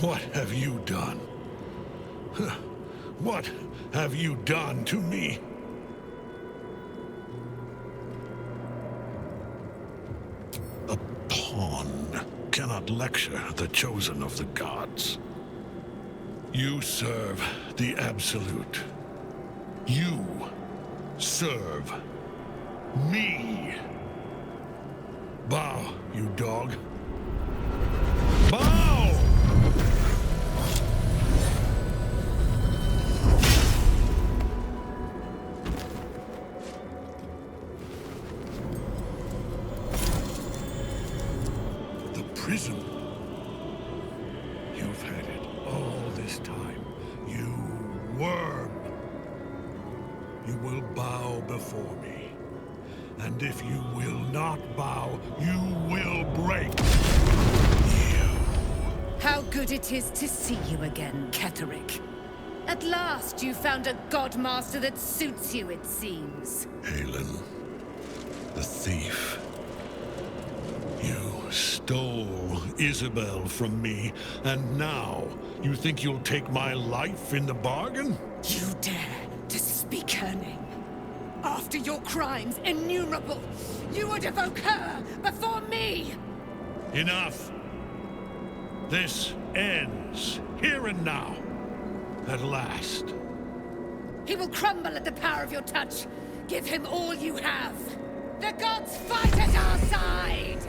What have you done? What have you done to me? A pawn cannot lecture the chosen of the gods. You serve the Absolute. You serve me. Bow, you dog. Bow! The prison. You've had it all this time. You worm. You will bow before me. And if you will not bow, you will break. How good it is to see you again, Ketherick. At last you found a godmaster that suits you, it seems. Halen, the thief. You stole Isabel from me, and now you think you'll take my life in the bargain? You dare to speak her name? After your crimes innumerable, you would evoke her before me! Enough! This ends here and now. At last. He will crumble at the power of your touch. Give him all you have. The gods fight at our side!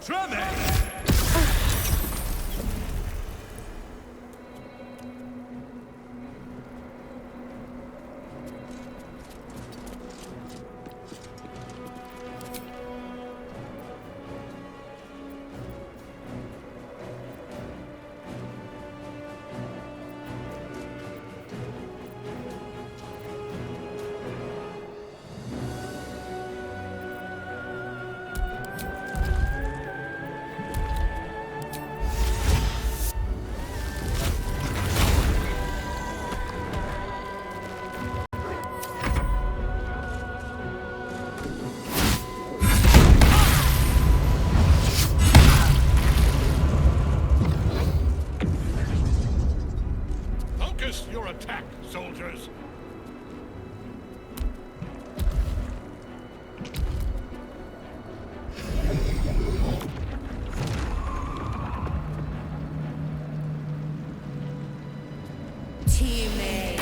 Tremor! Focus your attack, soldiers! Teammate.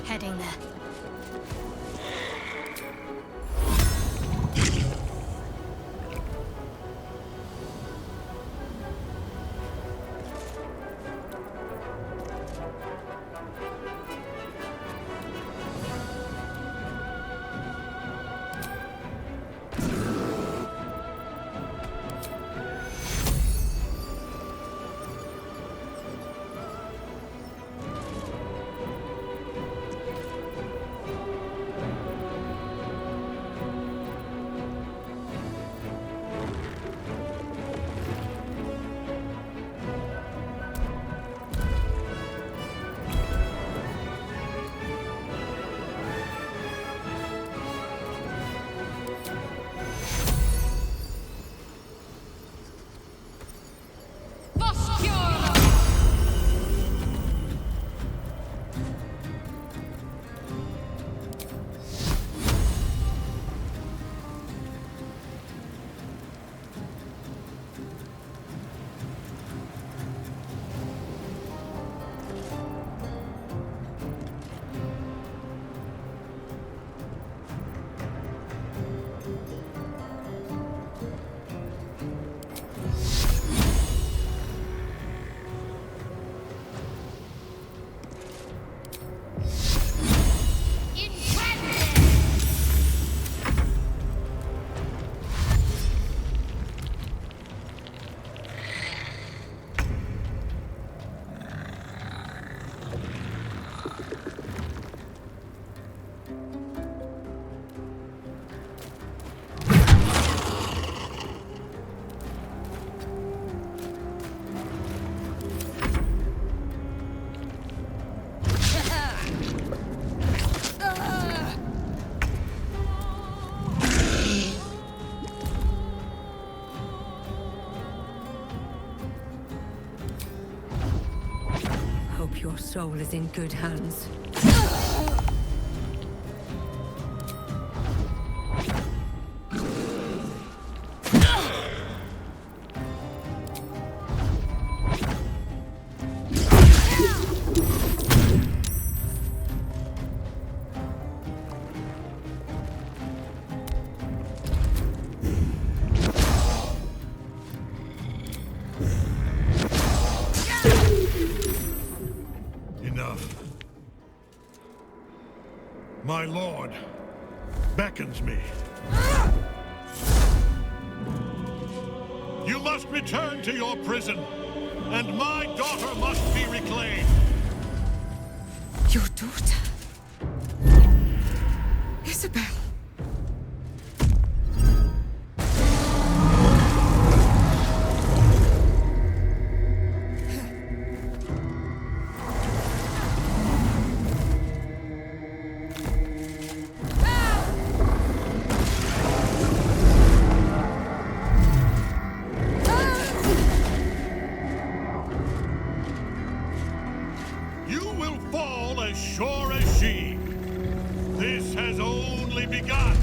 Heading there. Your soul is in good hands. My lord beckons me. You must return to your prison, and my daughter must be reclaimed. Your daughter? Isabel. You will fall as sure as she. This has only begun.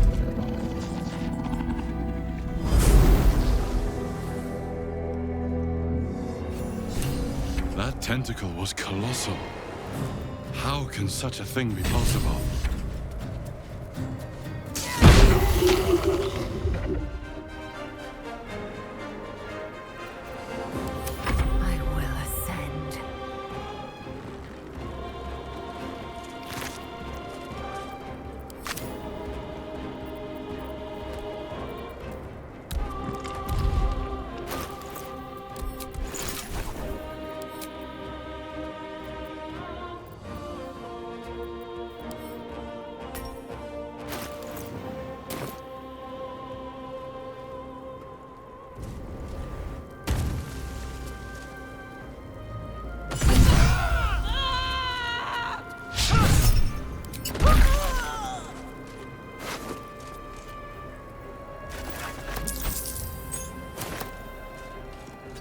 That tentacle was colossal. How can such a thing be possible? I will ascend.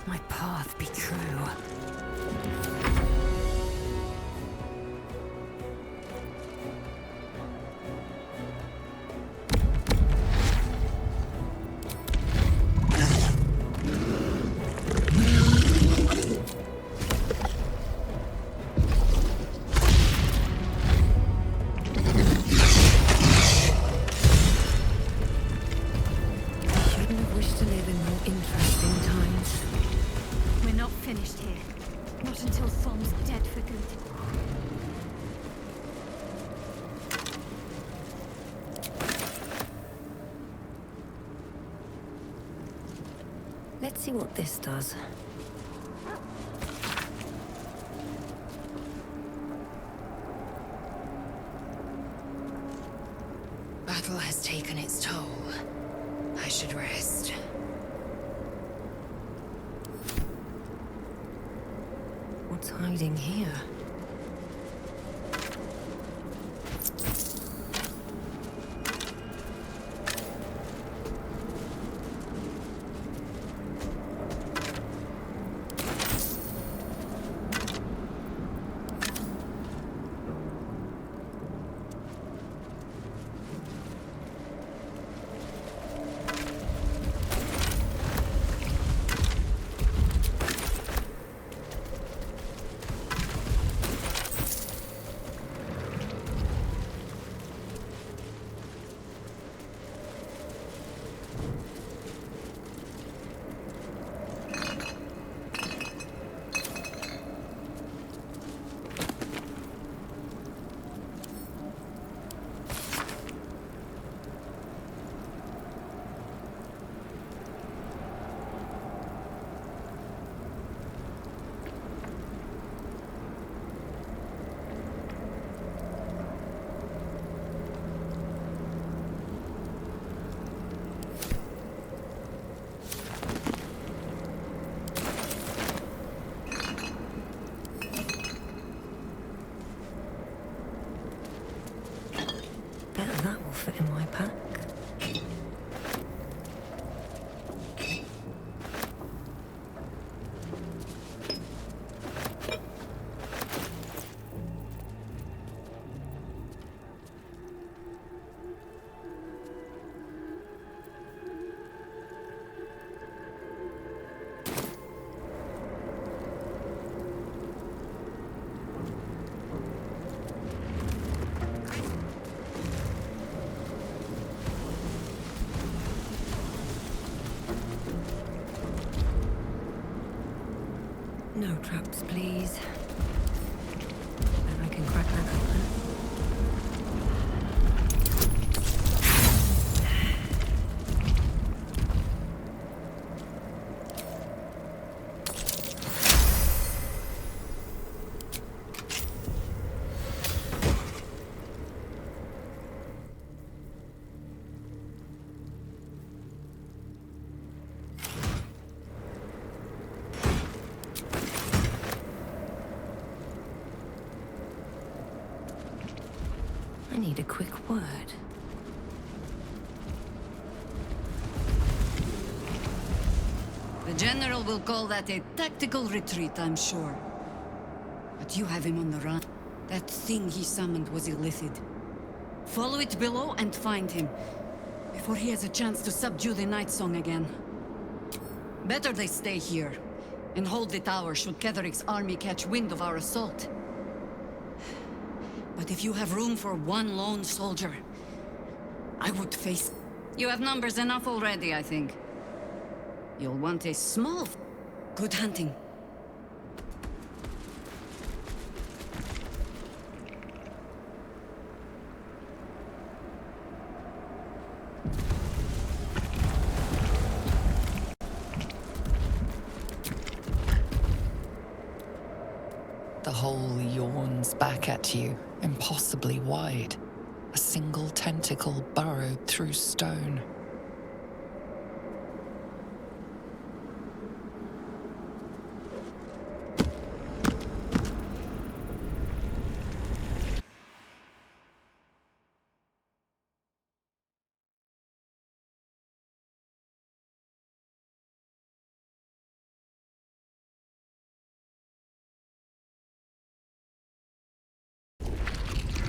My path be true. Shouldn't have wished to live in more interesting times. We're not finished here. Not until Thom's dead for good. Let's see what this does. Battle has taken its toll. I should rest. What's hiding here? That will fit in my pack. No traps, please. And I can crack that open. quick word. The General will call that a tactical retreat, I'm sure. But you have him on the run. That thing he summoned was illicit. Follow it below and find him, before he has a chance to subdue the Night Song again. Better they stay here, and hold the tower should Ketheric's army catch wind of our assault. But if you have room for one lone soldier, I would face... You have numbers enough already, I think. You'll want a small... Good hunting. The hole yawns back at you, impossibly wide. A single tentacle burrowed through stone.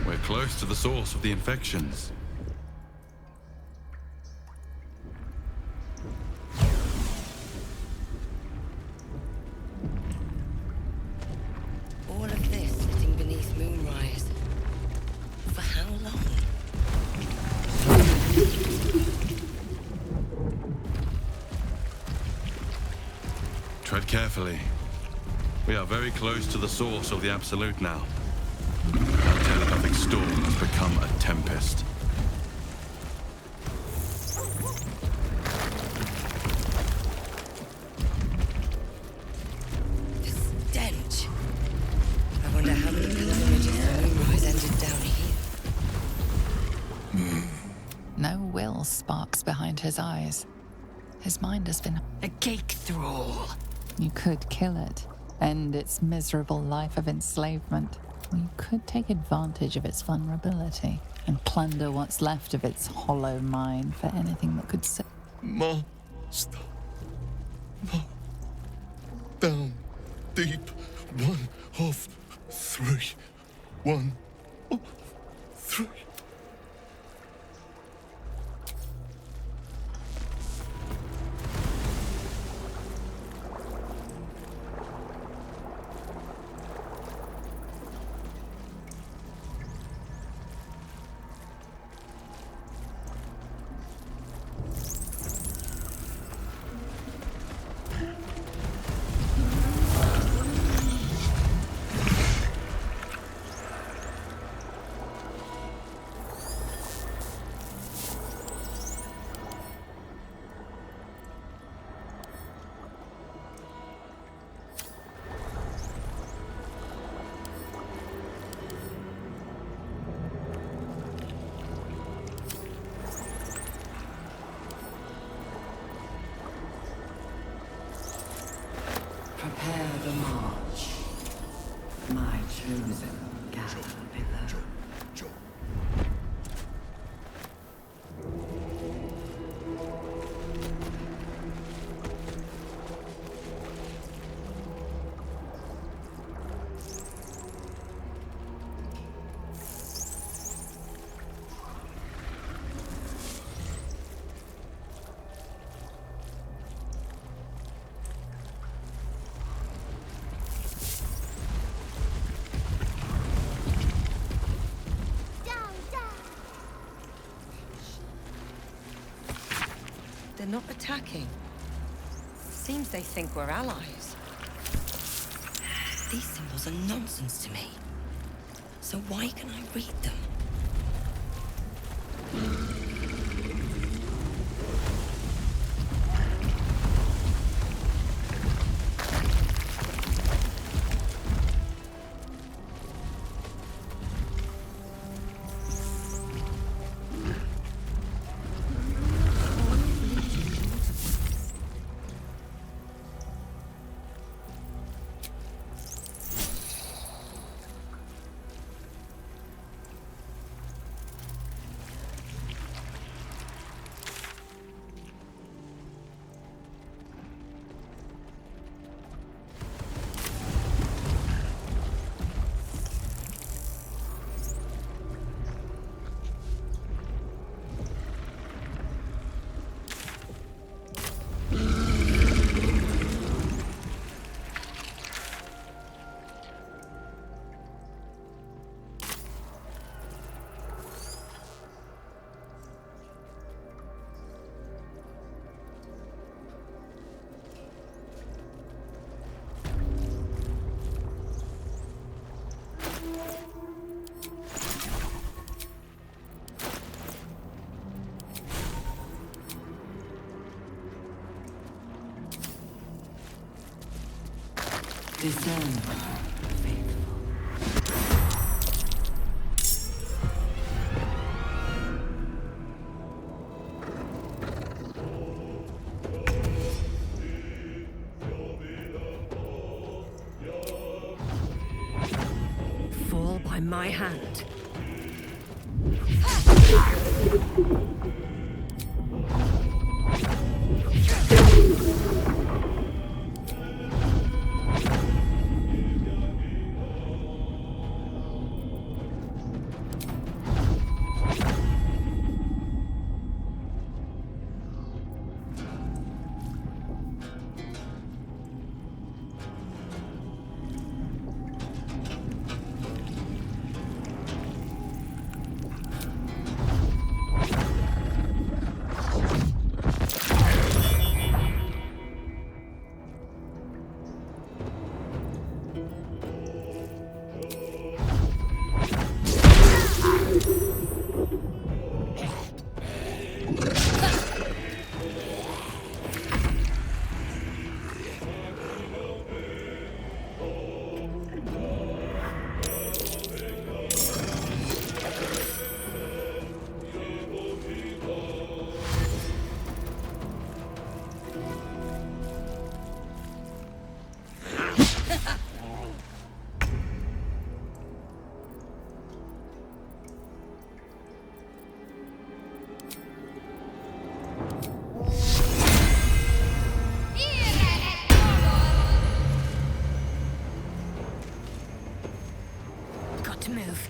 We're close to the source of the infections. All of this sitting beneath moonrise. For how long? Tread carefully. We are very close to the source of the Absolute now. That telepathic storm has become a tempest. The stench. I wonder how many pilgrimages the moonrise ended down here. No will sparks behind his eyes. His mind has been... A cake thrall. You could kill it, end its miserable life of enslavement. Or you could take advantage of its vulnerability and plunder what's left of its hollow mind for anything that could save. Master. Down deep. One of three. One of three. Prepare the march, my chosen caterpillar. They're not attacking. Seems they think we're allies. These symbols are nonsense to me. So why can I read them? Discern. Fall by my hand. Got to move.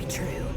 true.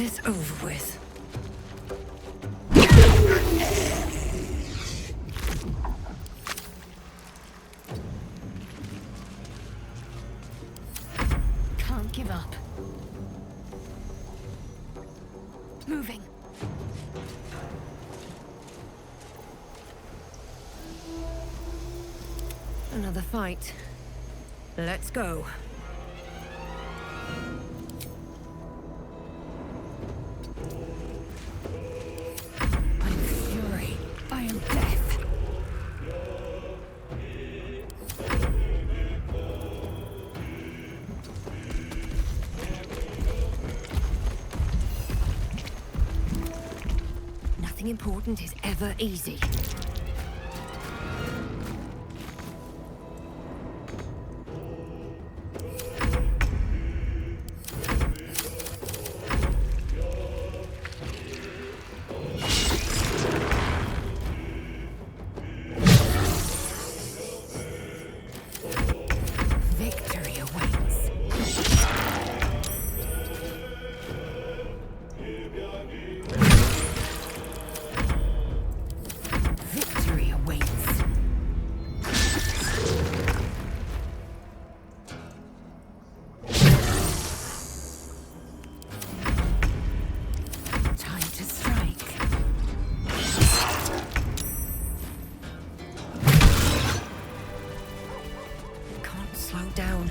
this over with. Can't give up. Moving. Another fight. Let's go. I am fury. I am death. Nothing important is ever easy. Victory awaits. Victory awaits. Time to strike. Can't slow down.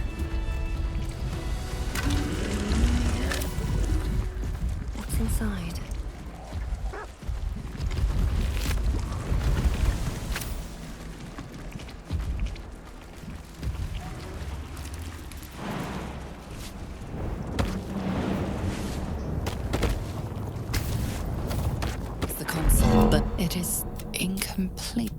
What's inside? It's the console, but it is incomplete.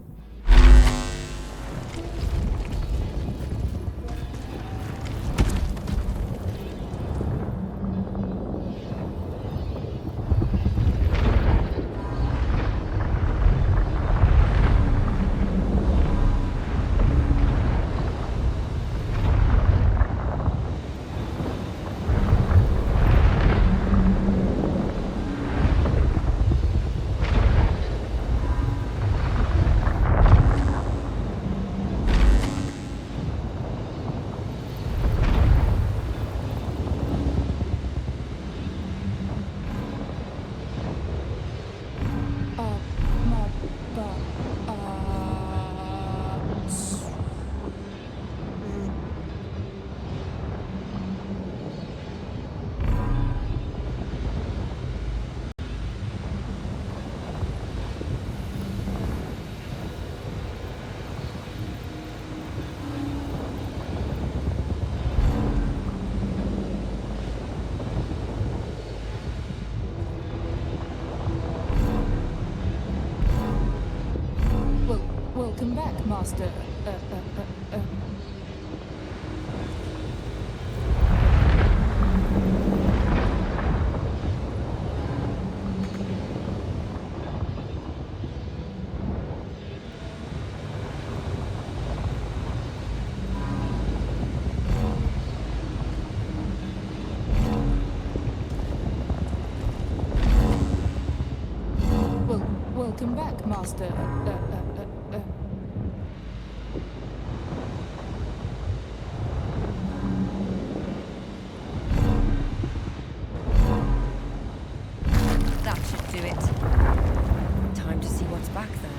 Welcome back, Master. Welcome back, Master. That should do it. Time to see what's back there.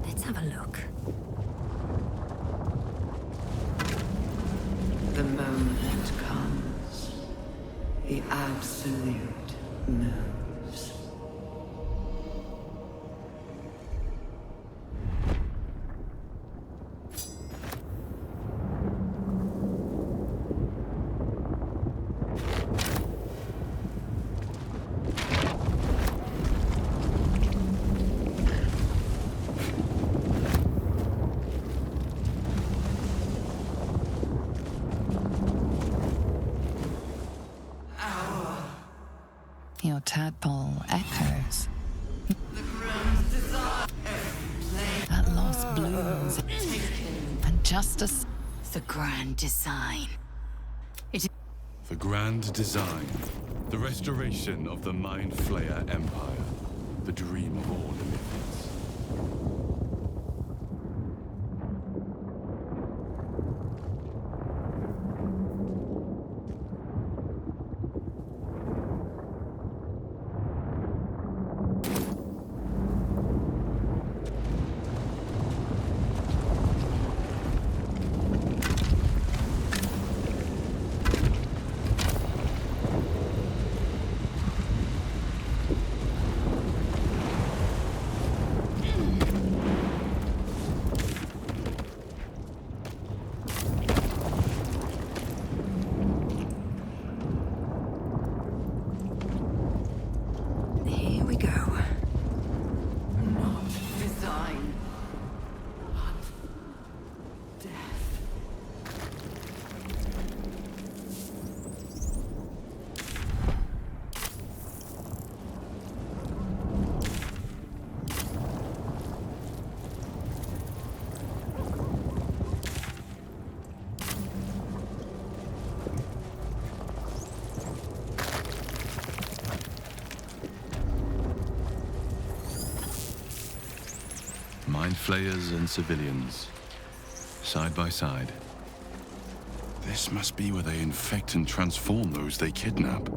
Let's have a look. The moment comes. The absolute moves. Your tadpole echoes. That lost blooms and justice. The grand design. The grand design. The restoration of the Mind Flayer Empire. The dream of all Olympians. Here we go. Not design. But death. Mind Flayers and civilians. Side by side. This must be where they infect and transform those they kidnap.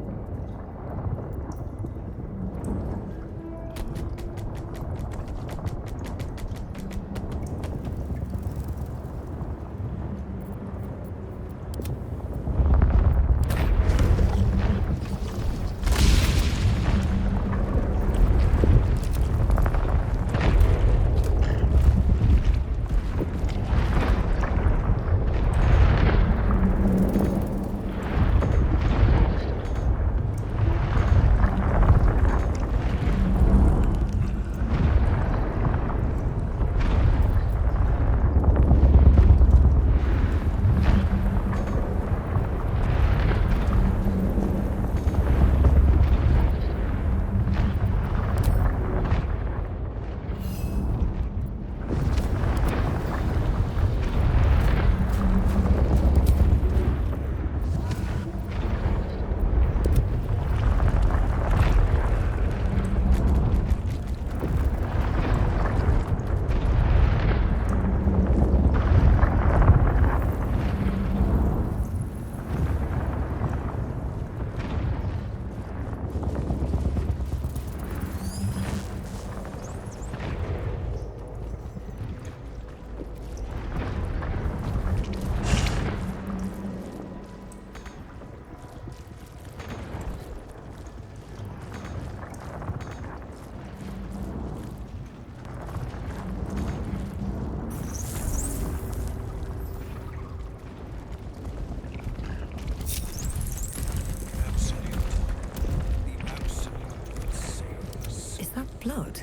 Blood?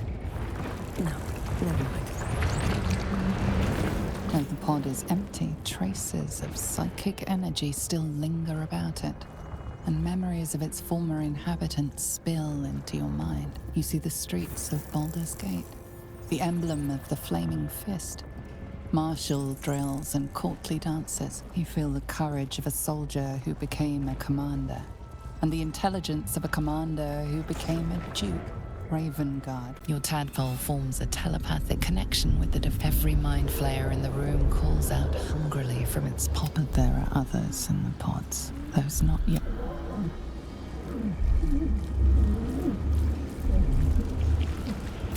No, never mind. Though the pod is empty, traces of psychic energy still linger about it, and memories of its former inhabitants spill into your mind. You see the streets of Baldur's Gate, the emblem of the flaming fist, martial drills and courtly dances. You feel the courage of a soldier who became a commander, and the intelligence of a commander who became a duke. Ravengard. Your tadpole forms a telepathic connection with it. If every mind flayer in the room calls out hungrily from its pod, but there are others in the pods, those not yet.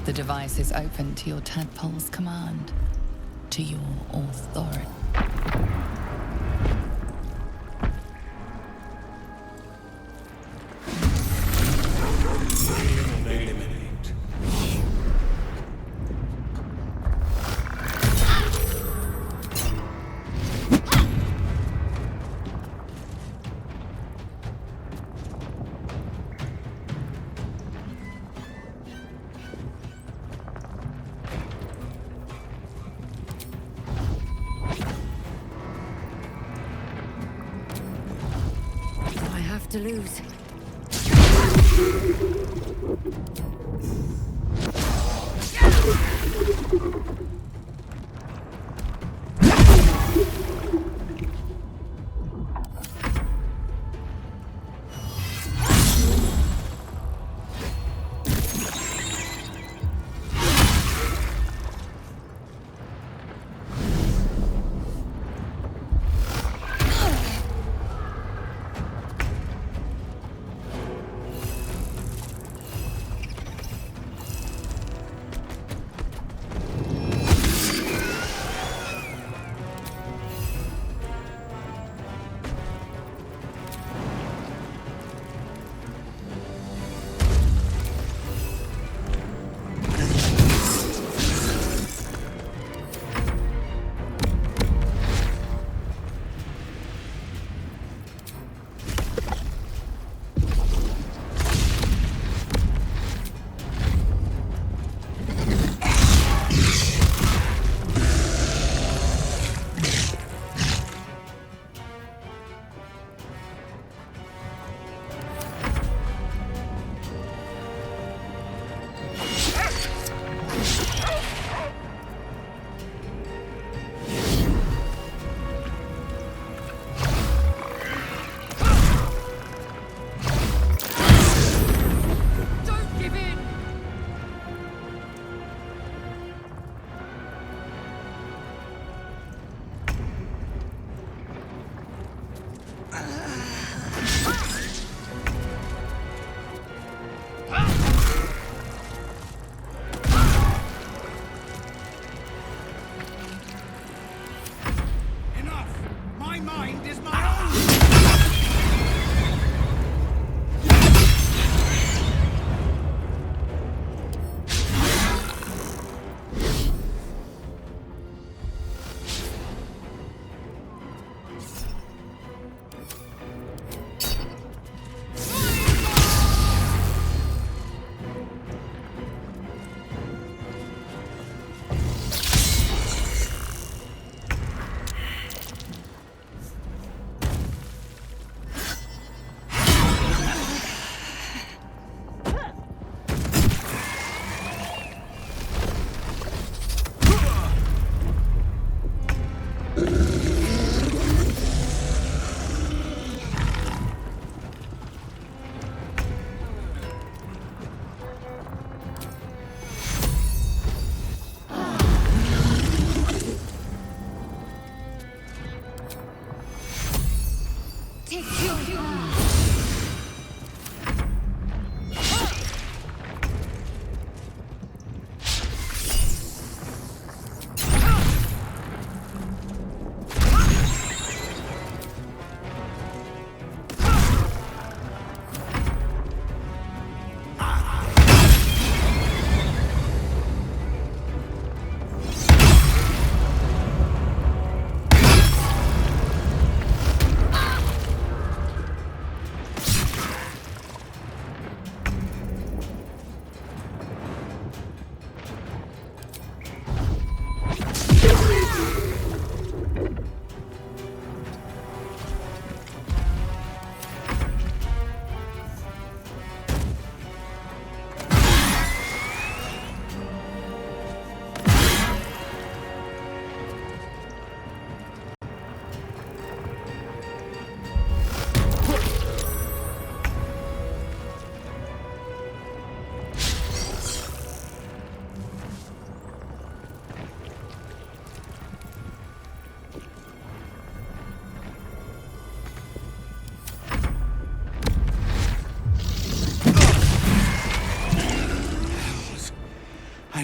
The device is open to your tadpole's command, to your authority. To lose.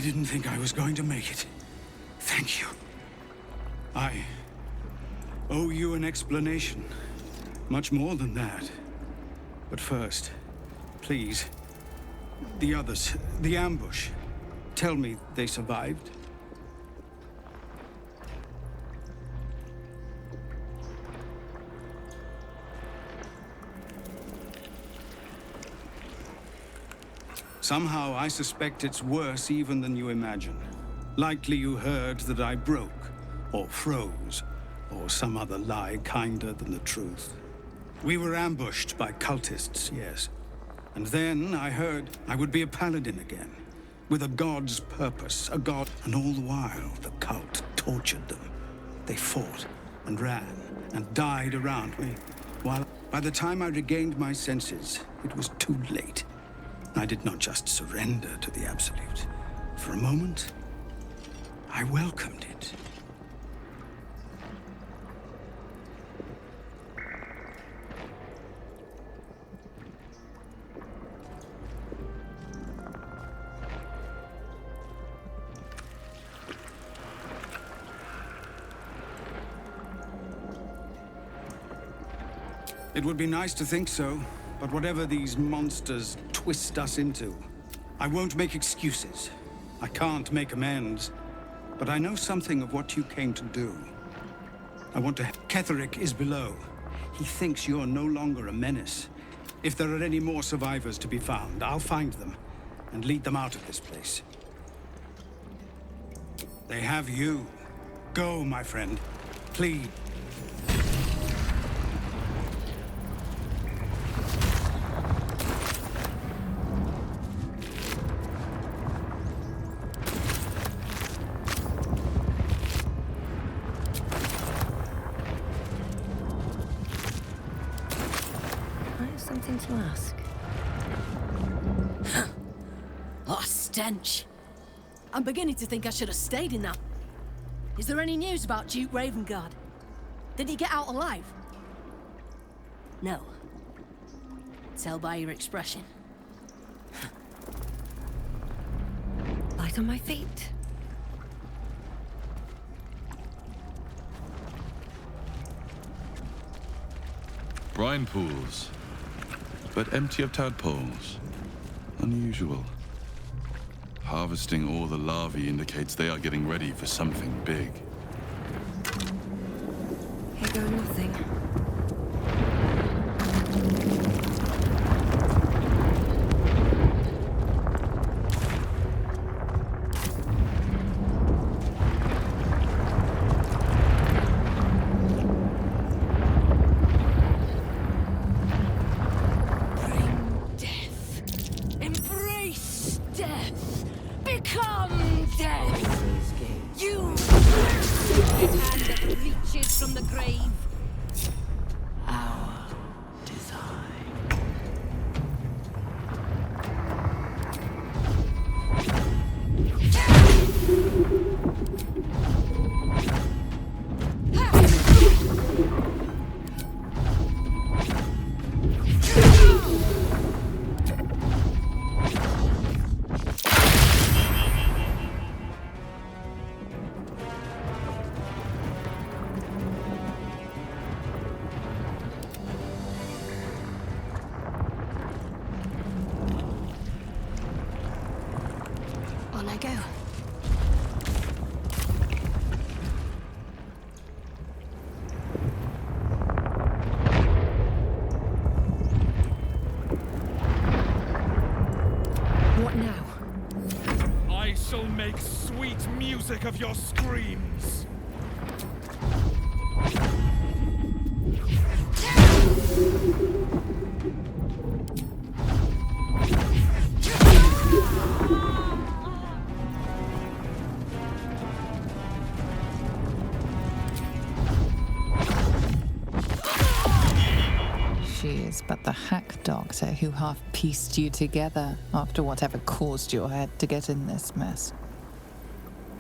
didn't think I was going to make it. Thank you. I owe you an explanation. Much more than that. But first, please, the others, the ambush. Tell me they survived. Somehow I suspect it's worse even than you imagine. Likely you heard that I broke, or froze, or some other lie kinder than the truth. We were ambushed by cultists, yes. And then I heard I would be a paladin again, with a god's purpose, a god. And all the while, the cult tortured them. They fought, and ran, and died around me, while by the time I regained my senses, it was too late. I did not just surrender to the Absolute. For a moment, I welcomed it. It would be nice to think so, but whatever these monsters twist us into, I won't make excuses. I can't make amends, but I know something of what you came to do. I want to... Ketherick is below. He thinks you're no longer a menace. If there are any more survivors to be found, I'll find them and lead them out of this place. They have you. Go, my friend. Please. Something to ask. Oh, stench. I'm beginning to think I should have stayed in that. Is there any news about Duke Ravengard? Did he get out alive? No. Tell by your expression. Light on my feet. Brine pools, but empty of tadpoles. Unusual. Harvesting all the larvae indicates they are getting ready for something big. Here go nothing. On I go. What now? I shall make sweet music of your screams. She is but the hack doctor who half pieced you together after whatever caused your head to get in this mess.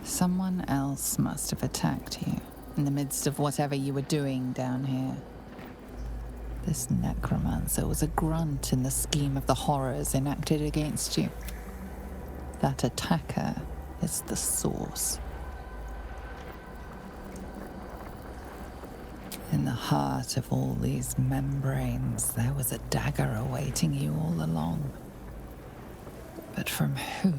Someone else must have attacked you in the midst of whatever you were doing down here. This necromancer was a grunt in the scheme of the horrors enacted against you. That attacker is the source. In the heart of all these membranes, there was a dagger awaiting you all along. But from who?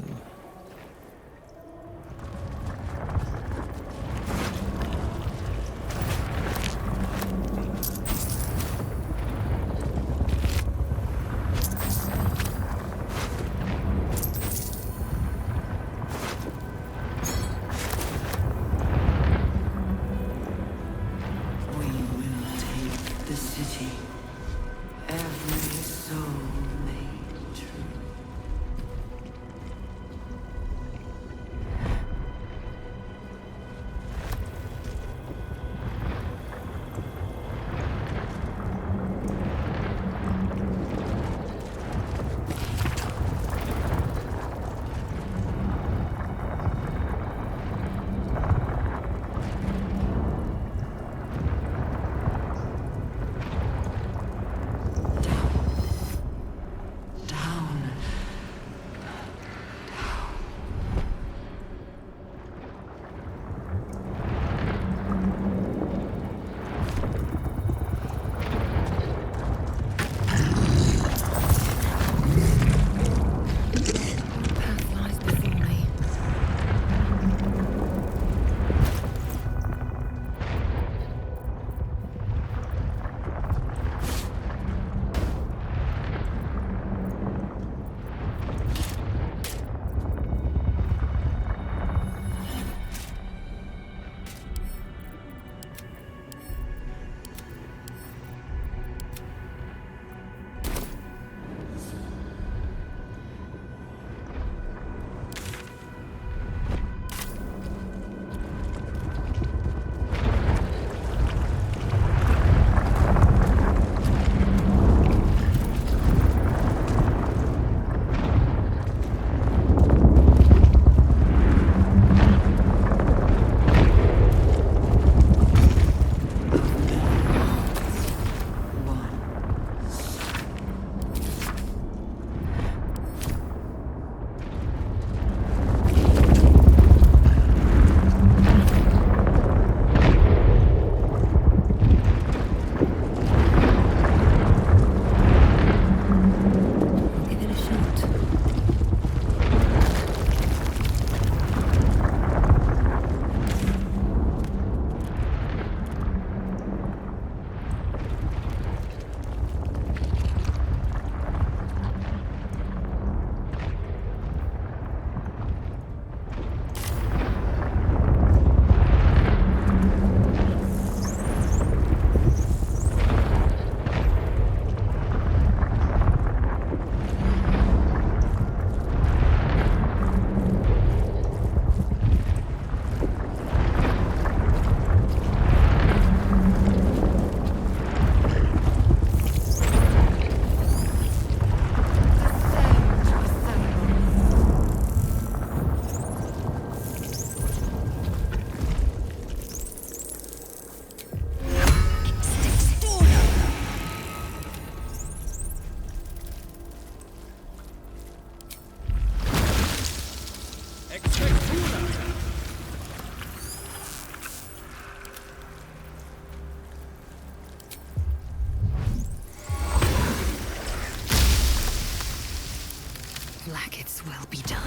Blackets will be done.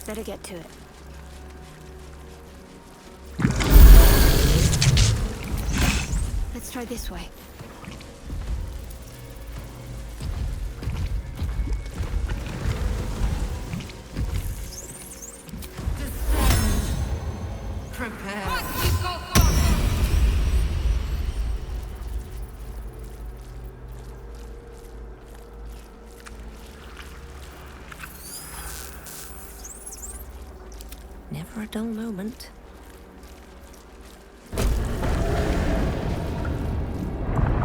Better get to it. Let's try this way. Prepare. Never a dull moment.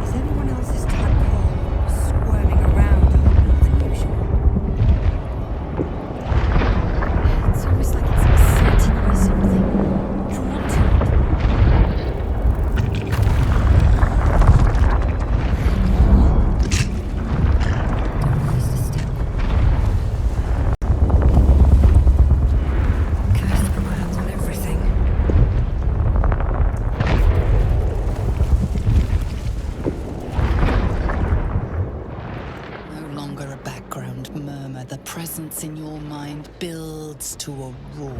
Is anyone else's tadpole squirming around? presence in your mind builds to a roar.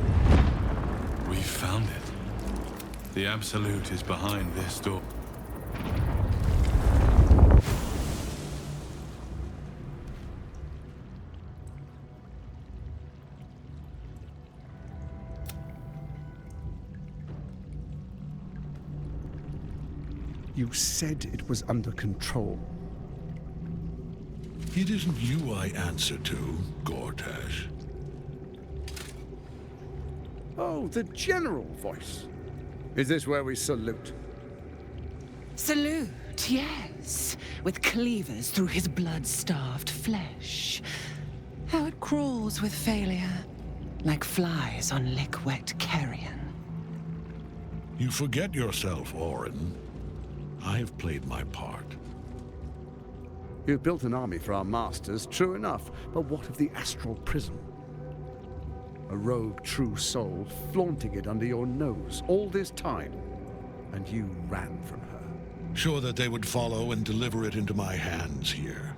We found it. The Absolute is behind this door. You said it was under control. It isn't you I answer to, Gortash. Oh, the general voice. Is this where we salute? Salute, yes. With cleavers through his blood-starved flesh. How it crawls with failure, like flies on lick-wet carrion. You forget yourself, Orin. I have played my part. You've built an army for our masters, true enough, but what of the astral prism? A rogue true soul flaunting it under your nose all this time, and you ran from her. Sure that they would follow and deliver it into my hands here.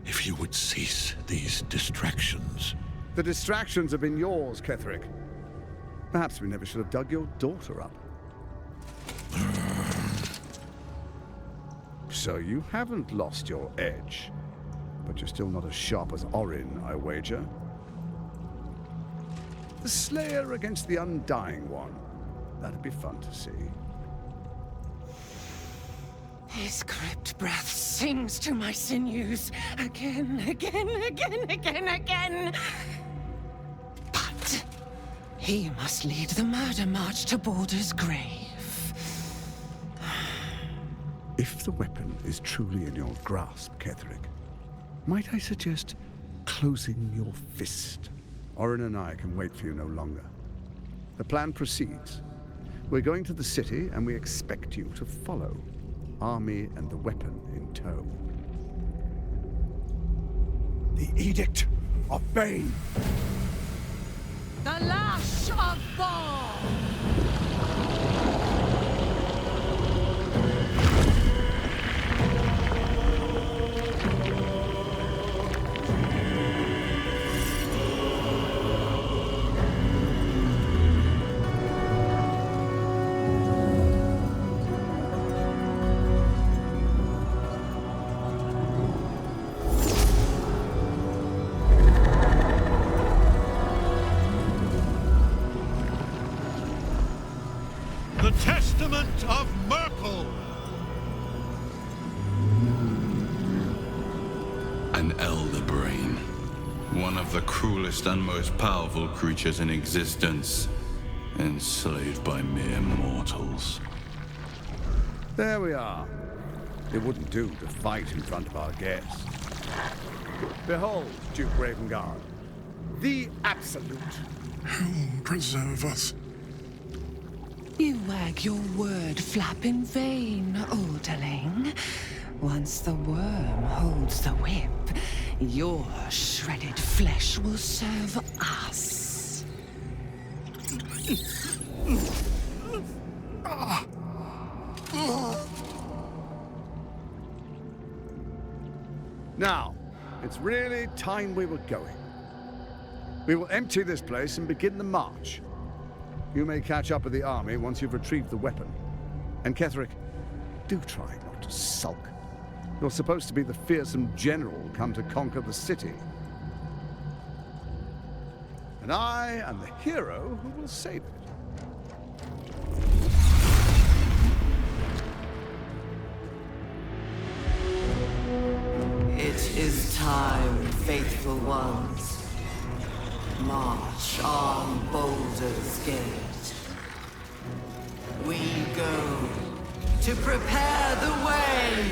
If you would cease these distractions. The distractions have been yours, Ketherick. Perhaps we never should have dug your daughter up. So you haven't lost your edge, but you're still not as sharp as Orin, I wager. The Slayer against the Undying One. That'd be fun to see. His crypt breath sings to my sinews again, again. But he must lead the murder march to Baldur's grave. If the weapon is truly in your grasp, Ketherick, might I suggest closing your fist? Orin and I can wait for you no longer. The plan proceeds. We're going to the city, and we expect you to follow. Army and the weapon in tow. The Edict of Bane! The Lash of Thor! The Testament of Merkel! An elder brain. One of the cruelest and most powerful creatures in existence. Enslaved by mere mortals. There we are. It wouldn't do to fight in front of our guests. Behold, Duke Ravengard. The Absolute. Whom preserve us? You wag your word flap in vain, olderling. Once the worm holds the whip, your shredded flesh will serve us. Now, it's really time we were going. We will empty this place and begin the march. You may catch up with the army once you've retrieved the weapon. And Ketherick, do try not to sulk. You're supposed to be the fearsome general come to conquer the city. And I am the hero who will save it. It is time, faithful ones. March on Baldur's Gate. We go to prepare the way.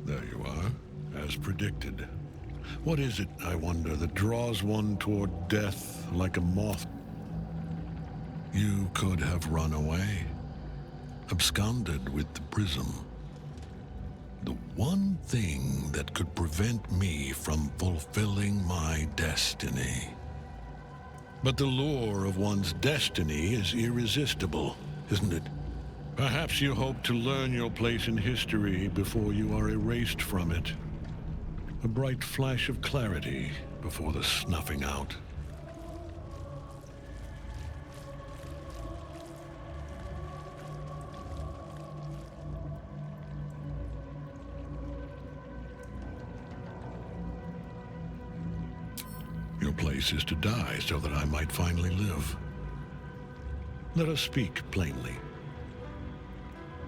There you are, as predicted. What is it, I wonder, that draws one toward death like a moth? You could have run away, absconded with the prism. The one thing that could prevent me from fulfilling my destiny. But the lure of one's destiny is irresistible, isn't it? Perhaps you hope to learn your place in history before you are erased from it. A bright flash of clarity before the snuffing out. Your place is to die so that I might finally live. Let us speak plainly.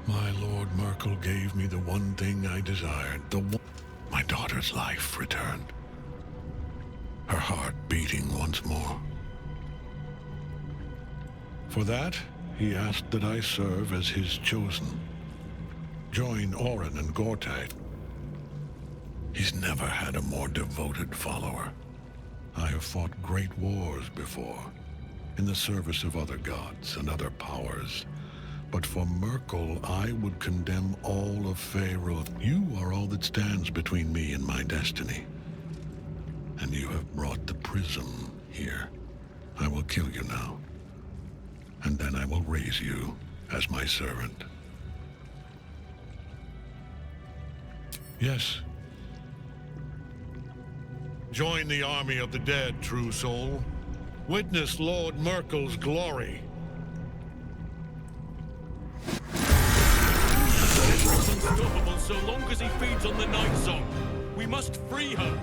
My Lord Merkel gave me the one thing I desired, my daughter's life returned. Her heart beating once more. For that, he asked that I serve as his chosen. Join Orin and Gortai. He's never had a more devoted follower. I have fought great wars before, in the service of other gods and other powers. But for Merkel, I would condemn all of Faerûn. You are all that stands between me and my destiny. And you have brought the prism here. I will kill you now. And then I will raise you as my servant. Yes. Join the army of the dead, true soul. Witness Lord Merkel's glory. He's unstoppable so long as he feeds on the night song. We must free her.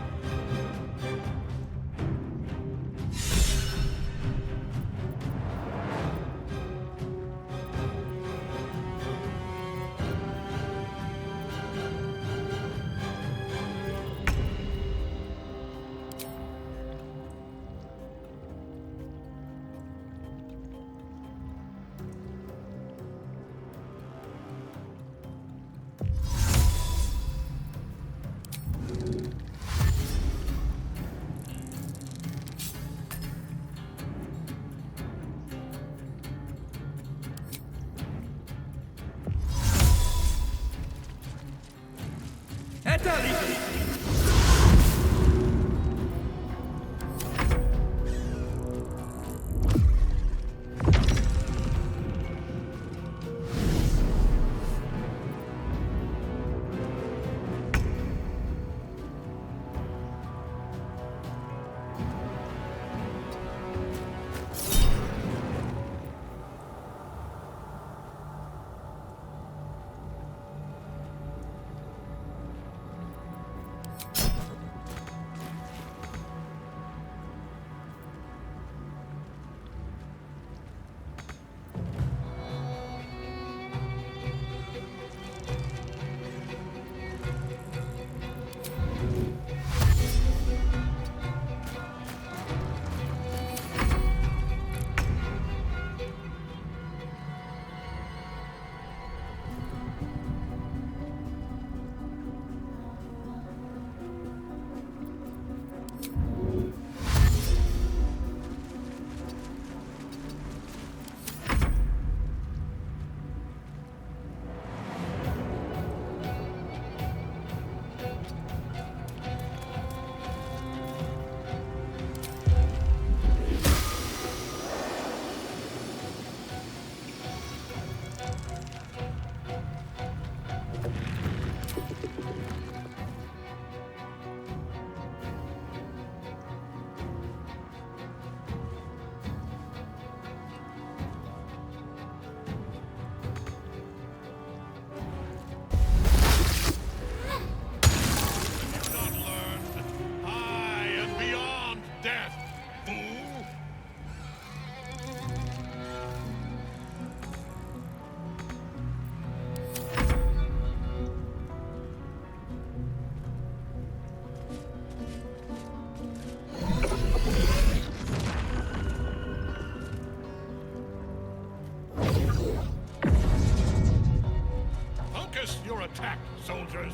Your attack, soldiers!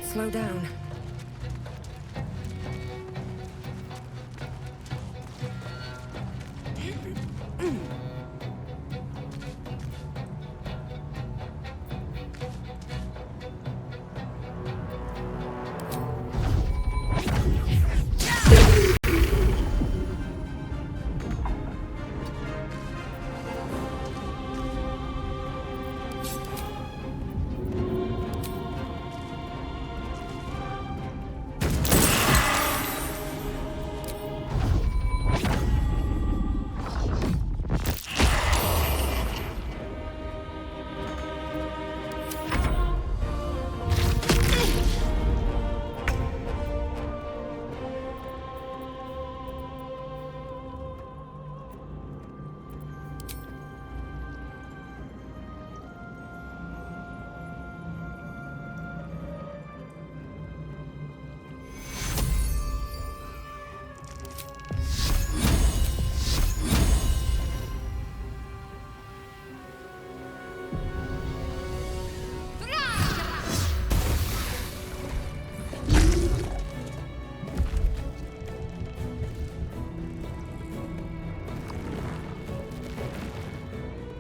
slow down.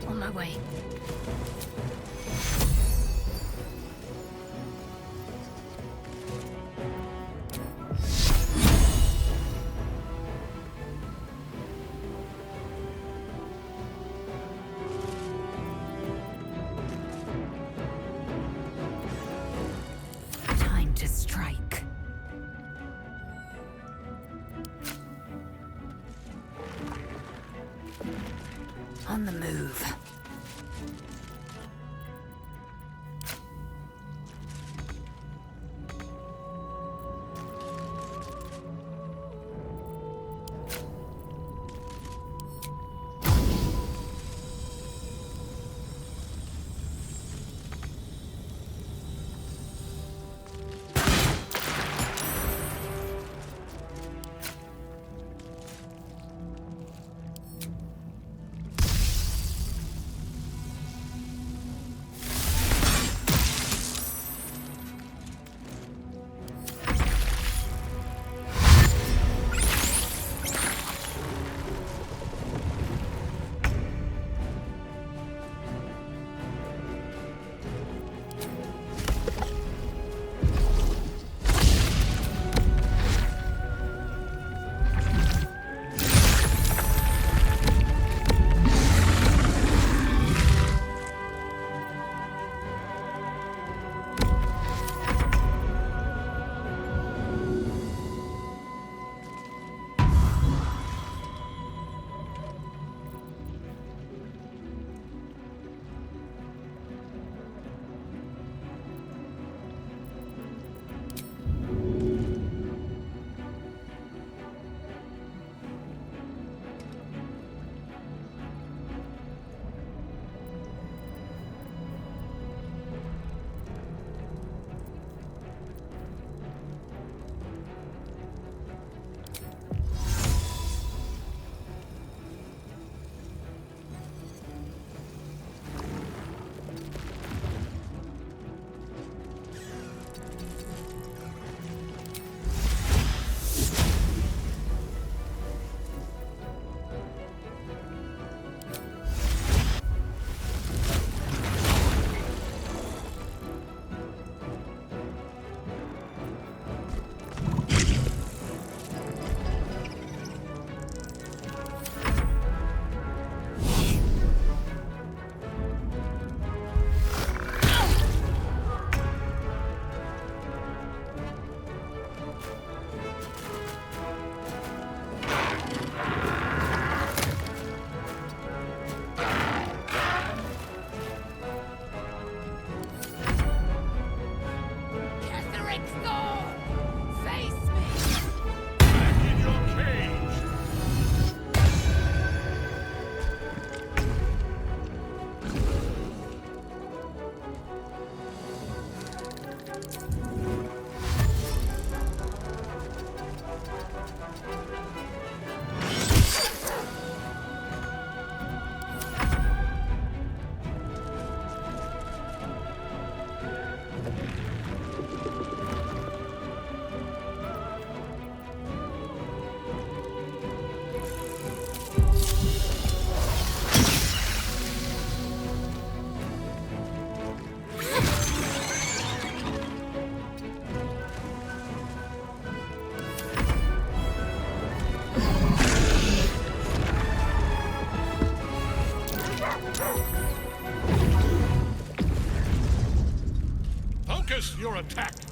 On my way. Time to strike. On the move.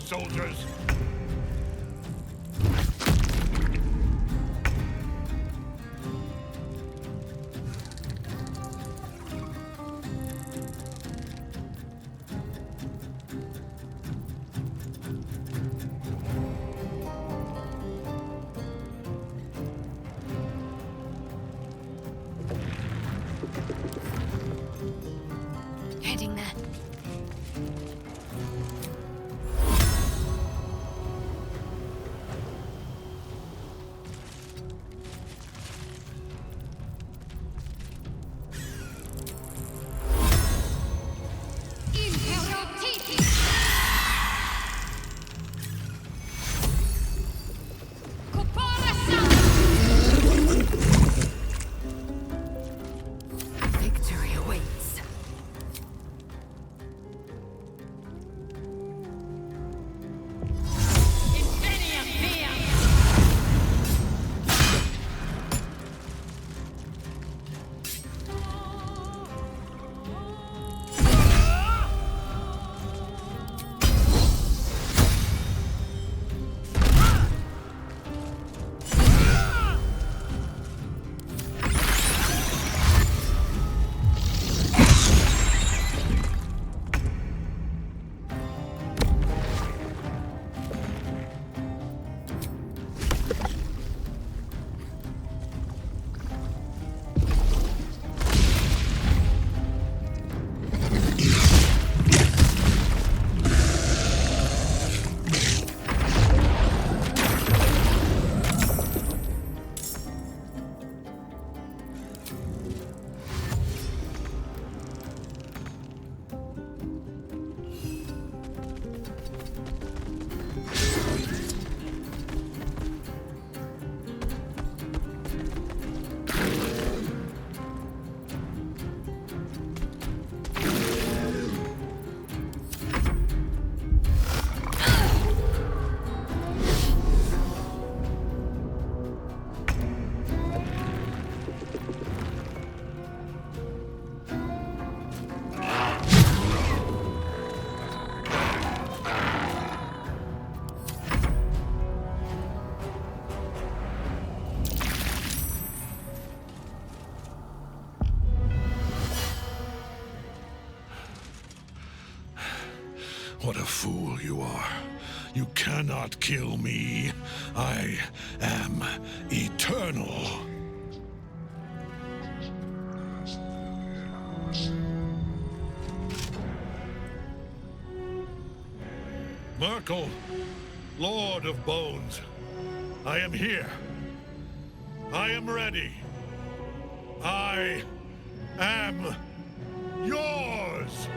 soldiers! Heading there. Victory awaits. What a fool you are. You cannot kill me. I am eternal. Merkel, Lord of Bones, I am here. I am ready. I am yours.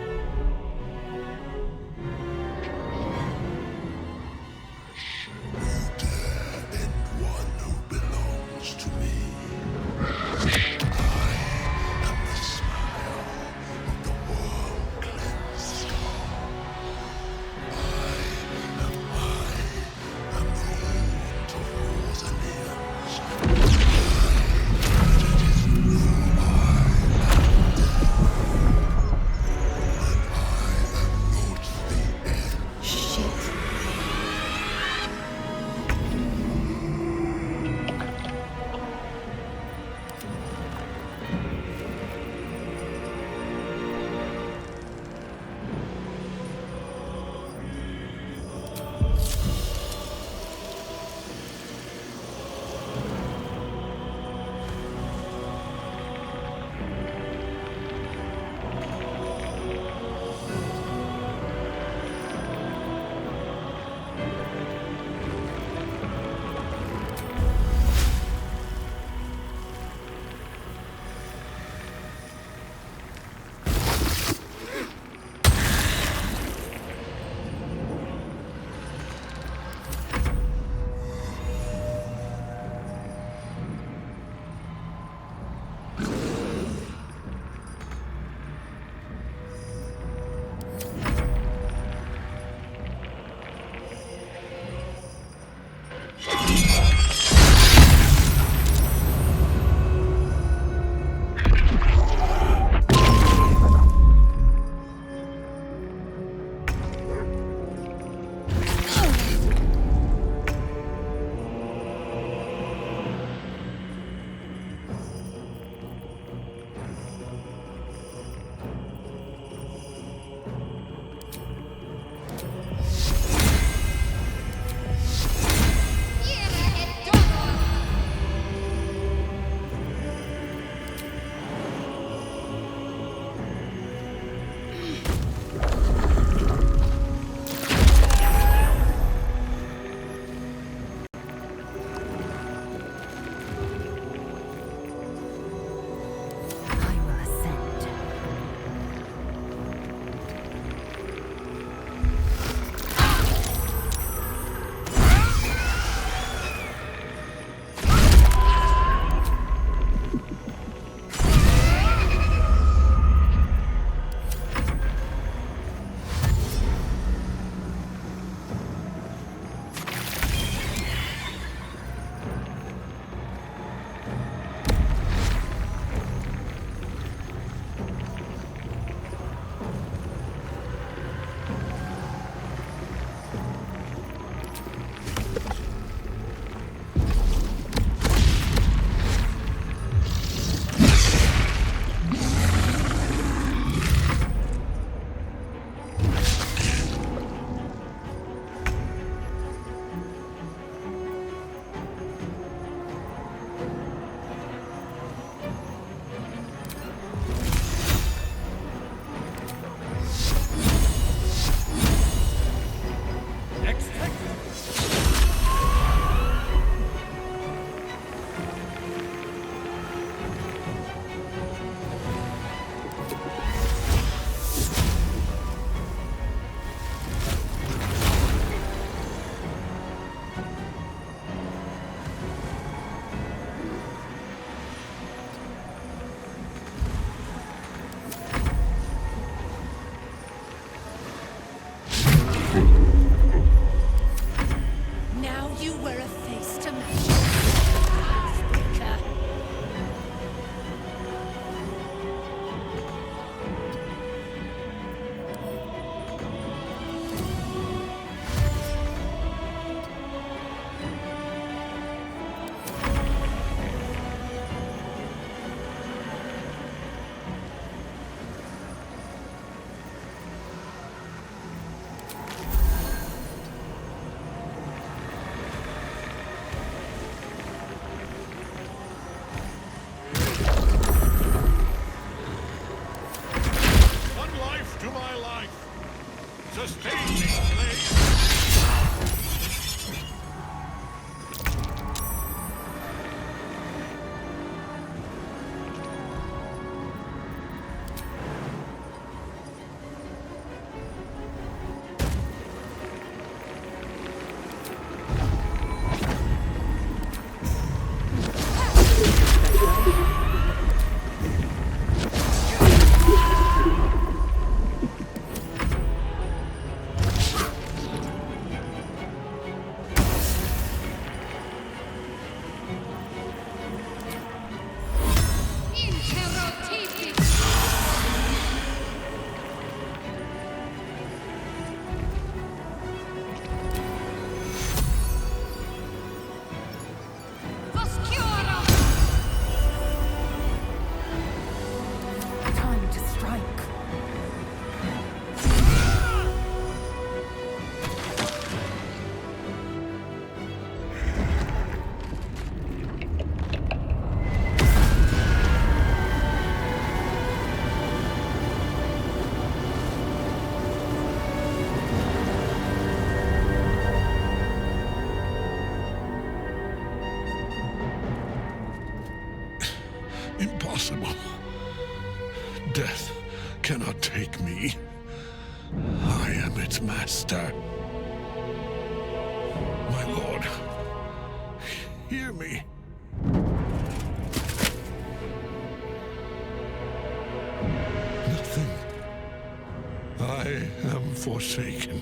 forsaken.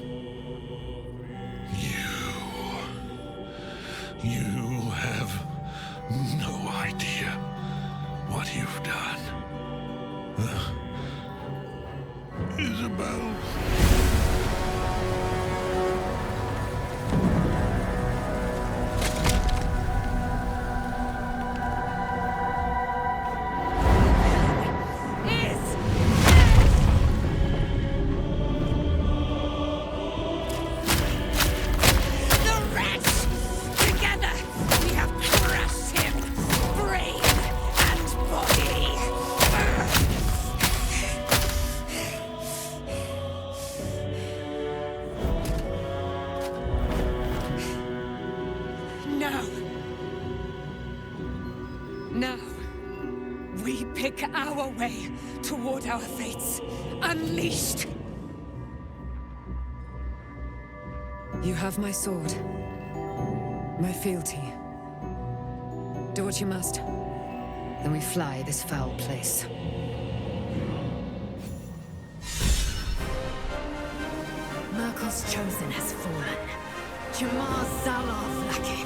You have no idea what you've done. Isabel. Now, we pick our way toward our fates. Unleashed! You have my sword. My fealty. Do what you must. Then we fly this foul place. Merkel's chosen has fallen. Jamar Zalov Lakin.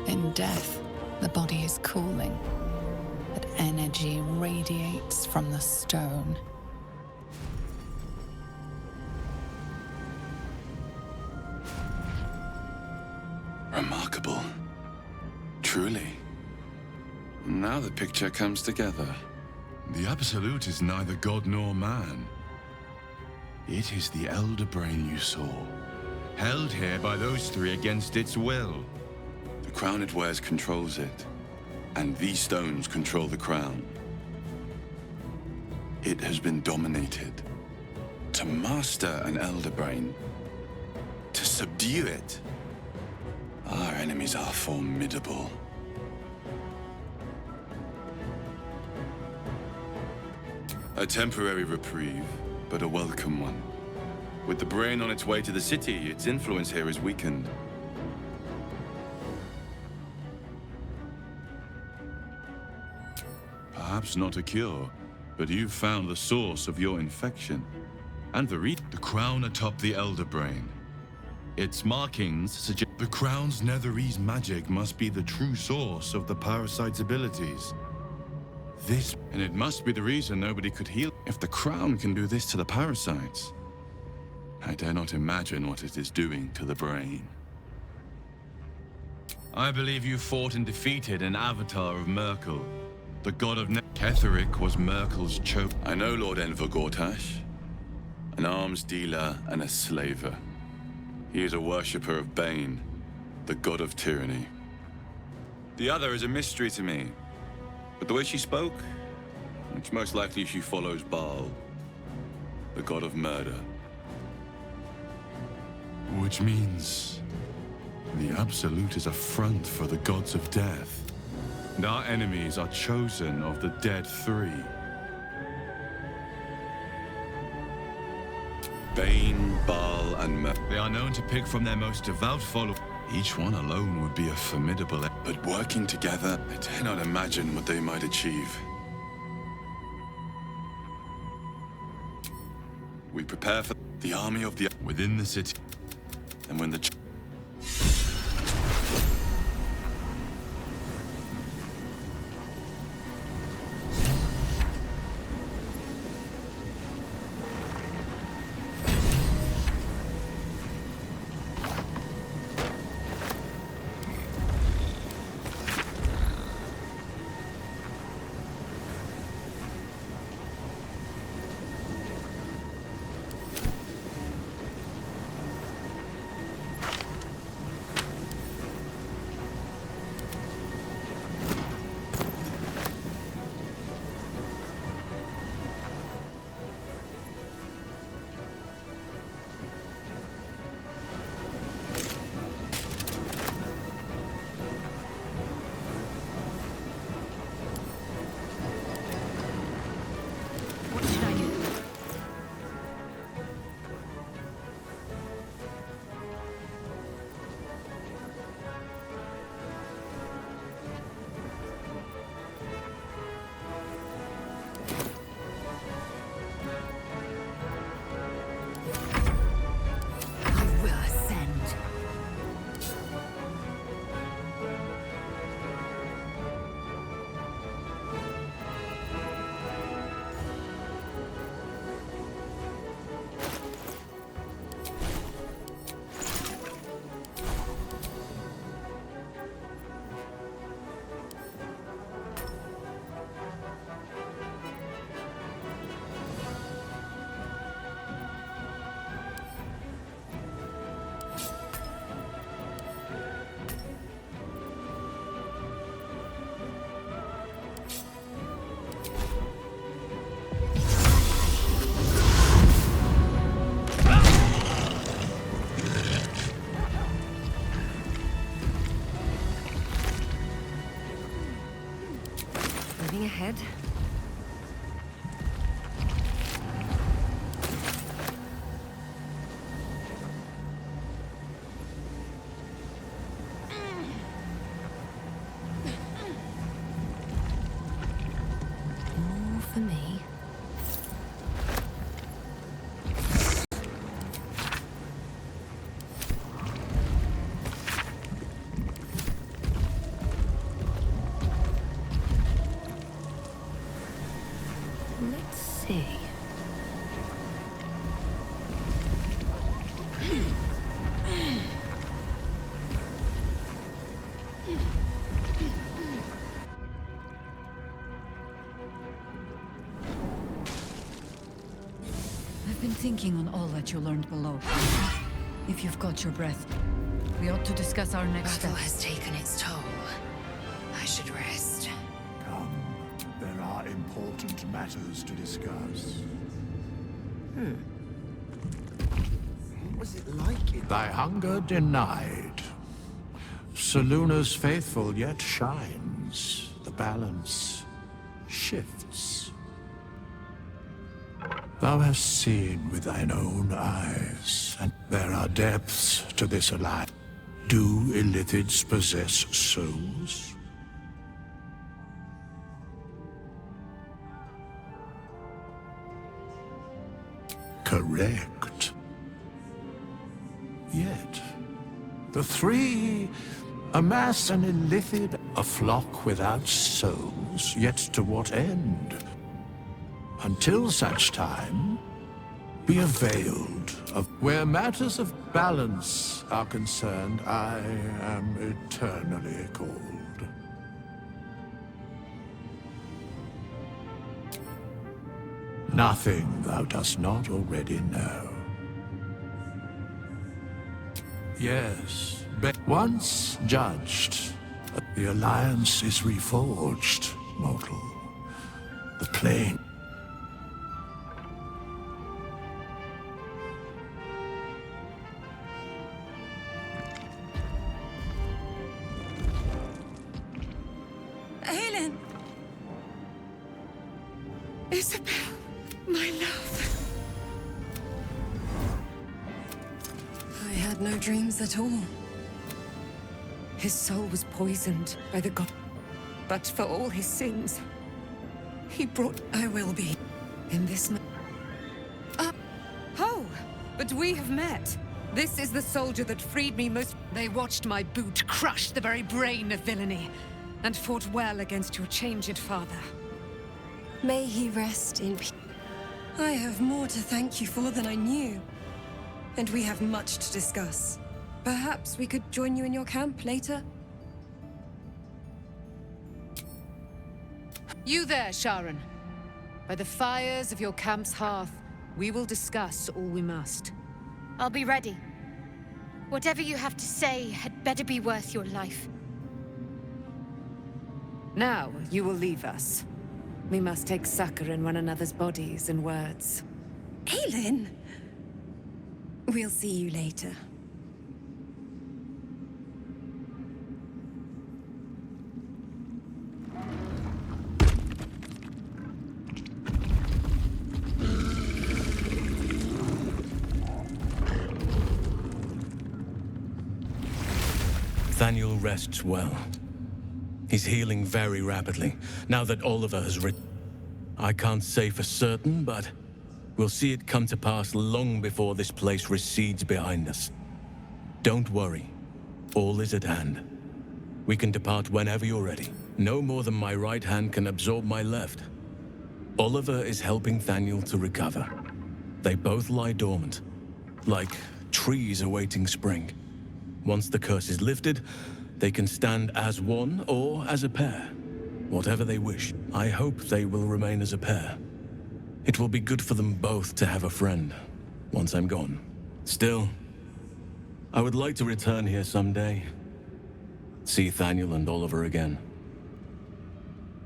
In death, the body is cooling, but energy radiates from the stone. Remarkable. Truly. Now the picture comes together. The Absolute is neither god nor man. It is the Elder Brain you saw, held here by those three against its will. The crown it wears controls it, and these stones control the crown. It has been dominated. To master an Elder Brain, to subdue it, our enemies are formidable. A temporary reprieve, but a welcome one. With the brain on its way to the city, its influence here is weakened. Perhaps not a cure, but you've found the source of your infection. And the crown atop the Elder Brain. Its markings suggest the crown's Netherese magic must be the true source of the parasite's abilities. And it must be the reason nobody could heal. If the crown can do this to the parasites, I dare not imagine what it is doing to the brain. I believe you fought and defeated an avatar of Merkel, the god of Ketheric was Merkel's choke. I know Lord Enver Gortash, an arms dealer and a slaver. He is a worshipper of Bane, the god of tyranny. The other is a mystery to me, but the way she spoke, it's most likely she follows Baal, the god of murder. Which means the Absolute is a front for the gods of death. And our enemies are chosen of the dead three. Bane, Baal, and Mer. They are known to pick from their most devout followers. Each one alone would be a formidable... But working together, I dare not imagine what they might achieve. We prepare for the army of the... within the city. And when the... ahead. More for me. Let's see. I've been thinking on all that you learned below. If you've got your breath, we ought to discuss our next Battle steps. has taken its toll. I should rest. Come, there are important matters to discuss. What was it like? Thy hunger denied. Soluna's faithful yet shines. The balance shifts. Thou hast seen with thine own eyes, and there are depths to this alliance. Do Illithids possess souls? Correct. Yet, the three amass an Illithid, a flock without souls, yet to what end? Until such time, be availed of where matters of balance are concerned, I am eternally cold. Nothing thou dost not already know. Yes, but once judged, the alliance is reforged, mortal. The plane. Aelin! Isabel, my love. I had no dreams at all. His soul was poisoned by the god. But for all his sins, he brought... I will be in this... Oh! But we have met. This is the soldier that freed me most... They watched my boot crush the very brain of villainy, and fought well against your changed father. May he rest in peace. I have more to thank you for than I knew. And we have much to discuss. Perhaps we could join you in your camp later? You there, Sharon. By the fires of your camp's hearth, we will discuss all we must. I'll be ready. Whatever you have to say had better be worth your life. Now, you will leave us. We must take succor in one another's bodies and words. Aelin! We'll see you later. Nathaniel rests well. He's healing very rapidly, now that Oliver has I can't say for certain, but we'll see it come to pass long before this place recedes behind us. Don't worry. All is at hand. We can depart whenever you're ready. No more than my right hand can absorb my left. Oliver is helping Nathaniel to recover. They both lie dormant, like trees awaiting spring. Once the curse is lifted, they can stand as one or as a pair. Whatever they wish. I hope they will remain as a pair. It will be good for them both to have a friend, once I'm gone. Still, I would like to return here someday. See Nathaniel and Oliver again.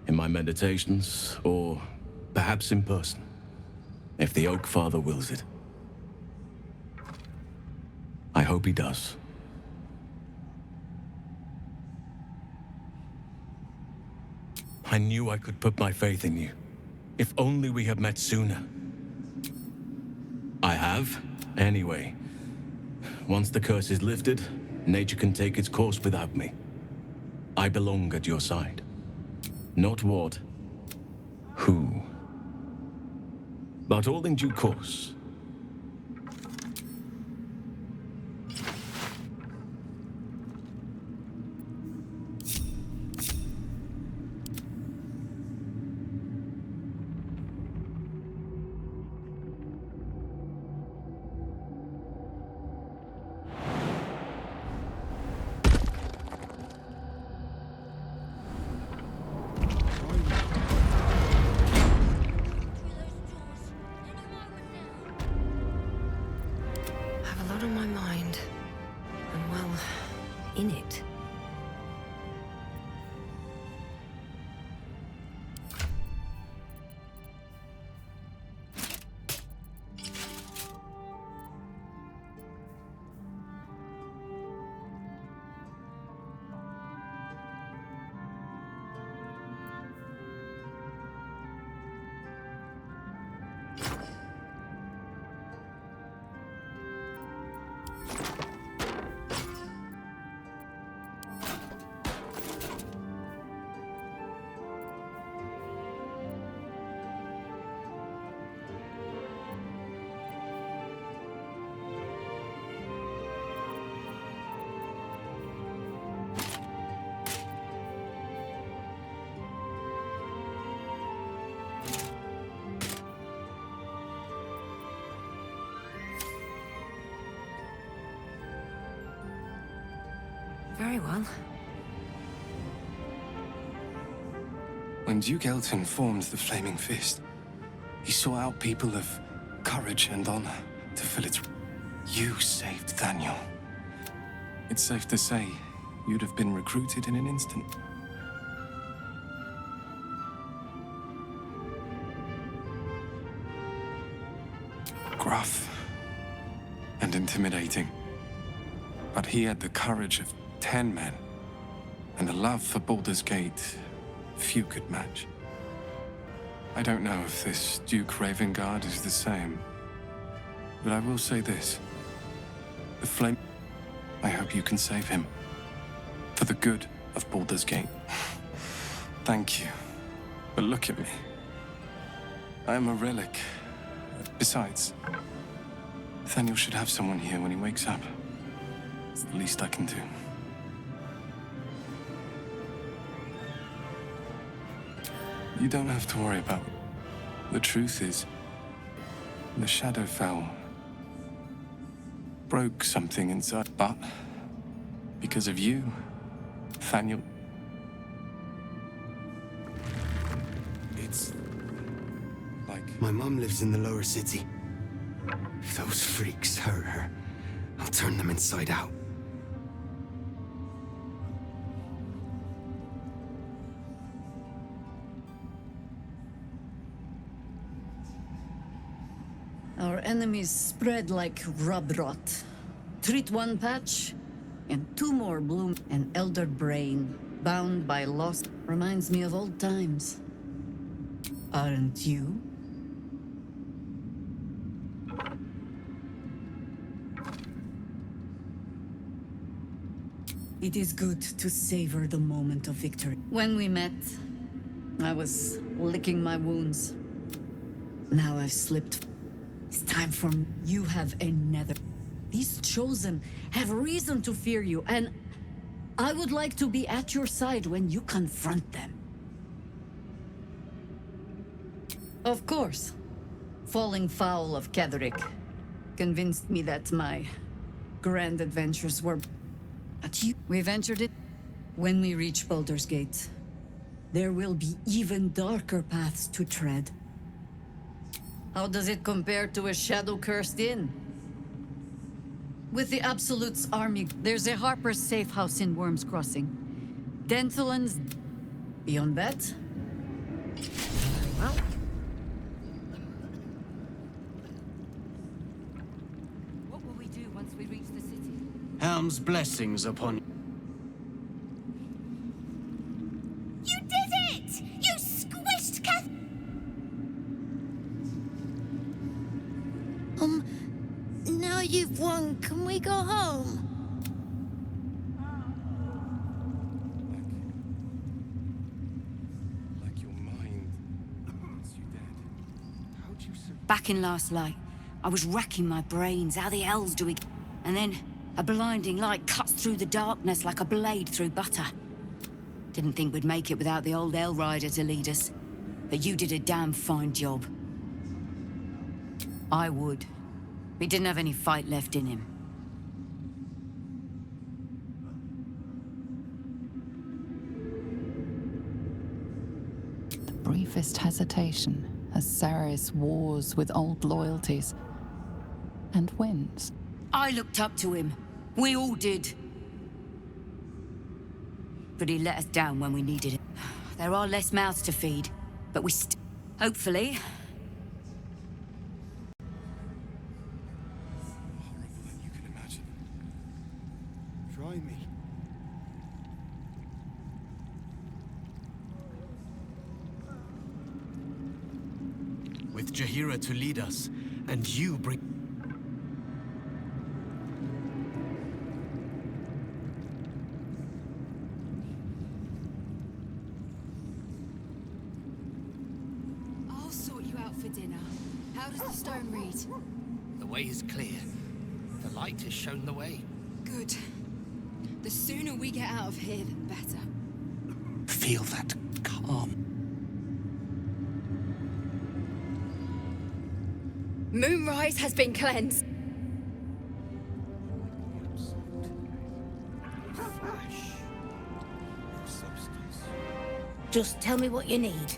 In my meditations, or perhaps in person, if the Oak Father wills it. I hope he does. I knew I could put my faith in you. If only we had met sooner. I have, anyway. Once the curse is lifted, nature can take its course without me. I belong at your side. Not what, who. But all in due course. On my mind, and well, in it. Very well. When Duke Elton formed the Flaming Fist, he sought out people of courage and honor to fill its... You saved Daniel. It's safe to say you'd have been recruited in an instant. Gruff and intimidating, but he had the courage of 10 men, and a love for Baldur's Gate few could match. I don't know if this Duke Ravengard is the same, but I will say this. The flame... I hope you can save him. For the good of Baldur's Gate. Thank you. But look at me. I am a relic. Besides, Nathaniel should have someone here when he wakes up. It's the least I can do. You don't have to worry about it. The truth is, the Shadowfell broke something inside, but because of you, Nathaniel... It's... like... My mom lives in the lower city. If those freaks hurt her, I'll turn them inside out. Our enemies spread like rub rot. Treat one patch, and 2 more bloom. An elder brain, bound by lost, reminds me of old times. Aren't you? It is good to savor the moment of victory. When we met, I was licking my wounds. Now I've slipped. It's time for me. You have another. These Chosen have reason to fear you, and I would like to be at your side when you confront them. Of course. Falling foul of Ketheric convinced me that my grand adventures were... But you... We ventured it. When we reach Baldur's Gate, there will be even darker paths to tread. How does it compare to a shadow-cursed inn? With the Absolute's army, there's a Harper's safe house in Worm's Crossing. Denthelan's... Beyond that? Well... What will we do once we reach the city? Helm's blessings upon you. You did it! you've won, can we go home? Like your mind wants you dead. How'd you Back in last light, I was racking my brains. How the hell's do we... And then, a blinding light cuts through the darkness like a blade through butter. Didn't think we'd make it without the old Hell Rider to lead us. But you did a damn fine job. I would. He didn't have any fight left in him. The briefest hesitation as Ceres wars with old loyalties and wins. I looked up to him. We all did. But he let us down when we needed it. There are less mouths to feed, but we hopefully... horrible than you can imagine? Try me. With Jaheira to lead us, and you bring... I'll sort you out for dinner. How does the stone read? The way is clear. The light has shown the way. Good. The sooner we get out of here, the better. Feel that calm. Moonrise has been cleansed. Just tell me what you need.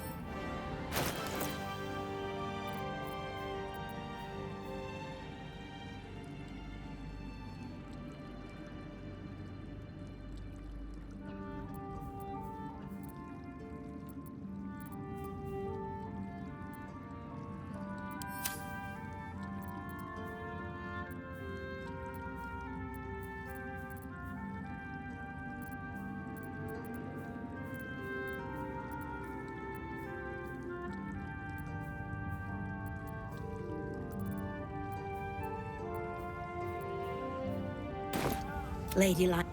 Ladylike.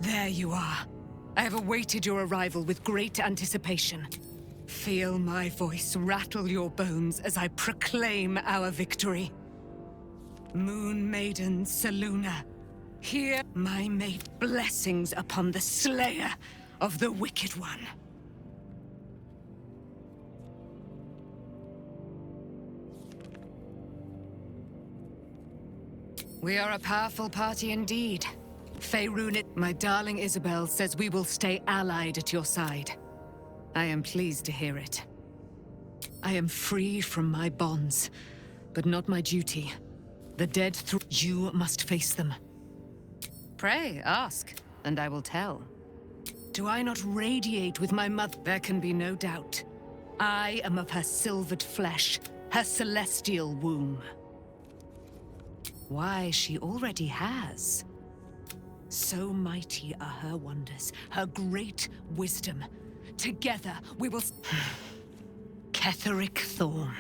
There you are. I have awaited your arrival with great anticipation. Feel my voice rattle your bones as I proclaim our victory. Moon Maiden Selûne, hear my mate blessings upon the slayer of the Wicked One. We are a powerful party indeed. Faerunit, my darling Isabel, says we will stay allied at your side. I am pleased to hear it. I am free from my bonds, but not my duty. The dead through you must face them. Pray, ask, and I will tell. Do I not radiate with my mother? There can be no doubt. I am of her silvered flesh, her celestial womb. Why, she already has. So mighty are her wonders, her great wisdom. Together we will... Ketheric Thorn.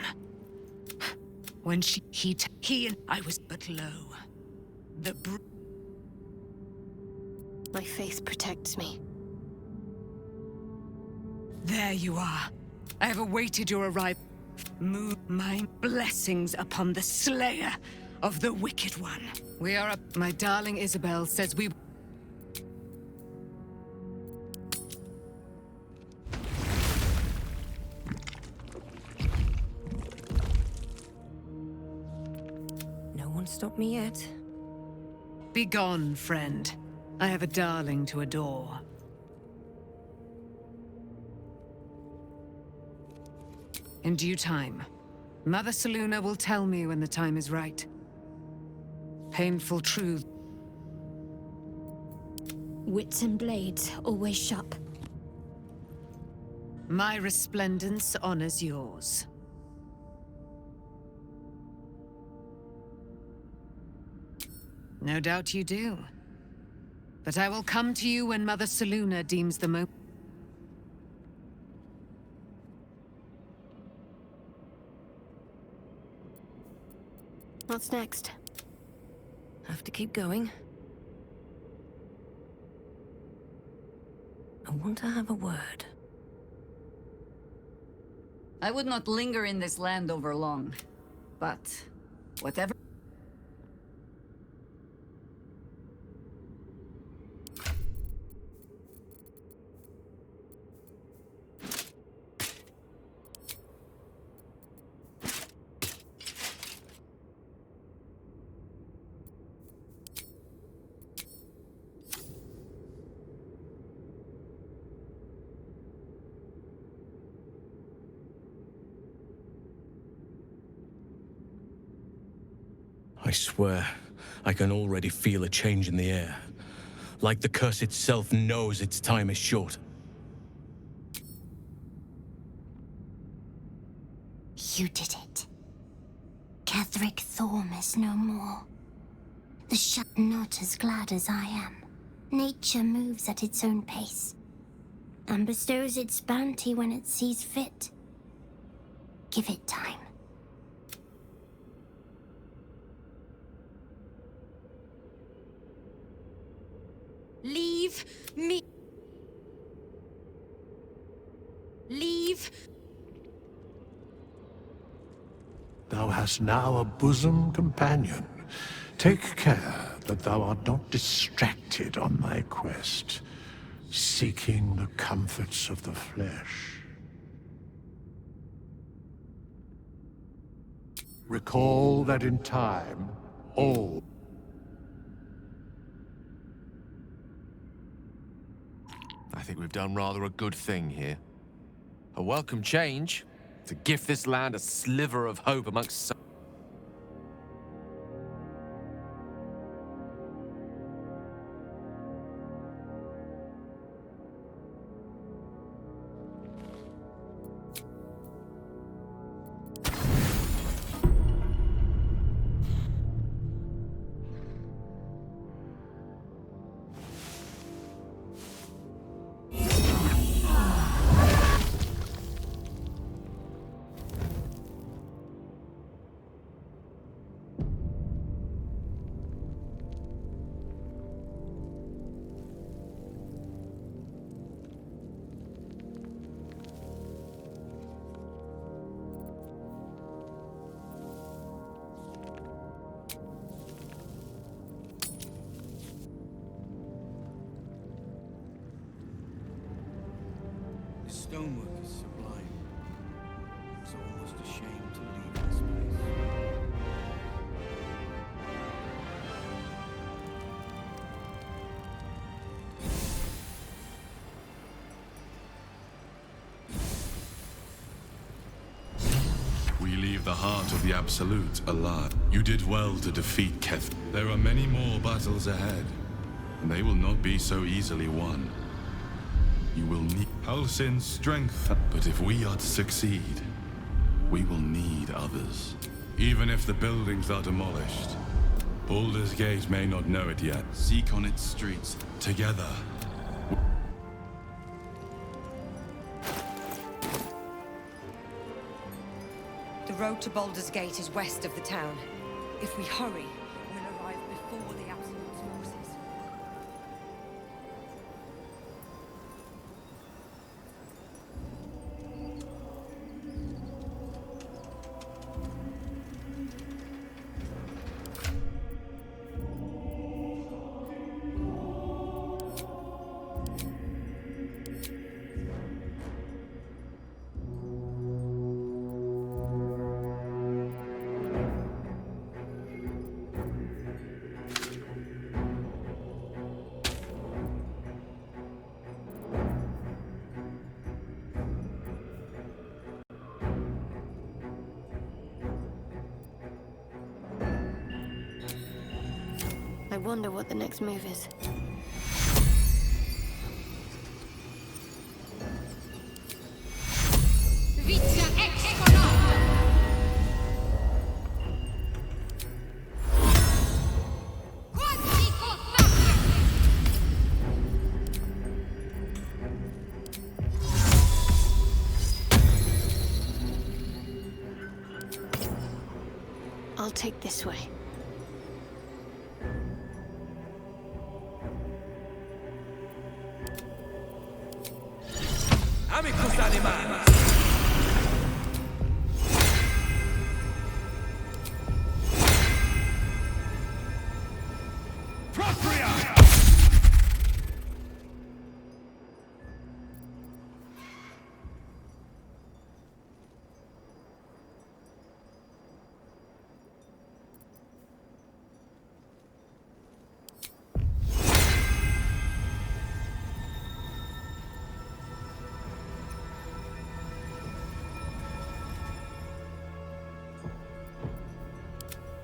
When he and I was but low. My faith protects me. There you are. I have awaited your arrival. Move my blessings upon the slayer of the Wicked One. We are up. My darling Isabel says we... No one stopped me yet. Begone, friend. I have a darling to adore. In due time, Mother Selûne will tell me when the time is right. Painful truth. Wits and blades always sharp. My resplendence honors yours. No doubt you do. But I will come to you when Mother Selûne deems the moment. What's next? Have to keep going. I want to have a word. I would not linger in this land over long. But whatever... I swear, I can already feel a change in the air. Like the curse itself knows its time is short. You did it. Ketheric Thorn is no more. The not as glad as I am. Nature moves at its own pace, and bestows its bounty when it sees fit. Give it time. Leave me. Leave. Thou hast now a bosom companion. Take care that thou art not distracted on thy quest, seeking the comforts of the flesh. Recall that in time, all... I think we've done rather a good thing here. A welcome change to give this land a sliver of hope amongst some... stonework is sublime. It's almost a shame to leave this place. We leave the heart of the Absolute alive. You did well to defeat Keth. There are many more battles ahead, and they will not be so easily won. You will need Halsin's strength, but if we are to succeed, we will need others. Even if the buildings are demolished, Baldur's Gate may not know it yet. Seek on its streets together. The road to Baldur's Gate is west of the town. If we hurry, we'll arrive before the Absolute's forces. I wonder what the next move is. I'll take this way. Amicus animalis!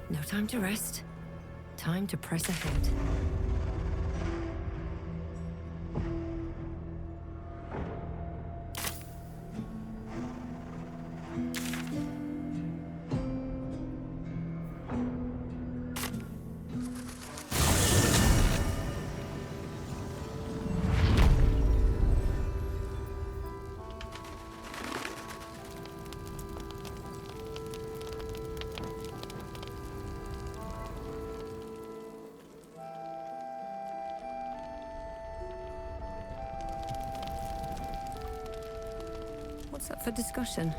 No time to rest. Time to press ahead. What's up for discussion?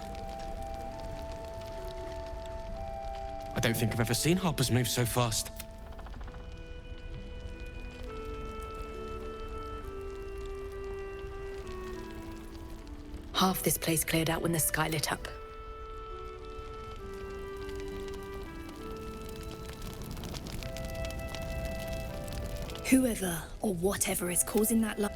I don't think I've ever seen Harper's move so fast. Half this place cleared out when the sky lit up. Whoever or whatever is causing that light.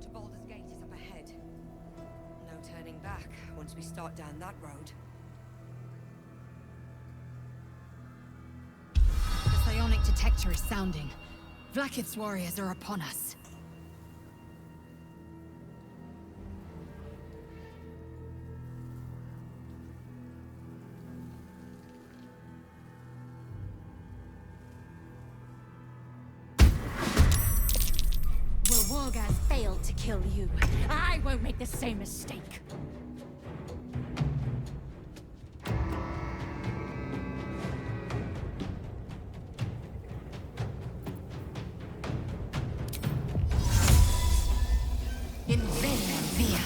to Baldur's Gate is up ahead. No turning back once we start down that road. The psionic detector is sounding. Vlaakith's warriors are upon us. Wargaz failed to kill you. I won't make the same mistake. In vain, Via.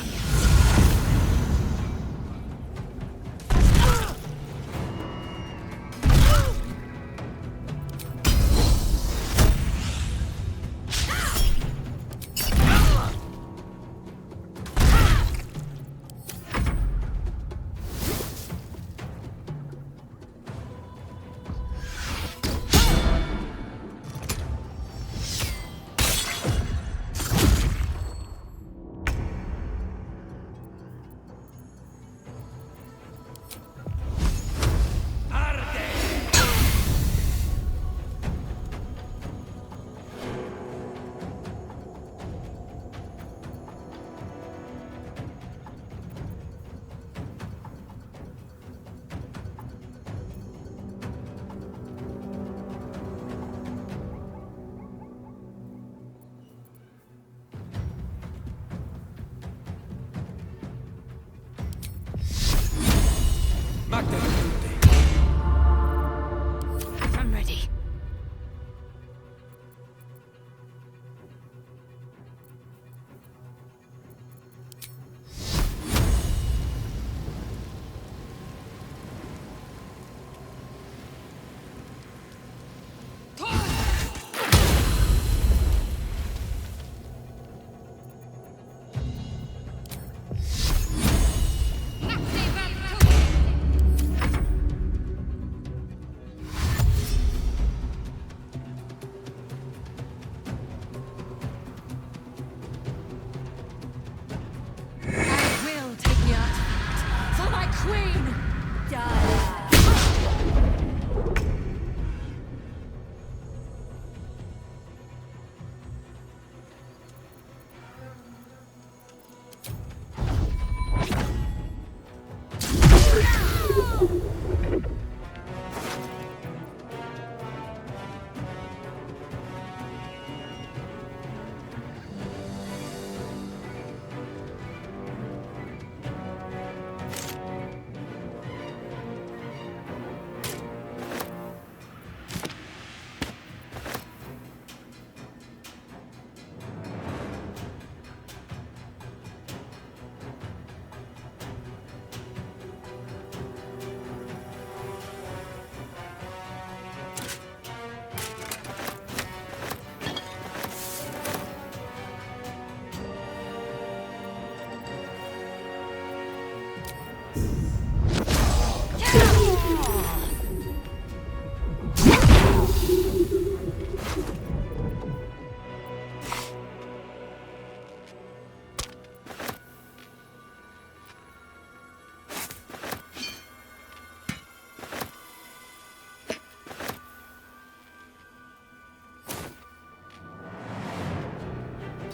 I'm ready.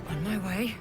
On my way.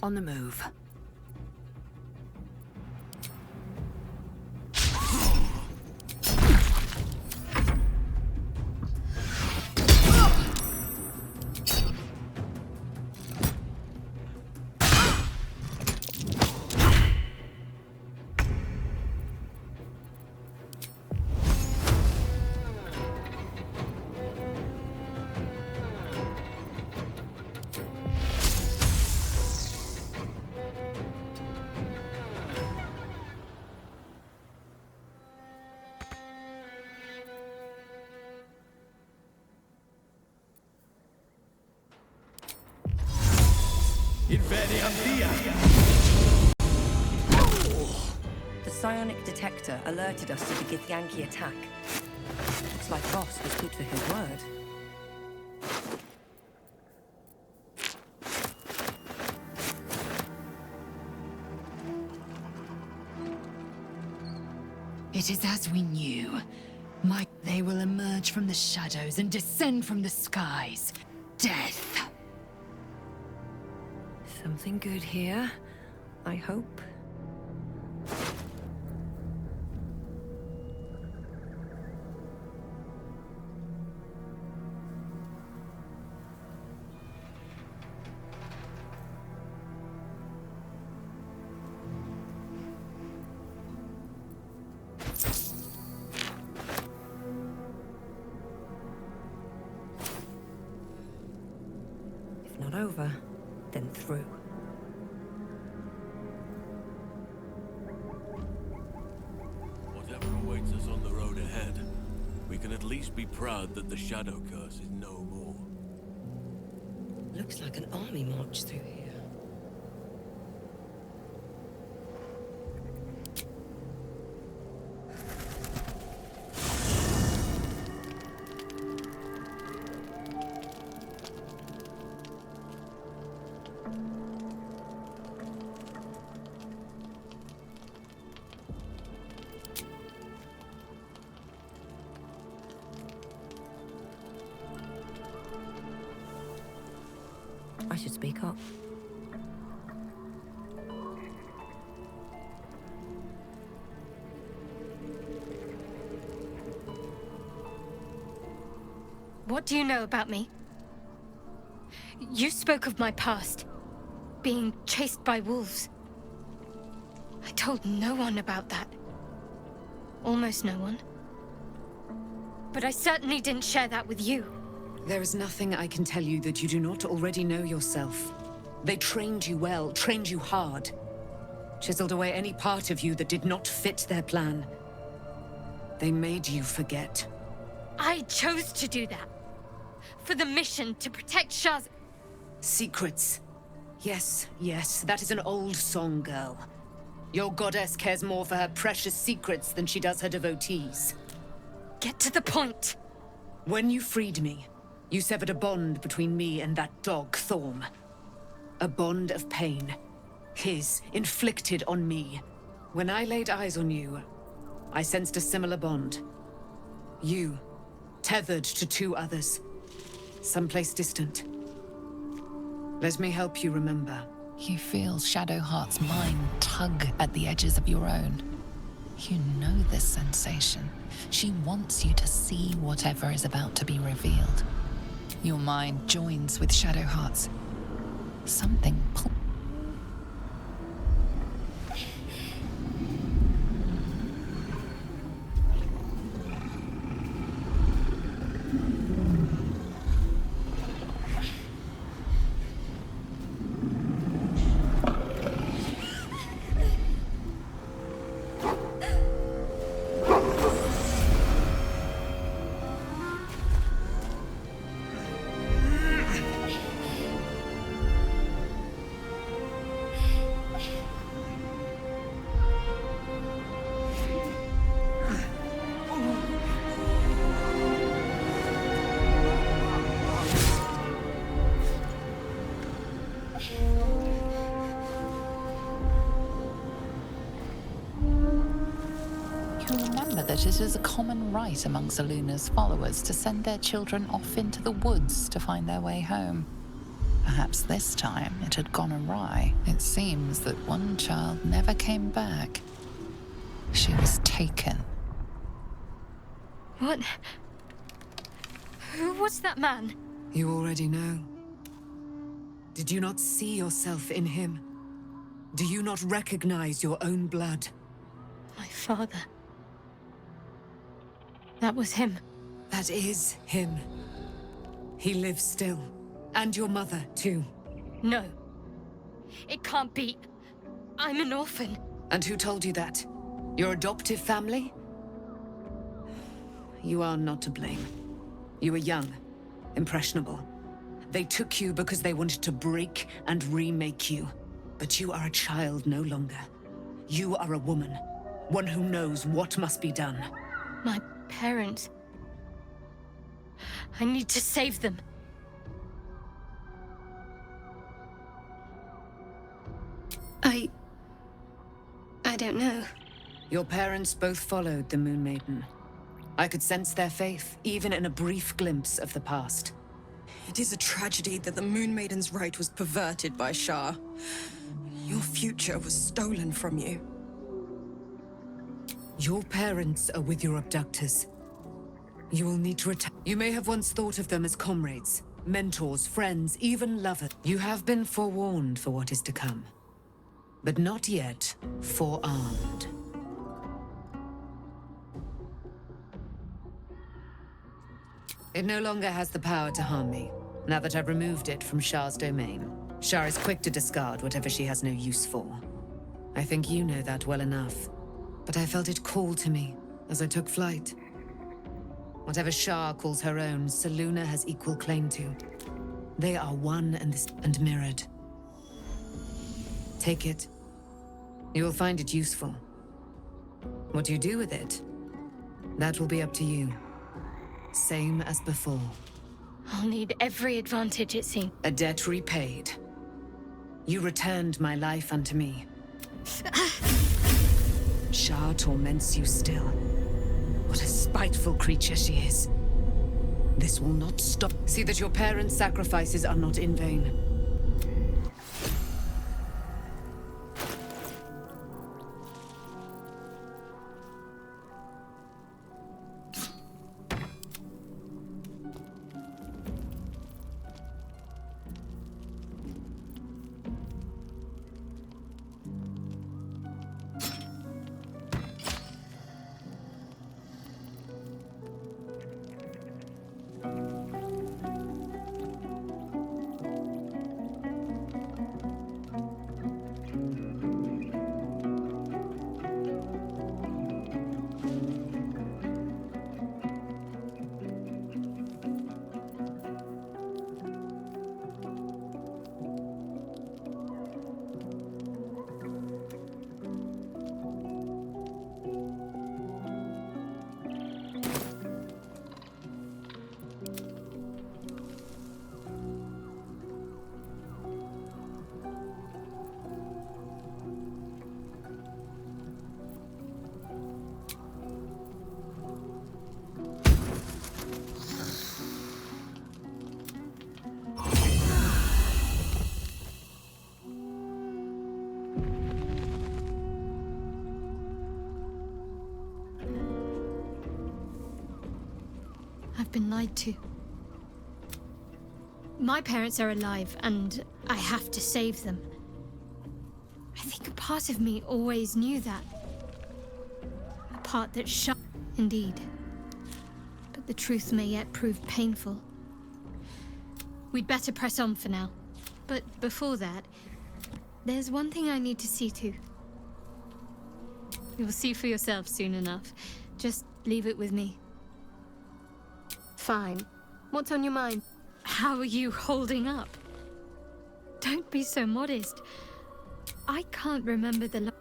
On the move. The psionic detector alerted us to the Githyanki attack. Looks like Boss was good for his word. It is as we knew. They will emerge from the shadows and descend from the skies. Death. Something good here, I hope. If not over, then through. Whatever awaits us on the road ahead, we can at least be proud that the Shadow Curse is no more. Looks like an army march through here. I should speak up. What do you know about me? You spoke of my past, being chased by wolves. I told no one about that. Almost no one. But I certainly didn't share that with you. There is nothing I can tell you that you do not already know yourself. They trained you well, trained you hard. Chiseled away any part of you that did not fit their plan. They made you forget. I chose to do that. For the mission to protect Shaz. Secrets. Yes, yes, that is an old song, girl. Your goddess cares more for her precious secrets than she does her devotees. Get to the point. When you freed me, you severed a bond between me and that dog, Thorm. A bond of pain. His, inflicted on me. When I laid eyes on you, I sensed a similar bond. You, tethered to two others. Someplace distant. Let me help you remember. You feel Shadowheart's mind tug at the edges of your own. You know this sensation. She wants you to see whatever is about to be revealed. Your mind joins with Shadowheart's. Something that it is a common right among Zeluna's followers to send their children off into the woods to find their way home. Perhaps this time it had gone awry. It seems that one child never came back. She was taken. What? Who was that man? You already know. Did you not see yourself in him? Do you not recognize your own blood? My father. That was him. That is him. He lives still. And your mother, too. No. It can't be. I'm an orphan. And who told you that? Your adoptive family? You are not to blame. You were young, impressionable. They took you because they wanted to break and remake you. But you are a child no longer. You are a woman. One who knows what must be done. My parents. I need to save them. I don't know. Your parents both followed the Moon Maiden. I could sense their faith, even in a brief glimpse of the past. It is a tragedy that the Moon Maiden's right was perverted by Shah. Your future was stolen from you. Your parents are with your abductors. You will need to return. You may have once thought of them as comrades, mentors, friends, even lovers. You have been forewarned for what is to come, but not yet forearmed. It no longer has the power to harm me, now that I've removed it from Shah's domain. Shah is quick to discard whatever she has no use for. I think you know that well enough, but I felt it call to me as I took flight. Whatever Shah calls her own, Selûne has equal claim to. They are one and mirrored. Take it. You will find it useful. What you do with it, that will be up to you. Same as before. I'll need every advantage, it seems. A debt repaid. You returned my life unto me. Shah torments you still. What a spiteful creature she is. This will not stop. See that your parents' sacrifices are not in vain. I've been lied to. My parents are alive, and I have to save them. I think a part of me always knew that. A part that shut. Indeed. But the truth may yet prove painful. We'd better press on for now. But before that, there's one thing I need to see to. You'll see for yourself soon enough. Just leave it with me. Fine. What's on your mind? How are you holding up? Don't be so modest. I can't remember the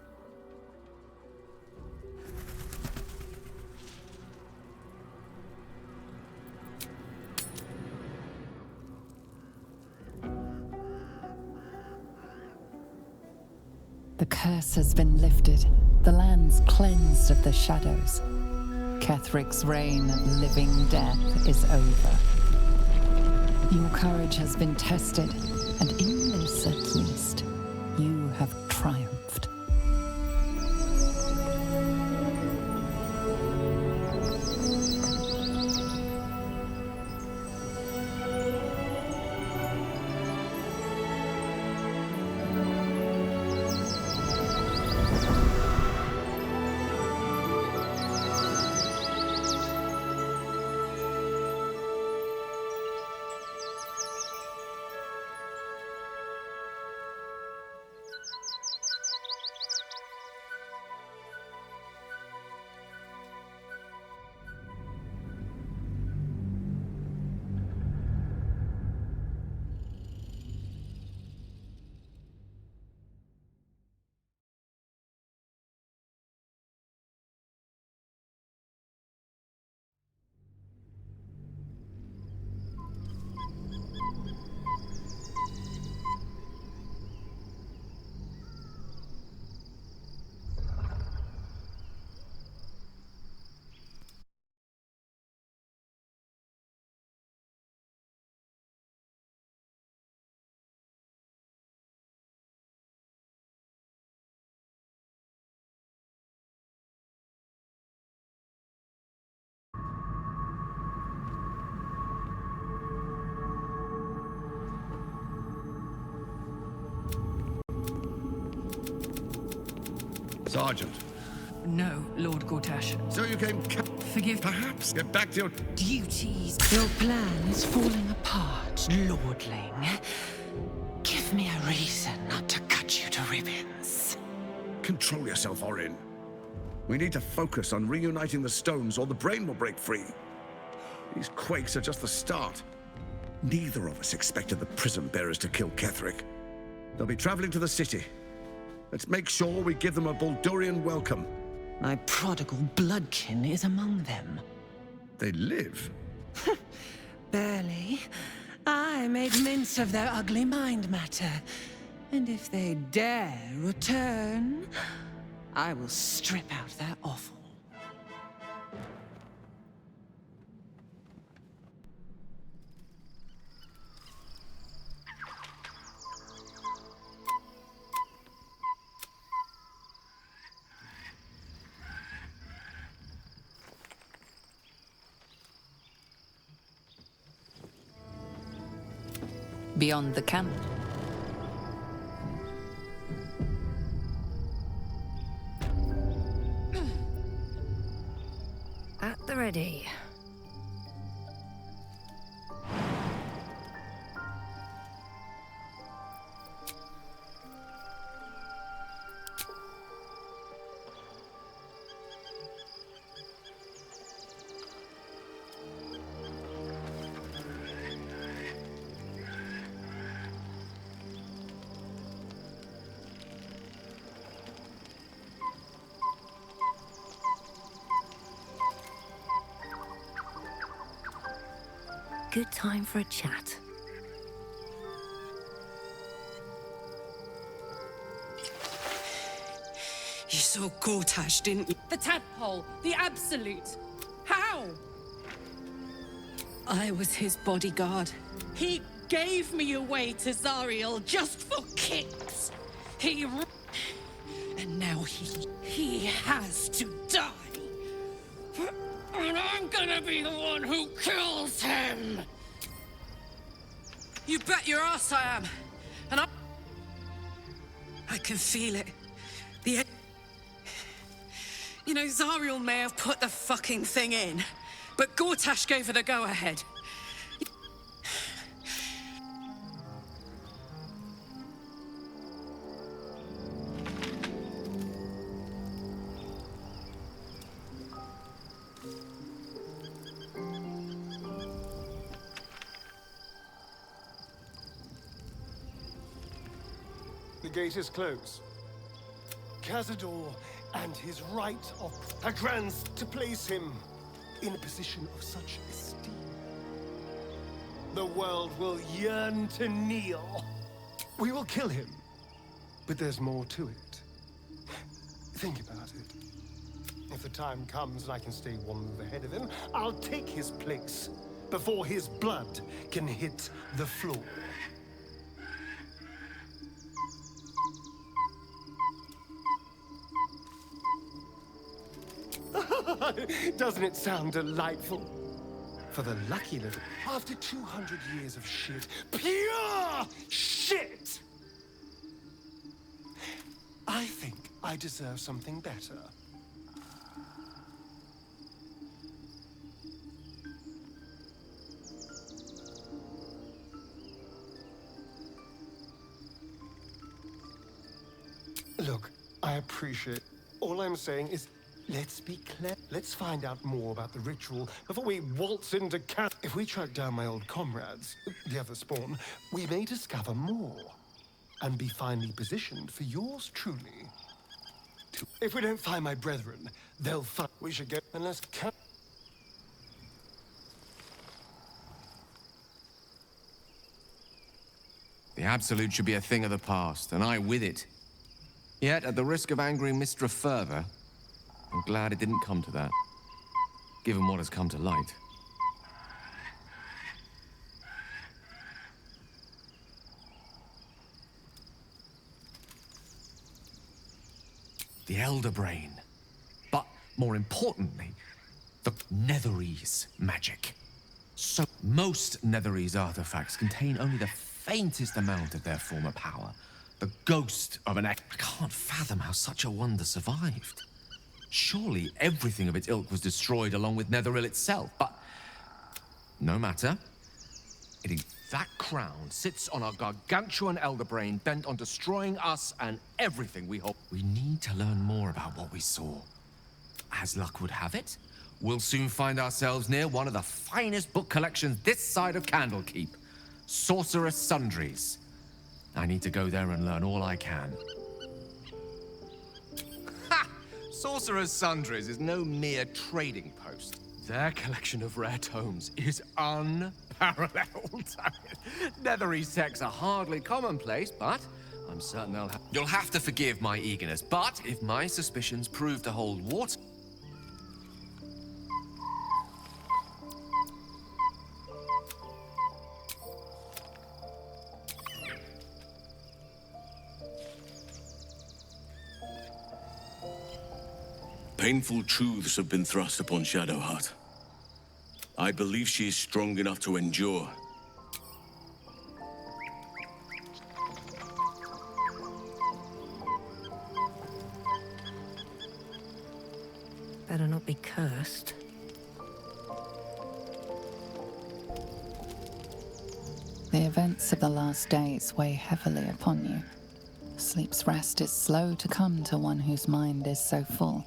The curse has been lifted. The land's cleansed of the shadows. Kethric's reign of living death is over. Your courage has been tested, And in this, at least, you have triumphed. Sergeant. No, Lord Gortash. So you came... Forgive... Perhaps get back to your... duties. Your plan is falling apart, lordling. Give me a reason not to cut you to ribbons. Control yourself, Orin. We need to focus on reuniting the stones or the brain will break free. These quakes are just the start. Neither of us expected the prism bearers to kill Ketheric. They'll be traveling to the city. Let's make sure we give them a Baldurian welcome. My prodigal bloodkin is among them. They live? Barely. I made mince of their ugly mind matter. And if they dare return, I will strip out their offal. Beyond the camp. At the ready. Good time for a chat. You saw Gortash, didn't you? The tadpole, the absolute. How? I was his bodyguard. He gave me away to Zariel just for kicks. And now he has to die. And I'm gonna be the one who kills him! You bet your ass I am. And I can feel it. You know, Zariel may have put the fucking thing in, but Gortash gave her the go-ahead. The gate is closed. Cazador and his right of grants to place him in a position of such esteem. The world will yearn to kneel. We will kill him, but there's more to it. Think about it. If the time comes and I can stay one move ahead of him, I'll take his place before his blood can hit the floor. Doesn't it sound delightful? For the lucky little... After 200 years of shit, pure shit! I think I deserve something better. Look, I appreciate... All I'm saying is, let's be clear. Let's find out more about the ritual before we waltz into camp. If we track down my old comrades, the other spawn, we may discover more and be finally positioned for yours truly. If we don't find my brethren, they'll find... We should get... Unless... The Absolute should be a thing of the past, and I with it. Yet, at the risk of angering Mistra further, I'm glad it didn't come to that, given what has come to light. The Elder Brain. But, more importantly, the Netherese magic. So, most Netherese artifacts contain only the faintest amount of their former power. The ghost of an I can't fathom how such a wonder survived. Surely everything of its ilk was destroyed along with Netheril itself, but... No matter. That crown sits on a gargantuan elder brain bent on destroying us and everything we hold. We need to learn more about what we saw. As luck would have it, we'll soon find ourselves near one of the finest book collections this side of Candlekeep. Sorcerous Sundries. I need to go there and learn all I can. Ha! Sorcerer's Sundries is no mere trading post. Their collection of rare tomes is unparalleled. Netherese texts are hardly commonplace, but I'm certain they'll have... You'll have to forgive my eagerness, but if my suspicions prove to hold water... Painful truths have been thrust upon Shadowheart. I believe she is strong enough to endure. Better not be cursed. The events of the last days weigh heavily upon you. Sleep's rest is slow to come to one whose mind is so full.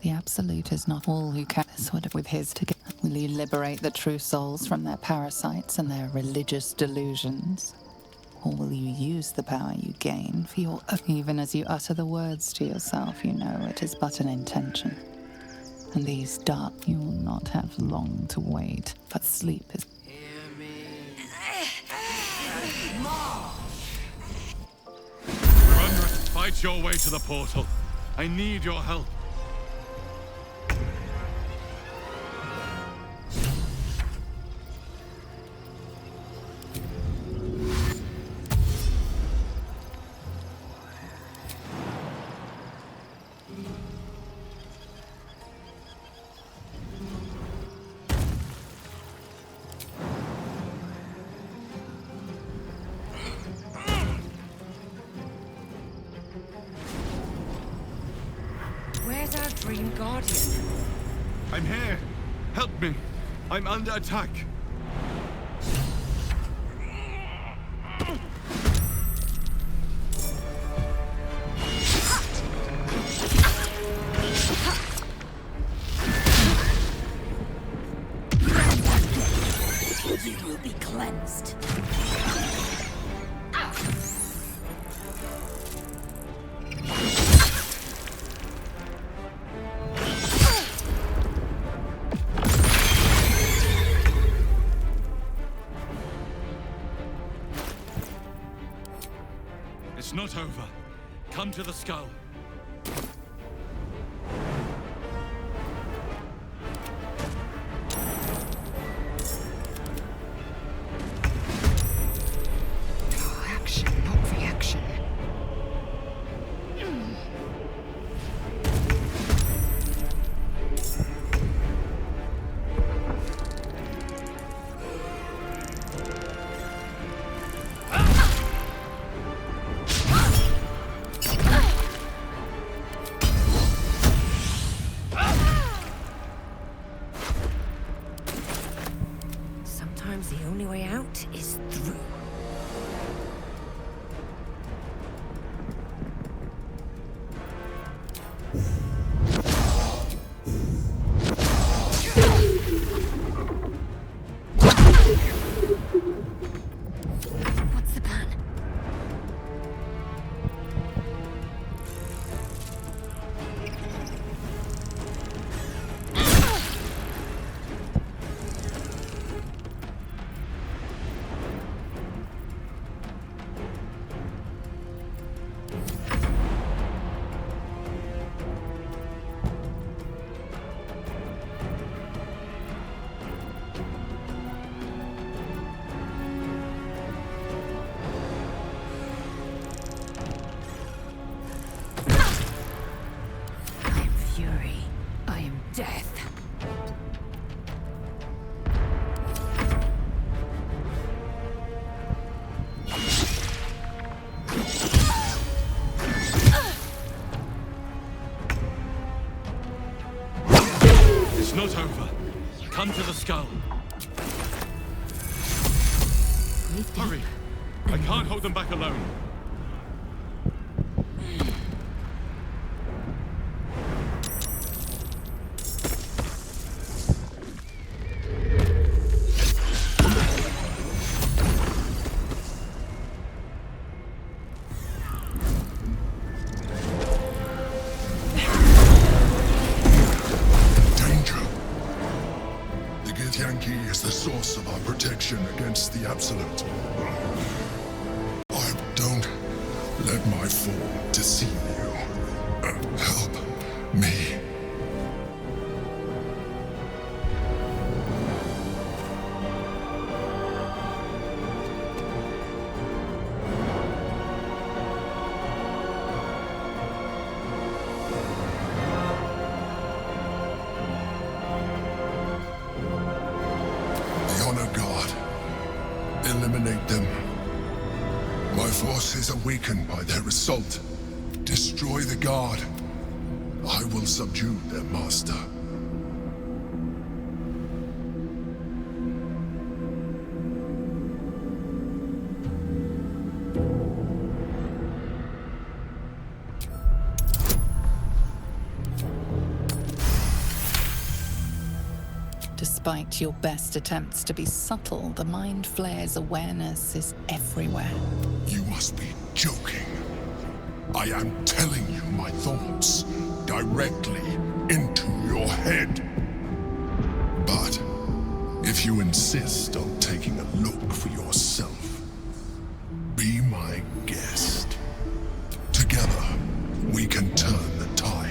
The Absolute is not all who can sort of with his together. Will you liberate the true souls from their parasites and their religious delusions? Or will you use the power you gain for your... Even as you utter the words to yourself, you know it is but an intention. And these dark... You will not have long to wait, but sleep is... Run, fight your way to the portal. I need your help. Where's our dream guardian? I'm here. Help me. I'm under attack. You will be cleansed. It's not over. Come to the skull. Action, not reaction. Sometimes the only way out is through. What's the plan? Fury. I am death. It's not over. Come to the skull. Hurry! I can't hold them back alone. Githyanki is the source of our protection against the Absolute. Don't let my fall deceive you. Help me. Eliminate them. My forces are weakened by their assault. Destroy the guard. I will subdue their master. Despite your best attempts to be subtle, the Mind Flayer's awareness is everywhere. You must be joking. I am telling you my thoughts directly into your head. But if you insist on taking a look for yourself, be my guest. Together, we can turn the tide.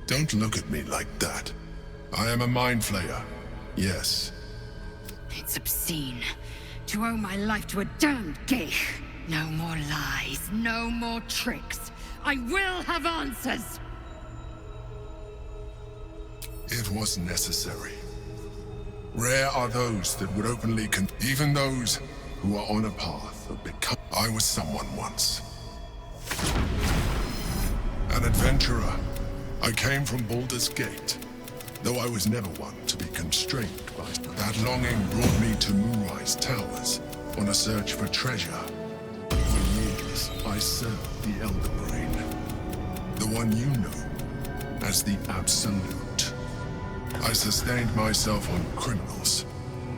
Don't look at me like that. I am a mind flayer. Yes. It's obscene. To owe my life to a damned geich. No more lies, no more tricks. I will have answers! It was necessary. Rare are those that would openly even those who are on a path of become. I was someone once. An adventurer. I came from Baldur's Gate, though I was never one to be constrained by that longing brought me to Moonrise Towers on a search for treasure. For years, I served the Elder Brain, the one you know as the Absolute. I sustained myself on criminals,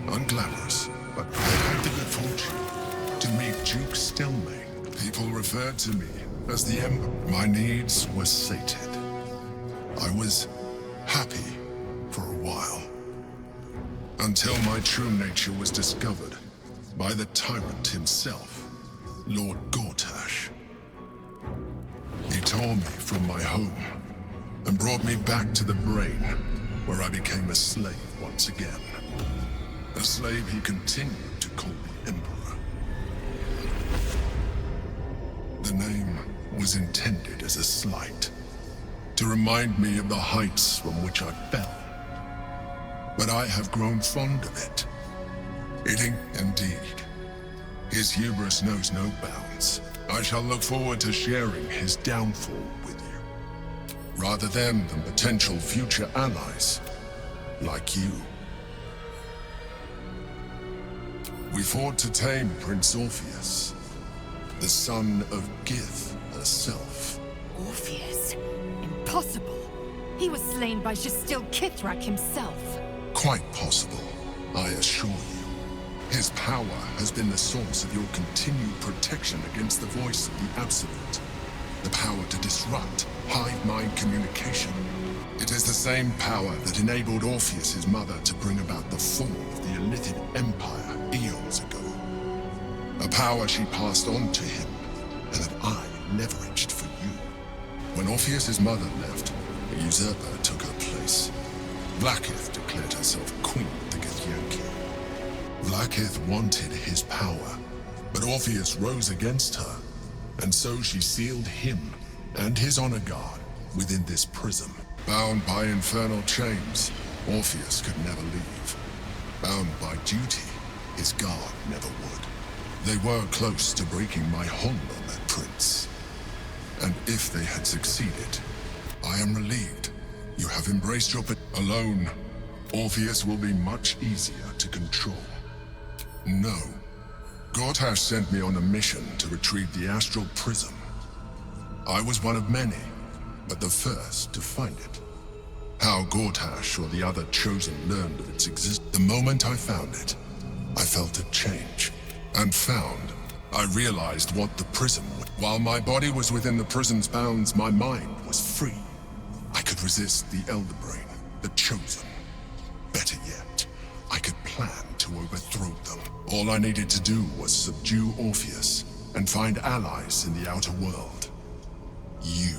unglamorous, but I had the good fortune to meet Duke Stelmane. People referred to me as the Emperor. My needs were sated. I was happy for a while, until my true nature was discovered by the tyrant himself, Lord Gortash. He tore me from my home and brought me back to the Brain, where I became a slave once again. A slave he continued to call the Emperor. The name was intended as a slight, to remind me of the heights from which I fell. But I have grown fond of it. Indeed. His hubris knows no bounds. I shall look forward to sharing his downfall with you, rather than potential future allies, like you. We fought to tame Prince Orpheus, the son of Gith herself. Orpheus? Impossible. He was slain by Jastil Kithrak himself. Quite possible, I assure you. His power has been the source of your continued protection against the voice of the Absolute. The power to disrupt hive-mind communication. It is the same power that enabled Orpheus's mother to bring about the fall of the Illithid Empire eons ago. A power she passed on to him, and that I leveraged for you. When Orpheus's mother left, a usurper took her place. Vlaakith declared herself queen of the Githyanki. Vlaakith wanted his power, but Orpheus rose against her, and so she sealed him and his honor guard within this prison. Bound by infernal chains, Orpheus could never leave. Bound by duty, his guard never would. They were close to breaking my hold on that prince. And if they had succeeded, I am relieved. You have embraced your alone. Orpheus will be much easier to control. No. Gortash sent me on a mission to retrieve the Astral Prism. I was one of many, but the first to find it. How Gortash or the other Chosen learned of its existence. The moment I found it, I felt a change. And found, I realized what the prism was. While my body was within the prison's bounds, my mind was free. I could resist the Elder Brain, the Chosen. Better yet, I could plan to overthrow them. All I needed to do was subdue Orpheus and find allies in the outer world. You.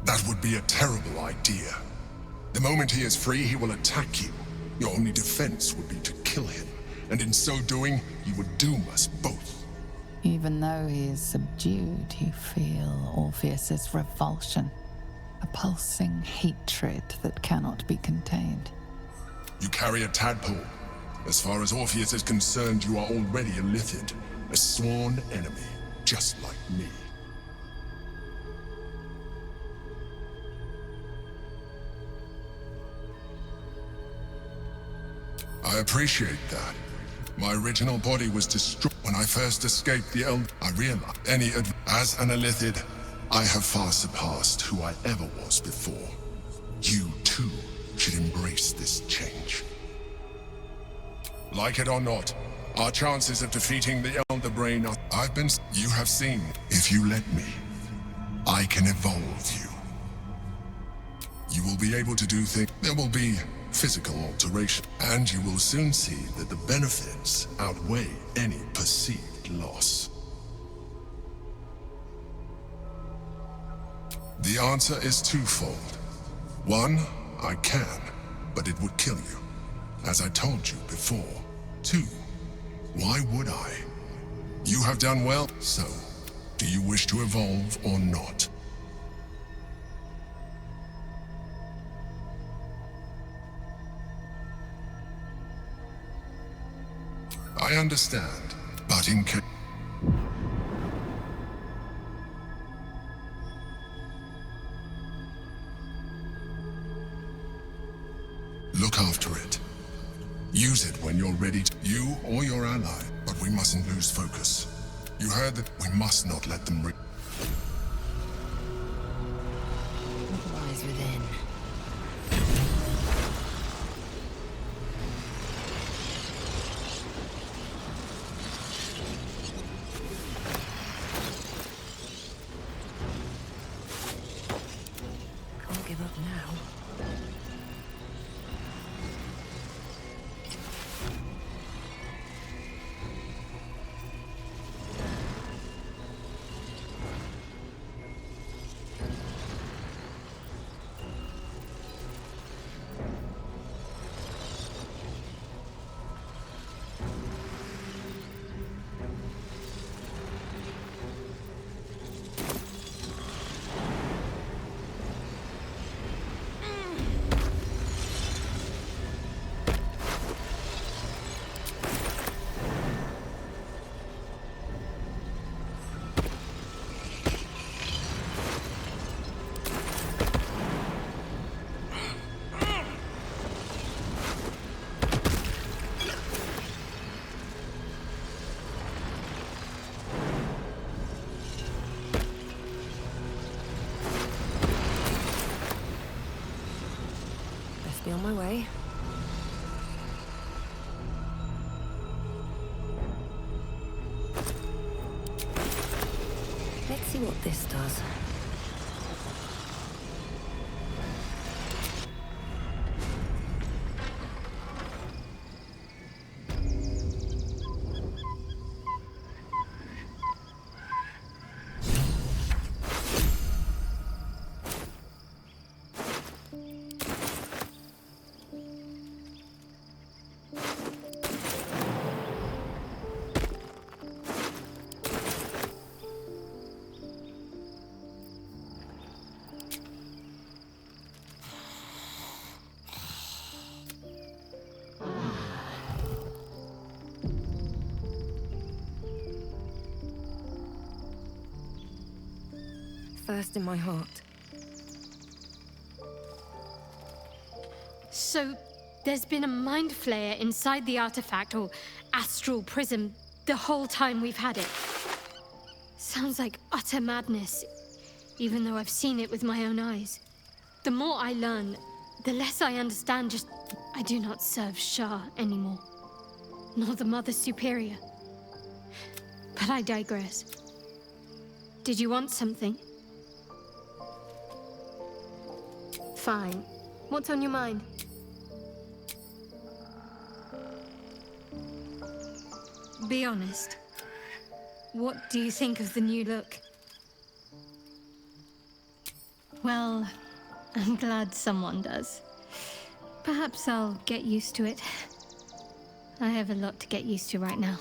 That would be a terrible idea. The moment he is free, he will attack you. Your only defense would be to kill him, and in so doing, you would doom us both. Even though he is subdued, you feel Orpheus's revulsion. A pulsing hatred that cannot be contained. You carry a tadpole. As far as Orpheus is concerned, you are already a Illithid, a sworn enemy, just like me. I appreciate that. My original body was destroyed when I first escaped the Elder. I realized as an Illithid, I have far surpassed who I ever was before. You, too, should embrace this change. Like it or not, our chances of defeating the Elder Brain are... You have seen. If you let me, I can evolve you. You will be able to do things. There will be physical alteration, and you will soon see that the benefits outweigh any perceived loss. The answer is twofold. One, I can, but it would kill you, as I told you before. Two, why would I? You have done well, so do you wish to evolve or not? I understand, but in case... Look after it. Use it when you're ready to... You or your ally, but we mustn't lose focus. You heard that we must not let them... What lies within? Can't give up now. Be on my way. Let's see what this does. First in my heart. So, there's been a mind flayer inside the artifact, or astral prism, the whole time we've had it. Sounds like utter madness, even though I've seen it with my own eyes. The more I learn, the less I understand just... I do not serve Shah anymore, nor the Mother Superior. But I digress. Did you want something? Fine. What's on your mind? Be honest. What do you think of the new look? Well, I'm glad someone does. Perhaps I'll get used to it. I have a lot to get used to right now.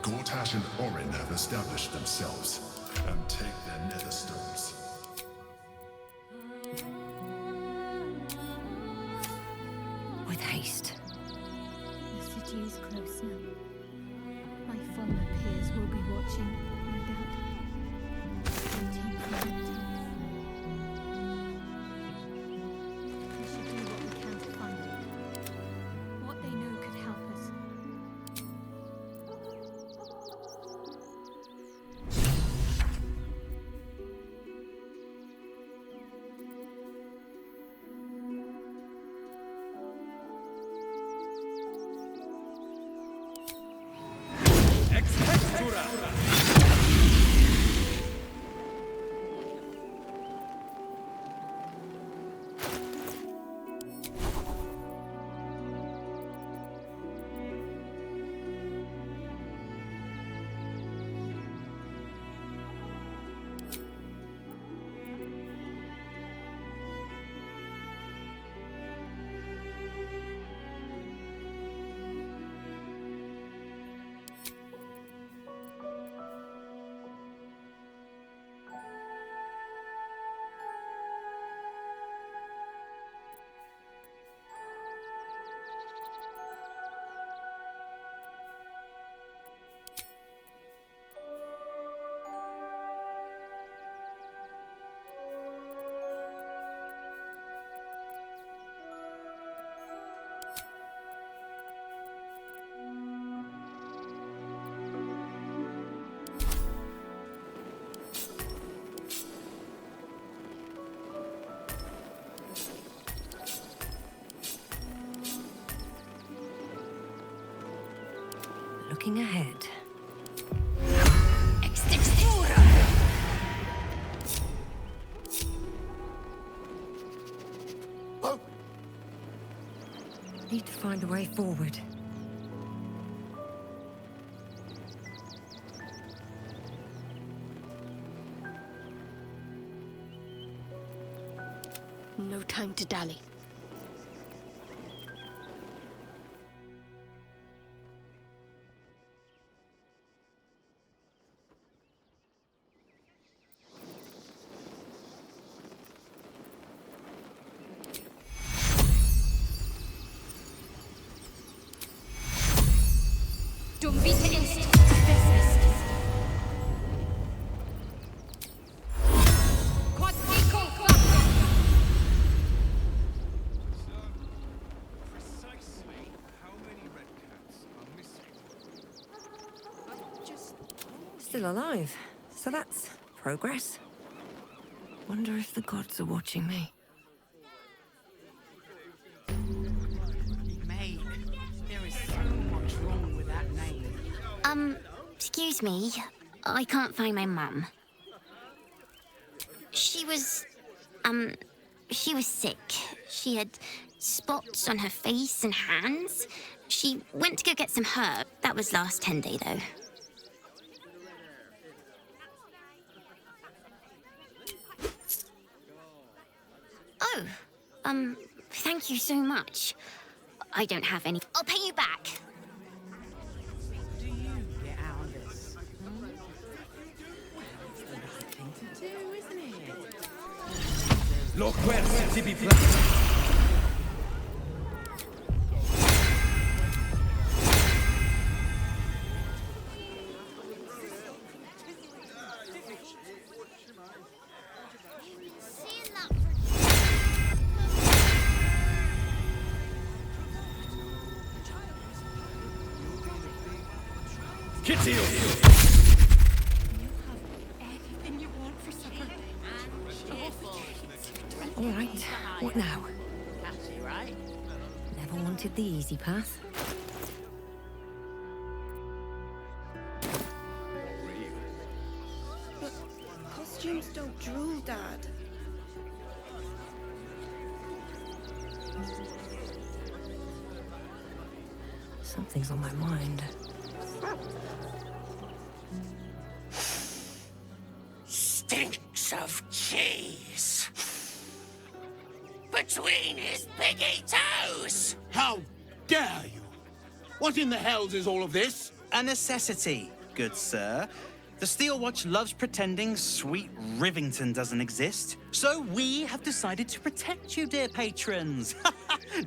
Gortash and Orin have established themselves. and take their nether stones. With haste. The city is close now. My former peers will be watching, no doubt. Waiting for their time. We should do what we can to find it. What they know could help us. Looking ahead. Need to find a way forward. No time to dally. Still alive, so that's progress. Wonder if the gods are watching me. Mate, there is so much wrong with that name. Excuse me. I can't find my mum. She was sick. She had spots on her face and hands. She went to go get some herb. That was last 10 day, though. Oh, thank you so much. I don't have any. I'll pay you back. Do you get out of this? It's the right thing to do, isn't it? Lo quersi tibi pla- All right, what now? Never wanted the easy path. But costumes don't drool, Dad. Something's on my mind. Stinks of cheese between his piggy toes. How dare you? What in the hells is all of this? A necessity, good sir. The Steel Watch loves pretending sweet Rivington doesn't exist, so we have decided to protect you, dear patrons.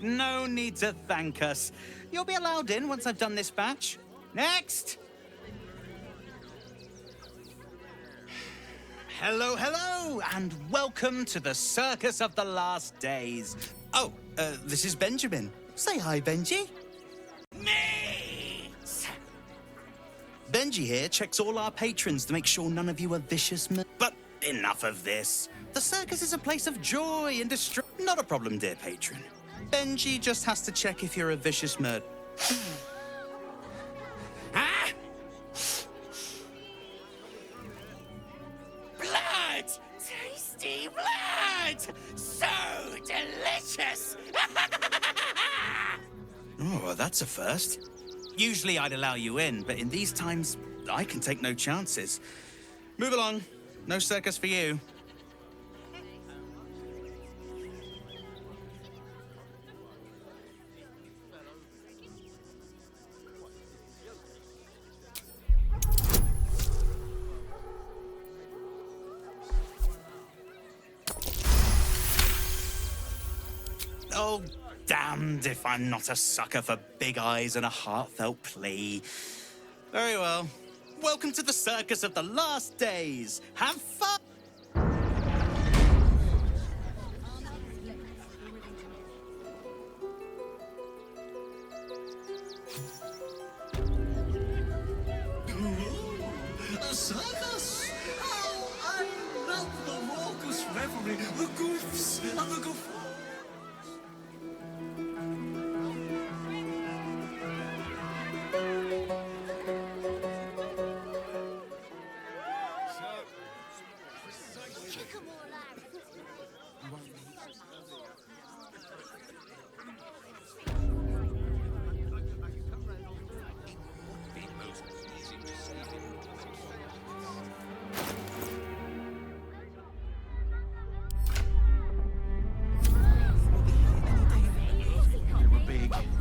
No need to thank us. You'll be allowed in once I've done this batch. Next! Hello, hello, and welcome to the Circus of the Last Days. Oh, this is Benjamin. Say hi, Benji. Benji here checks all our patrons to make sure none of you are vicious But enough of this. The circus is a place of joy and destruction. Not a problem, dear patron. Benji just has to check if you're a vicious murderer. Blood! Tasty blood! So delicious! Oh, that's a first. Usually I'd allow you in, but in these times, I can take no chances. Move along. No circus for you. Oh, damned if I'm not a sucker for big eyes and a heartfelt plea. Very well. Welcome to the Circus of the Last Days. Have fun! A circus? Oh, I love the raucous revelry, the goofs and the goof.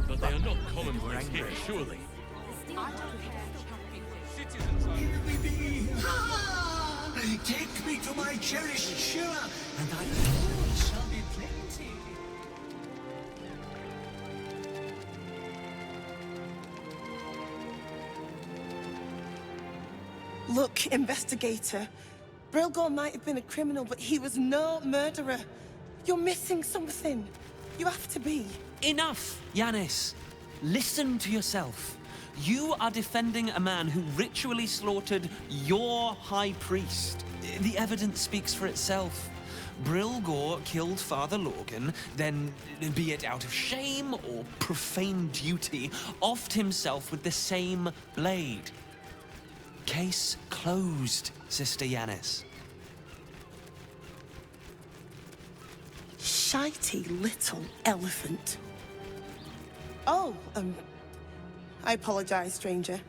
But they are not commonplace here, surely. Take me to my cherished Shira, and I know it shall be plenty. Look, investigator. Brilgor might have been a criminal, but he was no murderer. You're missing something. You have to be. Enough, Yanis. Listen to yourself. You are defending a man who ritually slaughtered your high priest. The evidence speaks for itself. Brilgor killed Father Lorgan, then, be it out of shame or profane duty, offed himself with the same blade. Case closed, Sister Yanis. Shitey little elephant. Oh, I apologize, stranger.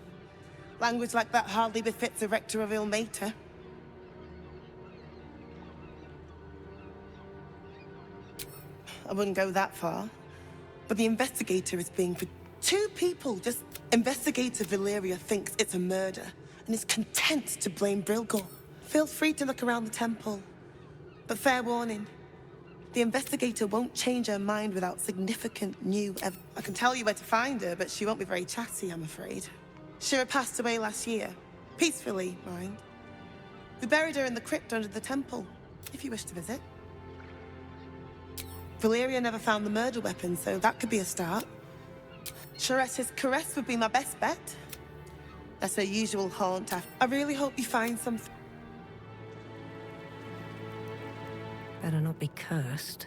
Language like that hardly befits a rector of Ilmater. I wouldn't go that far. But the investigator is being for two people. Just Investigator Valeria thinks it's a murder and is content to blame Brilgor. Feel free to look around the temple. But fair warning, the investigator won't change her mind without significant new evidence. I can tell you where to find her, but she won't be very chatty, I'm afraid. Shira passed away last year. Peacefully, mind. We buried her in the crypt under the temple, if you wish to visit. Valeria never found the murder weapon, so that could be a start. Sharetta's caress would be my best bet. That's her usual haunt. I really hope you find something. Better not be cursed.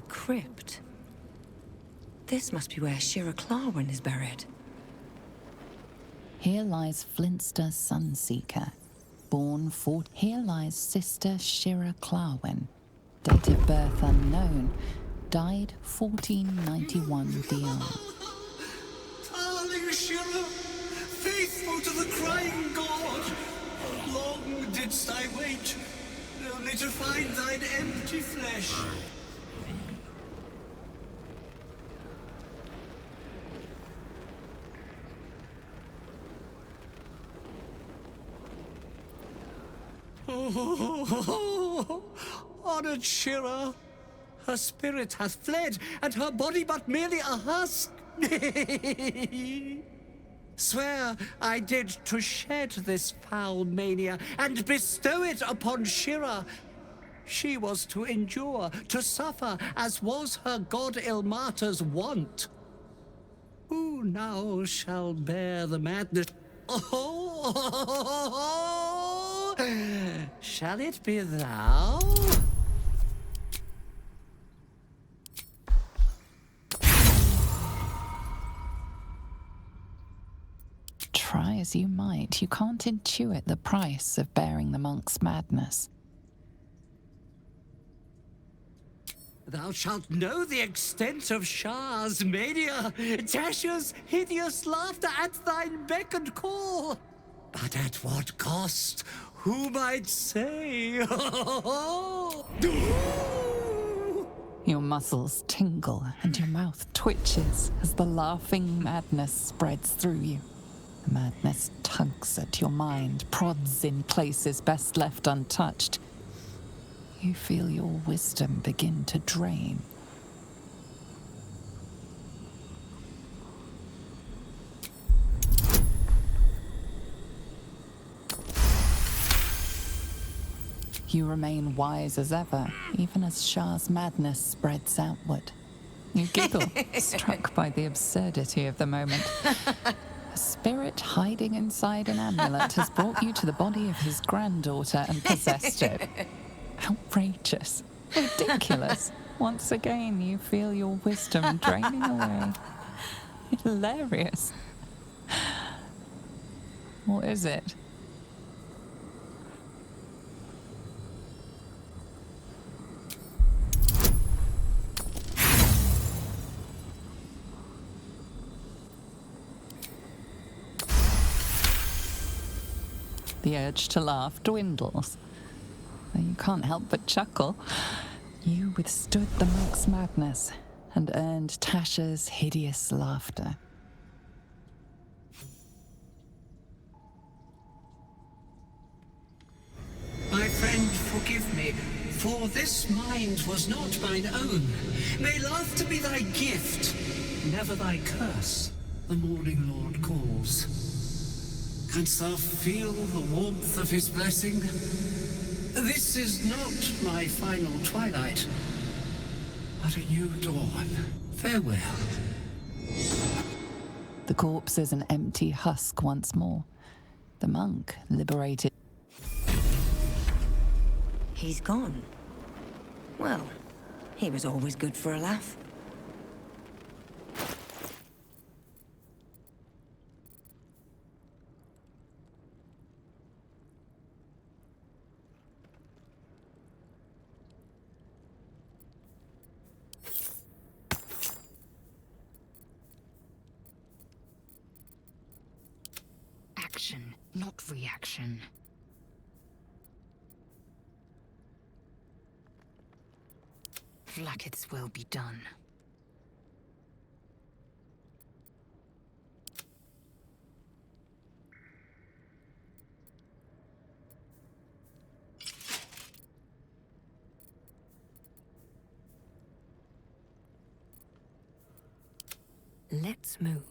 Crypt. This must be where Shira Clarwin is buried. Here lies Flintster Sunseeker, born 4. Here lies Sister Shira Clawin, date of birth unknown, died 1491 DR. Darling Shira, faithful to the crying god, long didst I wait, only to find thine empty flesh. Oh, honored Shira, her spirit hath fled, and her body but merely a husk. Swear I did to shed this foul mania and bestow it upon Shira. She was to endure, to suffer, as was her god Ilmata's wont. Who now shall bear the madness? Oh, shall it be thou? Try as you might, you can't intuit the price of bearing the monk's madness. Thou shalt know the extent of Shah's mania, Tasha's hideous laughter at thine beck and call. But at what cost? Who might say? Your muscles tingle and your mouth twitches as the laughing madness spreads through you. The madness tugs at your mind, prods in places best left untouched. You feel your wisdom begin to drain. You remain wise as ever, even as Shah's madness spreads outward. You giggle, struck by the absurdity of the moment. A spirit hiding inside an amulet has brought you to the body of his granddaughter and possessed it. Outrageous. Ridiculous. Once again, you feel your wisdom draining away. Hilarious. What is it? The urge to laugh dwindles. Though you can't help but chuckle. You withstood the monk's madness and earned Tasha's hideous laughter. My friend, forgive me, for this mind was not mine own. May laughter be thy gift, never thy curse, the morning Lord calls. Canst thou feel the warmth of his blessing? This is not my final twilight, but a new dawn. Farewell. The corpse is an empty husk once more. The monk, liberated. He's gone. Well, he was always good for a laugh. Action, not reaction. Vlaakith's will be done. Let's move.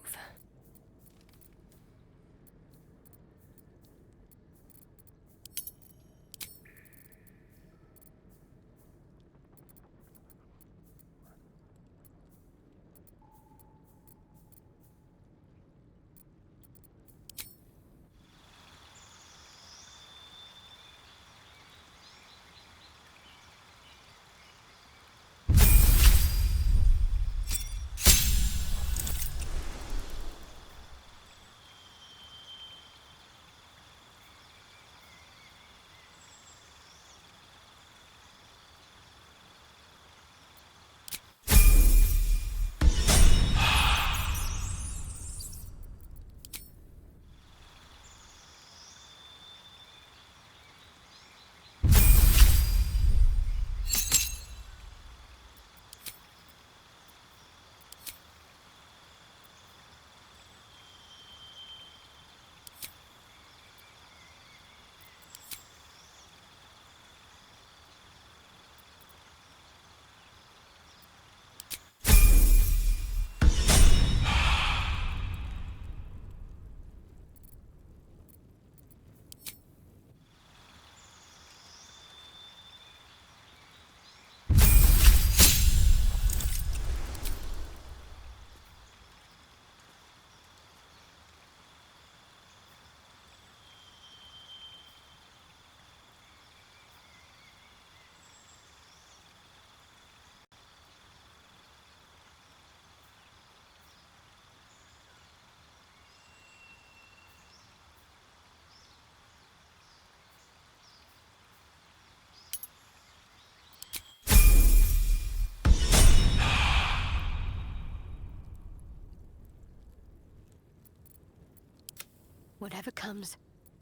Whatever comes,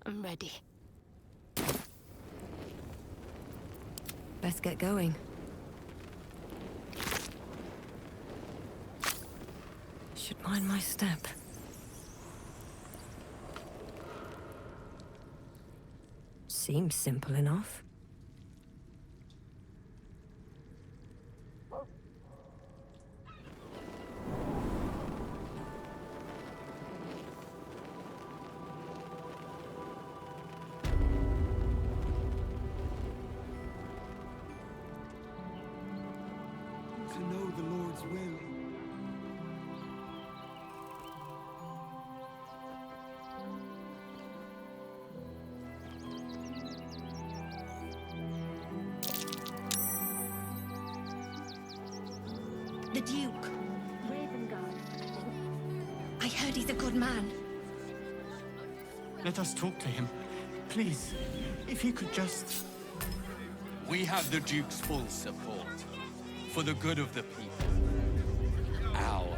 I'm ready. Best get going. Should mind my step. Seems simple enough. To know the Lord's will. The Duke. I heard he's a good man. Let us talk to him. Please, if he could just... We have the Duke's full support. For the good of the people. Our.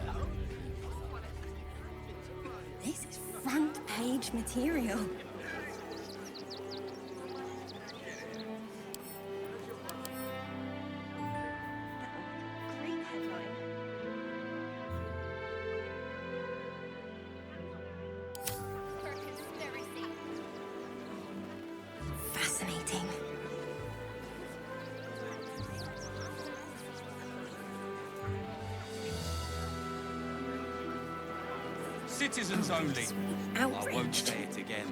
This is front page material. Great headline. Fascinating. Citizens only. I won't Outraged. say it again.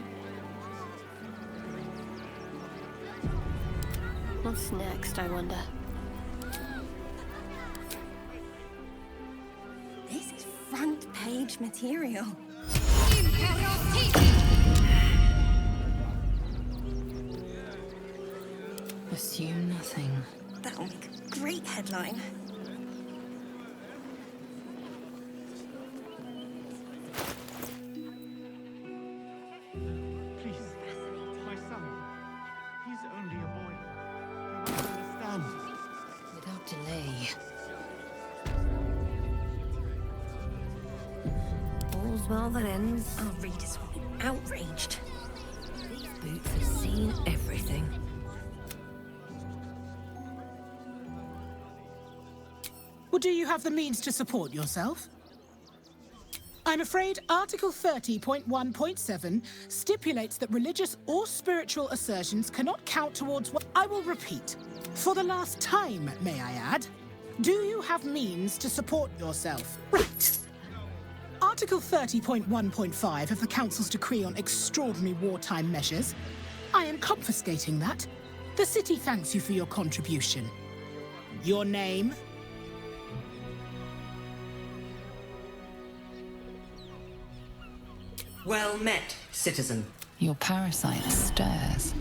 What's next, I wonder? This is front page material. Assume nothing. That'll make a great headline. Please, my son. He's only a boy. You won't understand. Without delay. All's well that ends. Our readers will be outraged. These boots have seen everything. Well, do you have the means to support yourself? I'm afraid Article 30.1.7 stipulates that religious or spiritual assertions cannot count towards what I will repeat. For the last time, may I add, do you have means to support yourself? Right. Article 30.1.5 of the Council's decree on extraordinary wartime measures. I am confiscating that. The city thanks you for your contribution. Your name? Well met, citizen. Your parasite stirs.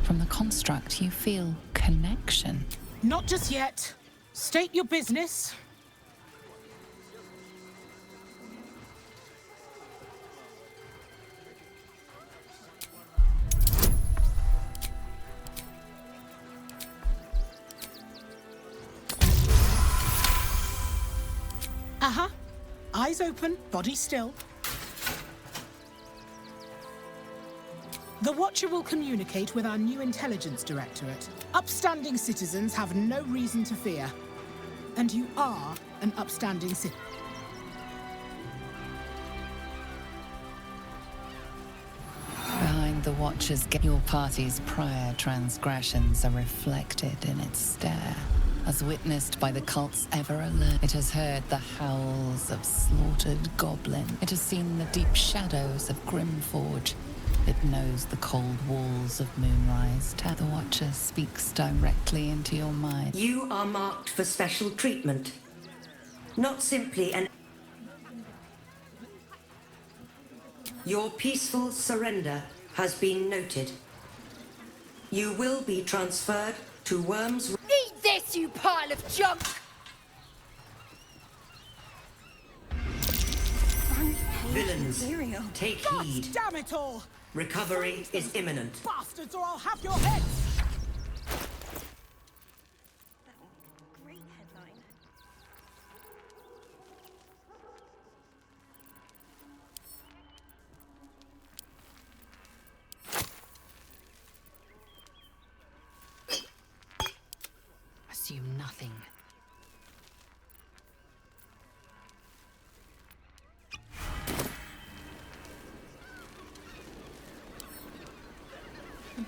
From the construct, you feel connection. Not just yet. State your business. Eyes open, body still. The Watcher will communicate with our new intelligence directorate. Upstanding citizens have no reason to fear. And you are an upstanding citizen. Behind the Watcher's gate, your party's prior transgressions are reflected in its stare. As witnessed by the cult's ever alert, it has heard the howls of slaughtered goblin. It has seen the deep shadows of Grimforge. It knows the cold walls of Moonrise. The Watcher speaks directly into your mind. You are marked for special treatment. Not simply an... Your peaceful surrender has been noted. You will be transferred to Worm's... Eat this, you pile of junk! Villains, take heed. Damn it all! Recovery is imminent. Bastards, or I'll have your heads! Great headline.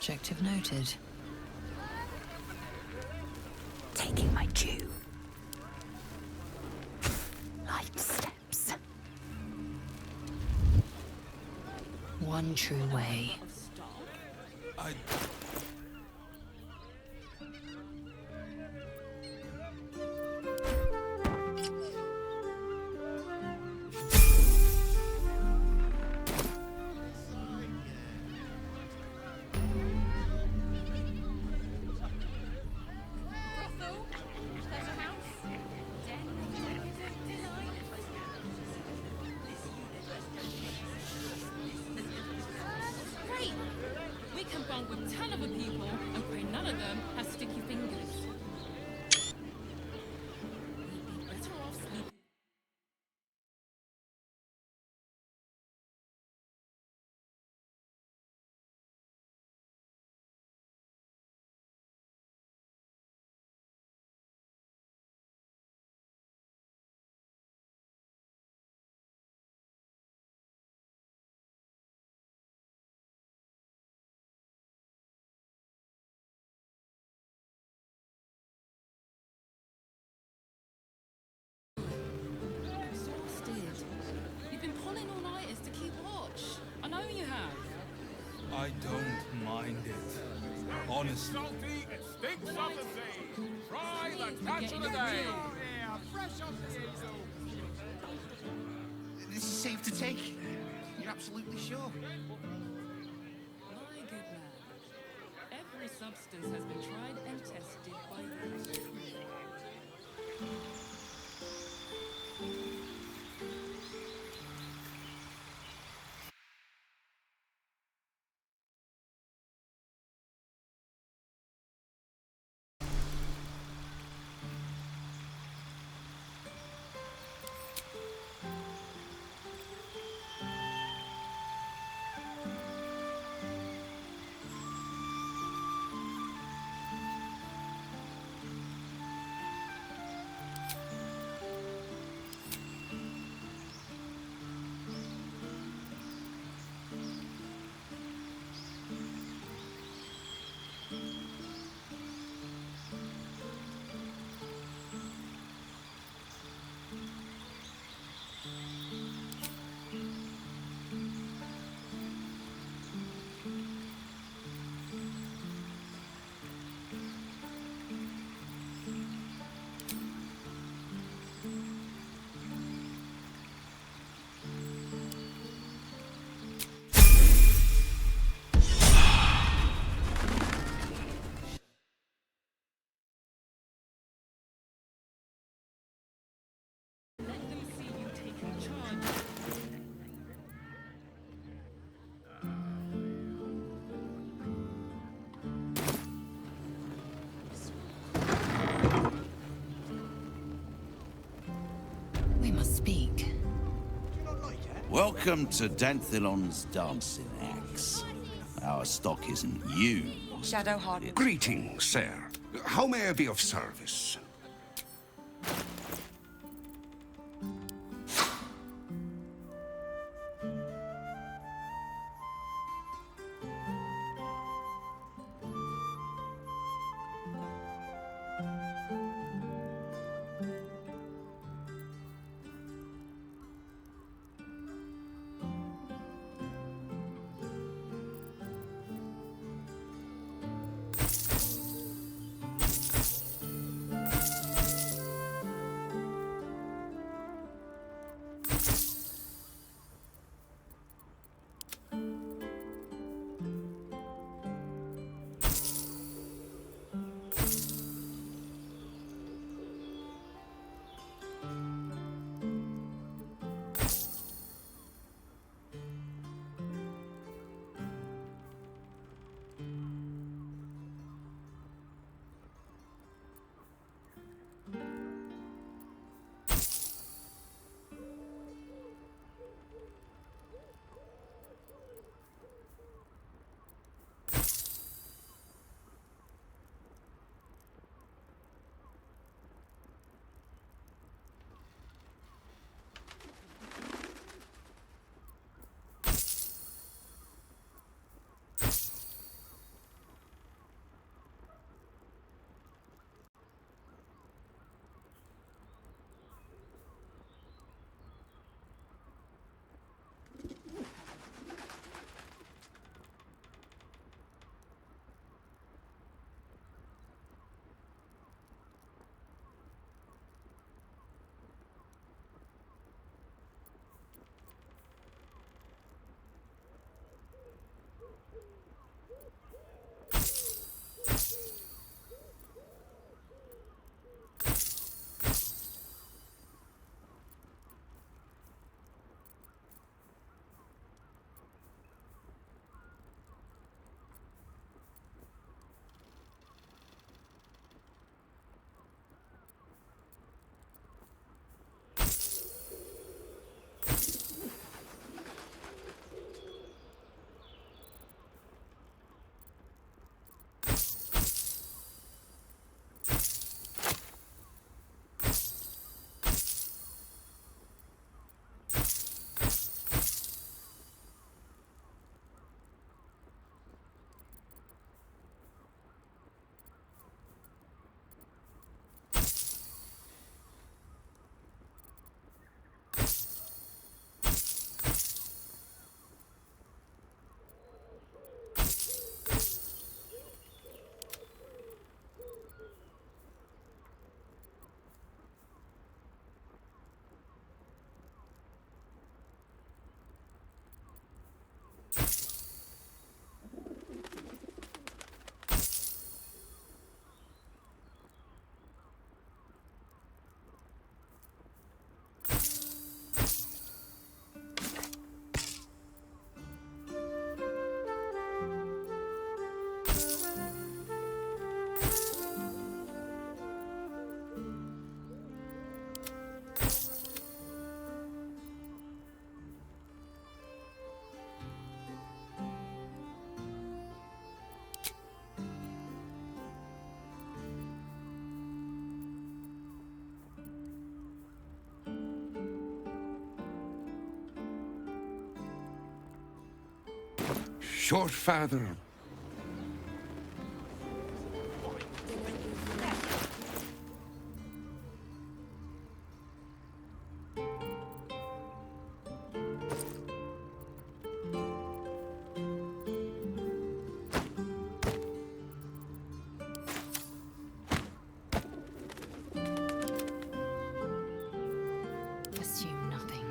Objective noted. Taking my due. Light steps. One true way. Great! We can bond with 10 other people and pray none of them have sticky fingers. We'd be better off sleeping. Exhausted. You've been pulling all-nighters to keep watch. I know you have. I don't mind it. Honestly. Salty, it stinks of the sea. Try the catch of the day. Yeah, fresh off the easel. This is safe to take? You're absolutely sure? My good man. Every substance has been tried and tested by us. We must speak. Welcome to Danthilon's dancing axe. Our stock isn't you. Shadowheart. Greetings, sir. How may I be of service? your father. Assume nothing.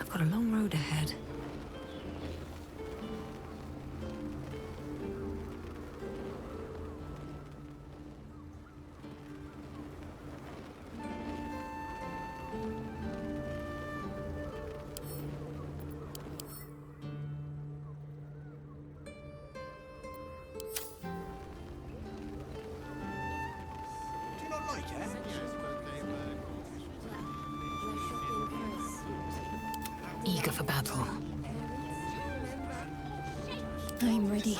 I've got a long road ahead. Do you not like it? Eager for battle. I'm ready.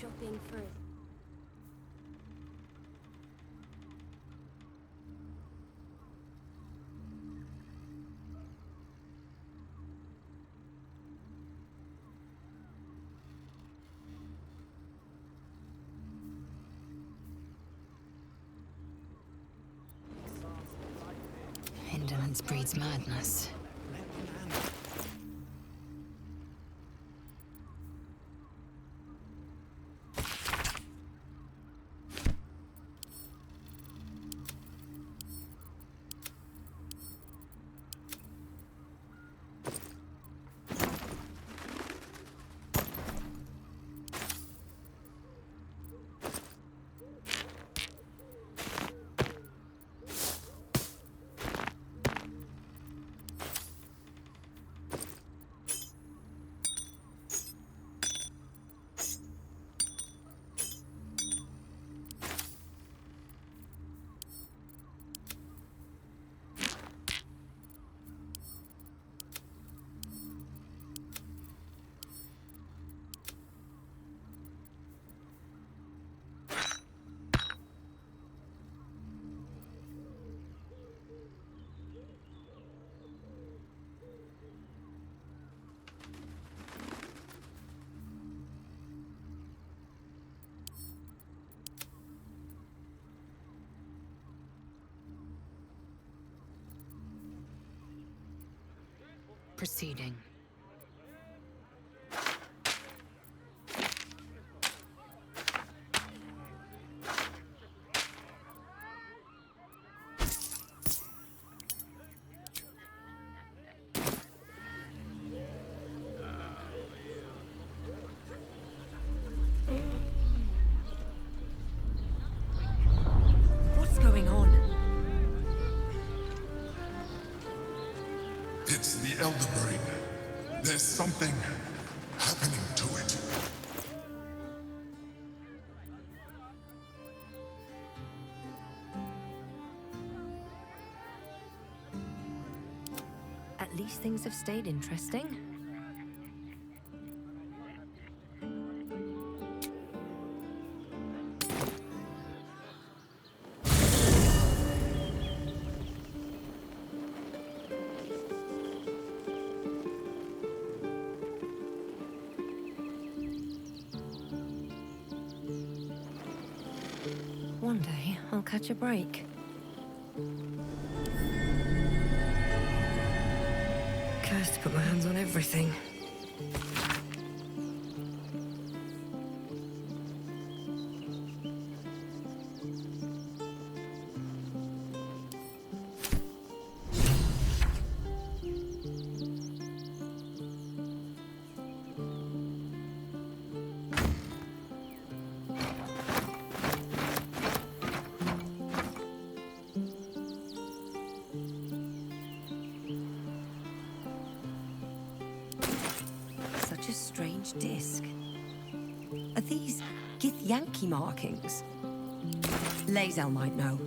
shopping first. Indolence breeds madness. proceeding. What's going on? It's the Elder Brain. There's something happening to it. At least things have stayed interesting. One day, I'll catch a break. Cursed to put my hands on everything. Such a strange disc. Are these Githyanki markings? Lae'zel might know.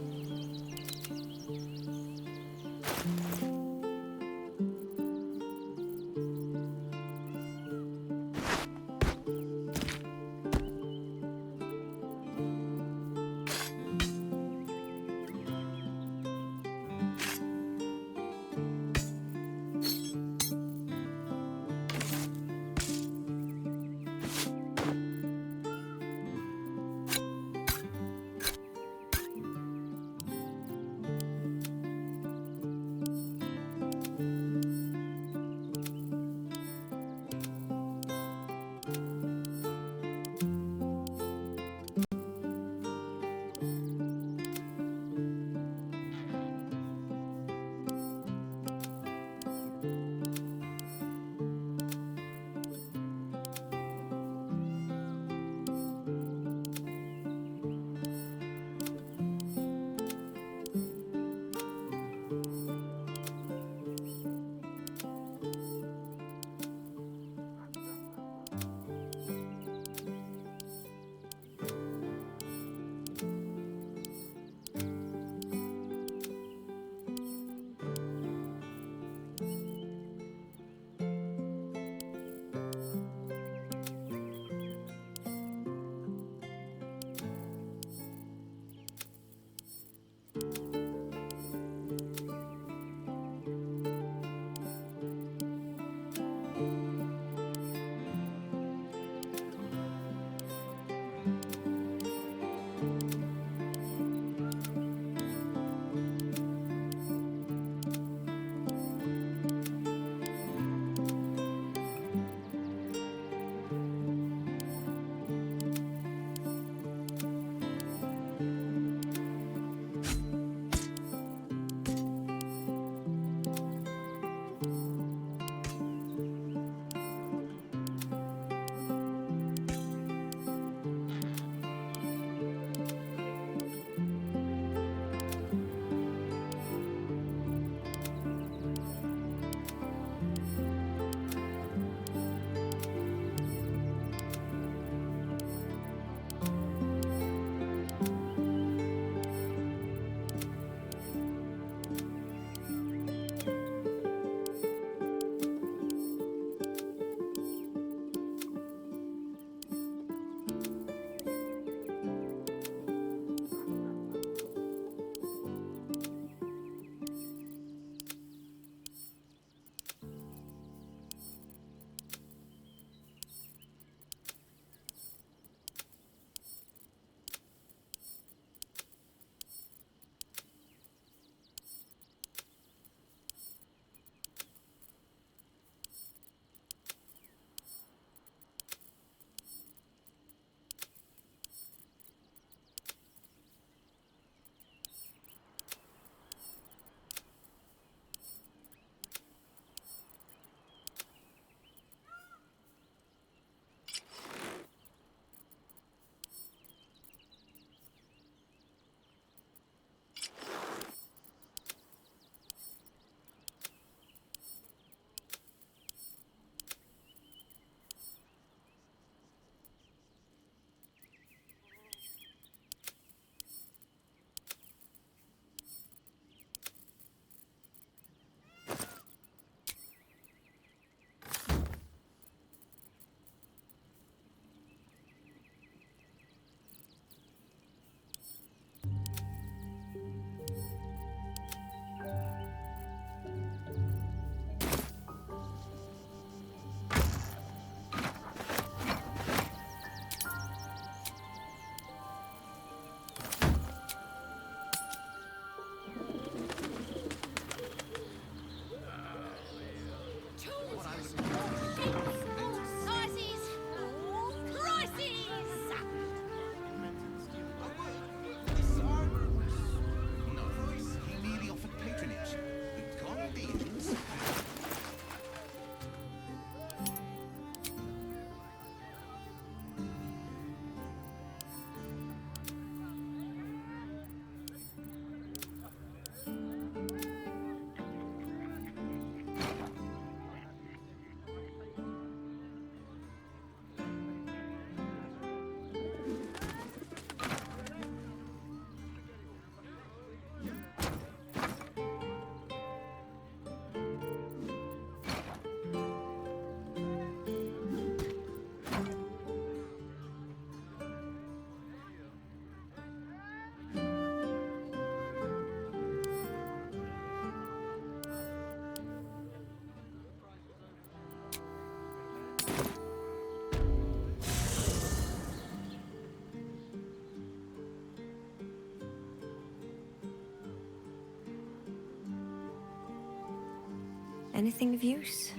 Anything of use?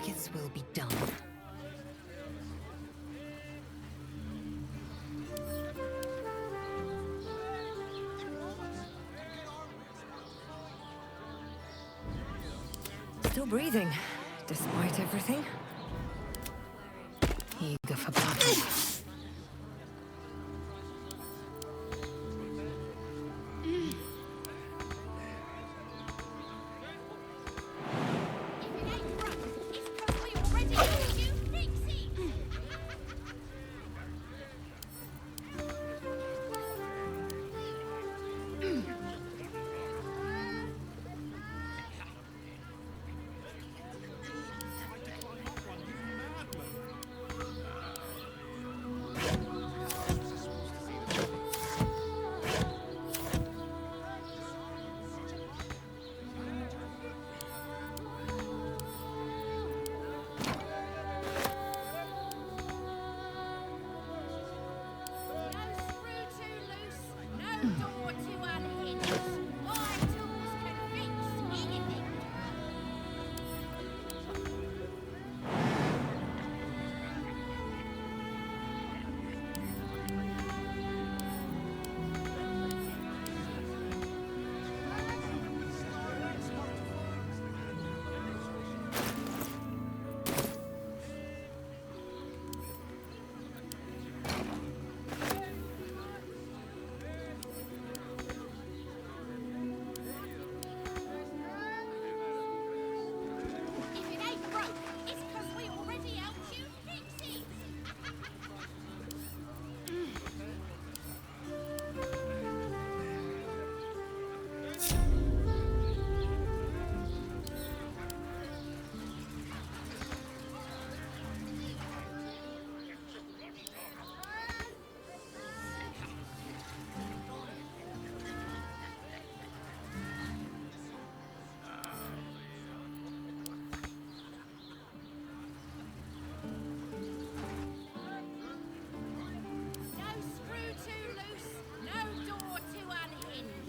Dragon's will be done. Still breathing, despite everything. Eager for battle.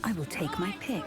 I will take my pick.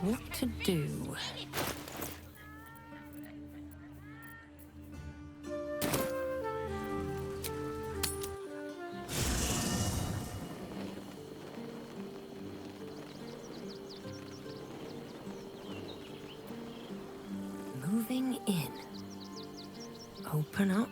What to do? breathing in. Open up.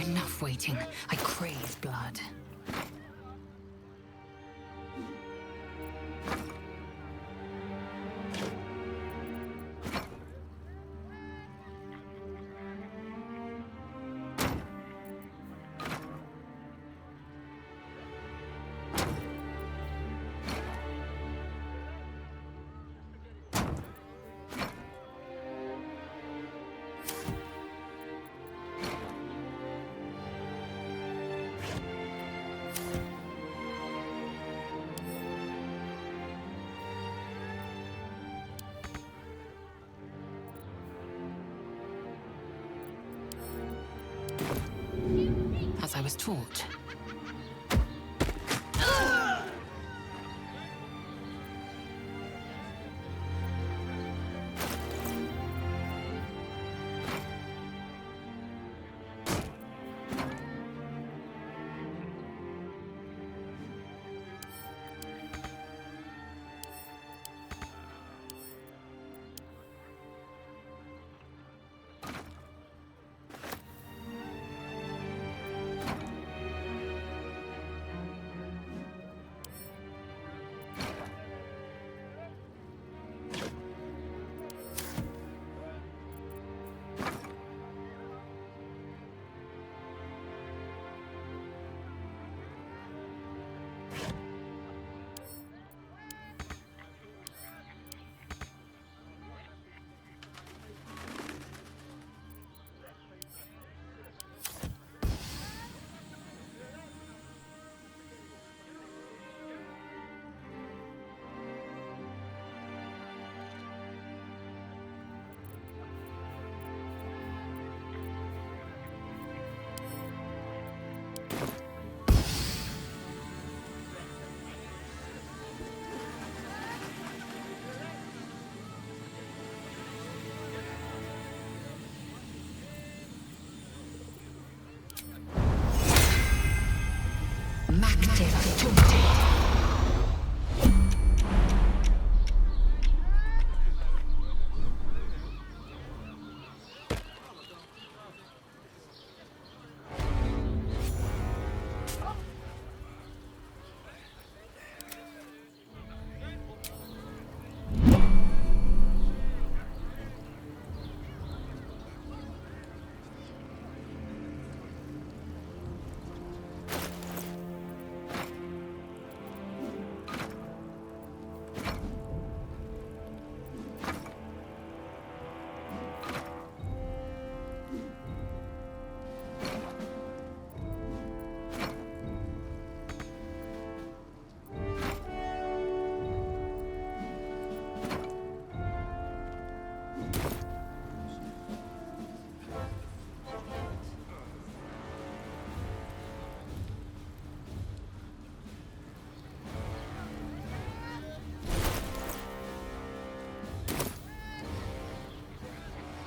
Enough waiting. I crave blood. As I was taught.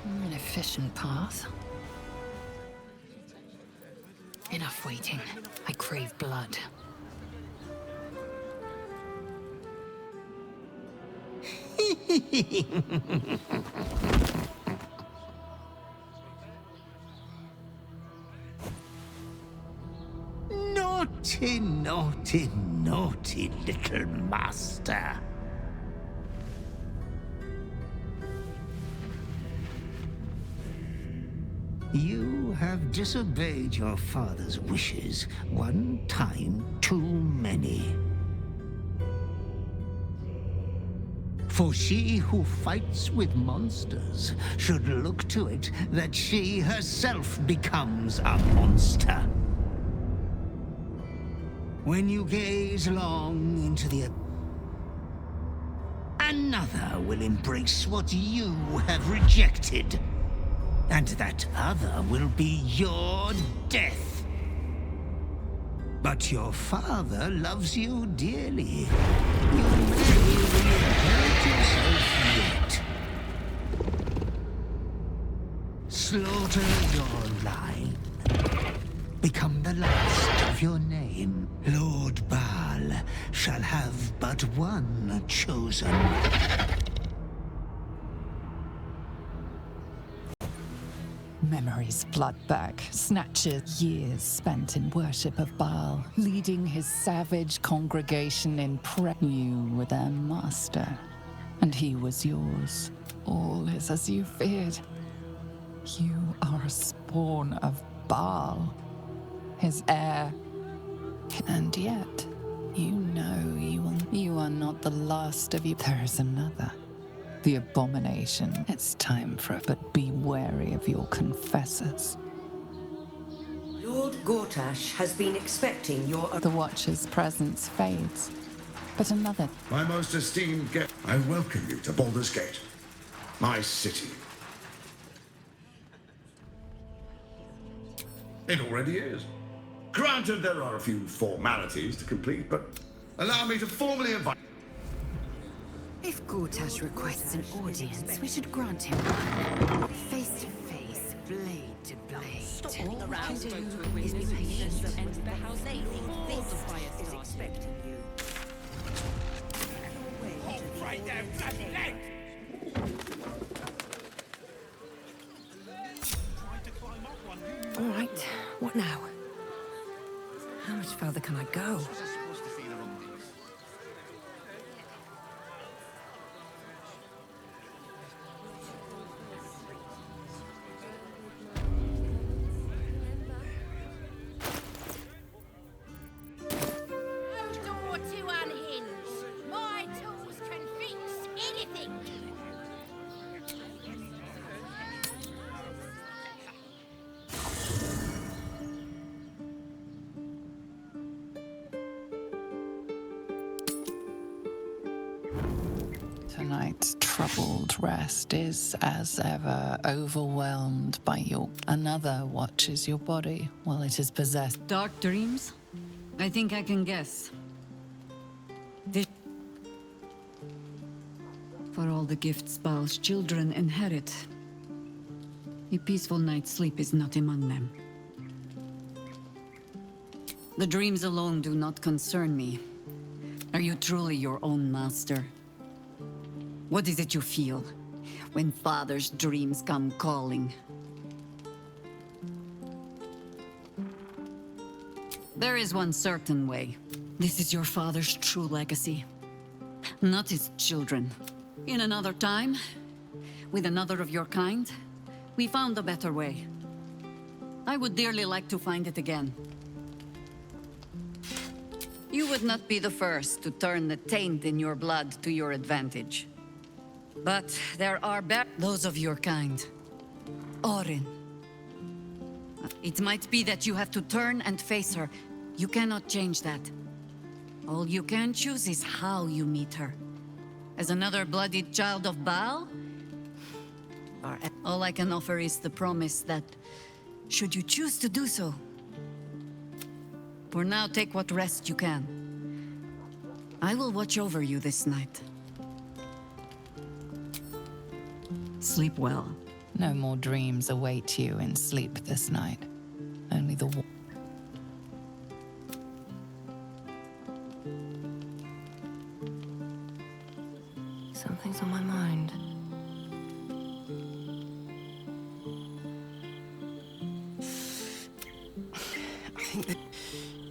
An efficient path. Enough waiting. I crave blood. Naughty, naughty, naughty little master. You have disobeyed your father's wishes one time too many. For she who fights with monsters should look to it that she herself becomes a monster. When you gaze long into the another will embrace what you have rejected. And that other will be your death. But your father loves you dearly. You may reinherit yourself yet. Slaughter your line. Become the last of your name. Lord Baal shall have but one chosen. Memories flood back, snatches years spent in worship of Baal, leading his savage congregation in prayer. You were their master, and he was yours. All is as you feared. You are a spawn of Baal, his heir. And yet, you know you are not the last of you. There is another. The abomination. It's time for it, but be wary of your confessors. Lord Gortash has been expecting your... The Watcher's presence fades, but another... My most esteemed guest, I welcome you to Baldur's Gate, my city. It already is. Granted, there are a few formalities to complete, but allow me to formally invite... If Gortash requests an audience, we should grant him one. Face to face, blade to blade. Stop all around to is be patient and enter the house. They think this is expecting you. Right there, leg! All right, what now? How much further can I go? Door to unhinge. My tools can fix anything. Tonight's troubled rest is, as ever, overwhelmed by your... Another watches your body while it is possessed. Dark dreams? I think I can guess. For all the gifts Baal's children inherit, a peaceful night's sleep is not among them. The dreams alone do not concern me. Are you truly your own master? What is it you feel when Father's dreams come calling? There is one certain way. This is your father's true legacy, not his children. In another time, with another of your kind, we found a better way. I would dearly like to find it again. You would not be the first to turn the taint in your blood to your advantage. But there are those of your kind. Orin. It might be that you have to turn and face her. You cannot change that. All you can choose is how you meet her. As another bloodied child of Baal? All I can offer is the promise that, should you choose to do so, for now take what rest you can. I will watch over you this night. Sleep well. No more dreams await you in sleep this night. Only the... Something's on my mind. I think that...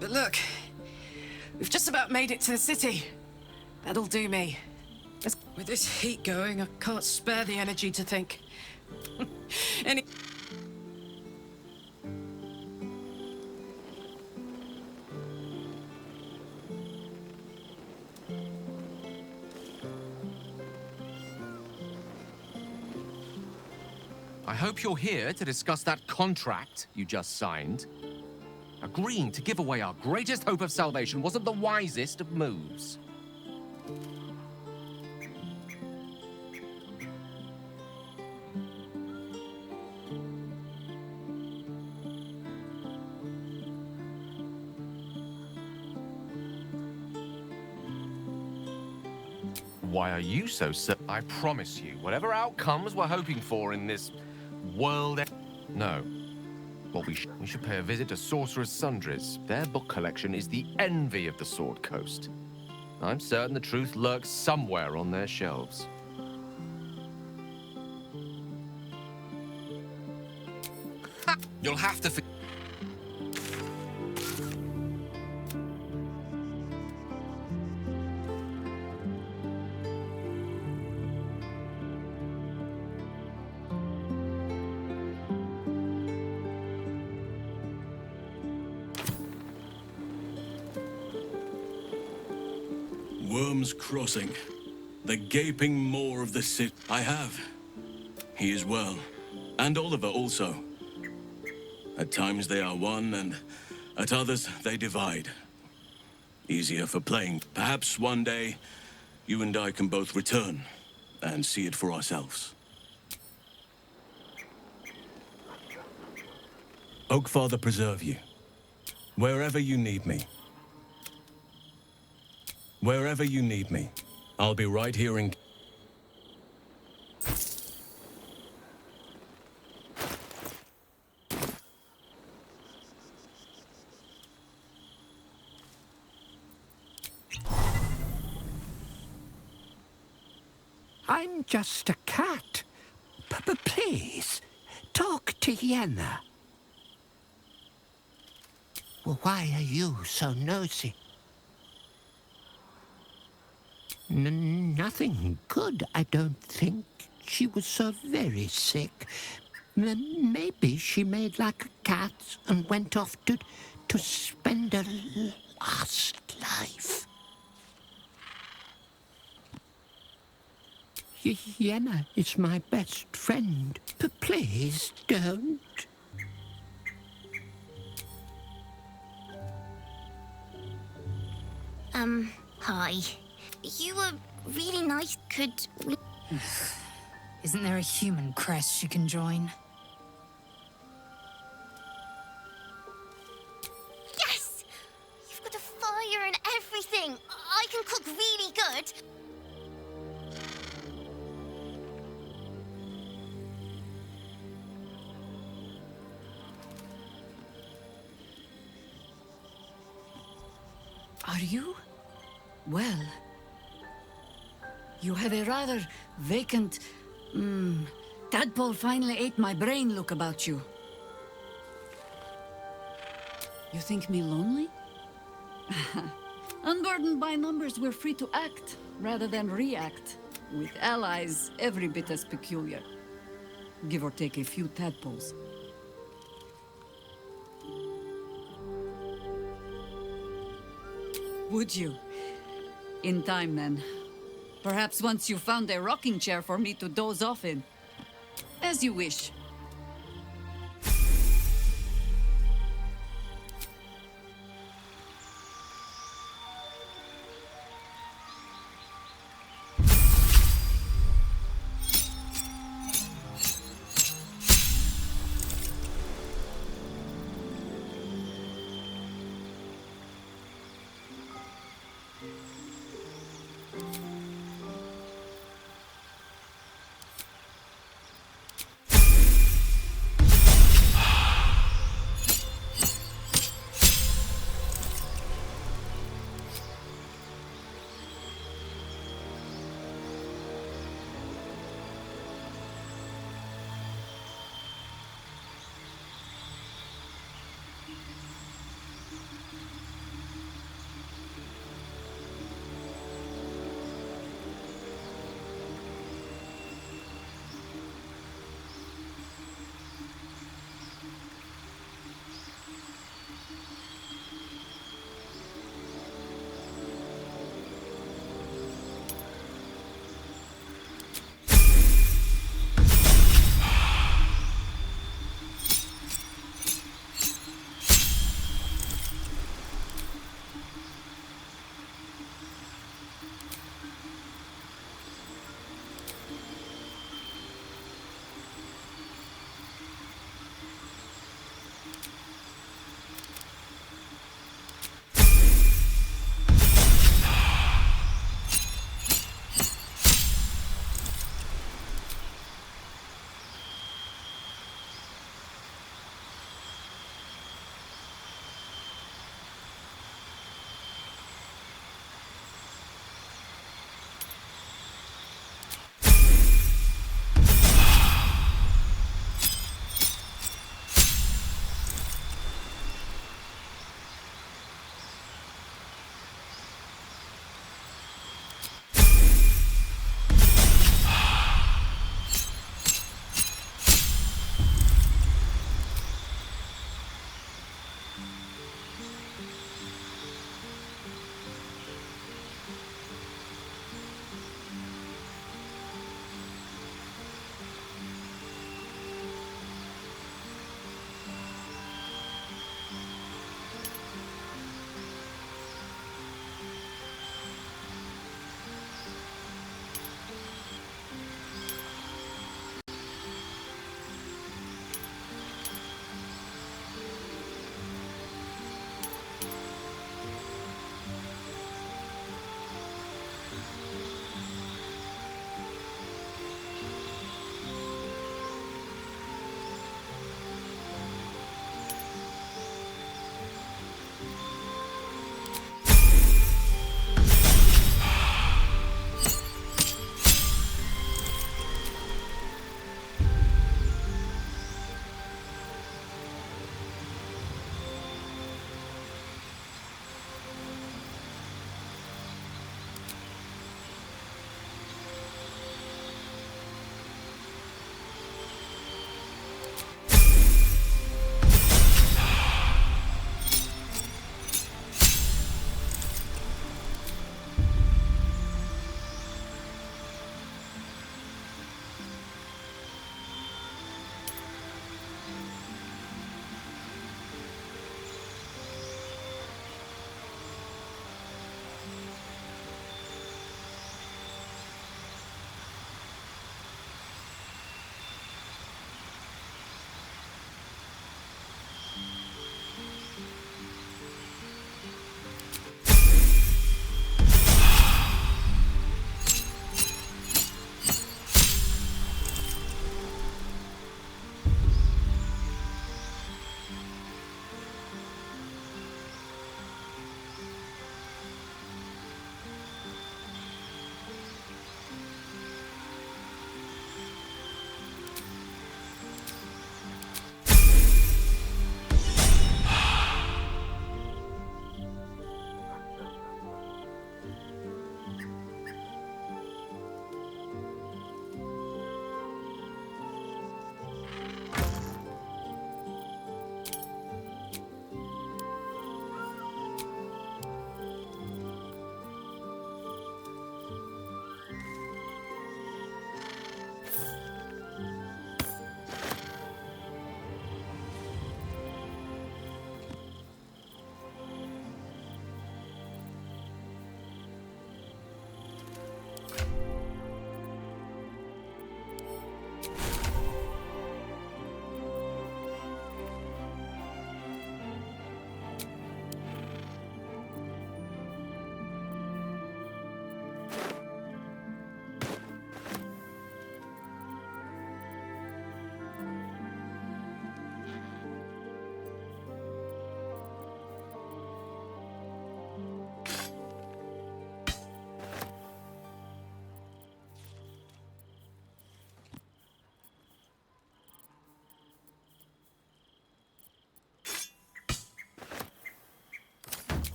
But look, we've just about made it to the city. That'll do me. With this heat going, I can't spare the energy to think. I hope you're here to discuss that contract you just signed. Agreeing to give away our greatest hope of salvation wasn't the wisest of moves. Why are you so certain? I promise you, whatever outcomes we're hoping for in this world... No. Well, we should pay a visit to Sorcerer's Sundries. Their book collection is the envy of the Sword Coast. I'm certain the truth lurks somewhere on their shelves. Ha! You'll have to... Worm's Crossing. The gaping maw of the city. I have. He is well. And Oliver also. At times they are one, and at others they divide. Easier for playing. Perhaps one day, you and I can both return and see it for ourselves. Oakfather preserve you. Wherever you need me. Wherever you need me, I'll be right here in... I'm just a cat. Please, talk to Yenna. Well, why are you so nosy? Nothing good, I don't think. She was so very sick. Maybe she made like a cat and went off to spend her last life. Yenna is my best friend. Please don't. Hi. You were really nice. Isn't there a human crest she can join? Yes! You've got a fire and everything. I can cook really good. Are you? Well... You have a rather vacant... Tadpole finally ate my brain look about you. You think me lonely? Unburdened by numbers, we're free to act rather than react. With allies every bit as peculiar. Give or take a few tadpoles. Would you? In time, then. Perhaps once you found a rocking chair for me to doze off in. As you wish.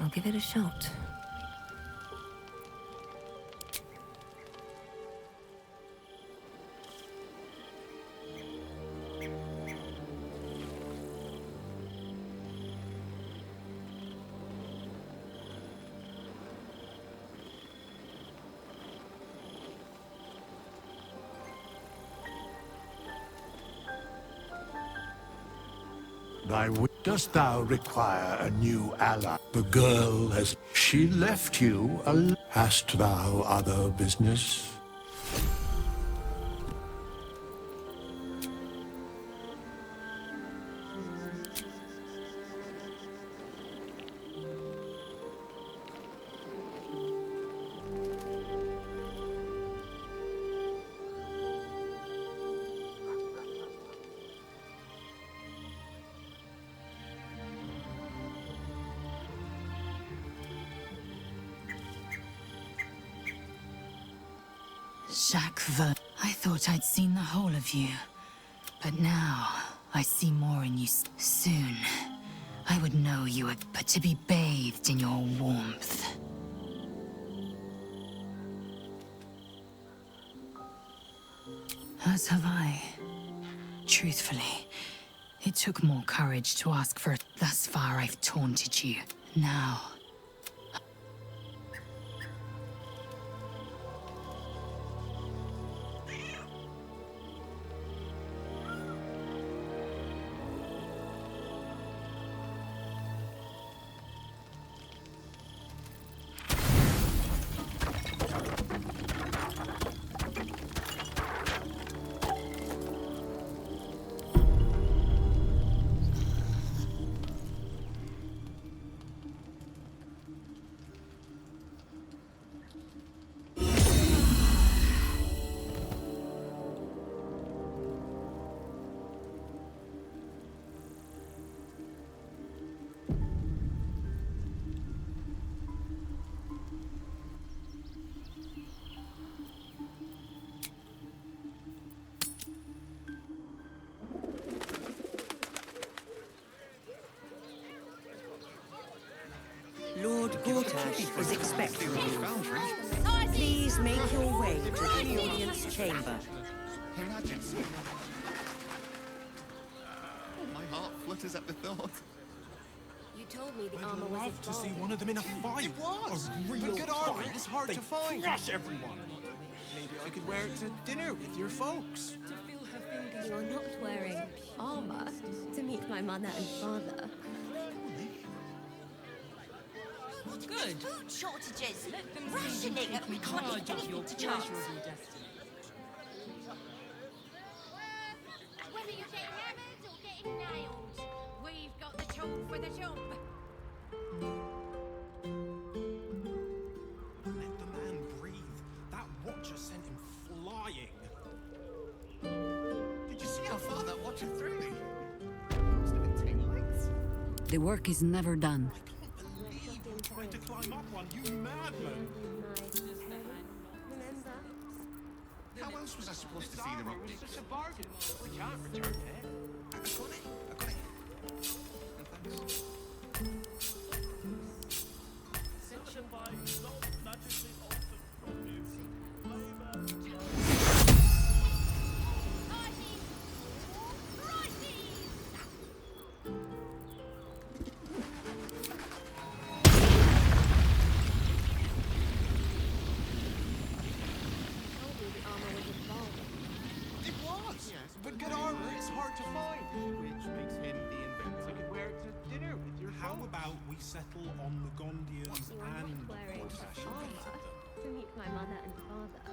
I'll give it a shot. Dost thou require a new ally? The girl has... She left you alone. Hast thou other business? Jacques Ver. I thought I'd seen the whole of you. But now, I see more in you. Soon, I would know you were but to be bathed in your warmth. As have I. Truthfully, it took more courage to ask for it. Thus far, I've taunted you. Now, Lord Gortash is expecting you. Please make your way to the audience chamber. My heart flutters at the thought. You told me the armor was Love to see one of them in a fight. It was. A real good armor is hard to find. Crush everyone. Maybe I could wear it to dinner with your folks. You're not wearing armor to meet my mother and father. Good. Food shortages, rationing, we can't eat anything to chance. Whether you get hammered or getting nailed, we've got the tool for the job. Let the man breathe. That watcher sent him flying. Did you see how far that watcher threw me? Must have been 10 legs. The work is never done. Trying to climb up one, you madman! How else was I supposed to see the rock? It's just a bargain. We can't return it. I got it. I got it. And thanks. Section by Lord Magically Awesome Produce. It was! Yes, but good armor is hard to find. Which makes him the inventor. I could wear it to dinner with your How about we settle on the Gondians and Gortash and visit them? To meet my mother and father.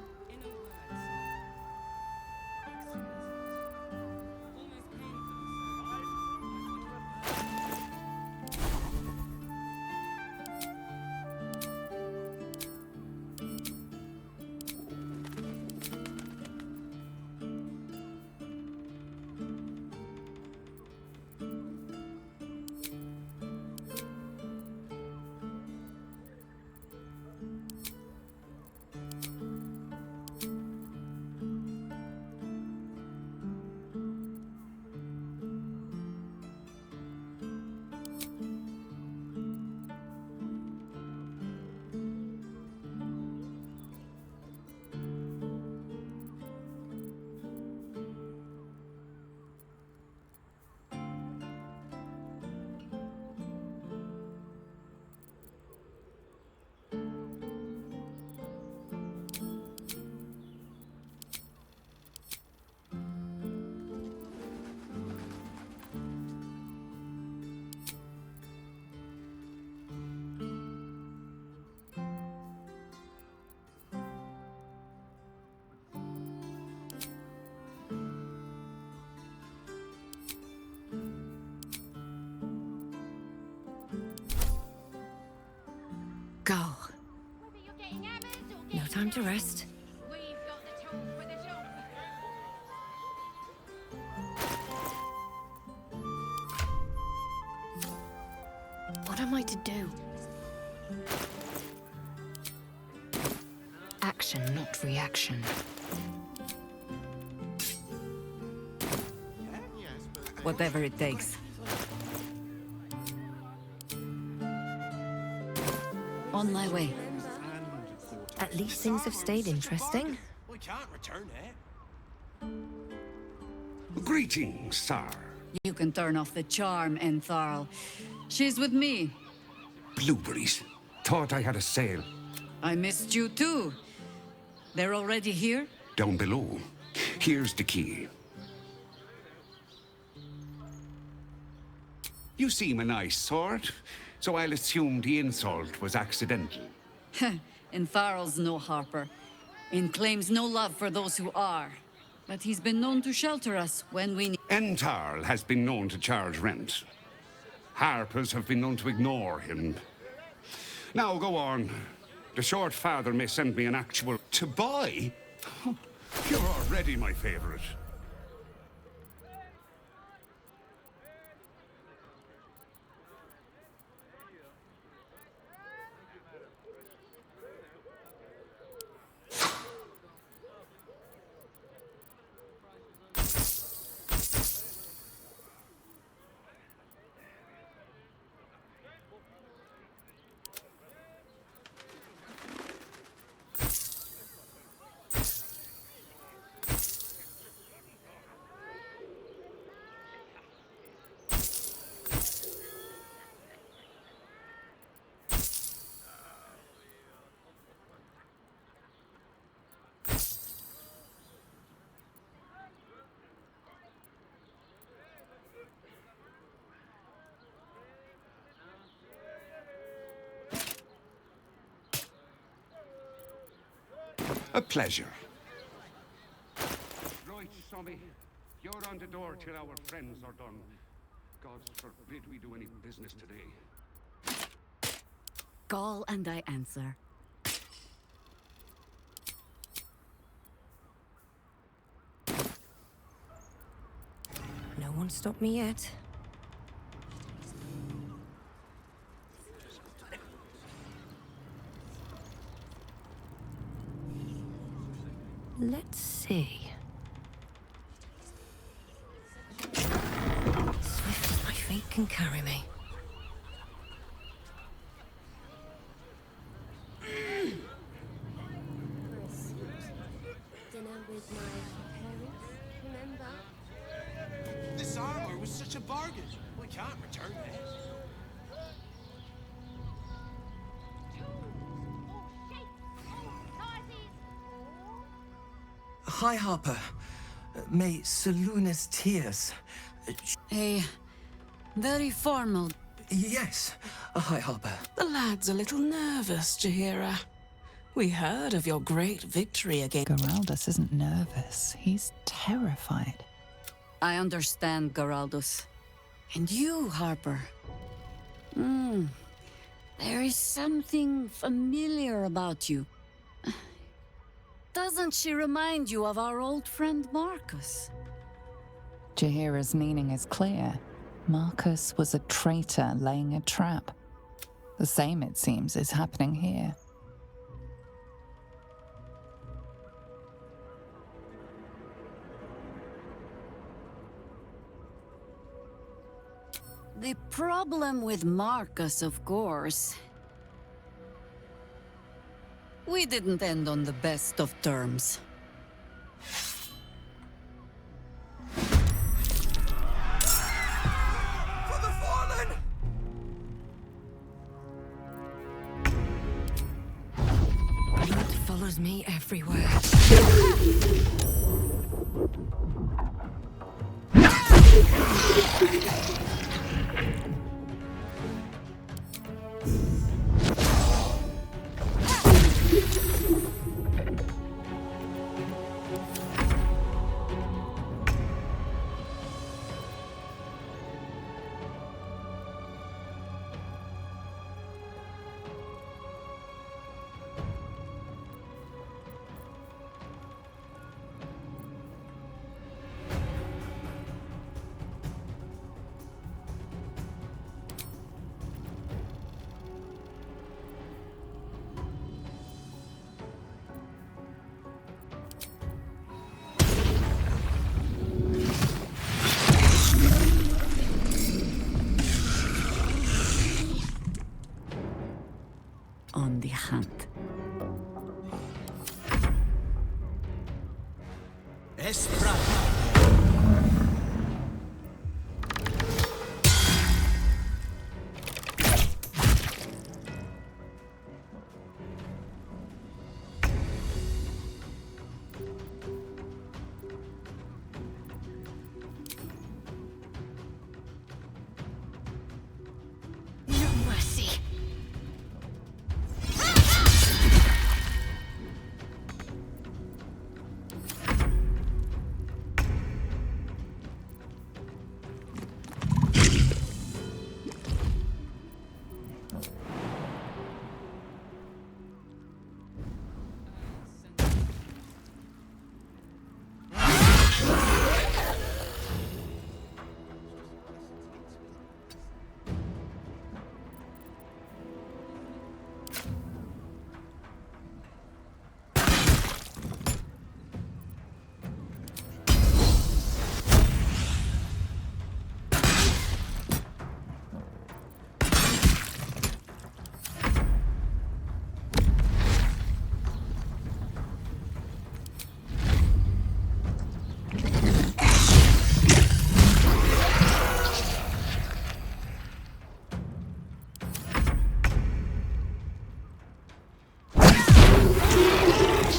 Go. No time to rest. We've got the tool for the job. What am I to do? Action, not reaction. Whatever it takes. On my way. At least things have stayed interesting. We can't return it. Greetings, sir. You can turn off the charm, Entharl. She's with me. Blueberries. Thought I had a sale. I missed you too. They're already here? Down below. Here's the key. You seem a nice sort, so I'll assume the insult was accidental. Entharl's no harper, and claims no love for those who are. But he's been known to shelter us when we need. Entharl has been known to charge rent. Harpers have been known to ignore him. Now go on. The short father may send me an actual... To buy? You're already my favorite. A pleasure. Right, Sommy. You're on the door till our friends are done. God forbid we do any business today. Call and I answer. No one stopped me yet. Let's see. Swift as my feet can carry me. Dinner with my parents, remember? This armor was such a bargain. We can't return it. Hi, Harper. May Seluna's tears... A very formal... Yes. Hi, Harper. The lad's a little nervous, Jaheira. We heard of your great victory against... Geraldus isn't nervous. He's terrified. I understand, Geraldus. And you, Harper. There is something familiar about you. Doesn't she remind you of our old friend Marcus? Jaheira's meaning is clear. Marcus was a traitor laying a trap. The same, it seems, is happening here. The problem with Marcus, of course... We didn't end on the best of terms. For the fallen! Blood follows me everywhere. hunt. No mercy.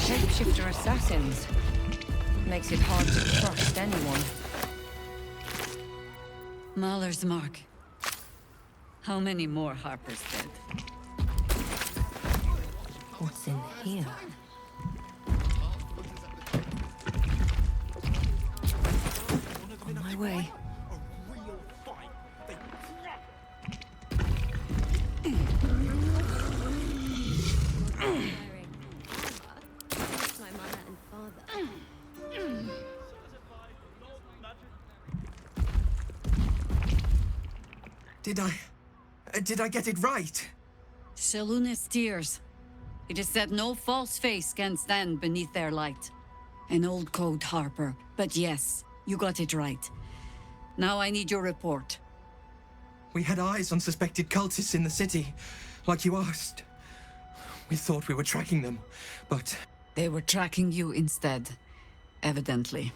Shapeshifter assassins. Makes it hard to trust anyone. Mahler's mark. How many more Harpers dead? What's in here? On my way. My mother and father. Did I get it right? Seluna's tears. It is said no false face can stand beneath their light. An old code, Harper. But yes, you got it right. Now I need your report. We had eyes on suspected cultists in the city, like you asked. We thought we were tracking them, but... They were tracking you instead. Evidently.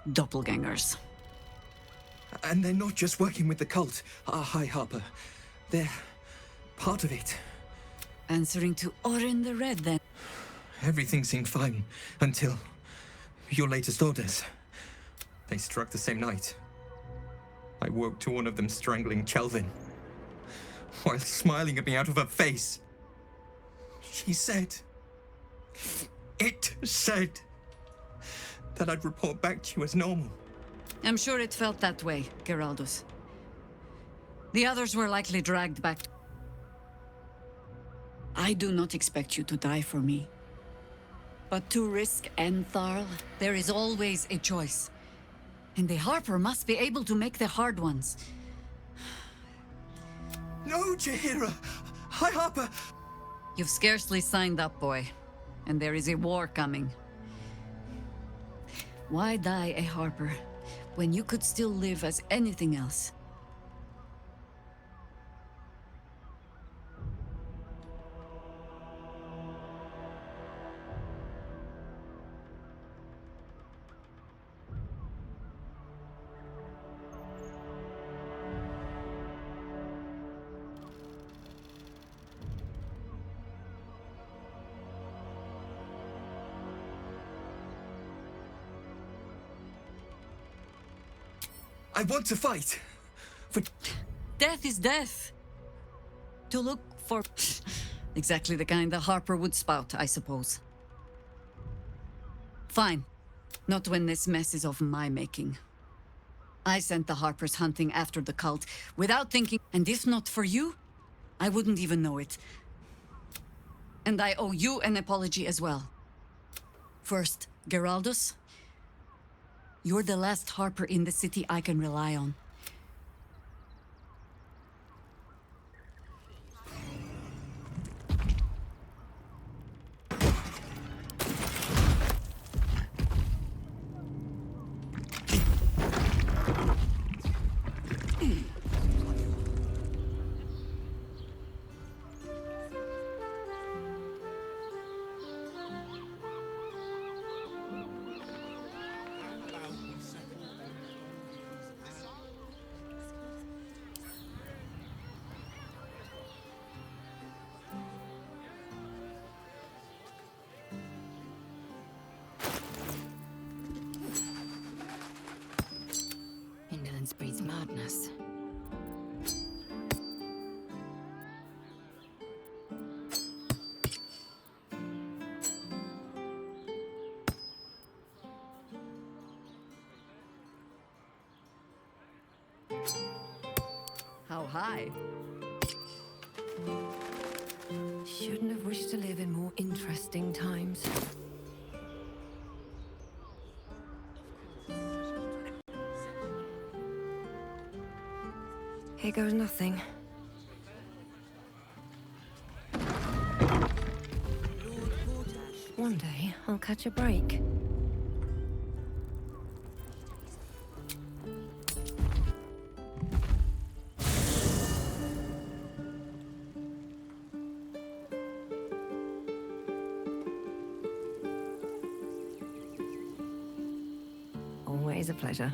Doppelgangers. And they're not just working with the cult, High Harper. They're part of it. Answering to Orin the Red, then. Everything seemed fine, until your latest orders. They struck the same night. I woke to one of them strangling Chelvin, while smiling at me out of her face. She said... It said... that I'd report back to you as normal. I'm sure it felt that way, Geraldus. The others were likely dragged back. I do not expect you to die for me. But to risk Entharl, there is always a choice. And the Harper must be able to make the hard ones. No, Jaheira! High Harper! You've scarcely signed up, boy. And there is a war coming. Why die a Harper, when you could still live as anything else? I want to fight! For... Death is death. To look for... exactly the kind the Harper would spout, I suppose. Fine. Not when this mess is of my making. I sent the Harpers hunting after the cult, without thinking, and if not for you, I wouldn't even know it. And I owe you an apology as well. First, Geraldus, you're the last Harper in the city I can rely on. How high? Shouldn't have wished to live in more interesting times. Here goes nothing. One day, I'll catch a break. Always a pleasure.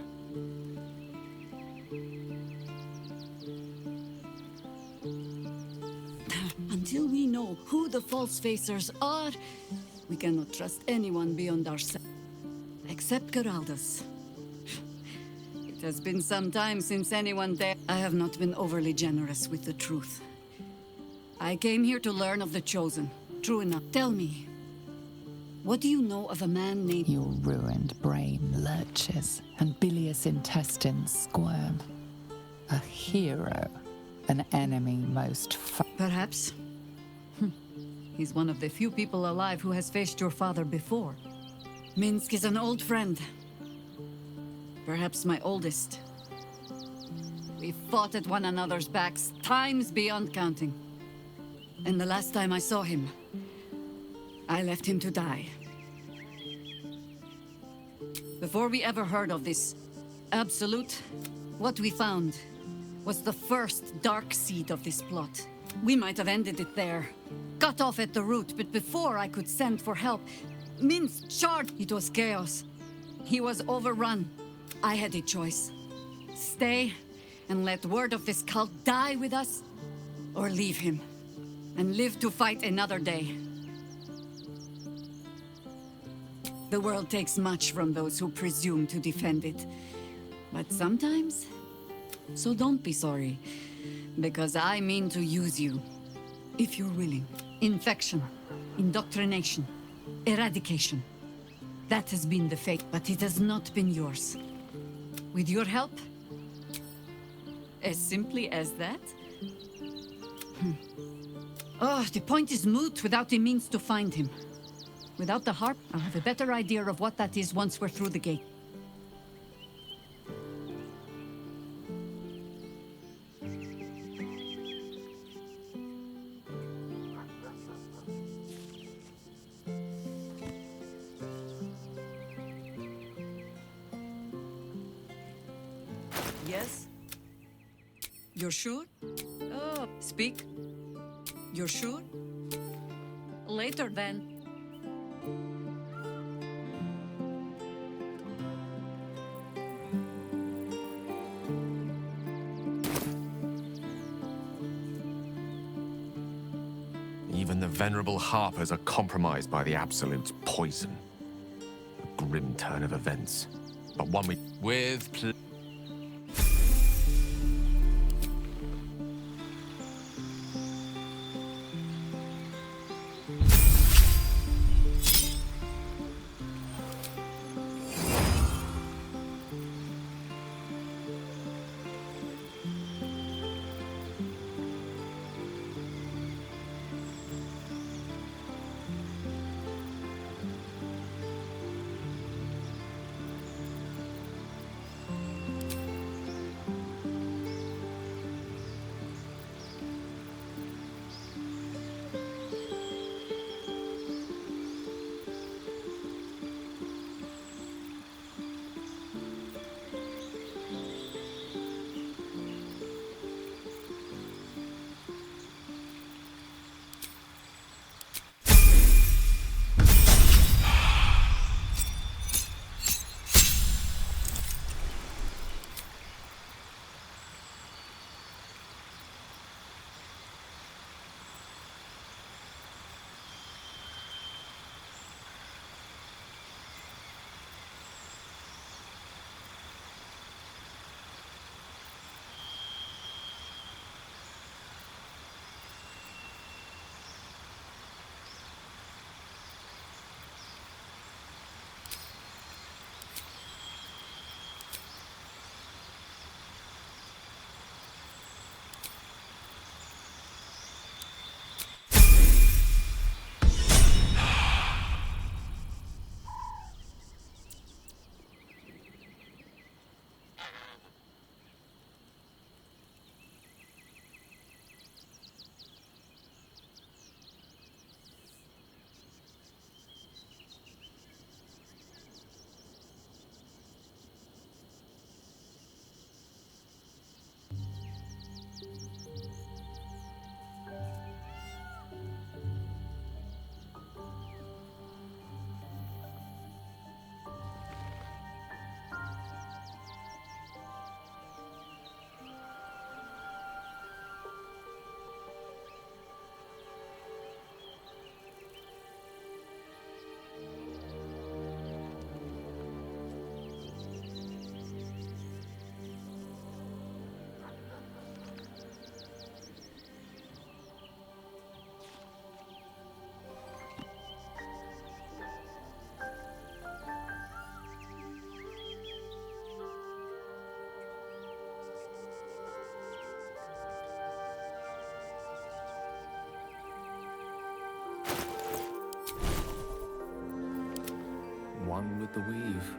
Until we know who the false facers are, we cannot trust anyone beyond ourselves. Except Geraldus. It has been some time since anyone there. I have not been overly generous with the truth. I came here to learn of the Chosen. True enough. Tell me, what do you know of a man named... Your ruined brain lurches and bilious intestines squirm. A hero, an enemy most... Perhaps. He's one of the few people alive who has faced your father before. Minsk is an old friend. Perhaps my oldest. We fought at one another's backs, times beyond counting. And the last time I saw him, I left him to die. Before we ever heard of this Absolute, what we found was the first dark seed of this plot. We might have ended it there, cut off at the root, but before I could send for help, Minsk charged. It was chaos. He was overrun. I had a choice. Stay and let word of this cult die with us, or leave him and live to fight another day. The world takes much from those who presume to defend it. But sometimes, so don't be sorry, because I mean to use you, if you're willing. Infection, indoctrination, eradication. That has been the fate, but it has not been yours. With your help, as simply as that? Oh, the point is moot without the means to find him. Without the harp, I'll have a better idea of what that is once we're through the gate. Yes? You're sure? Oh, speak. You're sure? Later, then. Even the venerable harpers are compromised by the Absolute's poison. A grim turn of events, but one we... with the weave.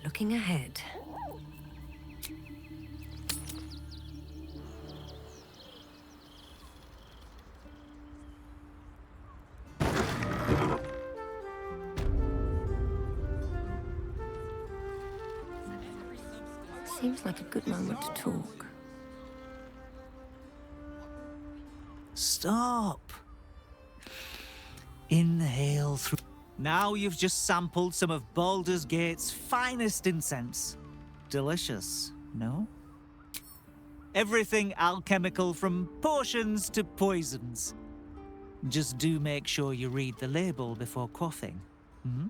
Looking ahead. Seems like a good moment to talk. Stop! Inhale through. Now you've just sampled some of Baldur's Gate's finest incense. Delicious, no? Everything alchemical from potions to poisons. Just do make sure you read the label before quaffing. Hmm?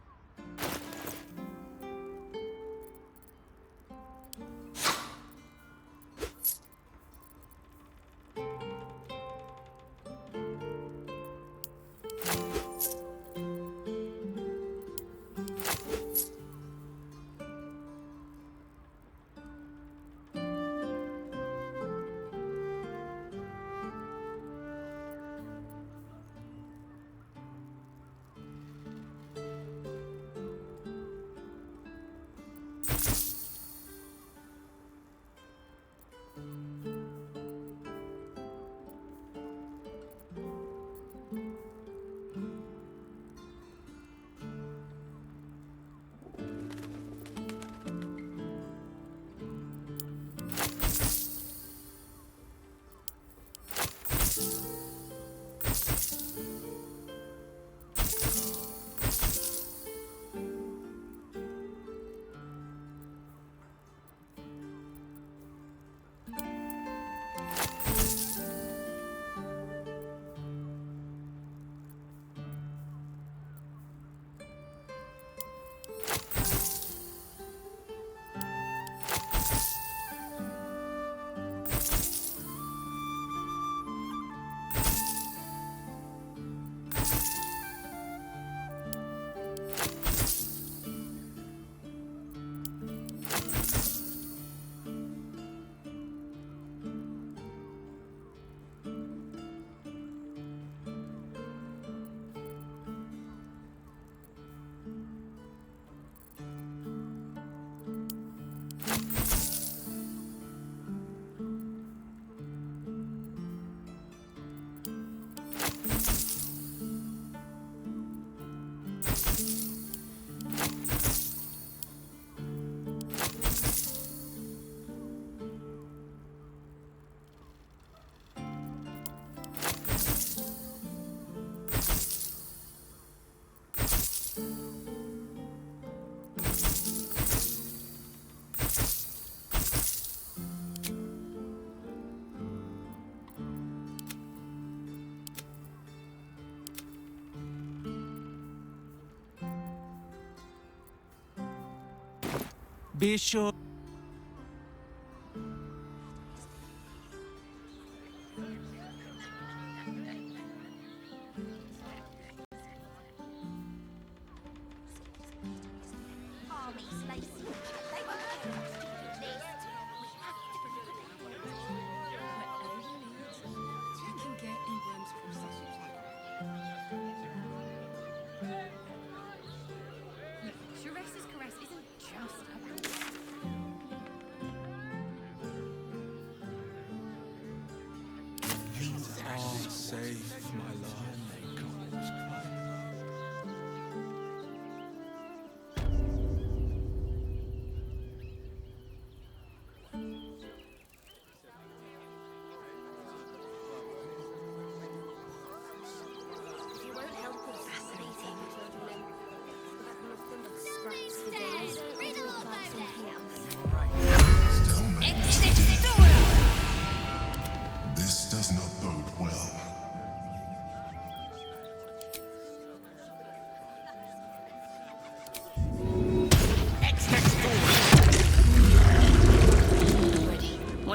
Be sure. Sharessa's caress isn't just about... You are safe, my love.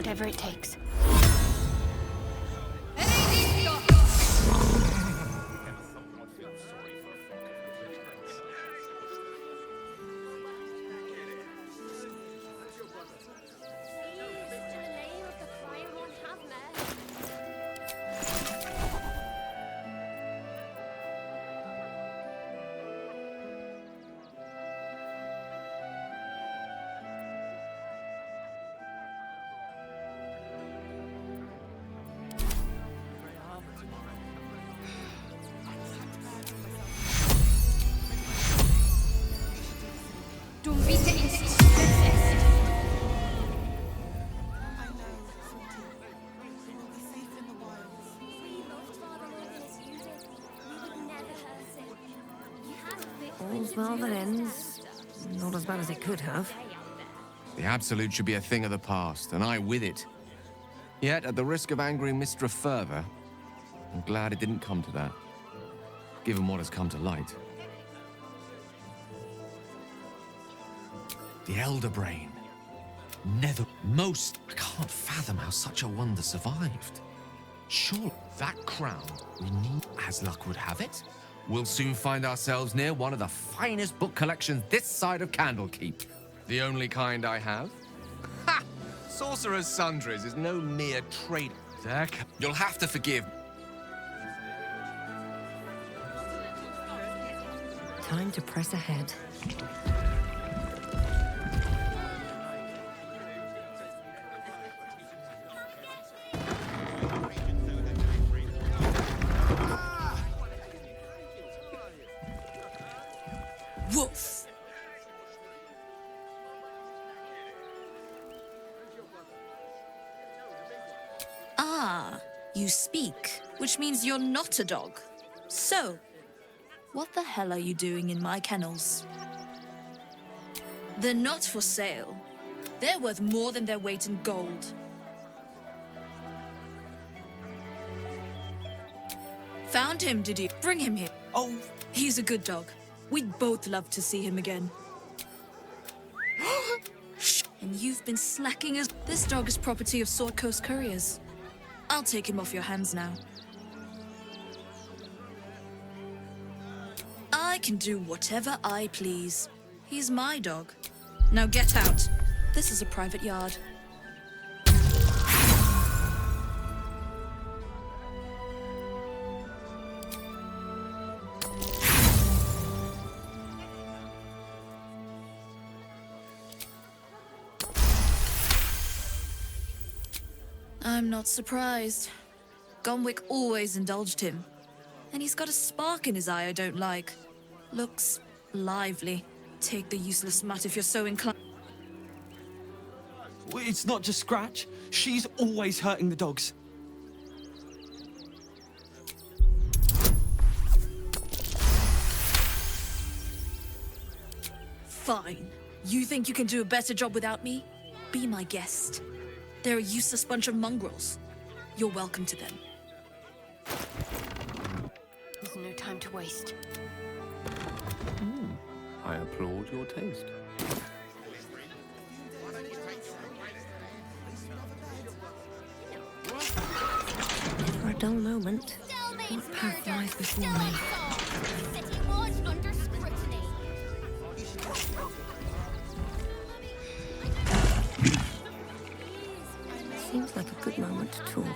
whatever it takes. All's well that ends. Not as bad as it could have. The Absolute should be a thing of the past, and I with it. Yet, at the risk of angering Mistra further, I'm glad it didn't come to that, given what has come to light. The Elder Brain. I can't fathom how such a wonder survived. Sure, that crown we need, as luck would have it, we'll soon find ourselves near one of the finest book collections this side of Candlekeep. The only kind I have? Ha! Sorcerer's Sundries is no mere trade. You'll have to forgive. Time to press ahead. Woof! Ah, you speak, which means you're not a dog. So, what the hell are you doing in my kennels? They're not for sale. They're worth more than their weight in gold. Found him, did you? Bring him here. Oh, he's a good dog. We'd both love to see him again. Shh! And you've been slacking as... This dog is property of Sword Coast Couriers. I'll take him off your hands now. I can do whatever I please. He's my dog. Now get out. This is a private yard. I'm not surprised. Gonwick always indulged him. And he's got a spark in his eye I don't like. Looks lively. Take the useless mutt if you're so inclined. It's not just Scratch. She's always hurting the dogs. Fine. You think you can do a better job without me? Be my guest. They're a useless bunch of mongrels. You're welcome to them. There's no time to waste. I applaud your taste. For a dull moment, what path lies before me? City was under scrutiny. Seems like a good moment to talk.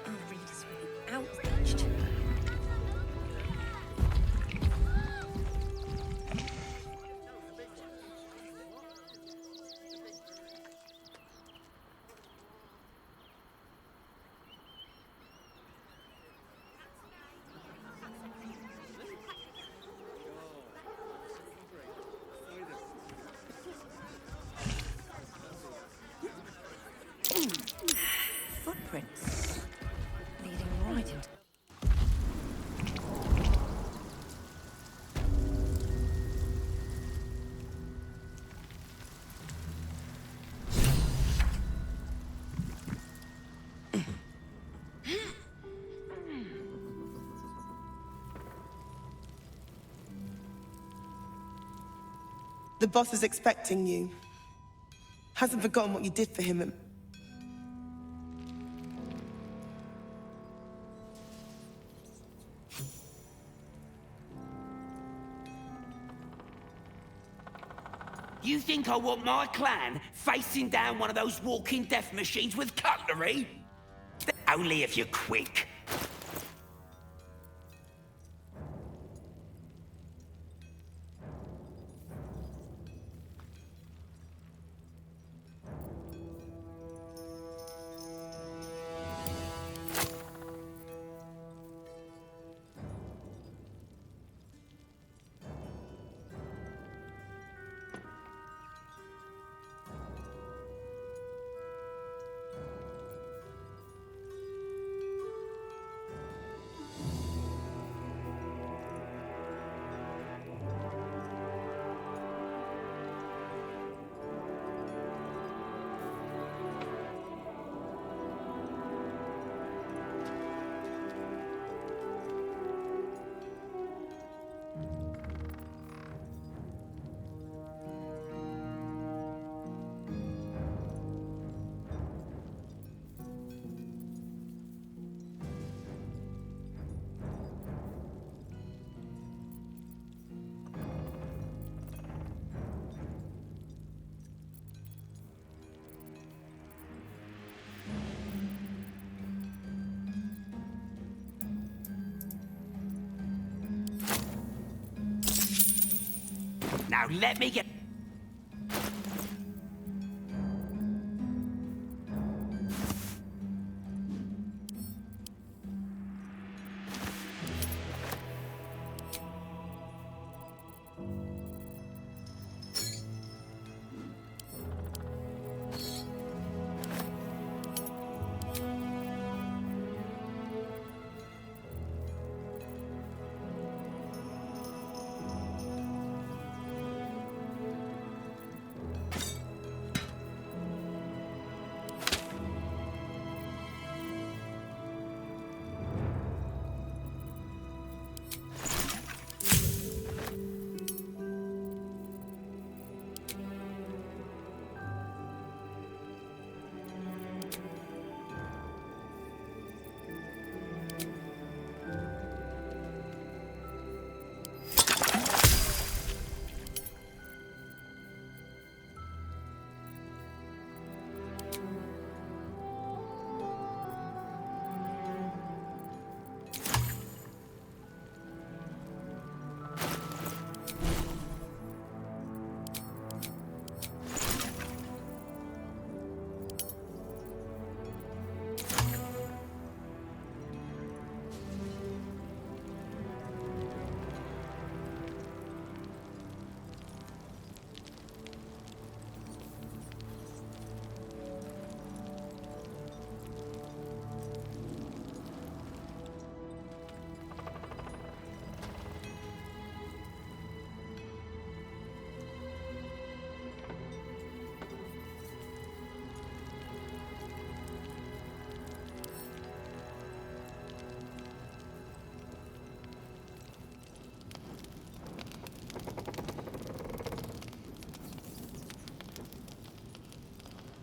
Our readers will be outraged. Footprints leading right into... The boss is expecting you. Hasn't forgotten what you did for him. You think I want my clan facing down one of those walking death machines with cutlery? Only if you're quick. Now let me get...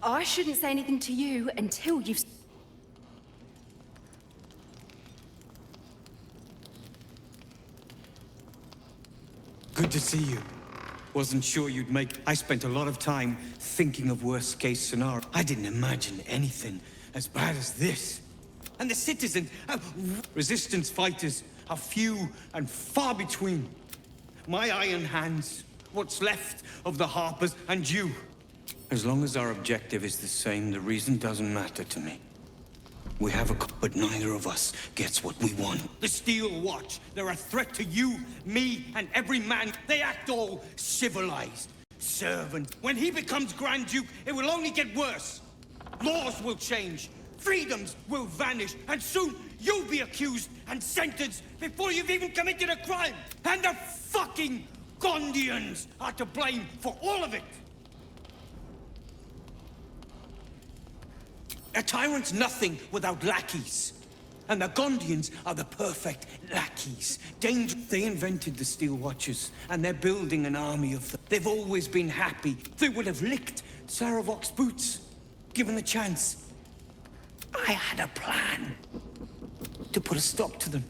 I shouldn't say anything to you until you've... Good to see you. Wasn't sure you'd make... I spent a lot of time thinking of worst-case scenario. I didn't imagine anything as bad as this. And the citizens... resistance fighters are few and far between. My iron hands, what's left of the Harpers, and you. As long as our objective is the same, the reason doesn't matter to me. We have but neither of us gets what we want. The Steel Watch, they're a threat to you, me, and every man. They act all civilized, servant. When he becomes Grand Duke, it will only get worse. Laws will change, freedoms will vanish, and soon you'll be accused and sentenced before you've even committed a crime. And the fucking Gondians are to blame for all of it. A tyrant's nothing without lackeys. And the Gondians are the perfect lackeys. They invented the Steel Watchers, and they're building an army of them. They've always been happy. They would have licked Saravok's boots, given the chance. I had a plan to put a stop to them.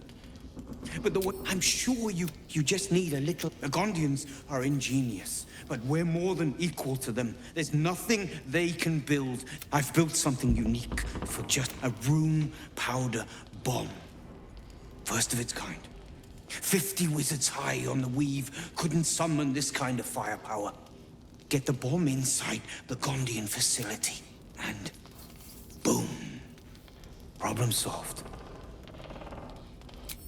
But I'm sure you just need a little... The Gondians are ingenious, but we're more than equal to them. There's nothing they can build. I've built something unique for just a room powder bomb. First of its kind. 50 wizards high on the weave couldn't summon this kind of firepower. Get the bomb inside the Gondian facility, and boom. Problem solved.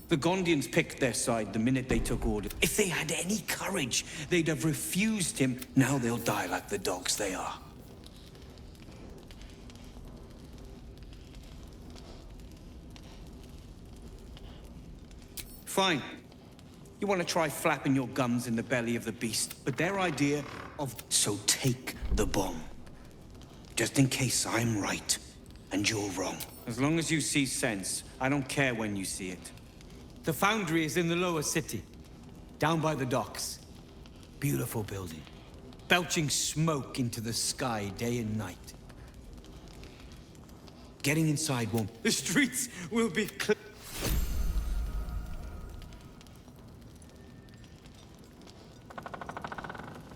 The Gondians picked their side the minute they took orders. If they had any courage, they'd have refused him. Now they'll die like the dogs they are. Fine. You want to try flapping your gums in the belly of the beast, but their idea of... So take the bomb. Just in case I'm right, and you're wrong. As long as you see sense, I don't care when you see it. The foundry is in the lower city, down by the docks. Beautiful building, belching smoke into the sky day and night. Getting inside won't... The streets will be clear.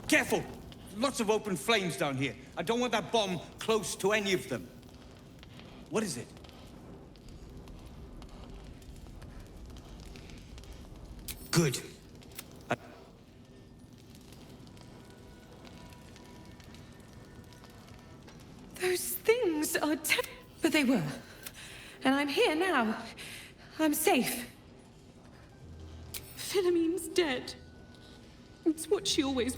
Careful! Lots of open flames down here. I don't want that bomb close to any of them. What is it? Good. Those things are but they were. And I'm here now. I'm safe. Philomene's dead. It's what she always...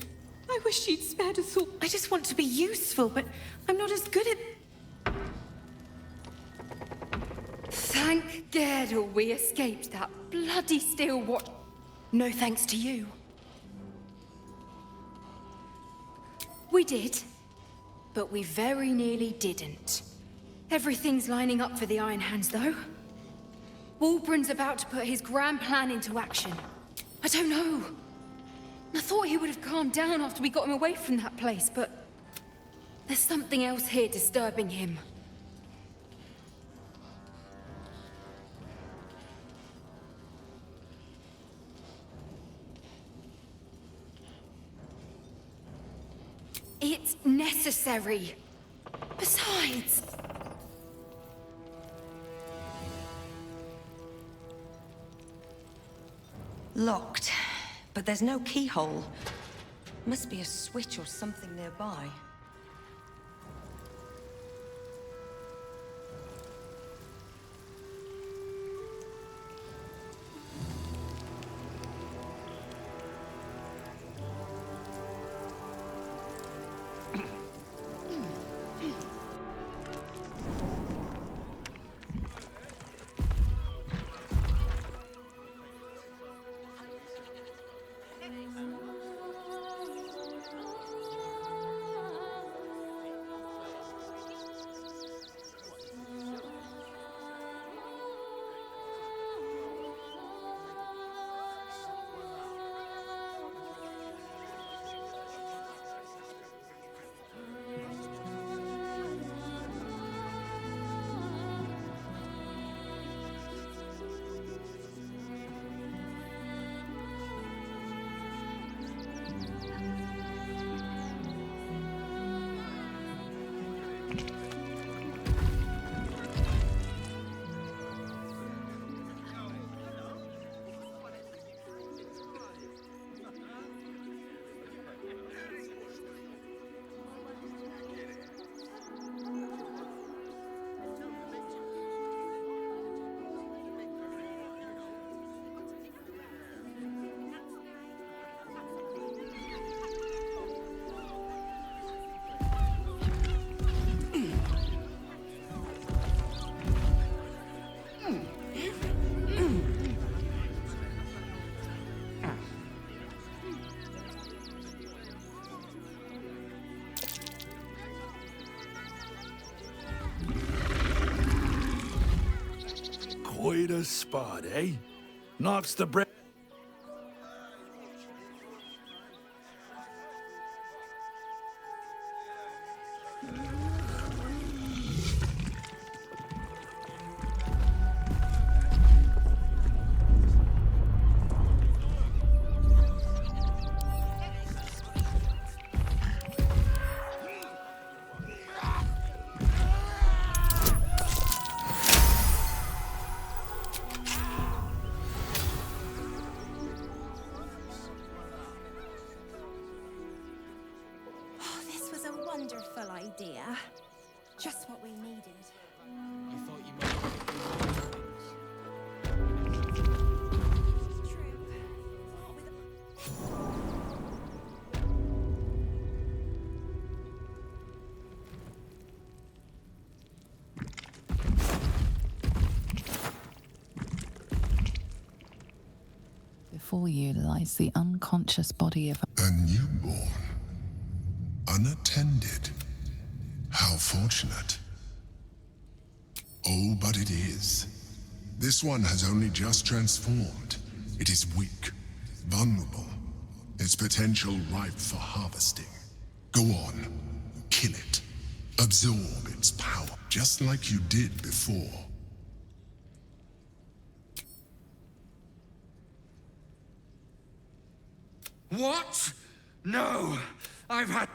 I wish she'd spared us all. I just want to be useful, but I'm not as good at... Thank Gerdel we escaped that bloody Steel Watch. No thanks to you. We did, but we very nearly didn't. Everything's lining up for the Iron Hands, though. Wulbren's about to put his grand plan into action. I don't know. I thought he would have calmed down after we got him away from that place, but... there's something else here disturbing him. It's necessary. Besides... Locked, but there's no keyhole. Must be a switch or something nearby. Quite a spot, eh? Knocks the breath. Oh, this was a wonderful idea. Just what we needed. I thought you might. Before you lies the unconscious body of A newborn. Unattended. How fortunate. Oh, but it is. This one has only just transformed. It is weak, vulnerable. Its potential ripe for harvesting. Go on, kill it. Absorb its power, just like you did before. What? No! I've had...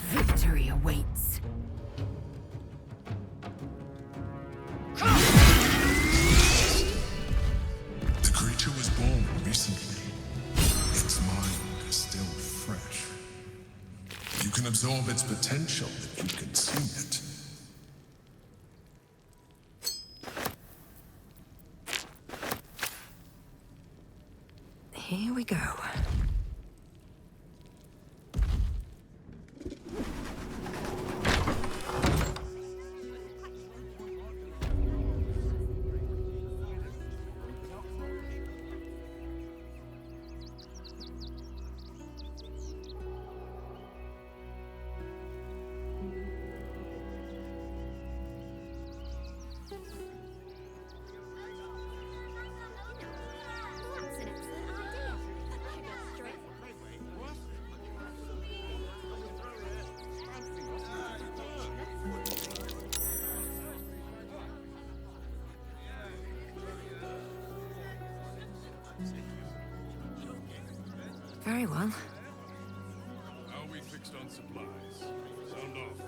Victory awaits. The creature was born recently. Its mind is still fresh. You can absorb its potential if you consume it. Here we go. That's an excellent idea. Should go straight. Very well. How are we fixed on supplies? Sound off.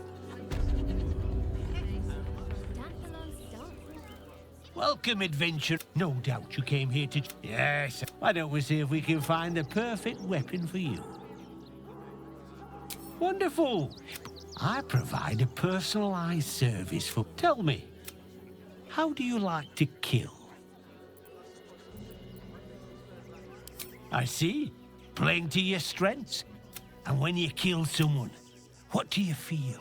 Welcome, adventure. No doubt you came here to... Yes. Why don't we see if we can find the perfect weapon for you? Wonderful. I provide a personalized service for... Tell me, how do you like to kill? I see. Playing to your strengths. And when you kill someone, what do you feel?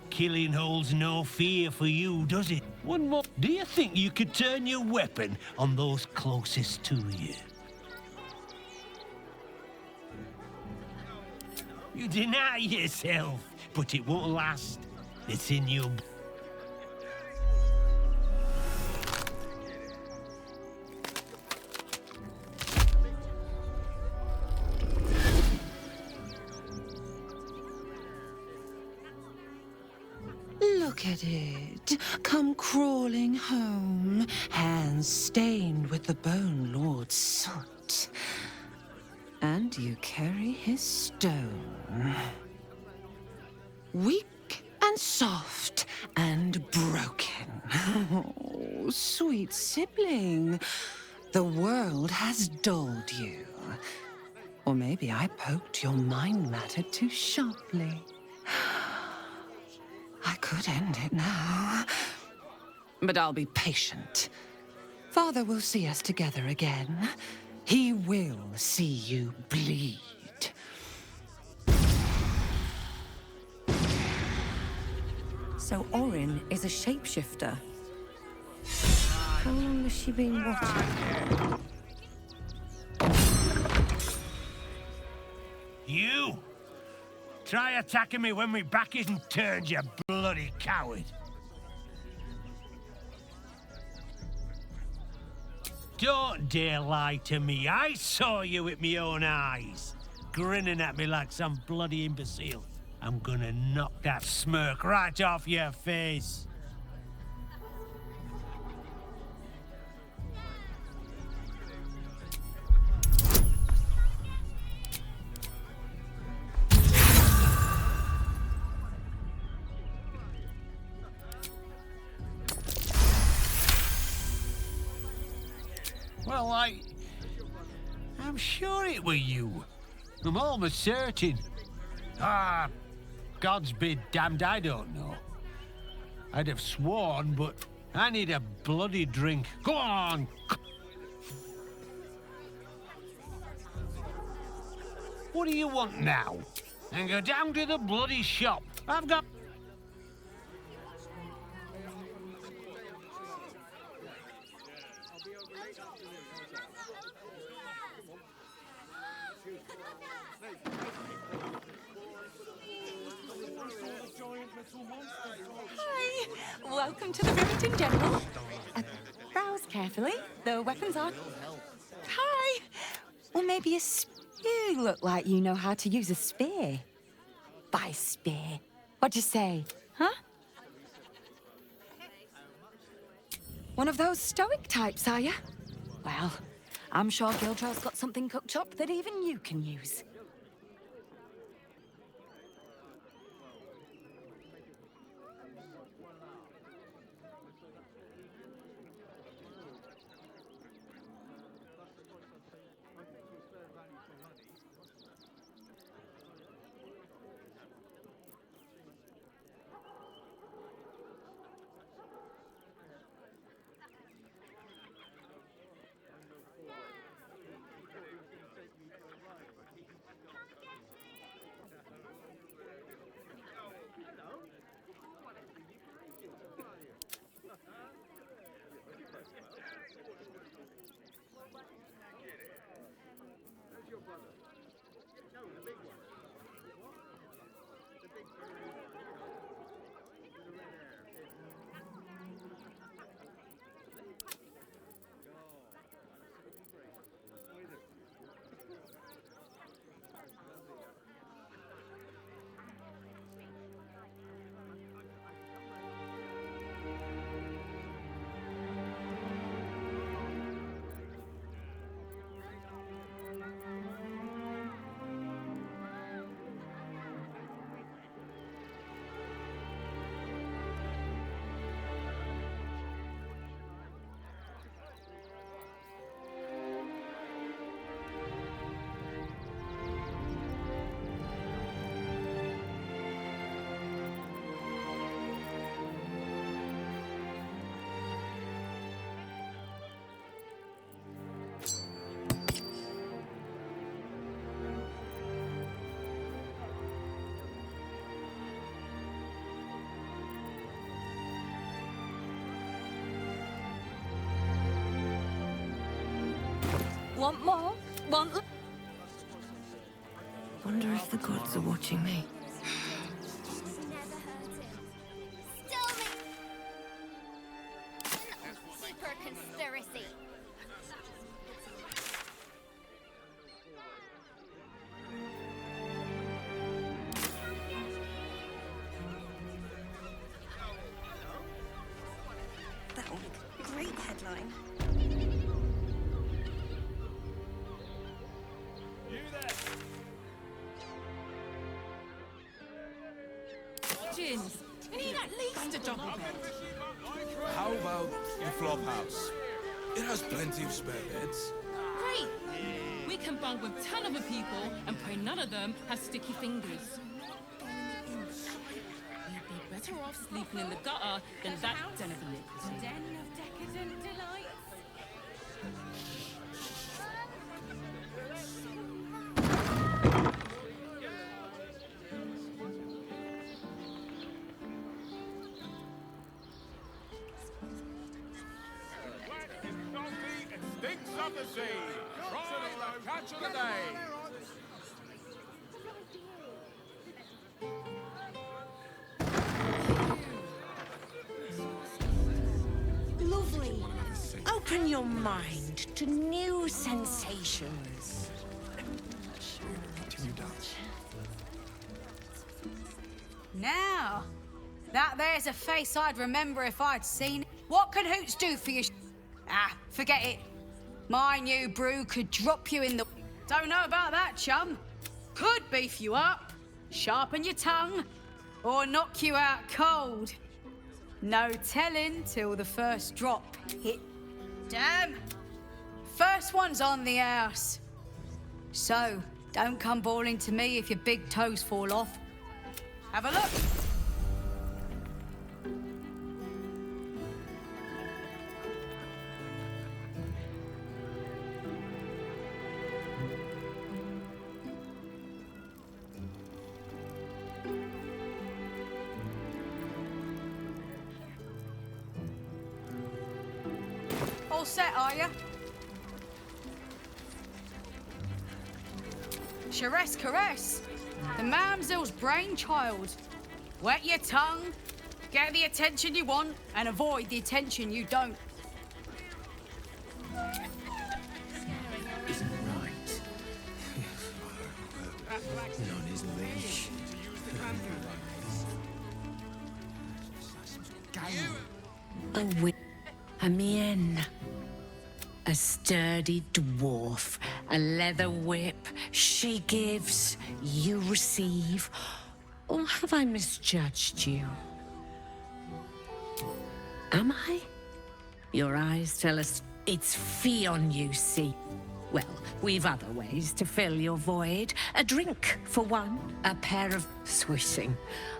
Killing holds no fear for you, does it? One more. Do you think you could turn your weapon on those closest to you? You deny yourself, but it won't last. It's in your... Look at it, come crawling home, hands stained with the Bone Lord's soot. And you carry his stone. Weak and soft and broken. Oh, sweet sibling, the world has dulled you. Or maybe I poked your mind matter too sharply. I could end it now, but I'll be patient. Father will see us together again. He will see you bleed. So Orin is a shapeshifter. How long has she been watching? You! Try attacking me when my back isn't turned, you bloody coward! Don't dare lie to me. I saw you with my own eyes, grinning at me like some bloody imbecile. I'm gonna knock that smirk right off your face. Well, I'm sure it were you. I'm almost certain. Ah, God's be damned, I don't know. I'd have sworn, but I need a bloody drink. Go on! What do you want now? And go down to the bloody shop. I've got... Hi! Welcome to the Rivington General. Browse carefully. The weapons are... Hi! Or maybe a you look like you know how to use a spear. By spear. What'd you say? Huh? One of those stoic types, are you? Well, I'm sure Gildrell's got something cooked up that even you can use. Want more? Want... Wonder if the gods are watching me. Still me! Super conspiracy. That would be a great headline. Gins, we need at least a double bed. How about the flop house? It has plenty of spare beds. Great! We can bunk with 10 other people and pray none of them have sticky fingers. We'd be better off sleeping in the gutter than that den of iniquity. Den of decadent delights. Match of the day. Lovely. Open your mind to new sensations. Now, that there's a face I'd remember if I'd seen it. What can Hoots do for you? Ah, forget it. My new brew could drop you in the... Don't know about that, chum. Could beef you up, sharpen your tongue, or knock you out cold. No telling till the first drop hit. Damn. First one's on the house. So, don't come bawling to me if your big toes fall off. Have a look. All set, are you? Caress, caress. The mamsel's brainchild. Wet your tongue, get the attention you want, and avoid the attention you don't. Isn't right. On his leash. A a mien. A sturdy dwarf, a leather whip. She gives, you receive. Or have I misjudged you? Am I? Your eyes tell us it's Fion you see. Well, we've other ways to fill your void. A drink, for one. A pair of swishing.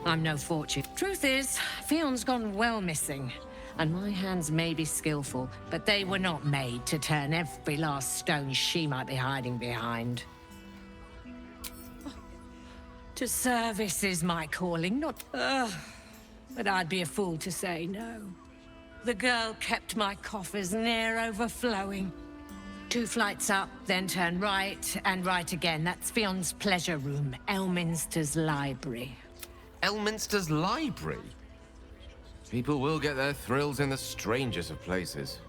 I'm no fortune. Truth is, Fion's gone well missing. And my hands may be skillful, but they were not made to turn every last stone she might be hiding behind. To service is my calling, not... but I'd be a fool to say no. The girl kept my coffers near overflowing. 2 flights up, then turn right, and right again. That's Fion's pleasure room, Elminster's library. Elminster's library? People will get their thrills in the strangest of places.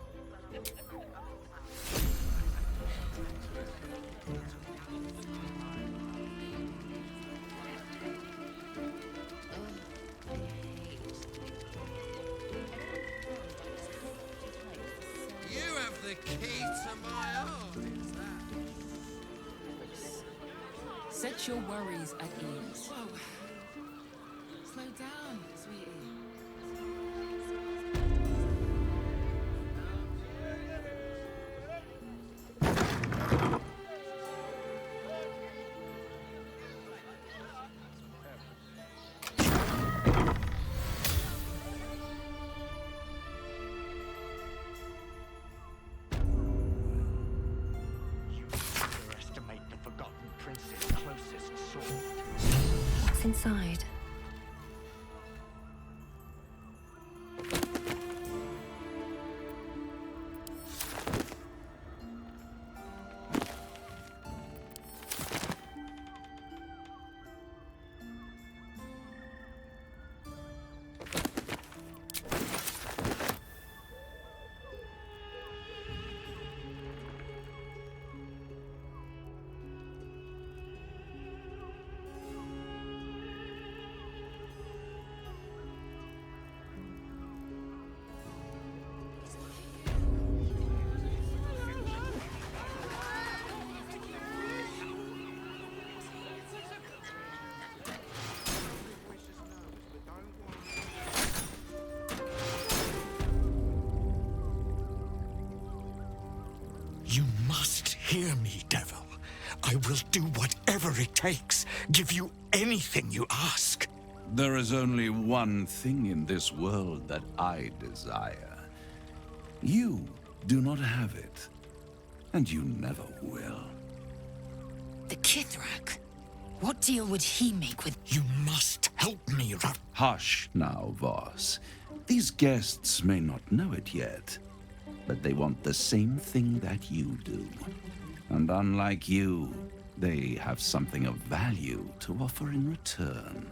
You have the key to my heart. Set your worries at ease. Whoa. Slow down, sweetie. What's inside? You must hear me, devil. I will do whatever it takes, give you anything you ask. There is only one thing in this world that I desire. You do not have it, and you never will. The Kithrak? What deal would he make with... You must help me, Hush now, Voss. These guests may not know it yet, but they want the same thing that you do. And unlike you, they have something of value to offer in return.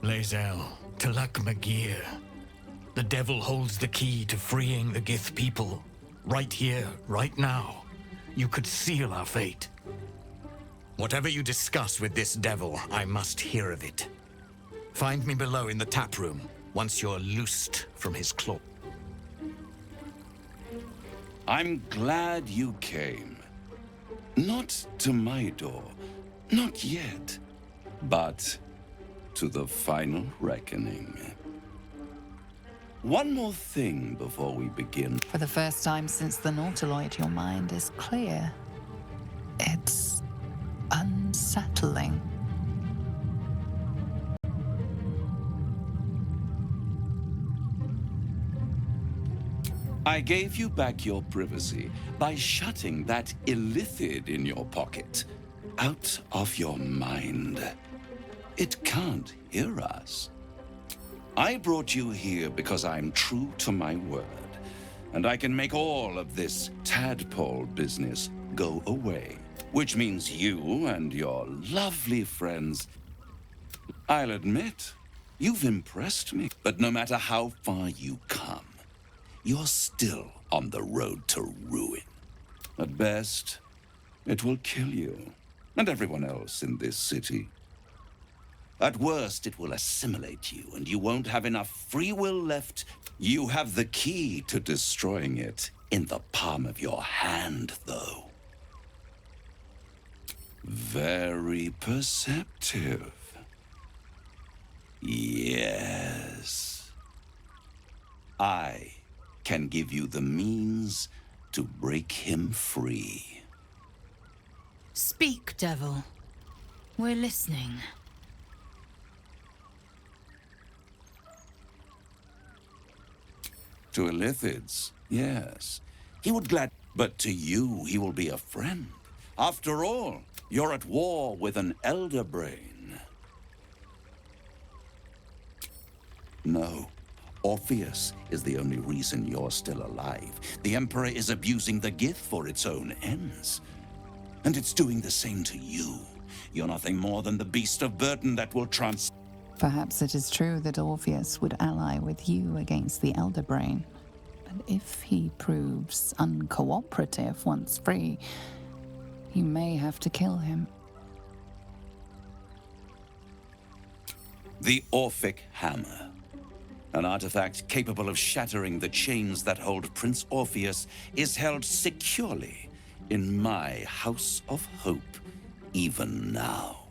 Lae'zel, Talak Magir. The devil holds the key to freeing the Gith people. Right here, right now. You could seal our fate. Whatever you discuss with this devil, I must hear of it. Find me below in the tap room, once you're loosed from his claw. I'm glad you came. Not to my door, not yet, but to the final reckoning. One more thing before we begin. For the first time since the Nautiloid, your mind is clear. It's unsettling. I gave you back your privacy by shutting that illithid in your pocket out of your mind. It can't hear us. I brought you here because I'm true to my word, and I can make all of this tadpole business go away, which means you and your lovely friends. I'll admit, you've impressed me, but no matter how far you come, you're still on the road to ruin. At best, it will kill you and everyone else in this city. At worst, it will assimilate you, and you won't have enough free will left. You have the key to destroying it in the palm of your hand, though. Very perceptive. Yes. I can give you the means to break him free. Speak, devil. We're listening. To illithids, yes. He would but to you, he will be a friend. After all, you're at war with an elder brain. No. Orpheus is the only reason you're still alive. The Emperor is abusing the Gith for its own ends. And it's doing the same to you. You're nothing more than the beast of burden that will Perhaps it is true that Orpheus would ally with you against the Elder Brain. But if he proves uncooperative once free, you may have to kill him. The Orphic Hammer. An artifact capable of shattering the chains that hold Prince Orpheus is held securely in my House of Hope, even now.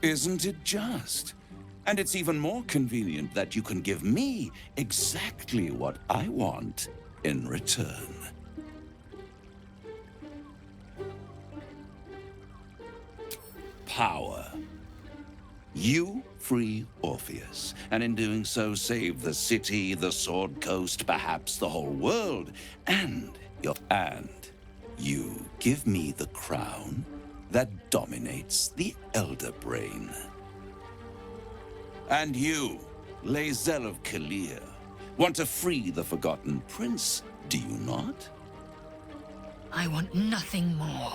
Isn't it just? And it's even more convenient that you can give me exactly what I want in return. Power. You free Orpheus, and in doing so save the city, the Sword Coast, perhaps the whole world, and you give me the crown that dominates the Elder Brain. And you, Lae'zel of Kalir, want to free the Forgotten Prince, do you not? I want nothing more.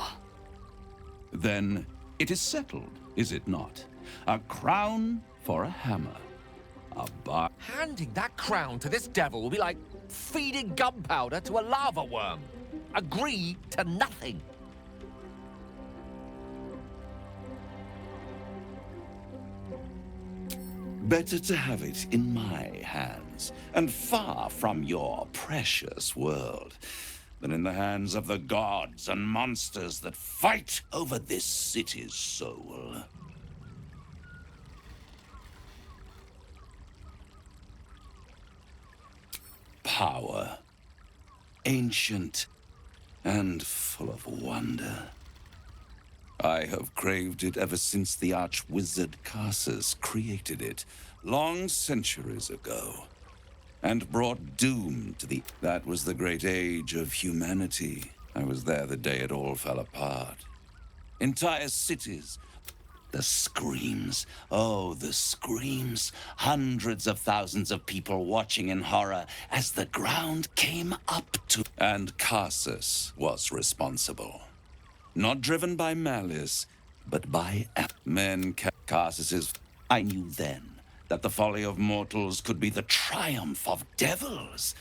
Then it is settled, is it not? A crown for a hammer. A bar. Handing that crown to this devil will be like feeding gunpowder to a lava worm. Agree to nothing. Better to have it in my hands, and far from your precious world, than in the hands of the gods and monsters that fight over this city's soul. Power. Ancient and full of wonder. I have craved it ever since the arch-wizard Carsus created it, long centuries ago, and brought doom to the... That was the great age of humanity. I was there the day it all fell apart. Entire cities, The screams. Oh, the screams. Hundreds of thousands of people watching in horror as the ground came up to... And Carsus was responsible. Not driven by malice, but by men. Carsus's... I knew then that the folly of mortals could be the triumph of devils,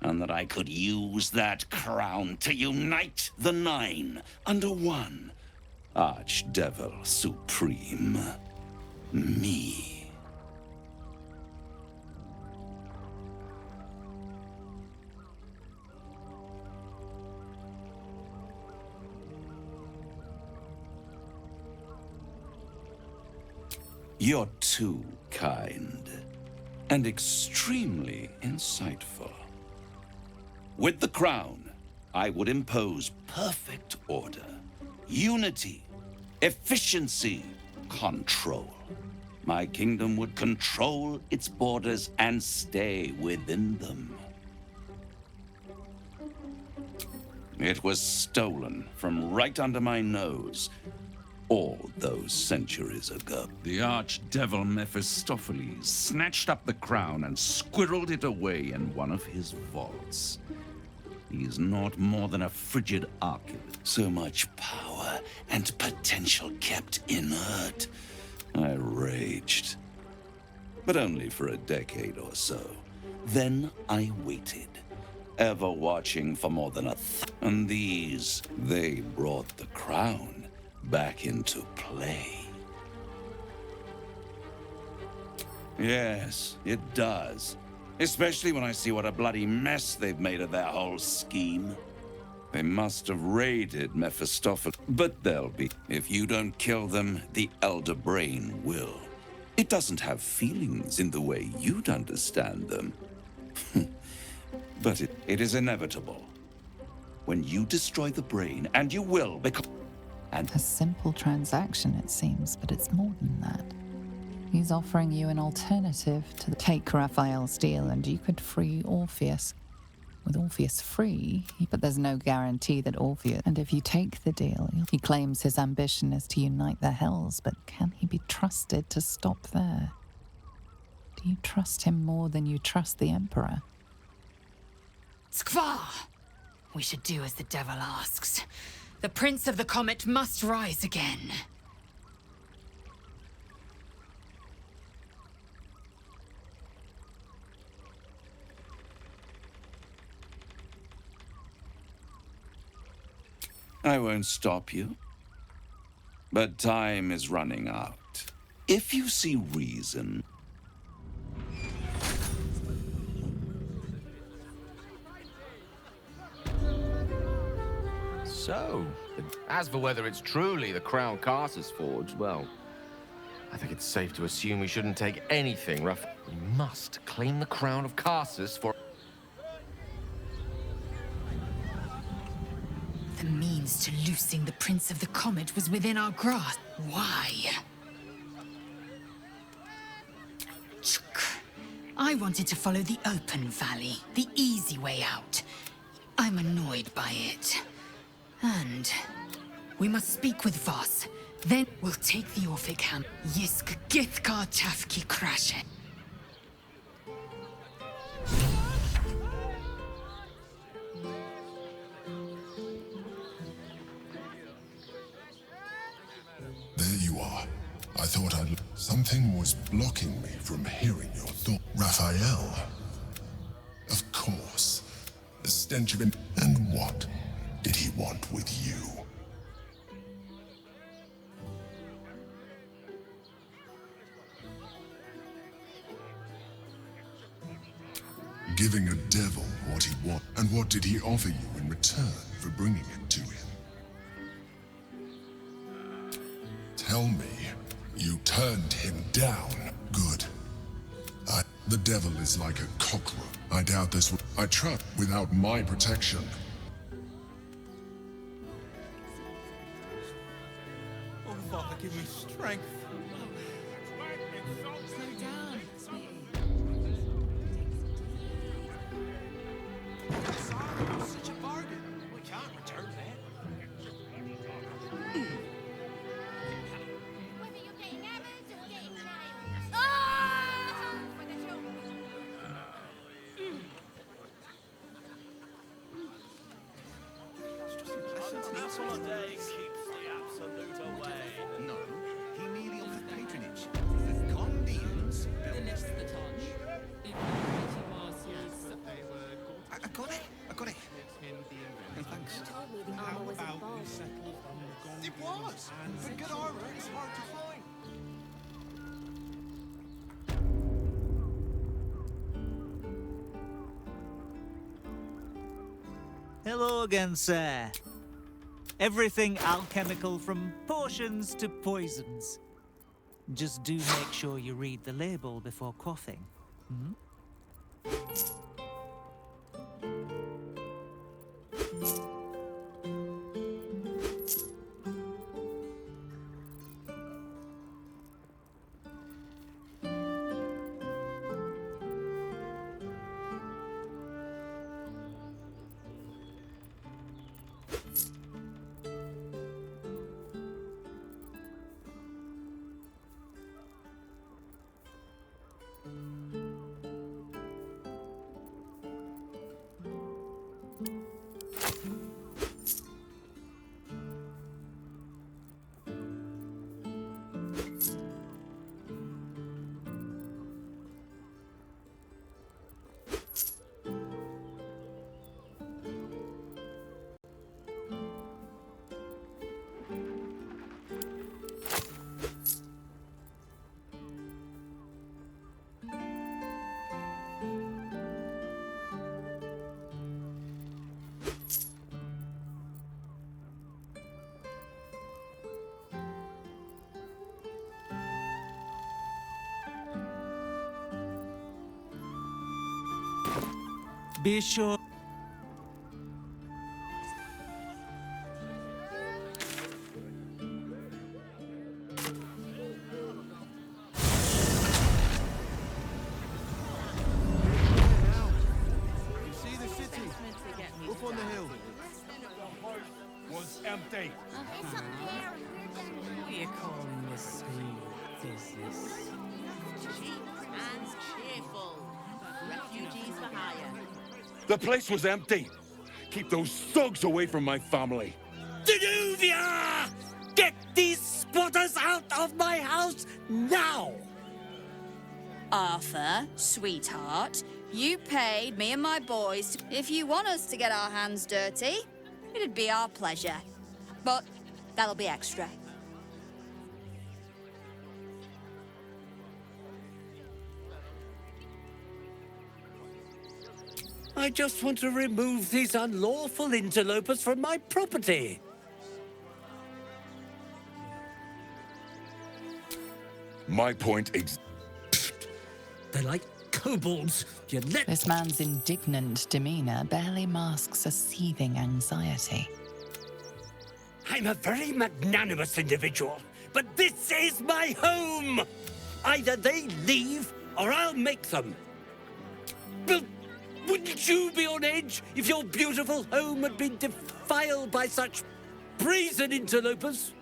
and that I could use that crown to unite the Nine under one Archdevil Supreme. Me. You're too kind and extremely insightful. With the crown, I would impose perfect order, unity, efficiency, control. My kingdom would control its borders and stay within them. It was stolen from right under my nose all those centuries ago. The archdevil Mephistopheles snatched up the crown and squirreled it away in one of his vaults. He is not more than a frigid archivist. So much power and potential kept inert. I raged. But only for a decade or so. Then I waited, ever watching for more than and these, they brought the crown back into play. Yes, it does. Especially when I see what a bloody mess they've made of their whole scheme. They must have raided Mephistopheles, but they'll be. If you don't kill them, the Elder Brain will. It doesn't have feelings in the way you'd understand them. But it is inevitable. When you destroy the brain, and you will, because... A simple transaction, it seems, but it's more than that. He's offering you an alternative to take Raphael's deal, and you could free Orpheus. With Orpheus free, but there's no guarantee that Orpheus... And if you take the deal, he claims his ambition is to unite the Hells, but can he be trusted to stop there? Do you trust him more than you trust the Emperor? Skvar! We should do as the devil asks. The Prince of the Comet must rise again. I won't stop you. But time is running out. If you see reason... So, as for whether it's truly the crown Carsus forged, well, I think it's safe to assume we shouldn't take anything rough. We must claim the crown of Carsus for... The means to loosing the Prince of the Comet was within our grasp. Why? I wanted to follow the open valley, the easy way out. I'm annoyed by it. And we must speak with Voss. Then we'll take the Orphic Ham. Yisk Githkar Tafki Krashe. There you are. I thought I'd... Something was blocking me from hearing your thought. Raphael. Of course. The stench of him. And what did he want with you? Giving a devil what he wants. And what did he offer you in return for bringing it to him? Tell me, you turned him down. Good. The devil is like a cockroach. I doubt this would... I trust without my protection. Oh, Father, give me strength. Slow down, sweetie. Such a bargain. We can't return that. apple a day keeps the absolute away. No, he merely offered patronage. The convenience. the touch. I got it. I got it. And thanks. told me the armor was involved. It was. But good armor is hard to find. Hello again, sir. Everything alchemical from potions to poisons. Just do make sure you read the label before quaffing. Hmm? Be sure. See the city up on the hill. Was empty. What are you calling this smooth business? Cheap and cheerful. Refugees for hire. The place was empty. Keep those thugs away from my family. Danuvia! Get these squatters out of my house now! Arthur, sweetheart, you paid me and my boys. If you want us to get our hands dirty, it'd be our pleasure. But that'll be extra. I just want to remove these unlawful interlopers from my property. My point is... They're like kobolds. You let... This man's indignant demeanor barely masks a seething anxiety. I'm a very magnanimous individual, but this is my home! Either they leave, or I'll make them. Well, wouldn't you be on edge if your beautiful home had been defiled by such brazen interlopers?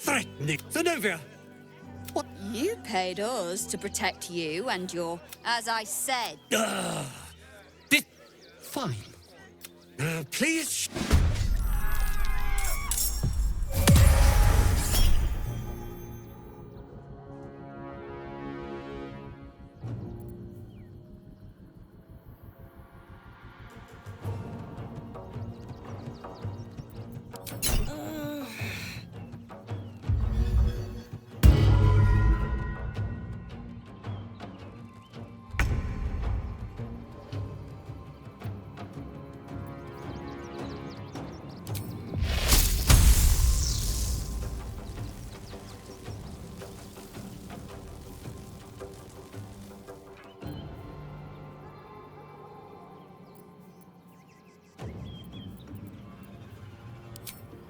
Threatening Zenobia! What? You paid us to protect you and your... As I said... Fine. Please...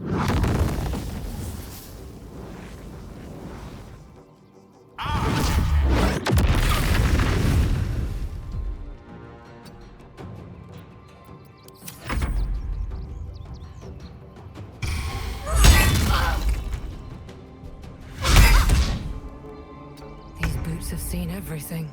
These boots have seen everything.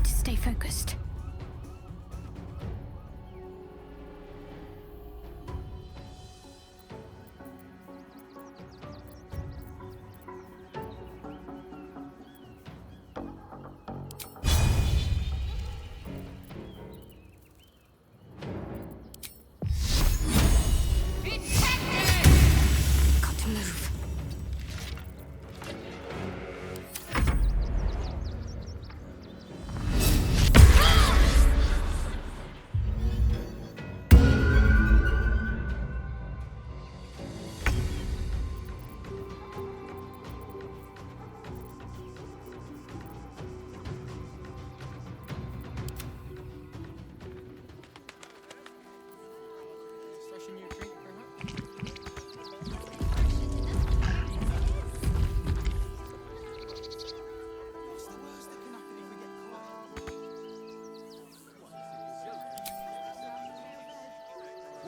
Stay focused. Got to move.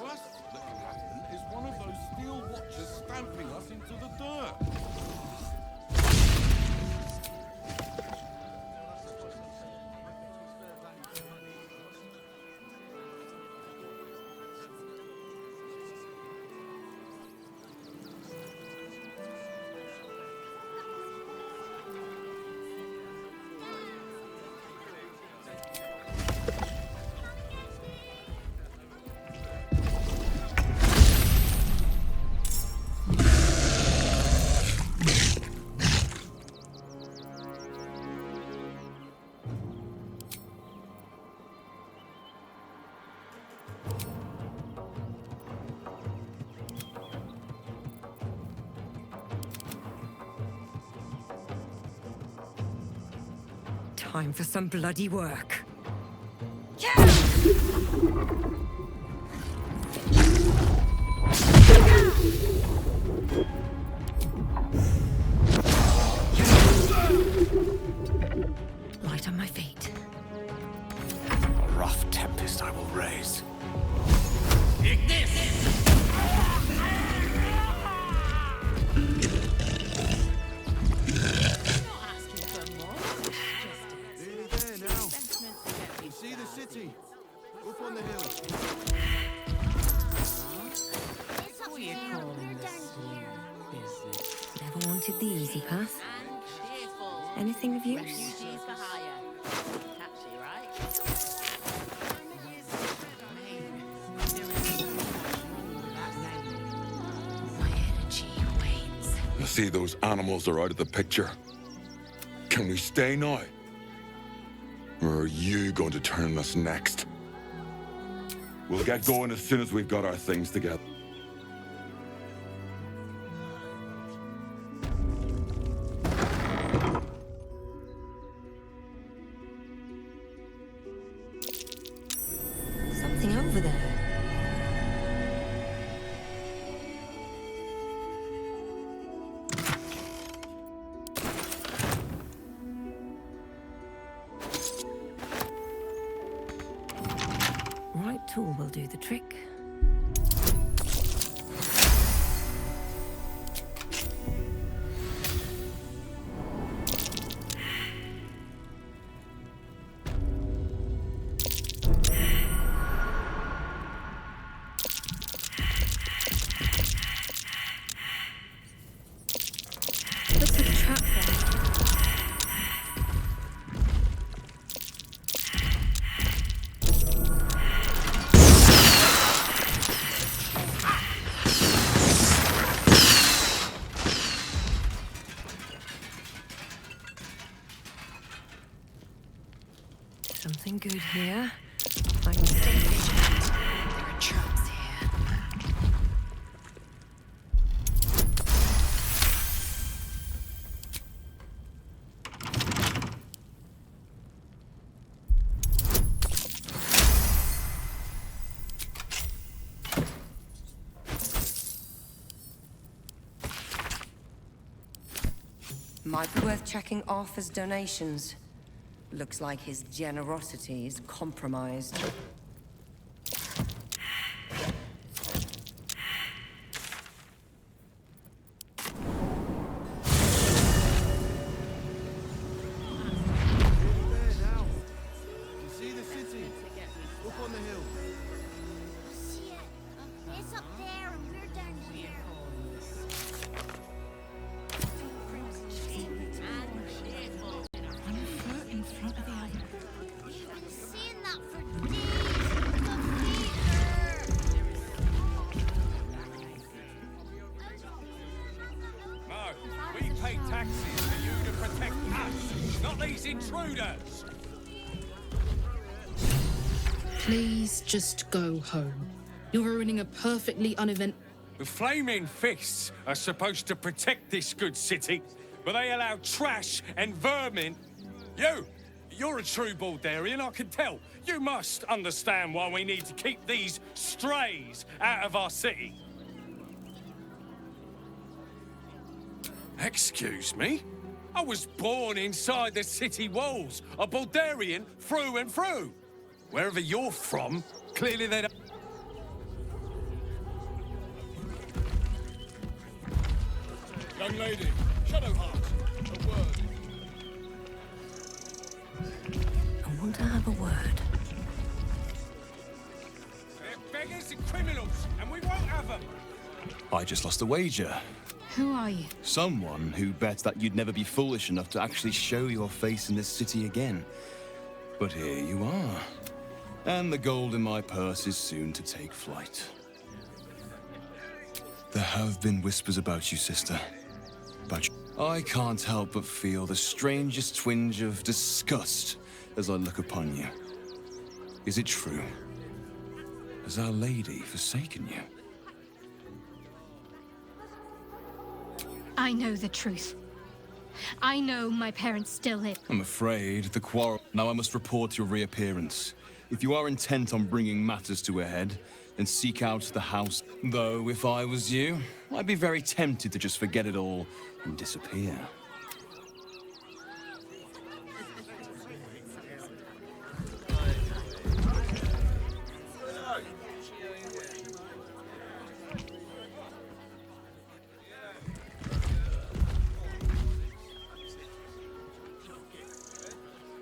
Worst that can happen is one of those steel watchers stamping us into the dirt. Time for some bloody work. Light on my feet. A rough tempest I will raise. Nearly there now. You see the city? Up on the hill. What are you calling this business? Never wanted the easy path. Anything of use? Refugees for hire. Catchy, right? My energy wanes. You see, those animals are out of the picture. Can we stay now? Or are you going to turn us next? We'll get going as soon as we've got our things together. tool will do the trick. Looks like a trap there. Something good here. I can stay vigilant. There are traps here. Might be worth checking Arthur's donations. Looks like his generosity is compromised. There now. You see the city? Up on the hill. See it. It's up there and we're down here. In front of the island. We've been seeing that for days. No, we pay taxes for you to protect us, not these intruders. Please just go home. You're ruining a perfectly uneventful. The flaming fists are supposed to protect this good city, but they allow trash and vermin. You're a true Baldurian, I can tell. You must understand why we need to keep these strays out of our city. Excuse me? I was born inside the city walls, a Baldurian through and through. Wherever you're from, clearly they don't... Young lady, Shadowheart, a word. I want to have a word. They're beggars and criminals, and we won't have them. I just lost a wager. Who are you? Someone who bet that you'd never be foolish enough to actually show your face in this city again. But here you are. And the gold in my purse is soon to take flight. There have been whispers about you, sister. But I can't help but feel the strangest twinge of disgust as I look upon you. Is it true? Has Our Lady forsaken you? I know the truth. I know my parents still live. I'm afraid the quarrel... Now I must report your reappearance. If you are intent on bringing matters to a head, then seek out the house. Though, if I was you, I'd be very tempted to just forget it all and disappear.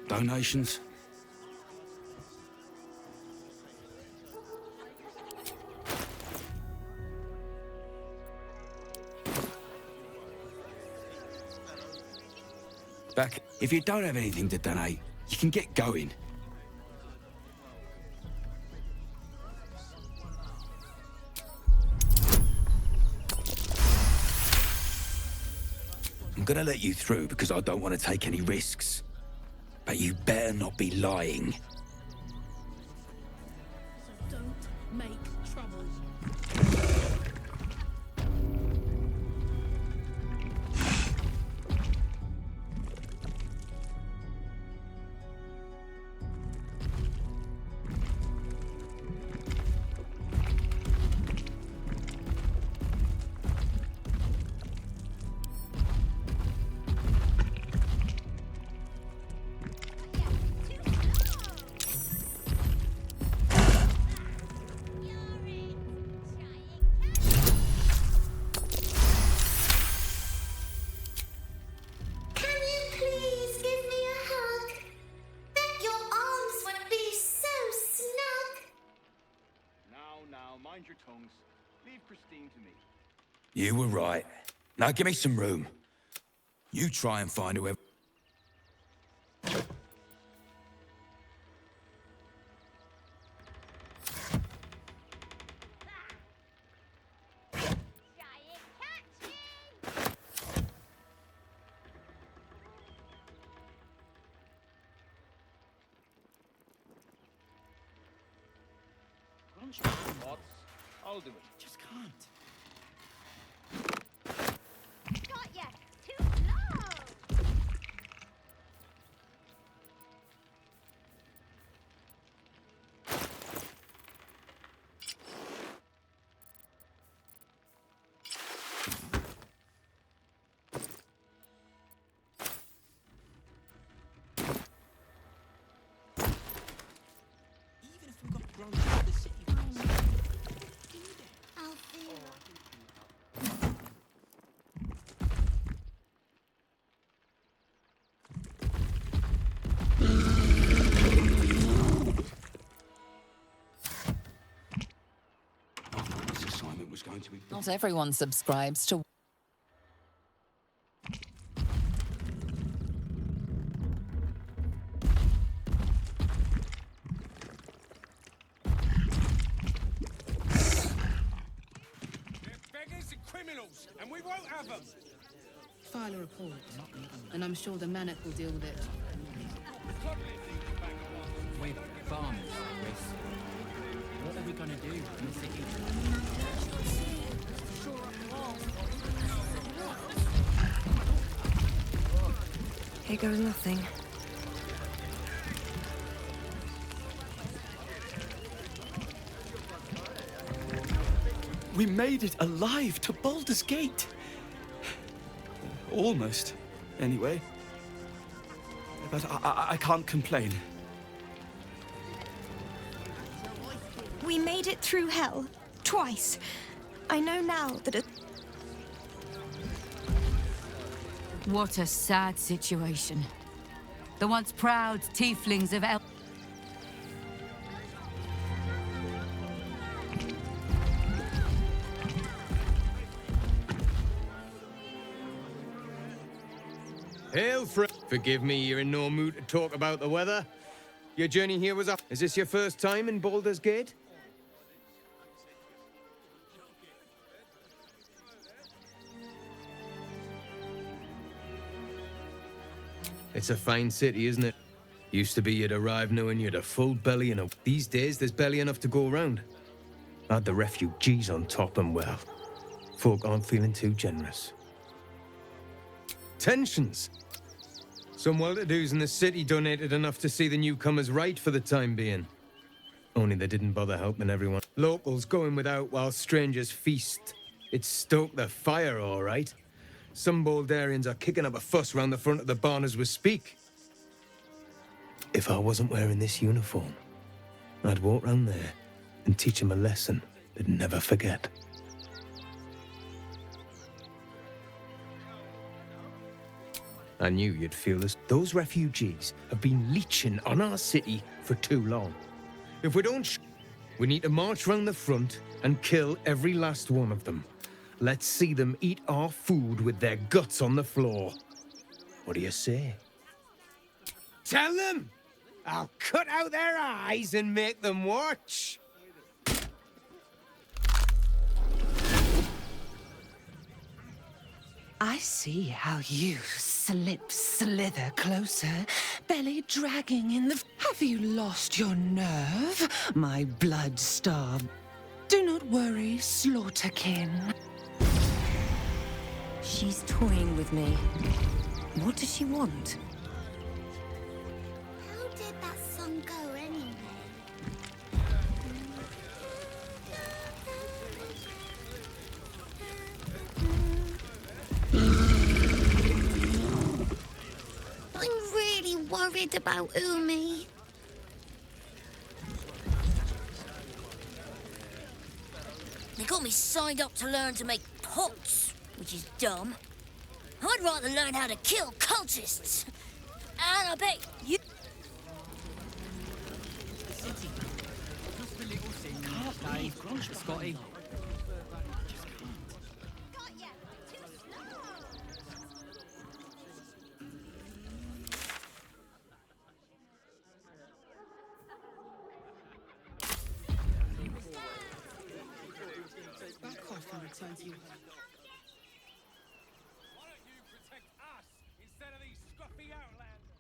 Donations? Back. If you don't have anything to donate, you can get going. I'm gonna let you through because I don't want to take any risks. But you better not be lying. Don't make trouble. You were right. Now give me some room. You try and find whoever... I'll do it. Just can't. Got ya! Too slow! Even if we got thrown out of the city first. I'll see. This assignment was going to be... Not everyone subscribes to. Beggars and criminals, and we won't have them. File a report, and I'm sure the Manic will deal with it. We're farmers, Chris. What are we gonna do in the city? Here goes nothing. We made it alive to Baldur's Gate. Almost, anyway. But I can't complain. We made it through hell. Twice. I know now that it... What a sad situation. The once proud tieflings of El... Hail, friend. Forgive me, you're in no mood to talk about the weather. Your journey here was up. Is this your first time in Baldur's Gate? It's a fine city, isn't it? Used to be you'd arrive knowing you'd a full belly and a... These days, there's barely enough to go around. Add the refugees on top and, well, folk aren't feeling too generous. Tensions. Some well-to-dos in the city donated enough to see the newcomers right for the time being. Only they didn't bother helping everyone. Locals going without while strangers feast. It stoked the fire, all right. Some Baldurians are kicking up a fuss round the front of the barn as we speak. If I wasn't wearing this uniform, I'd walk round there and teach them a lesson they'd never forget. I knew you'd feel this. Those refugees have been leeching on our city for too long. If we don't we need to march round the front and kill every last one of them. Let's see them eat our food with their guts on the floor. What do you say? Tell them! I'll cut out their eyes and make them watch! I see how you slither closer, belly dragging in the... Have you lost your nerve, my blood-starved? Do not worry, slaughterkin. She's toying with me. What does she want? How did that song go anyway? I'm really worried about Umi. They got me signed up to learn to make pots, which is dumb. I'd rather learn how to kill cultists. And I bet you... Can't leave Scotty. once you... Why don't you protect us instead of these scruffy outlanders?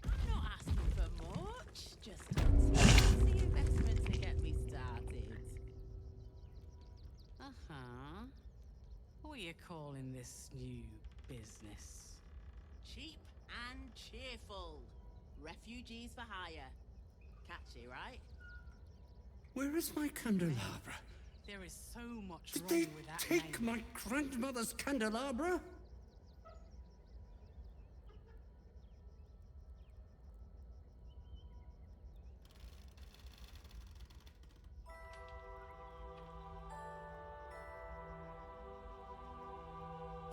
I'm not asking for much. Just fancy investment to get me started. Uh-huh. What are you calling this new business? Cheap and cheerful. Refugees for hire. Catchy, right? Where is my candelabra? There is so much Did wrong they with that take name. my grandmother's candelabra?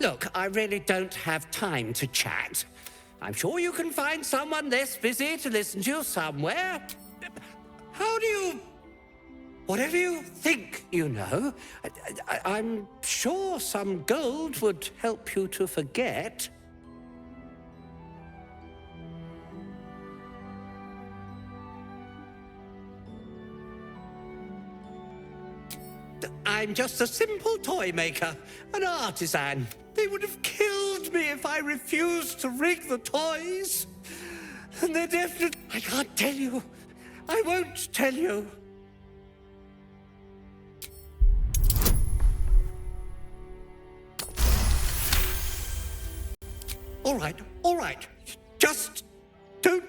Look, I really don't have time to chat. I'm sure you can find someone less busy to listen to you somewhere. How do you... Whatever you think you know, I'm sure some gold would help you to forget. I'm just a simple toy maker, an artisan. They would have killed me if I refused to rig the toys. And they're definitely... I can't tell you. I won't tell you. All right. Just don't...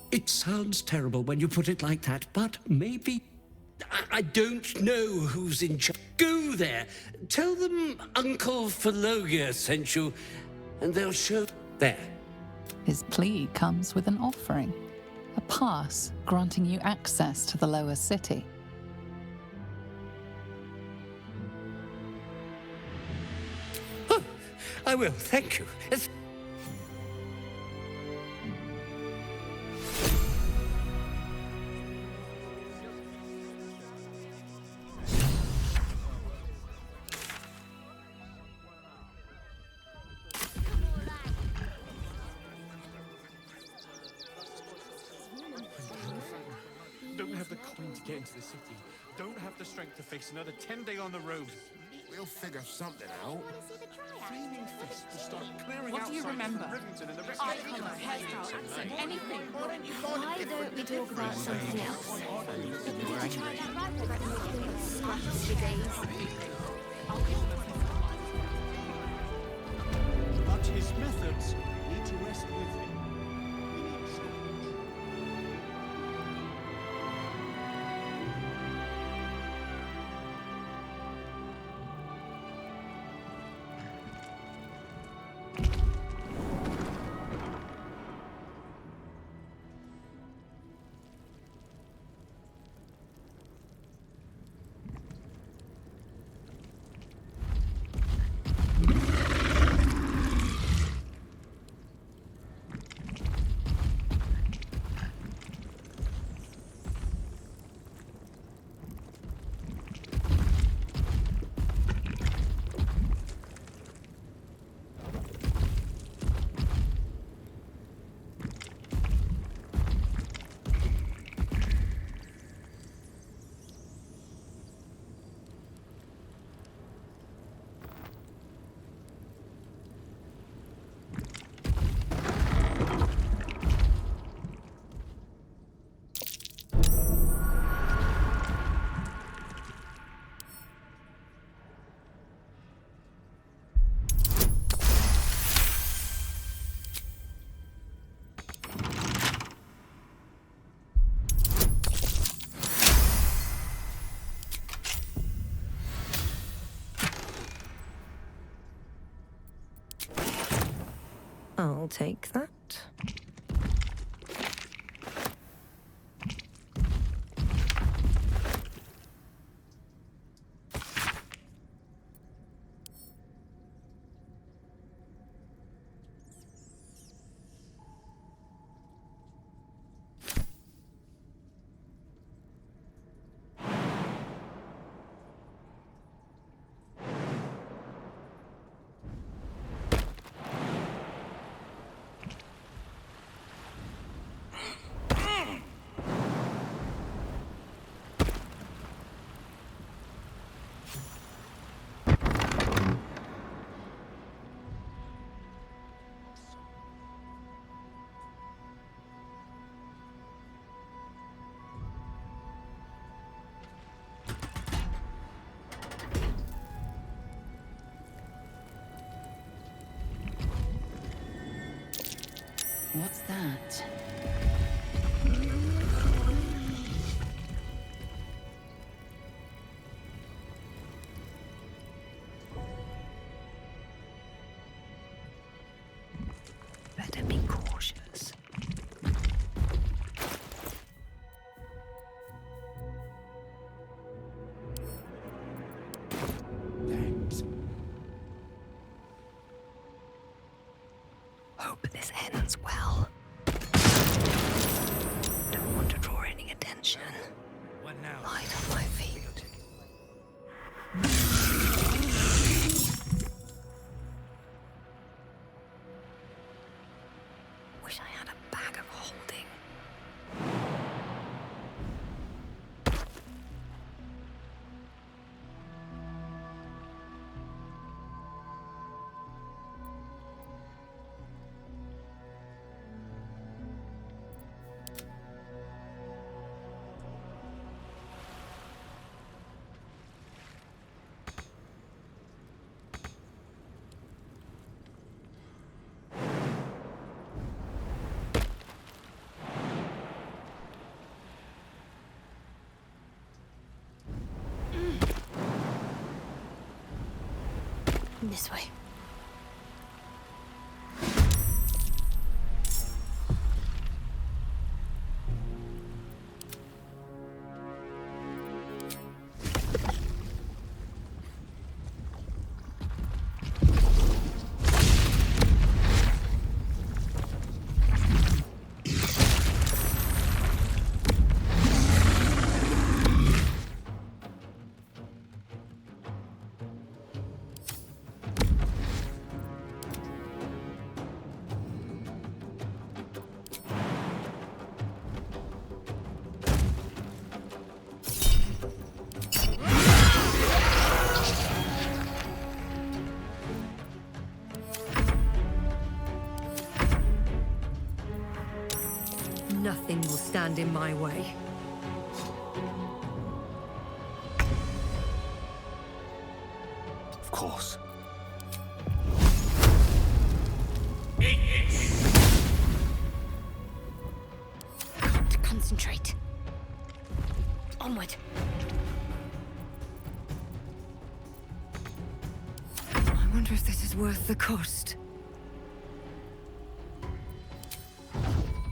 It sounds terrible when you put it like that, but maybe... I don't know who's in charge. Go there. Tell them Uncle Philologia sent you, and they'll show... There. His plea comes with an offering, a pass granting you access to the lower city. Oh, I will, thank you. Don't have the coin to get into the city. Don't have the strength to face another 10 day on the road. We'll figure something out. Flaming fists to start clearing What out do you remember? Rivington and the rest Eye of colour, hairstyle, accent, anything. Why don't we talk about something else? Did you try that rifle scratch for days? But his methods need to rest with him. We need change. I'll take that. What's that? Better be cautious. Thanks. Hope this ends well. Don't want to draw any attention. What now? Light on my feet. Wish I had a bag of holding. This way. Nothing will stand in my way. Of course. Got to concentrate. Onward. I wonder if this is worth the cost.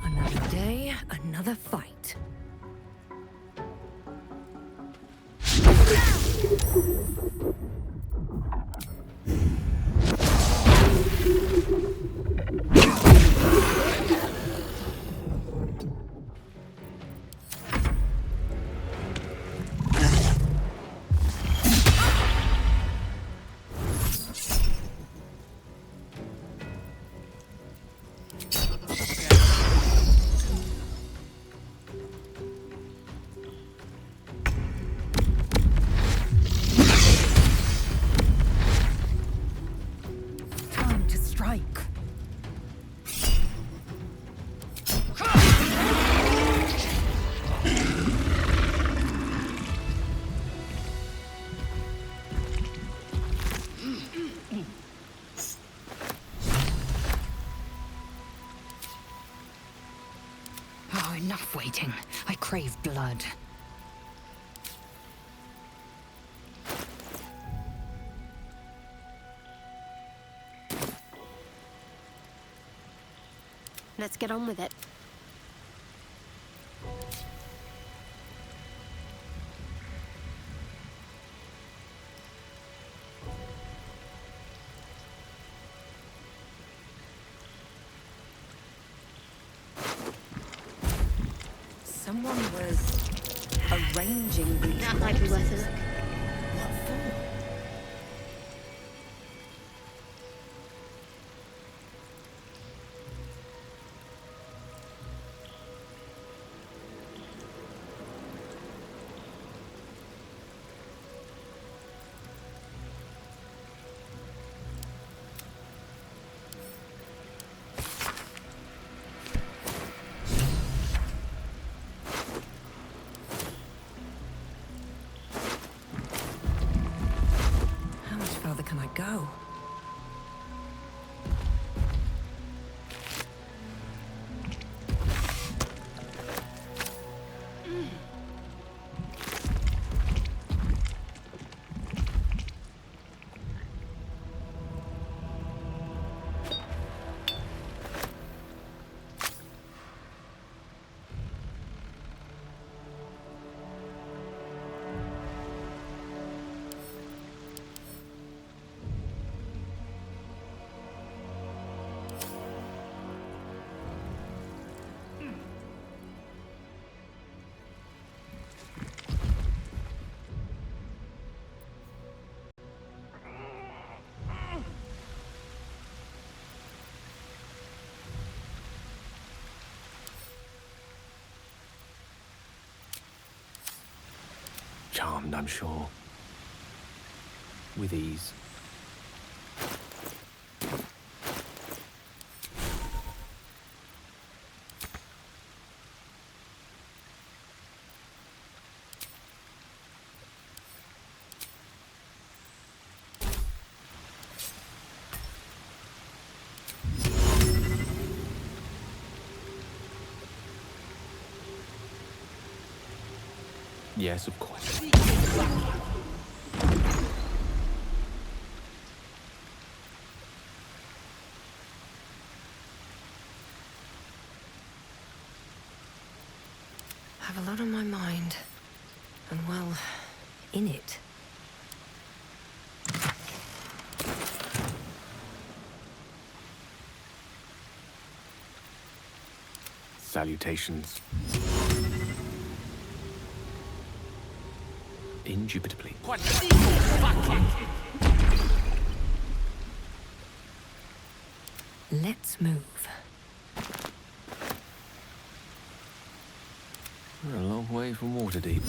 Another day, another fight. Time to strike. Oh, enough waiting. I crave blood. Let's get on with it. Someone was arranging these That might be worth a look. What for? How much further can I go? Charmed, I'm sure. With ease. Yes, of course. I have a lot on my mind. And well, in it. Salutations. Indubitably. Let's move. We're a long way from Waterdeep.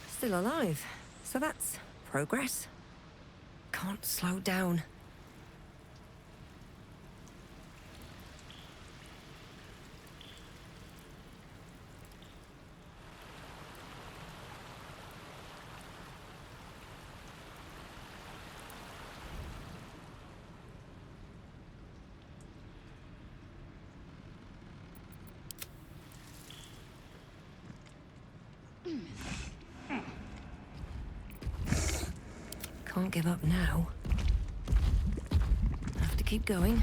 Still alive. So that's progress. Can't slow down. Can't give up now. Have to keep going.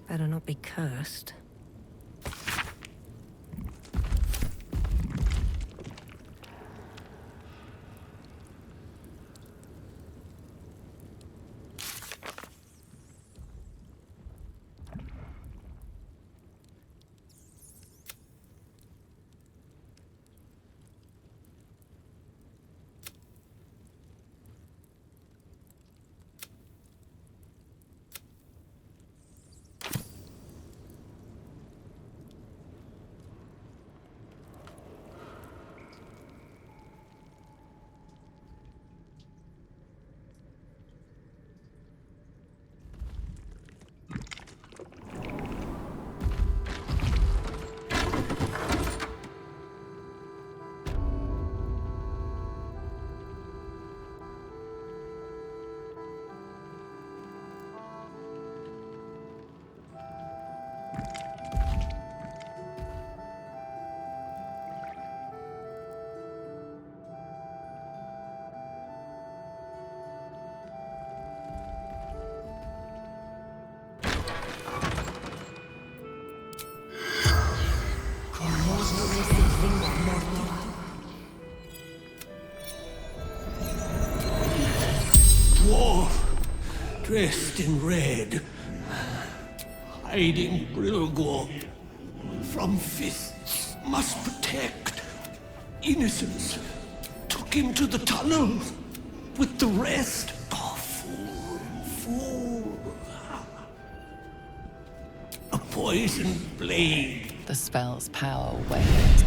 Better not be cursed. dressed in red, hiding Brilgor from fists, must protect innocence. Took him to the tunnel with the rest. Oh, fool. A poisoned blade. The spell's power waned.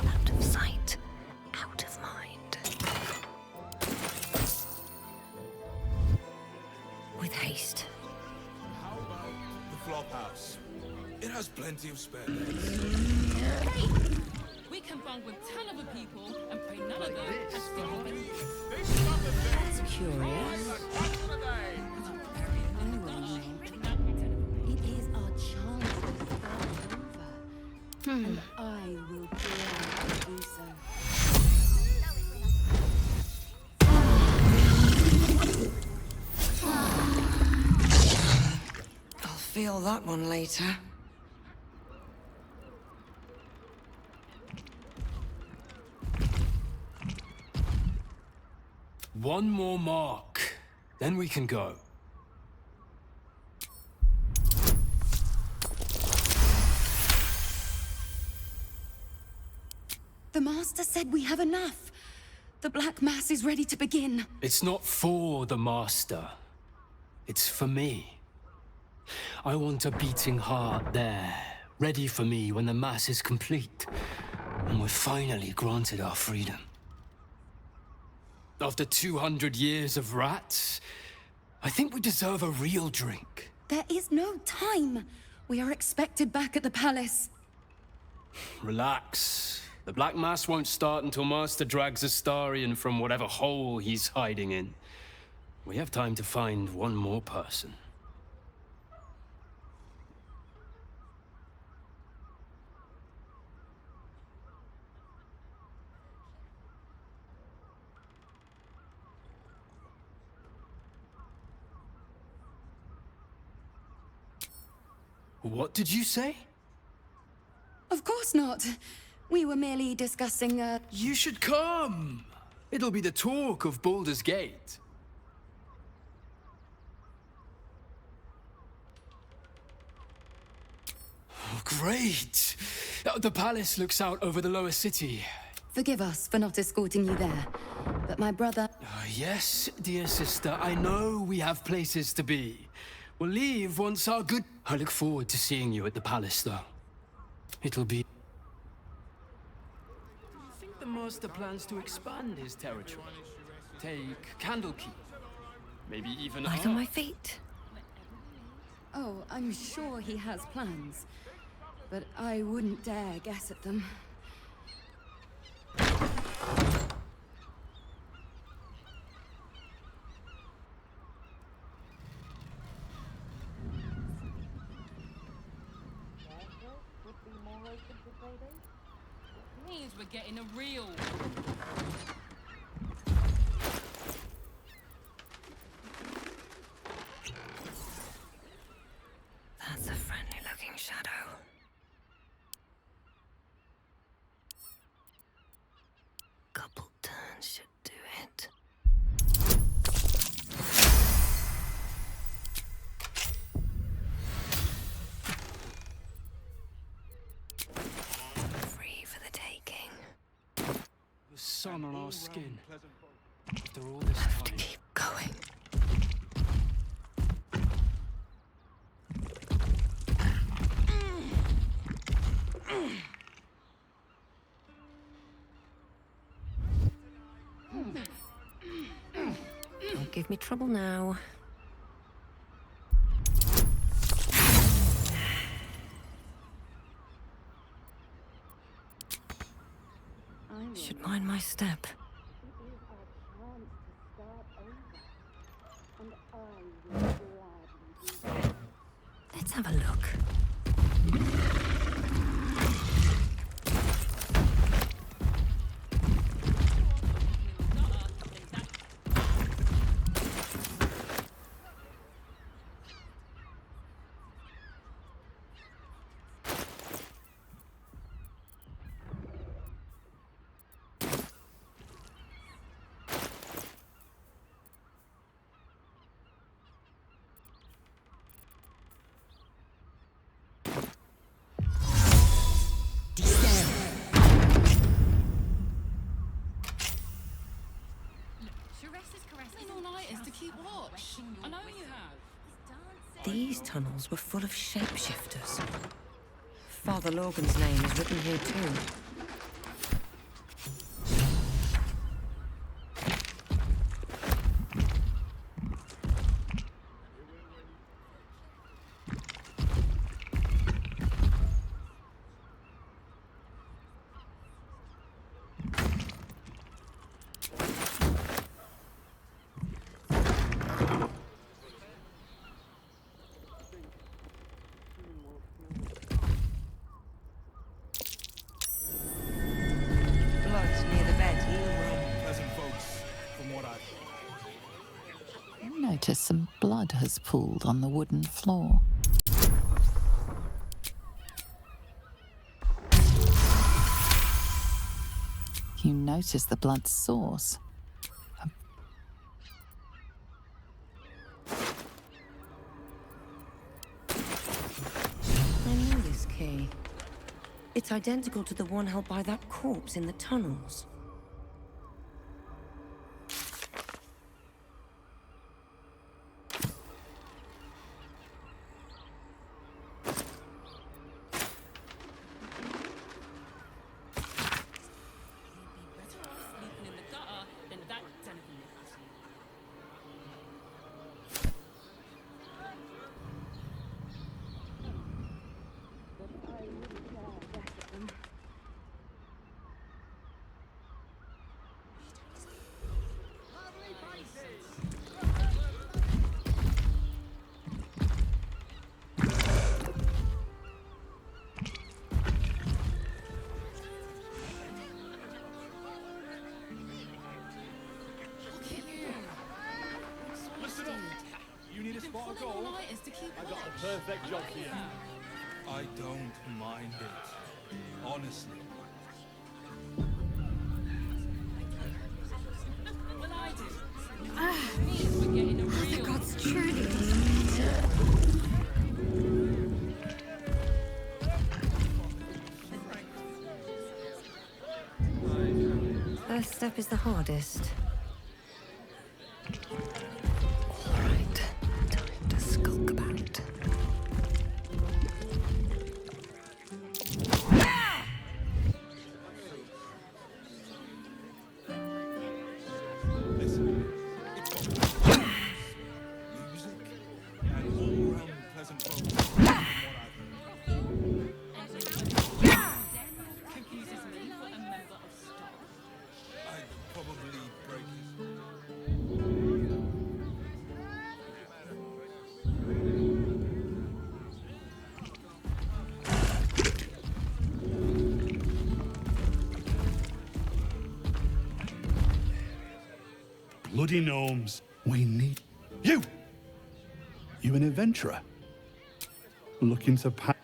Out of sight, out of mind. With haste. How about the flop house? It has plenty of spare beds. We can bond with 10 other people and pray none of them has been. That's curious. It is our chance to start over. And I will gladly do so. I'll feel that one later. One more mark, then we can go. The Master said we have enough. The Black Mass is ready to begin. It's not for the Master. It's for me. I want a beating heart there, ready for me when the Mass is complete, and we're finally granted our freedom. After 200 years of rats, I think we deserve a real drink. There is no time. We are expected back at the palace. Relax. The Black Mass won't start until Master drags Astarion from whatever hole he's hiding in. We have time to find one more person. What did you say? Of course not. We were merely discussing, You should come! It'll be the talk of Baldur's Gate. Oh, great! The palace looks out over the lower city. Forgive us for not escorting you there, but my brother... Yes, dear sister, I know we have places to be. We'll leave once our good... I look forward to seeing you at the palace, though. It'll be... I think the Master plans to expand his territory. Take Candlekeep. Maybe even... Light on my feet. Oh, I'm sure he has plans, but I wouldn't dare guess at them. Means we're getting a real. That's a friendly-looking shadow. Couple turns should do it. Free for the taking. The sun on our skin. After all this time. Keep going. Don't give me trouble now. Should mind my step. Let's have a look. To keep watch. I know you have. These tunnels were full of shapeshifters. Father Logan's name is written here too. You notice some blood has pooled on the wooden floor. You notice the blood's source. I know this key. It's identical to the one held by that corpse in the tunnels. I got the perfect job for you. I don't mind it. Honestly. Well, I do. We're getting a real... The gods truly First step is the hardest. Bloody gnomes. We need you. You an adventurer? Looking to pack.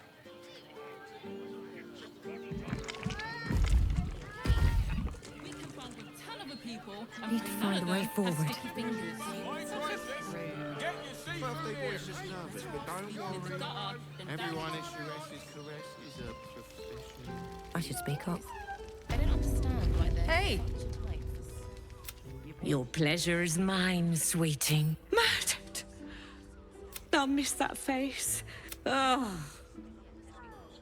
Need to find a way forward. Birthday boy's just nervous, but don't worry. Everyone SUS's caress is a profession. I should speak up. I don't understand why they're... Hey! Your pleasure is mine, sweeting. Murdered! I'll miss that face. Oh.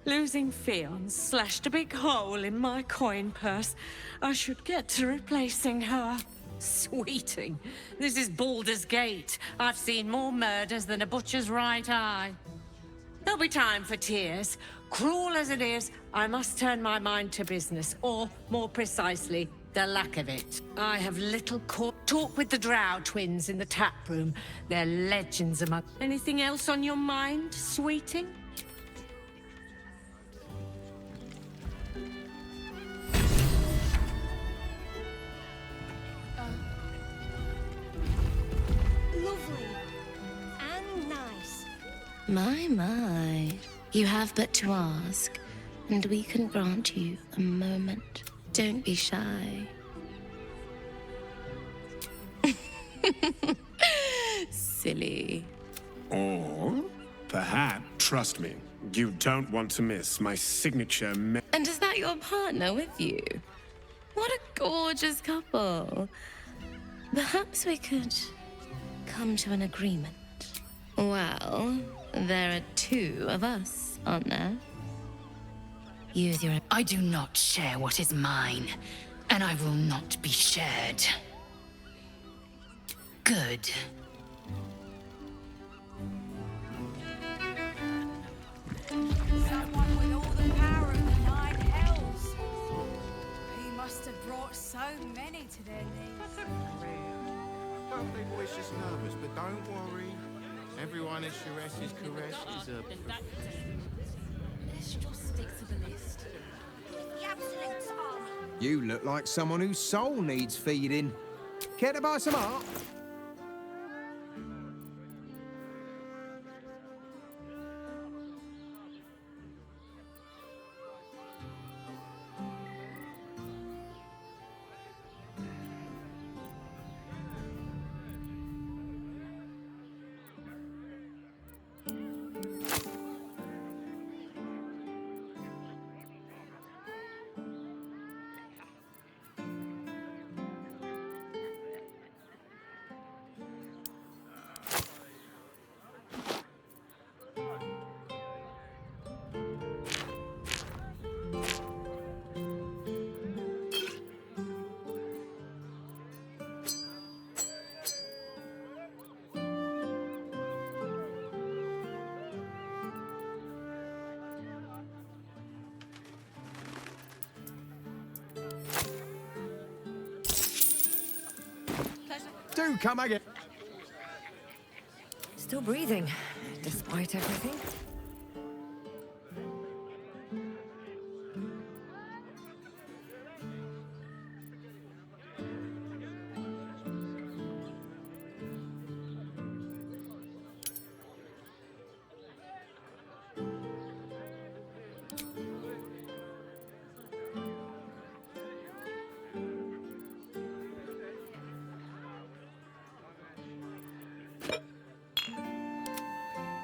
Losing Fionn slashed a big hole in my coin purse. I should get to replacing her. Sweeting, this is Baldur's Gate. I've seen more murders than a butcher's right eye. There'll be time for tears. Cruel as it is, I must turn my mind to business, or, more precisely, the lack of it. I have little talk with the Drow twins in the tap room. They're legends among... Anything else on your mind, sweeting? Lovely. And nice. My. You have but to ask, and we can grant you a moment. Don't be shy. Silly. Or, perhaps, trust me, you don't want to miss my signature And is that your partner with you? What a gorgeous couple. Perhaps we could come to an agreement. Well, there are two of us, aren't there? Use your... I do not share what is mine, and I will not be shared. Good. Someone with all the power of the nine hells. He must have brought so many to their knees. Don't think we're just nervous, but don't worry. Everyone at Sharessi's caress is a... Let's just stick to the list. The absolute army. You look like someone whose soul needs feeding. Care to buy some art? Do come again. Still breathing, despite everything.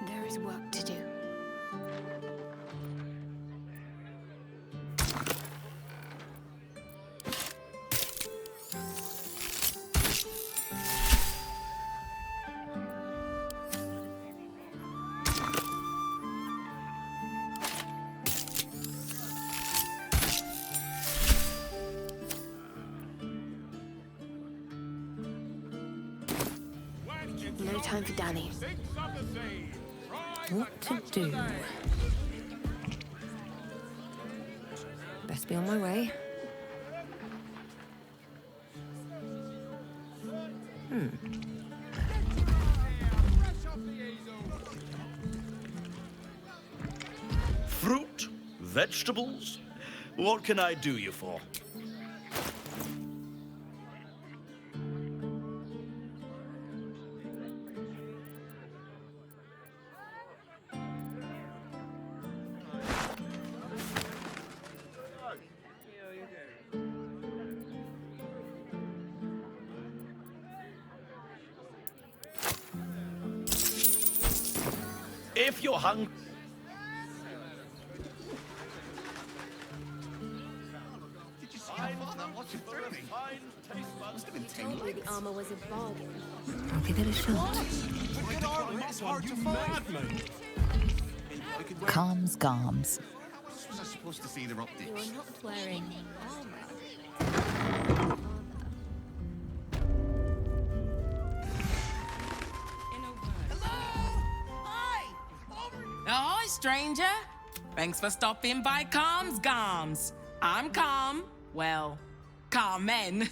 There is work to do. No time for Danny. What to do? Best be on my way. Fruit? Vegetables? What can I do you for? If you're hungry... The armor was a bargain. I'll give it a shot. Calms Garms. Was I supposed to see their optics? You're not wearing armor. Oh, hi, stranger. Thanks for stopping by Calm's Garms. I'm Calm. Well, Carmen.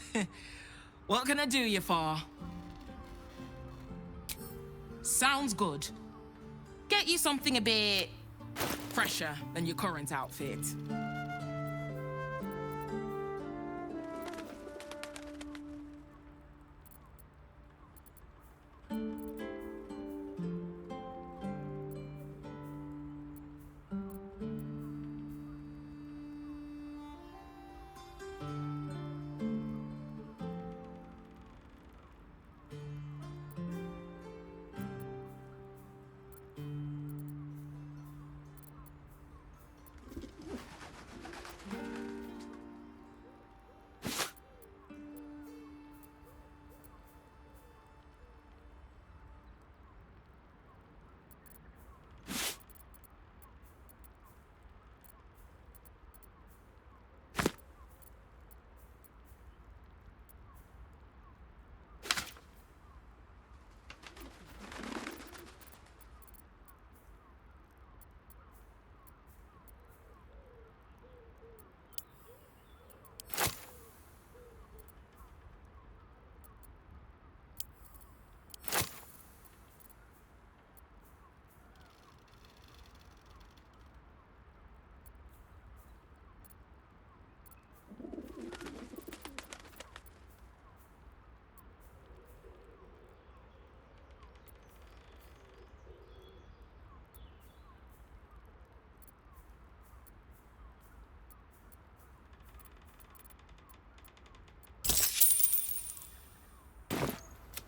What can I do you for? Sounds good. Get you something a bit fresher than your current outfit.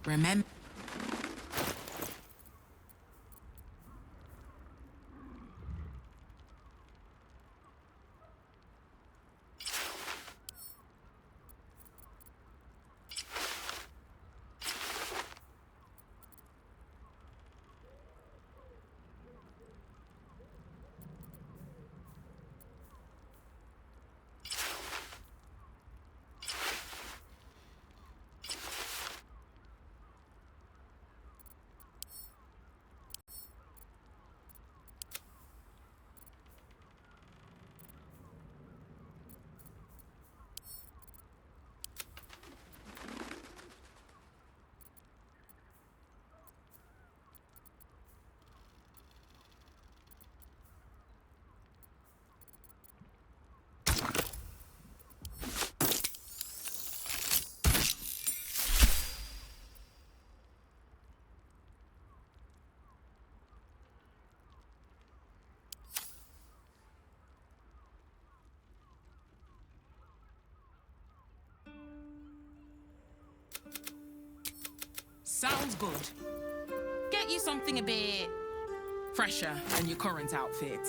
Remember. Sounds good. Get you something a bit fresher than your current outfit.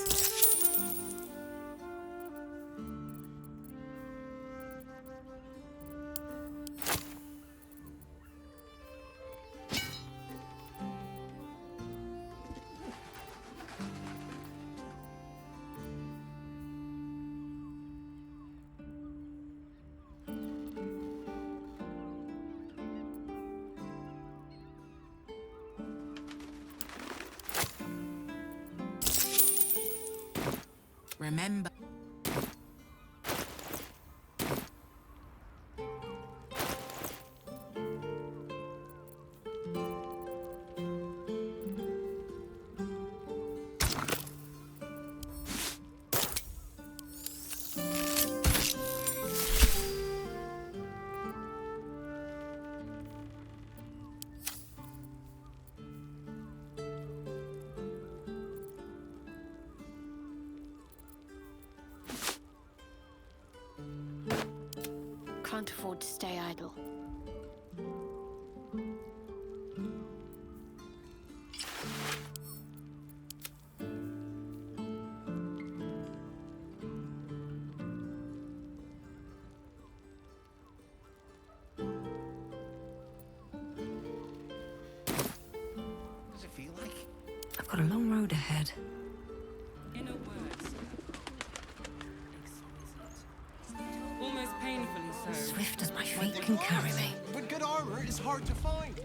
Remember. Can't afford to stay idle. Does it feel like? I've got a long road ahead. In a word, almost painfully so. Swift as my feet can carry me. But good armor is hard to find.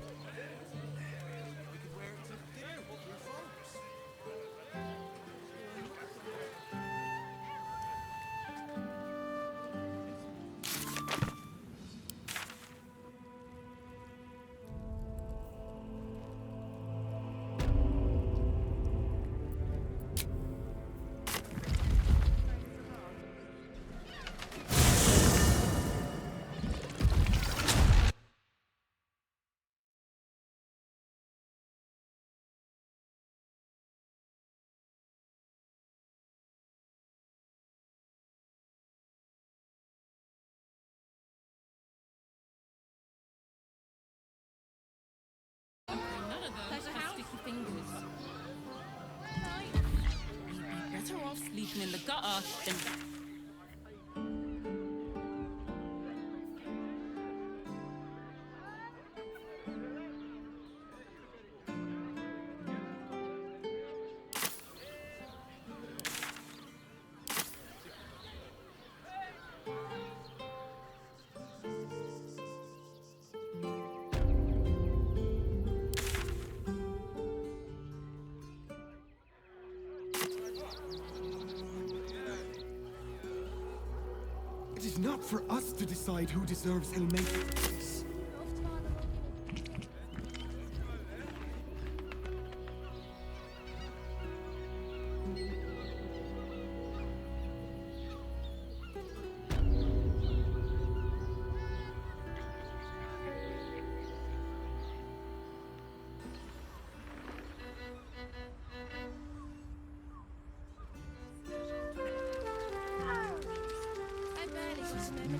them have sticky fingers. You'd be better off sleeping in the gutter than... It is not for us to decide who deserves ill-mates.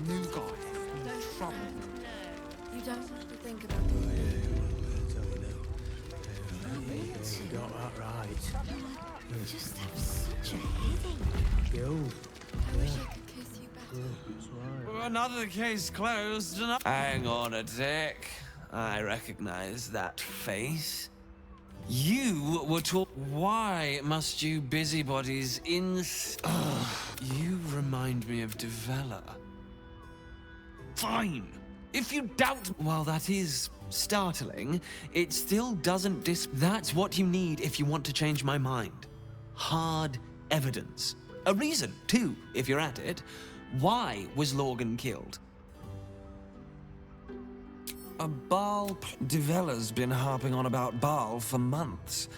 New guy. Trouble. You don't have to think about You got that right. You just have such a headache. You. I wish I could kiss you better. Another case closed. Hang on a tick. I recognize that face. You were taught. Why must you busybodies You remind me of Devella. Fine. If you doubt. While that is startling, it still doesn't That's what you need if you want to change my mind. Hard evidence. A reason, too, if you're at it. Why was Lorgan killed? A Baal. Devella's been harping on about Baal for months.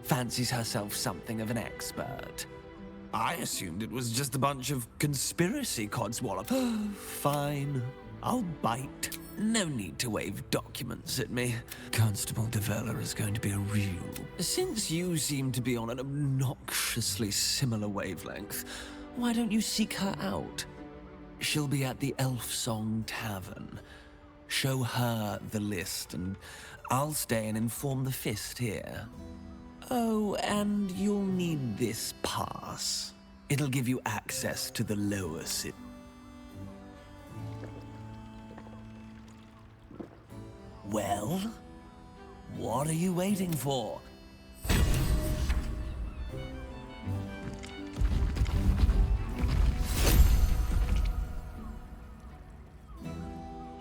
Fancies herself something of an expert. I assumed it was just a bunch of conspiracy codswallop. Fine. I'll bite. No need to wave documents at me. Constable Devella is going to be a real... Since you seem to be on an obnoxiously similar wavelength, why don't you seek her out? She'll be at the Elf Song Tavern. Show her the list, and I'll stay and inform the Fist here. Oh, and you'll need this pass. It'll give you access to the lower city. Well, what are you waiting for?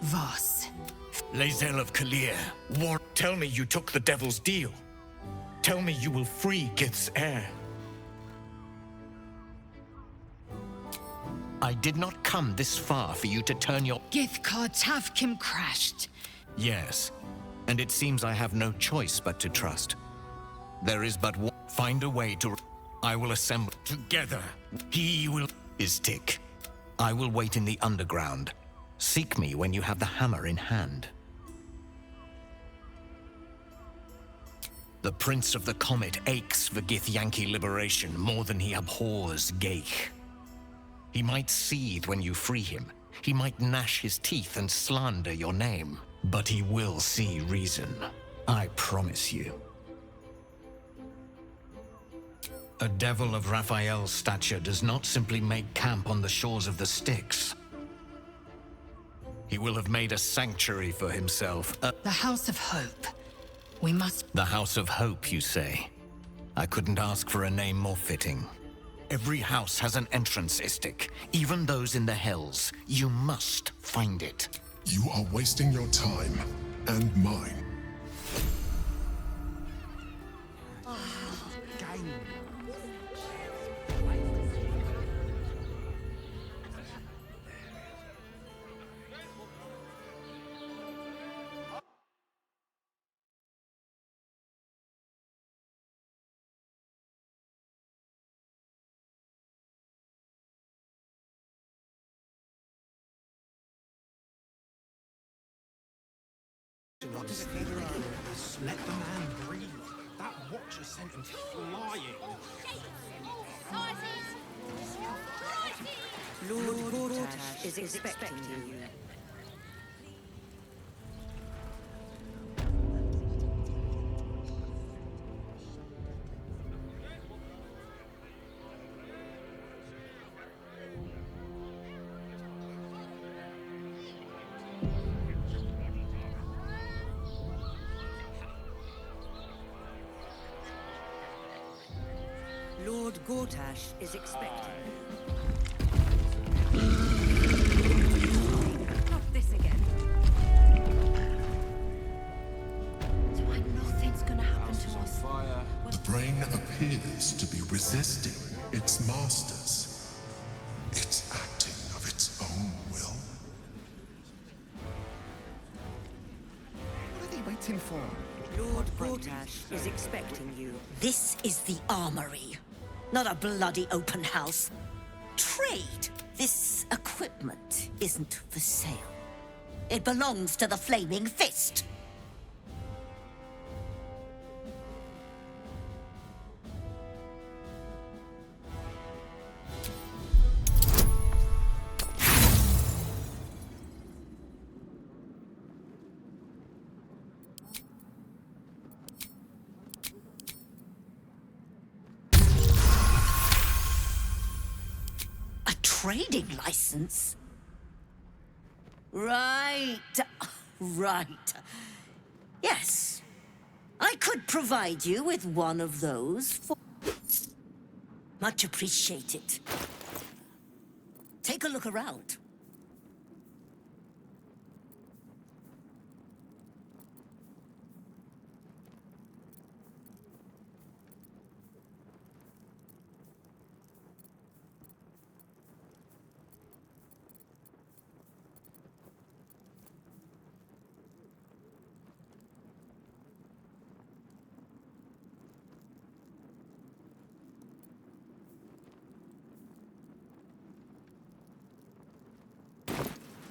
Voss. Lae'zel of Kalir, tell me you took the Devil's deal. Tell me you will free Gith's heir. I did not come this far for you to turn your... Githkar Tavkim crashed. Yes, and it seems I have no choice but to trust. There is but one. Find a way to... I will assemble together. He will... Istik. I will wait in the underground. Seek me when you have the hammer in hand. The Prince of the Comet aches for Githyanki liberation more than he abhors Geich. He might seethe when you free him. He might gnash his teeth and slander your name. But he will see reason. I promise you. A devil of Raphael's stature does not simply make camp on the shores of the Styx. He will have made a sanctuary for himself. The House of Hope. We must... The House of Hope, you say? I couldn't ask for a name more fitting. Every house has an entrance, Istik. Even those in the Hells. You must find it. You are wasting your time, and mine. Let the man breathe. That watcher sent him flying. Lord Gortash is expecting you. Gortash is expecting. Not this again. So nothing's gonna happen to us. The brain appears to be resisting its masters. It's acting of its own will. What are they waiting for? Lord Gortash is expecting you. This is the armory, not a bloody open house. Trade. This equipment isn't for sale. It belongs to the Flaming Fist. Trading license? Right. Right. Yes. I could provide you with one of those for... Much appreciated. Take a look around.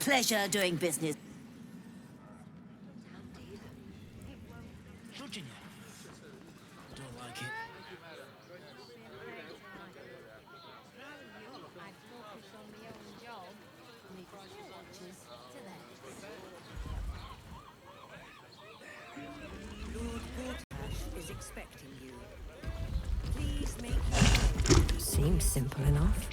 Pleasure doing business. Virginia. Don't like it. Lord Gortash is expecting you. Please make your way. Seems simple enough.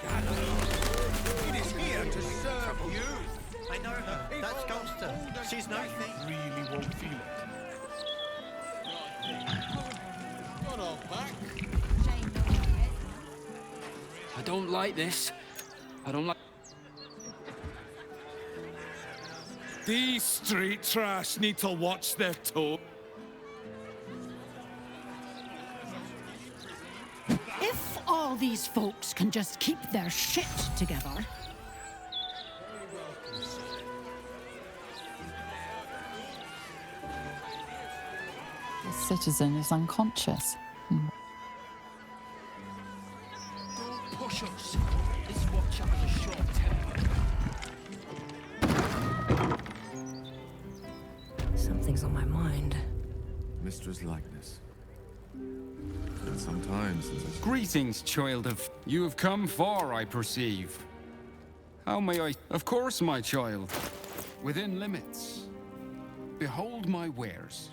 It is here to serve you. I know her. That's Ghoster. She's no thief. Really won't feel it. I don't like this. I don't like... These street trash need to watch their toe. If all these folks can just keep their shit together. The citizen is unconscious. Don't push us. This watcher has a short temper. Something's on my mind. Mistress likeness. And sometimes it's Greetings, child of... You have come far, I perceive. How may I... Of course, my child. Within limits. Behold my wares.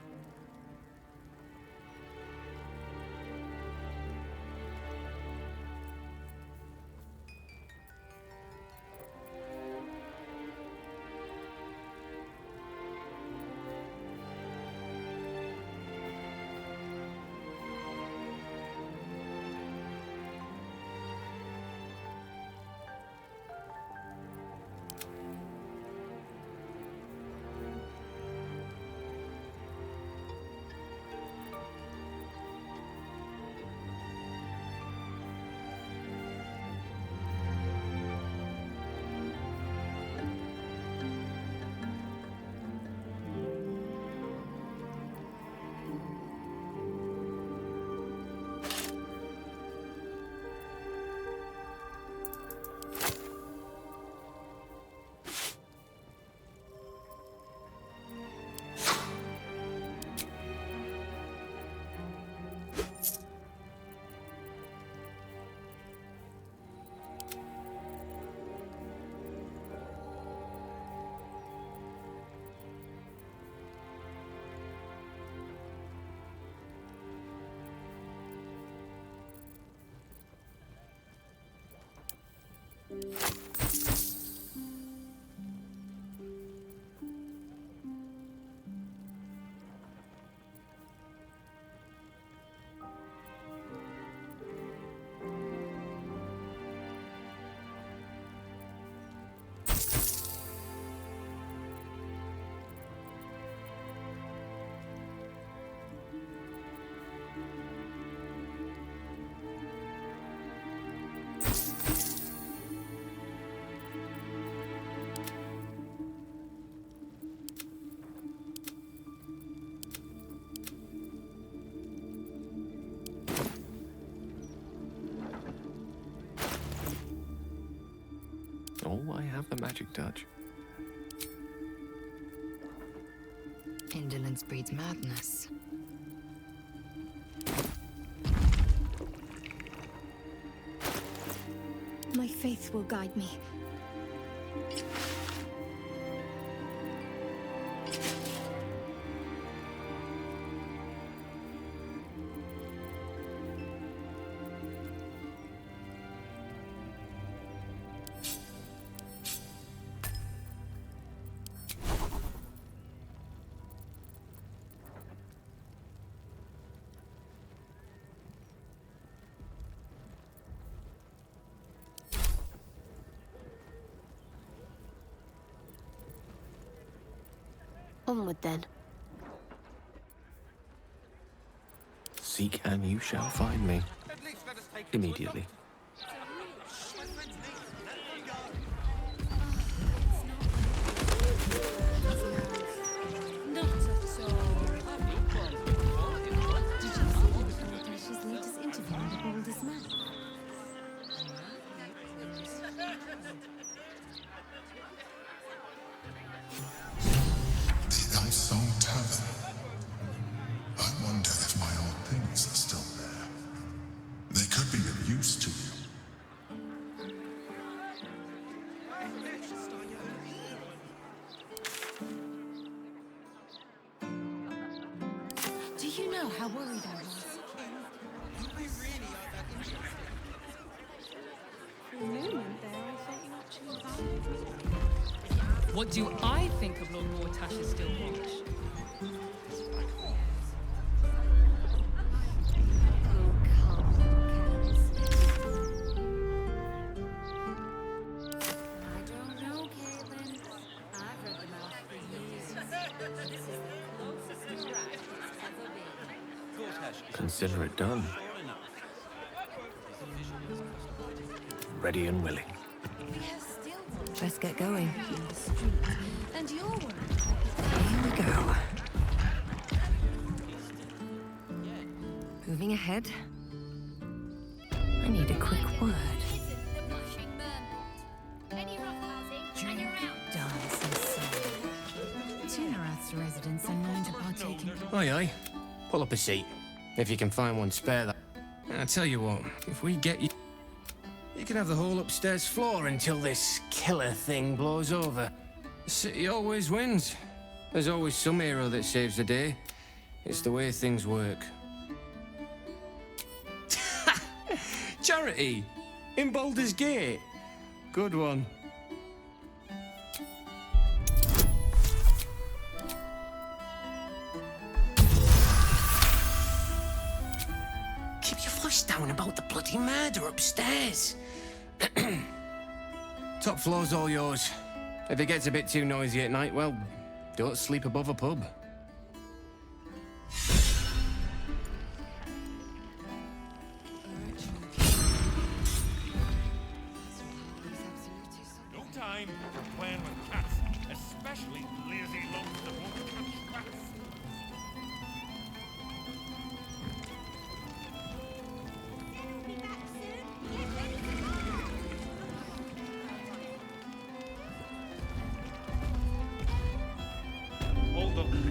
oh, I have the magic touch. Indolence breeds madness. My faith will guide me. Onward then. Seek and you shall find me. Immediately. Not at all. Did you see Dash's latest interview in the Balder's map? The Elfsong Tavern. I wonder if my old things are still there. They could be of use to you. Do you know how worried I was? What do I think of Lord Mortash's still watch? Consider it done. Ready and willing. Let's get going. And your work. Here we go. Moving ahead. I need a quick word. Tunarath's residents are known to partake in... Aye, aye. Pull up a seat. If you can find one spare that. I tell you what, if we get you... You can have the whole upstairs floor until this killer thing blows over. The city always wins. There's always some hero that saves the day. It's the way things work. Charity! In Baldur's Gate. Good one. Keep your voice down about the bloody murder upstairs. Top floor's all yours. If it gets a bit too noisy at night, well, don't sleep above a pub. No time for playing with cats, especially lazy lungs that won't catch rats.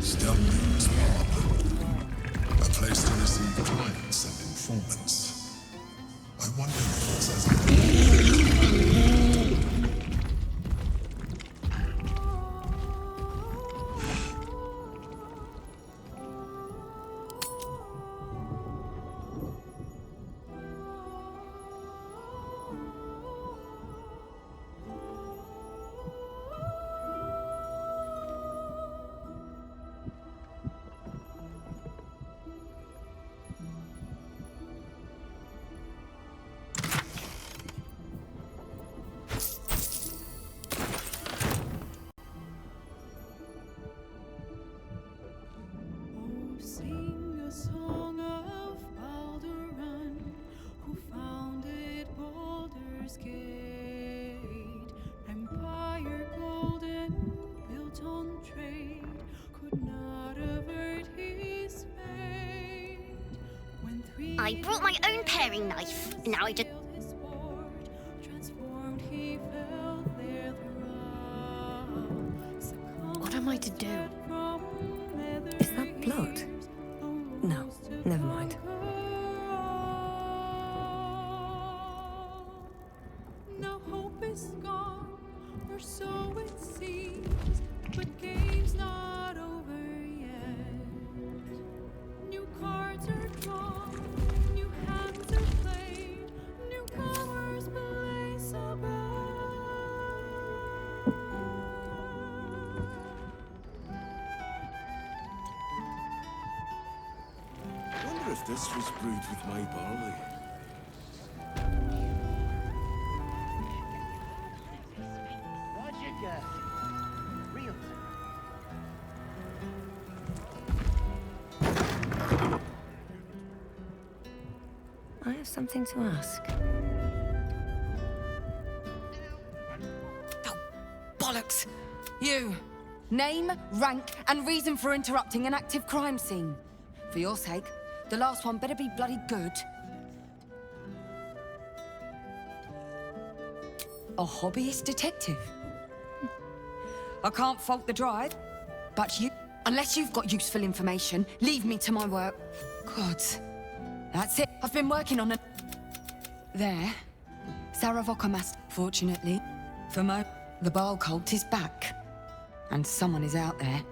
Stelming's Barber. A place to receive clients and informants. I wonder if it's as... Sing a song of Baldur, who founded Baldur's Gate. Empire golden, built on trade, could not avert his fate. When I brought my own paring knife. Now I just... transformed, he fell there throughout. What am I to do? Is that blood? No, never mind. Now hope is gone, or so it seems, but game's not over yet. New cards are drawn, new hands are played, newcomers blaze a I wonder if this was brewed with my barley. What'd you get? Real. I have something to ask. Bollocks! You! Name, rank, and reason for interrupting an active crime scene. For your sake, the last one better be bloody good. A hobbyist detective? I can't fault the drive, but you... Unless you've got useful information, leave me to my work. Gods. That's it. I've been working on a... There. Saravokamast. Fortunately, for the Baal cult is back. And someone is out there,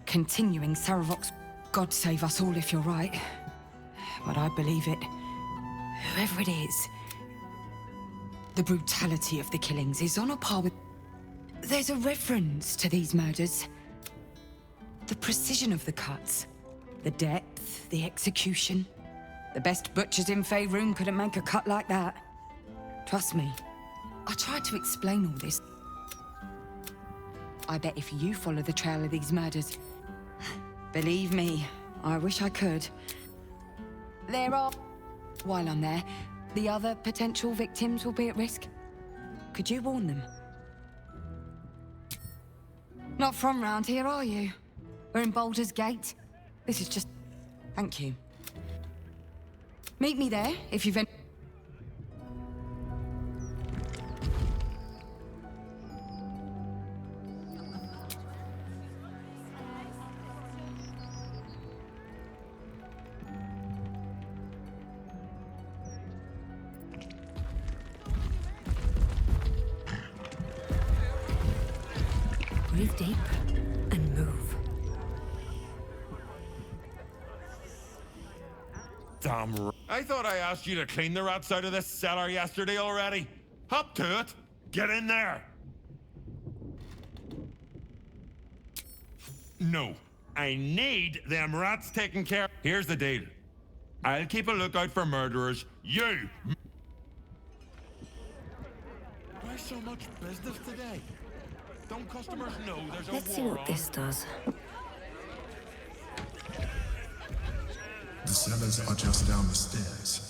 continuing Saravok's... God save us all if you're right. But I believe it. Whoever it is, the brutality of the killings is on a par with... There's a reference to these murders. The precision of the cuts, the depth, the execution. The best butchers in Faerun couldn't make a cut like that. Trust me, I tried to explain all this. I bet if you follow the trail of these murders... Believe me, I wish I could. There are... While I'm there, the other potential victims will be at risk. Could you warn them? Not from round here, are you? We're in Baldur's Gate. This is just... Thank you. Meet me there, if you've... Breathe deep and move. Damn. I thought I asked you to clean the rats out of this cellar yesterday already. Hop to it. Get in there. No. I need them rats taken care of. Here's the deal. I'll keep a lookout for murderers. You! Why so much business today? Don't customers know there's a war on? Let's see what this does. The cellars are just down the stairs.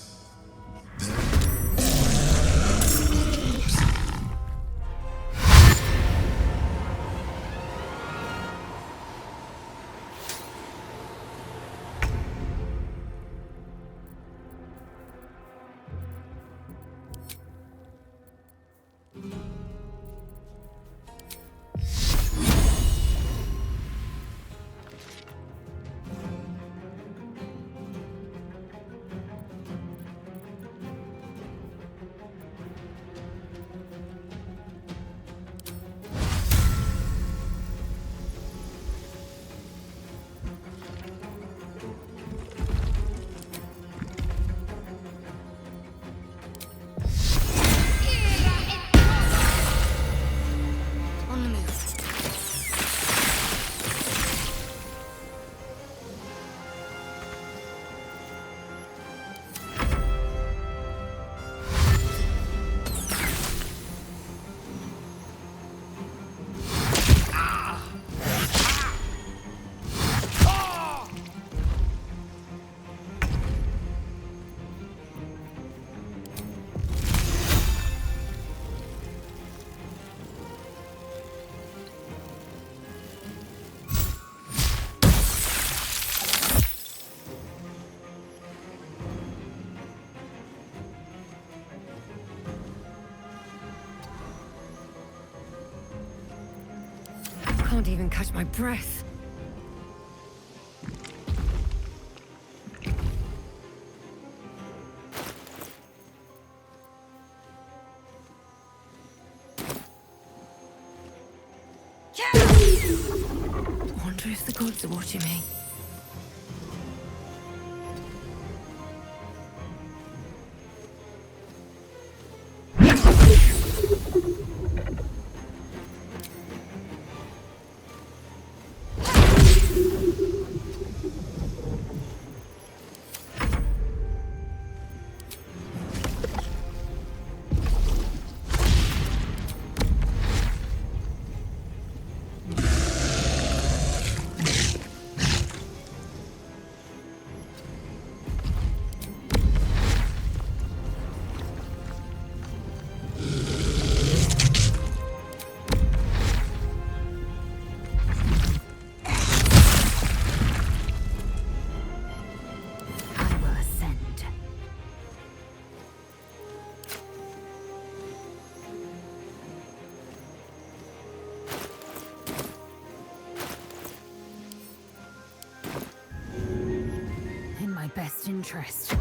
Can't even catch my breath. Wonder if the gods are watching me. Best interest.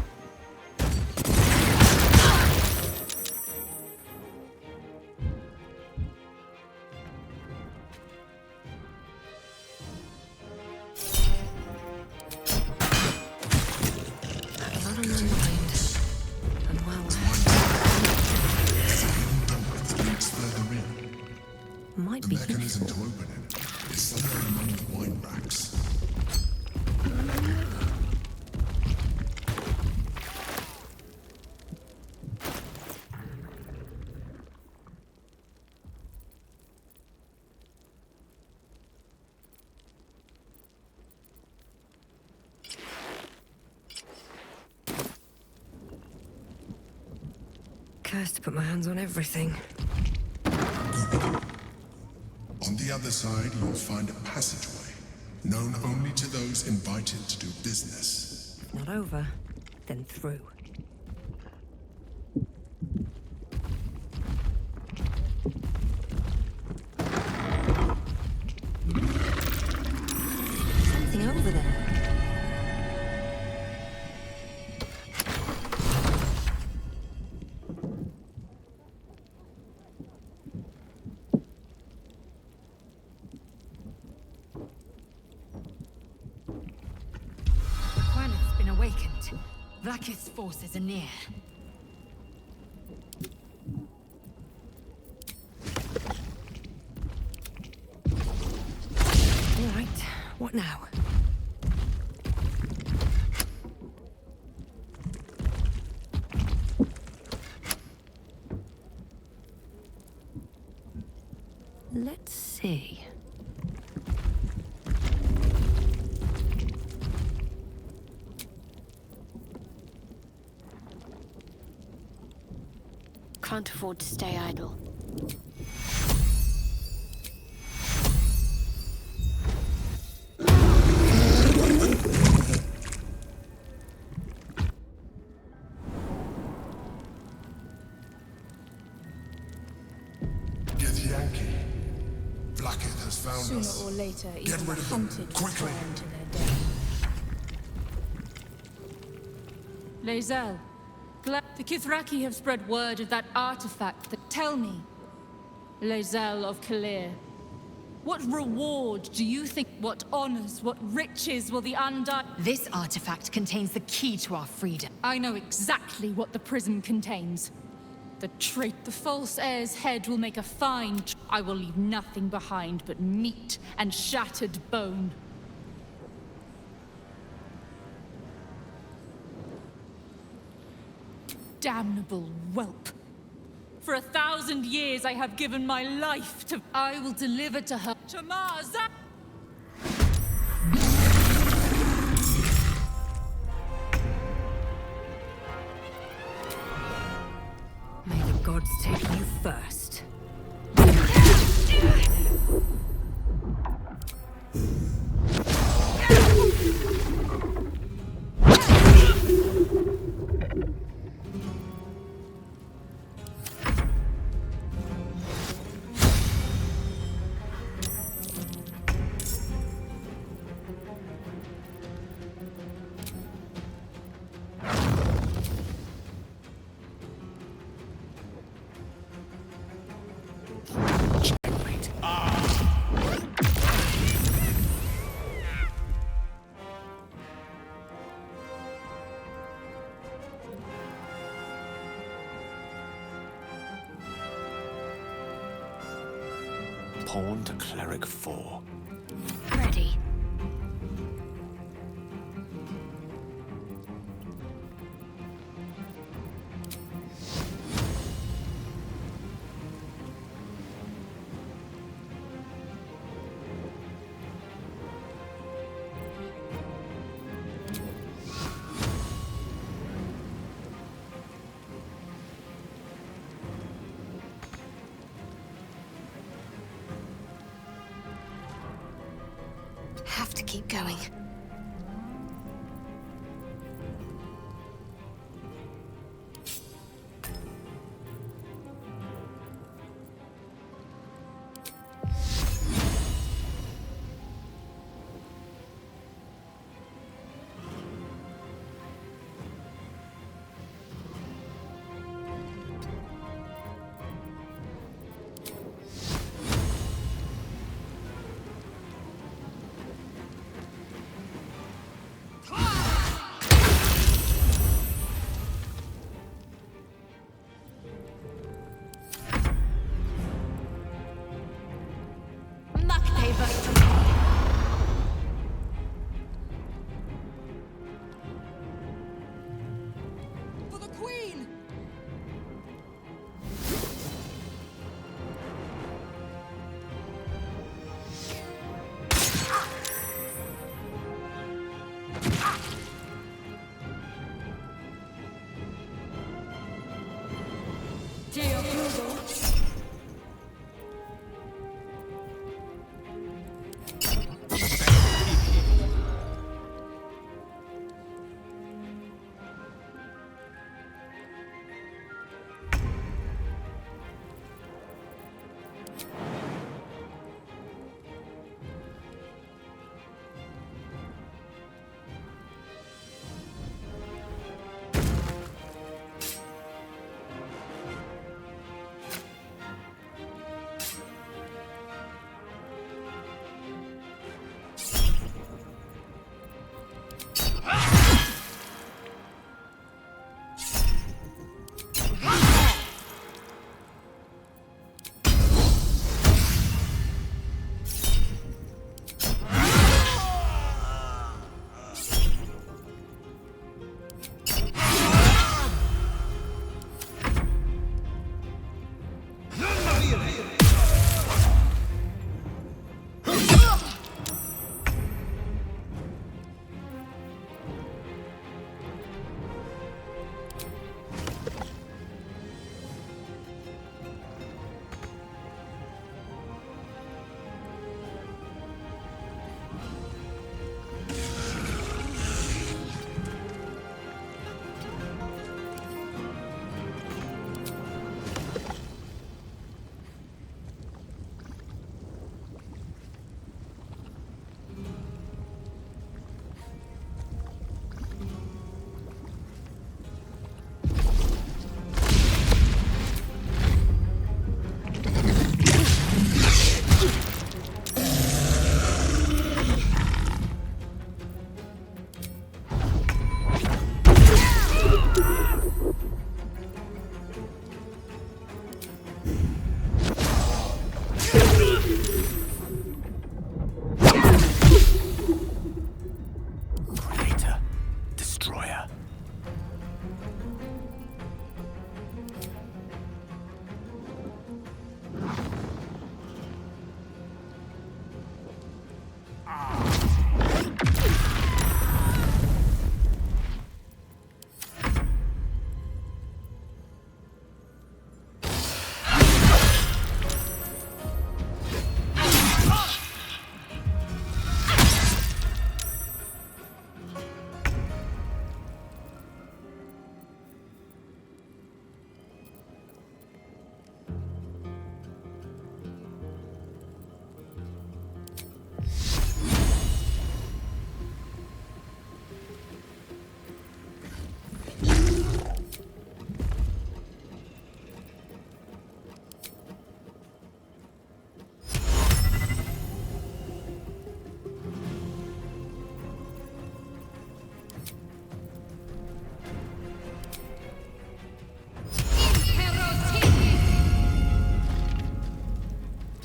might The be mechanism useful. to open it is somewhere among the wine racks. Cursed to put my hands on everything. On the other side, you'll find a passageway, known only to those invited to do business. Not over, then through. Something over there. Planet's been awakened. Vlakith's forces are near. All right, what now? Let's see. Can't afford to stay idle. Githyanki, Vlakith has found Sooner us. or later, Get even rid the of them, hunted quickly. return to their den. Lae'zel, the Kithraki have spread word of that artifact that... Tell me, Lae'zel of Kalir, what reward do you think, what honors, what riches will the Undying... This artifact contains the key to our freedom. I know exactly what the prism contains. The trait, the false heir's head will make a fine... I will leave nothing behind but meat and shattered bone. Damnable whelp. For 1,000 years I have given my life to... I will deliver to her... Chamaza! May the gods take you first. Pawn to Cleric 4. Ready. Have to keep going.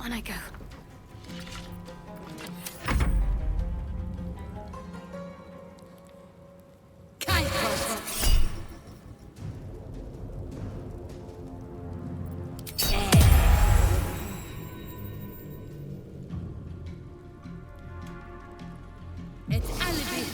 On I go. It's elevated.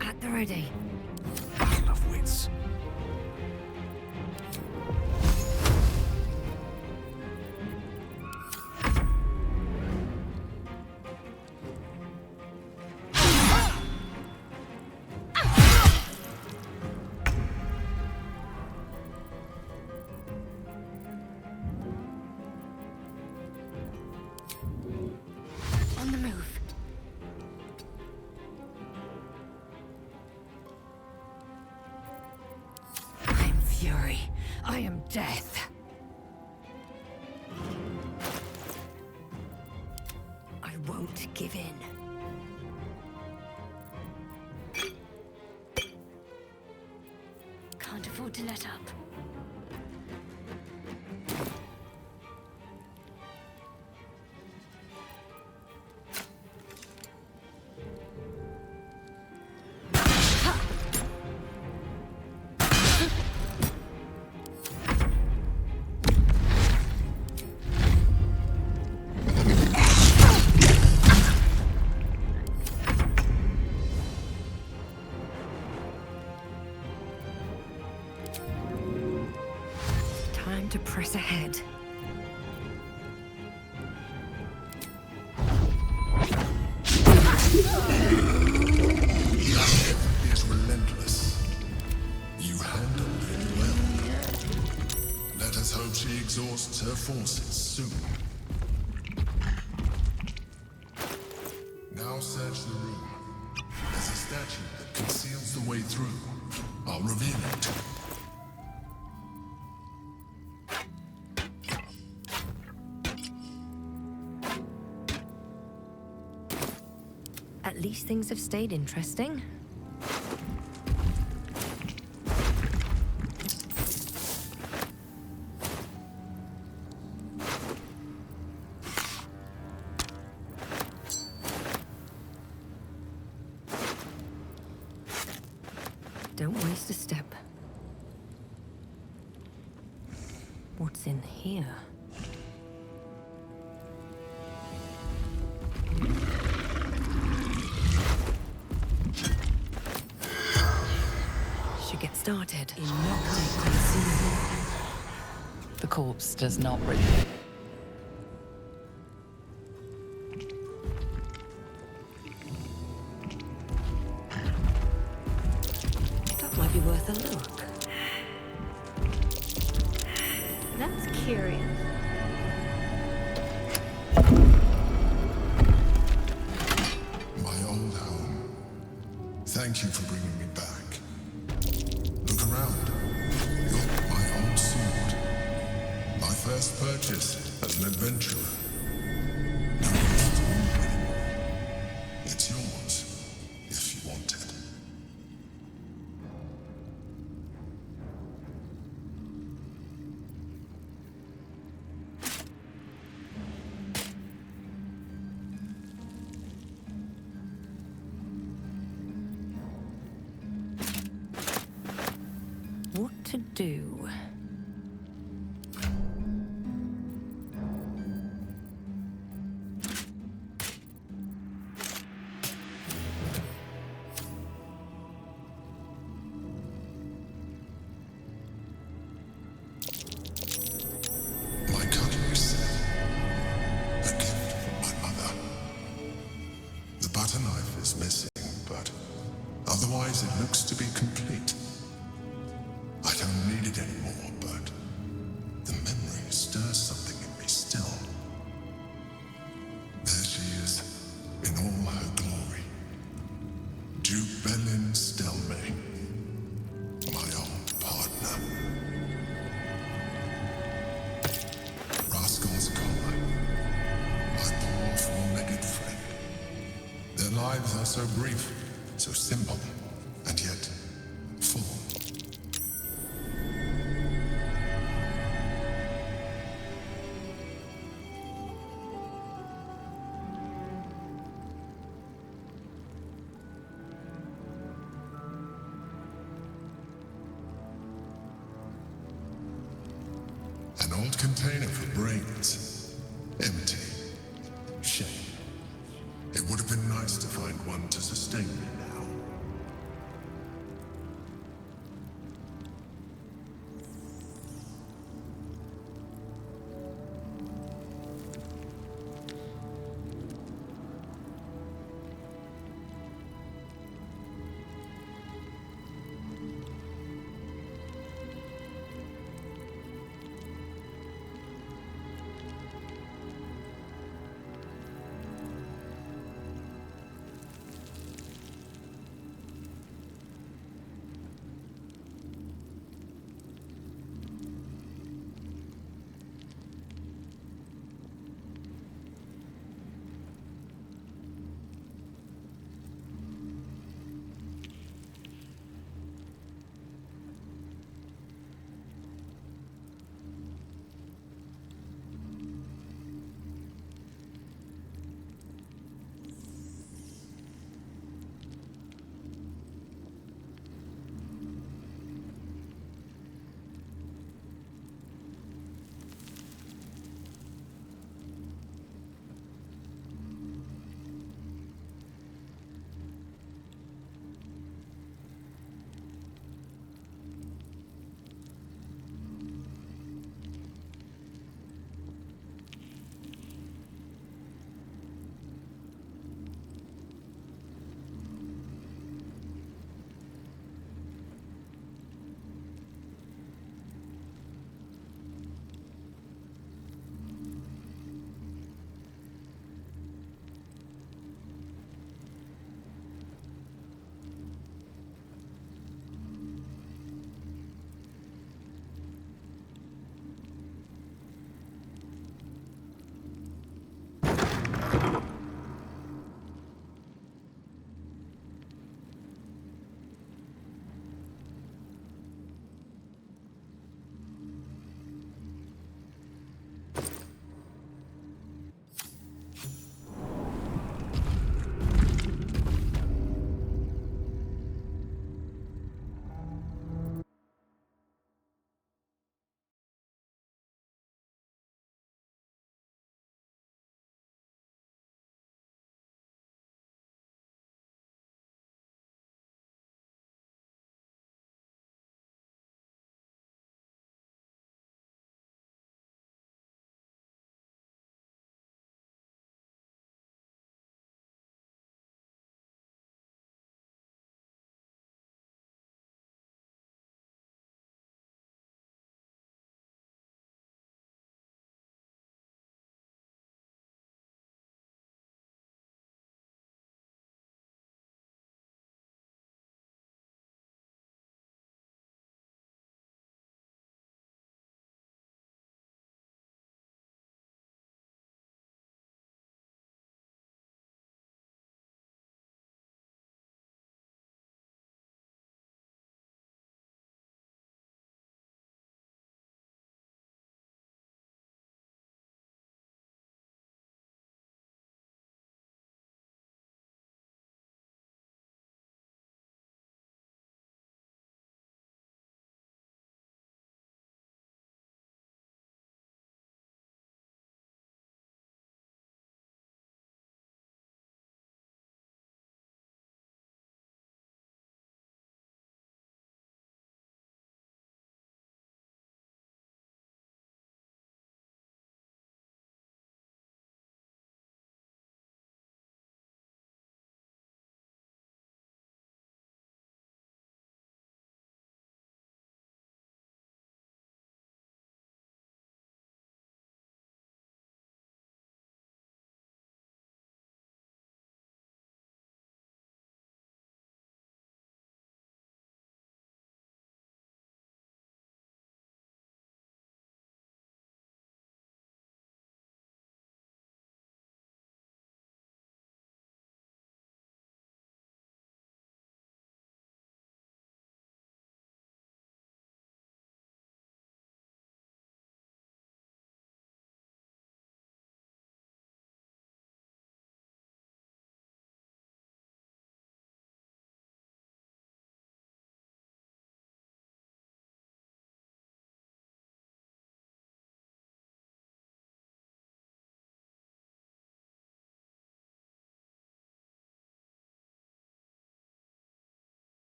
At the ready. Battle of wits. On the move. I am fury. I am death. I won't give in. Can't afford to let up. Time to press ahead. Life is relentless. You handled it well. Let us hope she exhausts her forces soon. Now search the room. There's a statue that conceals the way through. I'll reveal it. At least things have stayed interesting. Don't waste a step. What's in here? Should get started. The corpse does not breathe. That might be worth a look. That's curious. My old home. Thank you for bringing me back. Look around. You're my old sword. My first purchase as an adventurer. No use to move anymore. It's yours, if you want it. to do. My cutlery set. A gift from my mother. The butter knife is missing, but otherwise it looks to be complete. I don't need it anymore, but the memory stirs something in me still. There she is, in all her glory. Jubelin Stelmane, my old partner. Rascal's collar, my poor four-legged friend. Their lives are so brief, so simple, and yet full. An old container for brains. Empty. Shame. It would have been nice to find one to sustain me now.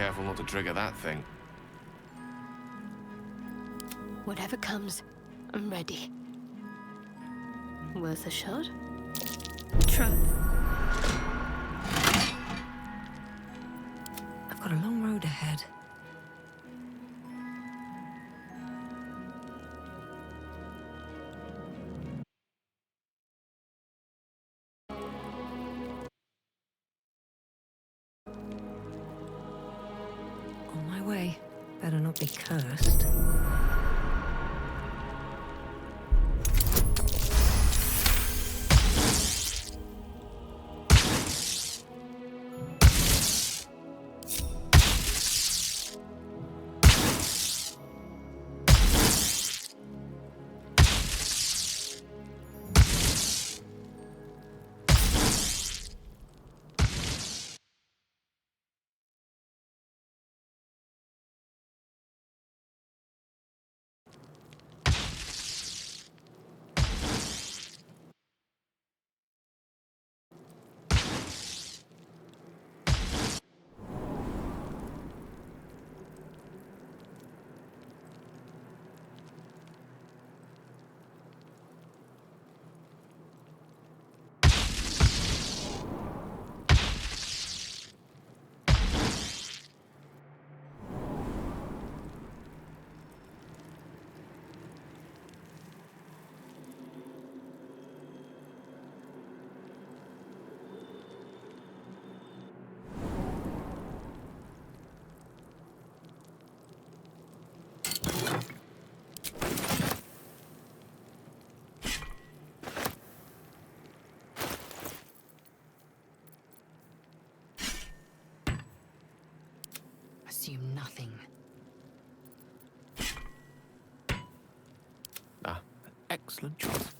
careful not to trigger that thing. Whatever comes, I'm ready. Worth a shot? Try. I've got a long road ahead. On my way. Better not be cursed. Assume nothing. Ah, excellent choice.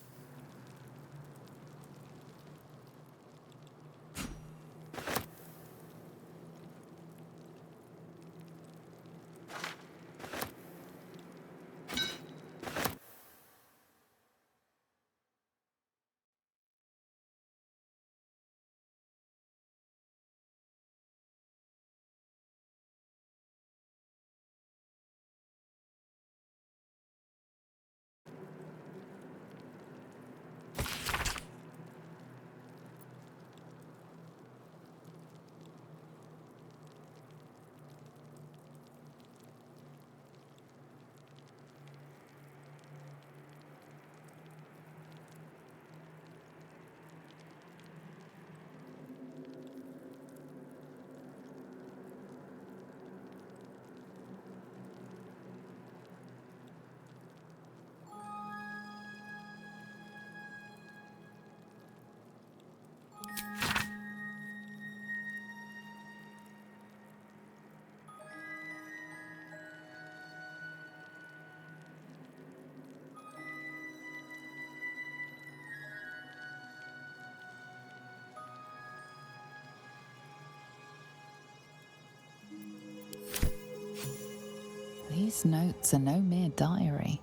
These notes are no mere diary.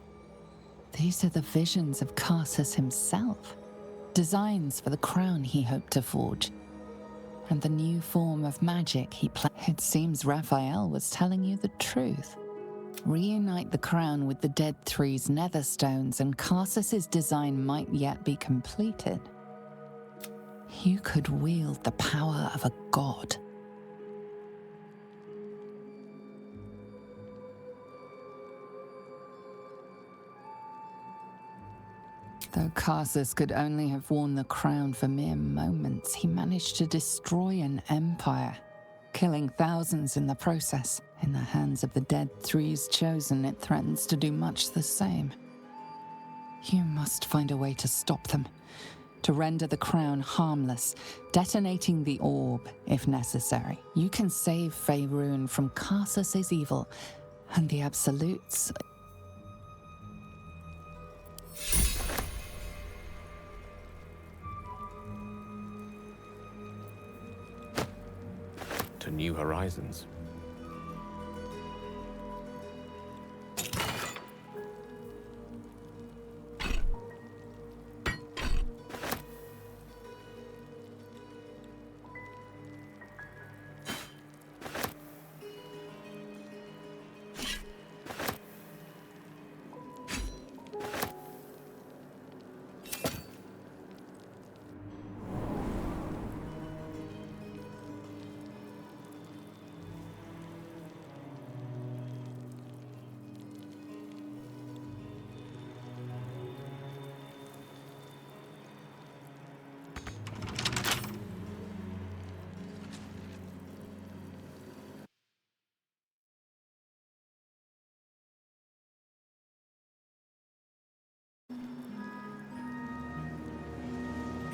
These are the visions of Carsus himself, designs for the crown he hoped to forge, and the new form of magic he planned. It seems Raphael was telling you the truth. Reunite the crown with the Dead Three's netherstones, and Carsus's design might yet be completed. You could wield the power of a god. Though Carsus could only have worn the crown for mere moments, he managed to destroy an empire, killing thousands in the process. In the hands of the Dead Three's chosen, it threatens to do much the same. You must find a way to stop them, to render the crown harmless, detonating the orb if necessary. You can save Faerun from Carsus's evil, and the Absolutes. To new horizons.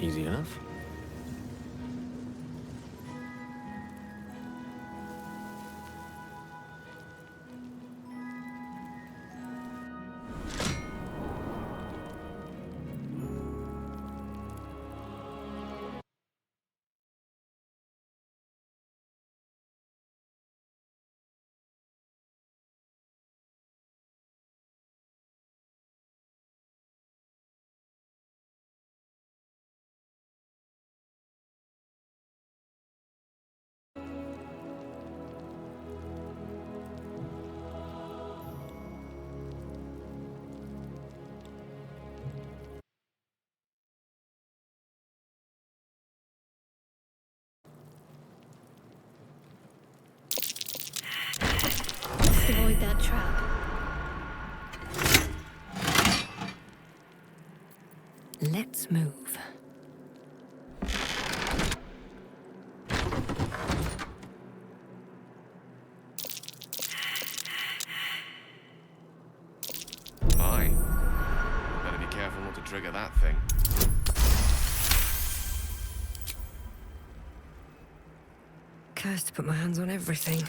Easy enough. Let's avoid that trap. Let's move. Aye. Better be careful not to trigger that thing. Cursed to put my hands on everything.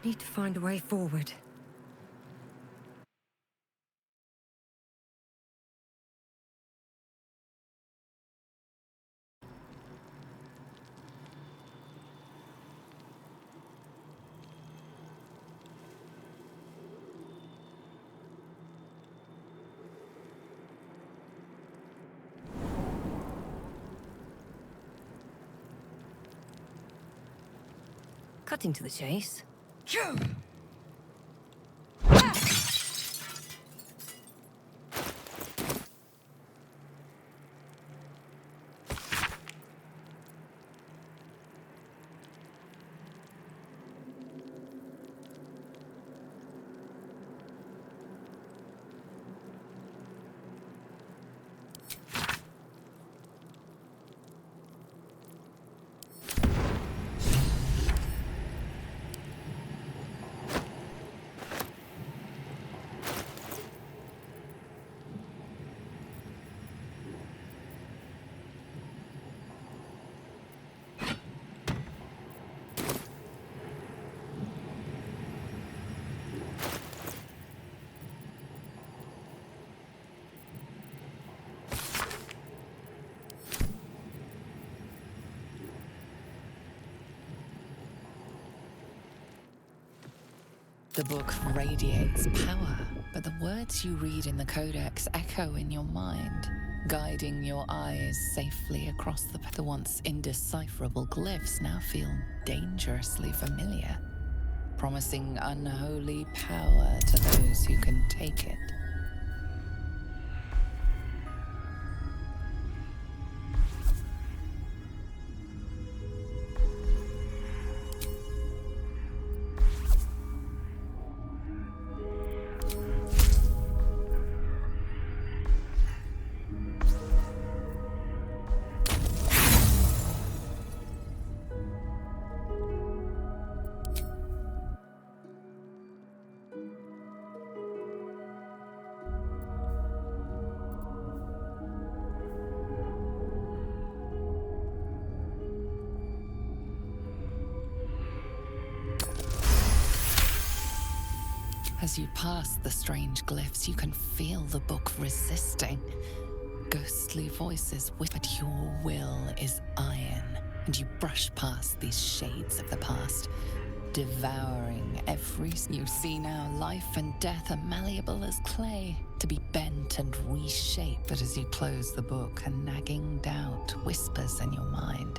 Need to find a way forward. Cutting to the chase. The book radiates power, but the words you read in the codex echo in your mind, guiding your eyes safely across the once indecipherable glyphs now feel dangerously familiar, promising unholy power to those who can take it. As you pass the strange glyphs, you can feel the book resisting. Ghostly voices whisper, but your will is iron, and you brush past these shades of the past, devouring every... You see now life and death are malleable as clay, to be bent and reshaped. But as you close the book, a nagging doubt whispers in your mind.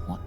What?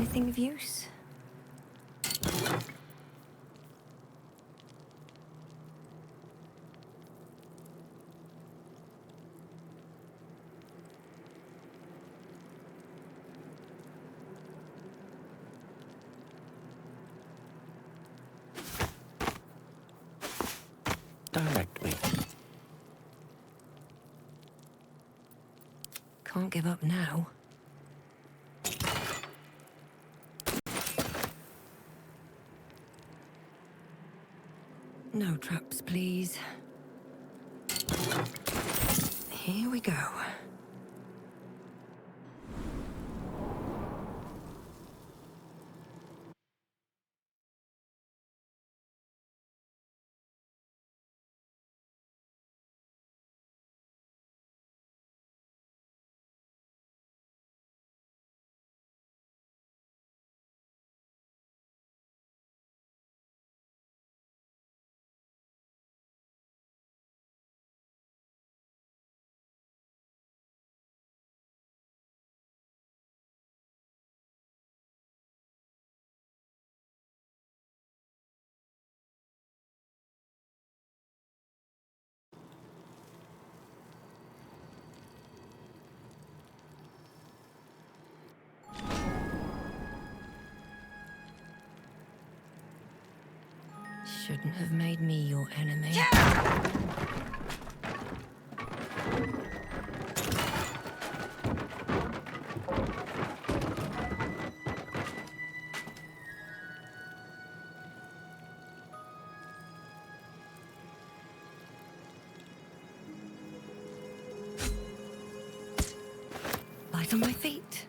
anything of use? Direct me. Can't give up now. No traps, please. Here we go. Shouldn't have made me your enemy. Light on my feet.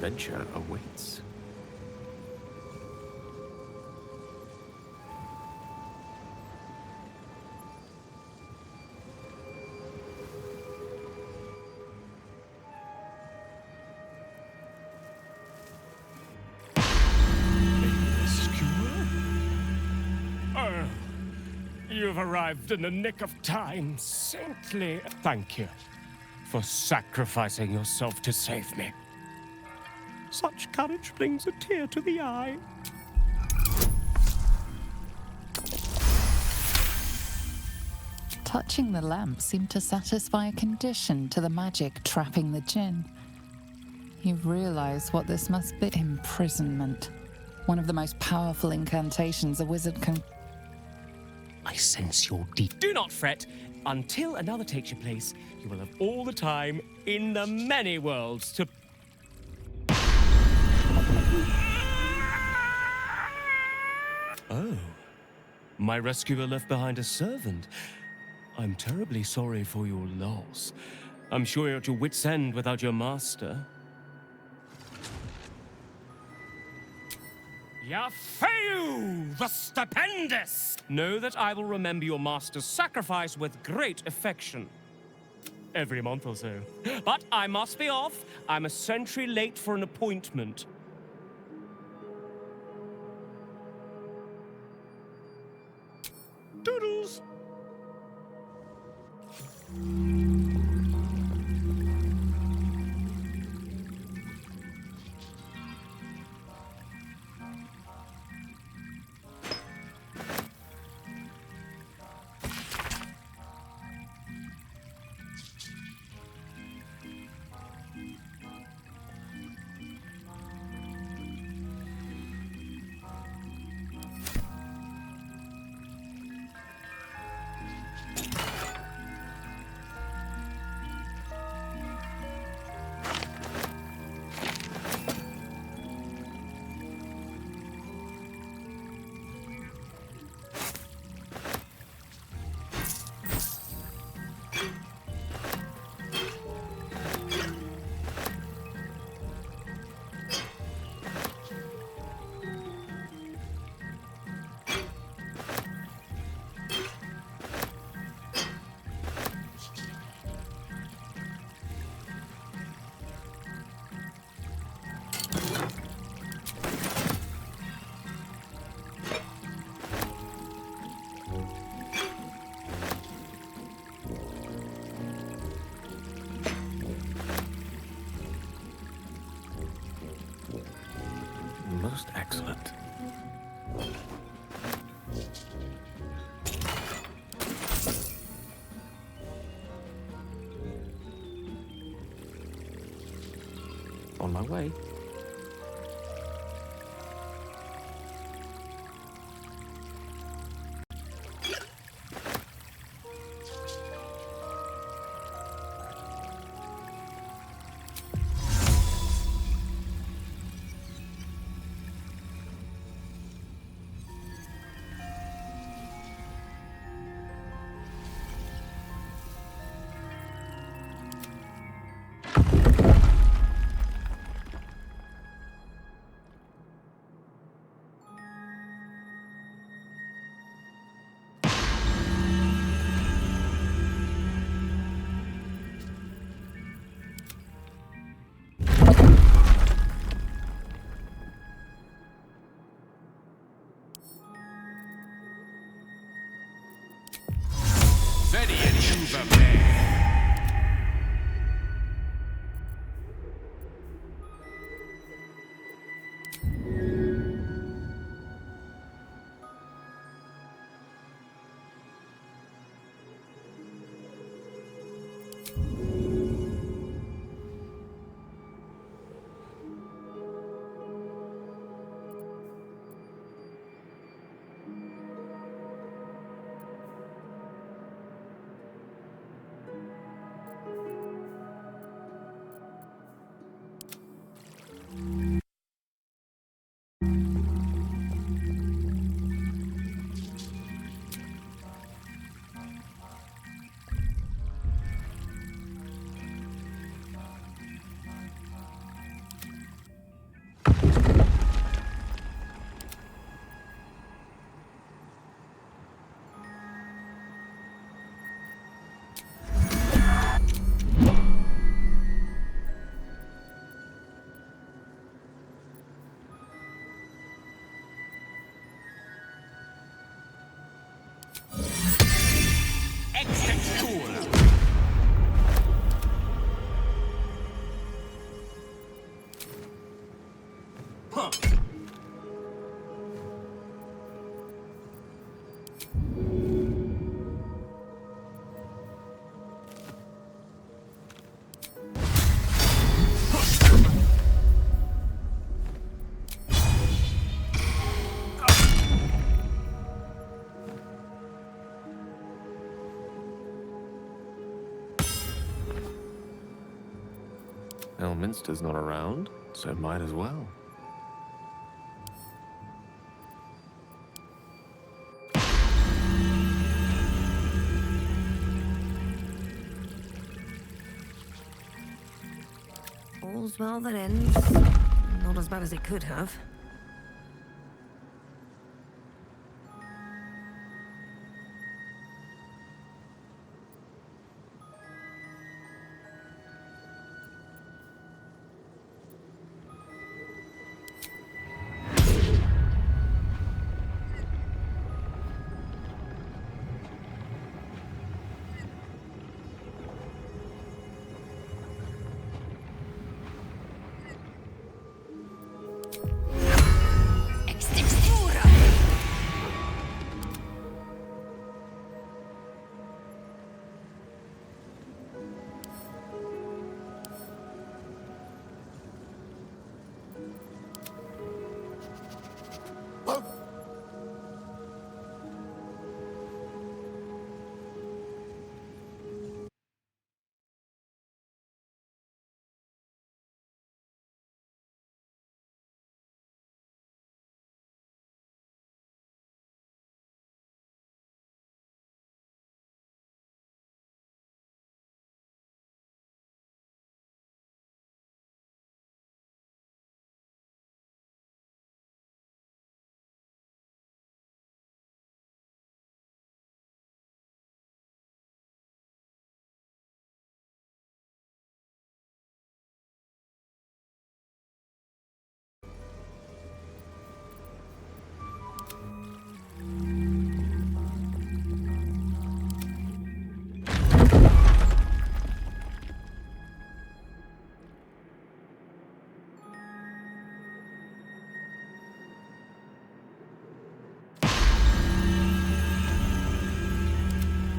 Adventure awaits. Oh, you've arrived in the nick of time, saintly. Thank you for sacrificing yourself to save me. Such courage brings a tear to the eye. Touching the lamp seemed to satisfy a condition to the magic trapping the djinn. You realize what this must be. Imprisonment. One of the most powerful incantations a wizard can... I sense your deep. Do not fret. Until another takes your place, you will have all the time in the many worlds to... Oh. My rescuer left behind a servant. I'm terribly sorry for your loss. I'm sure you're at your wit's end without your master. Yafeu, the stupendous! Know that I will remember your master's sacrifice with great affection. Every month or so. But I must be off. I'm a century late for an appointment. Doodles! Most excellent. On my way. Elminster's not around, so might as well. All's well that ends. Not as bad as it could have.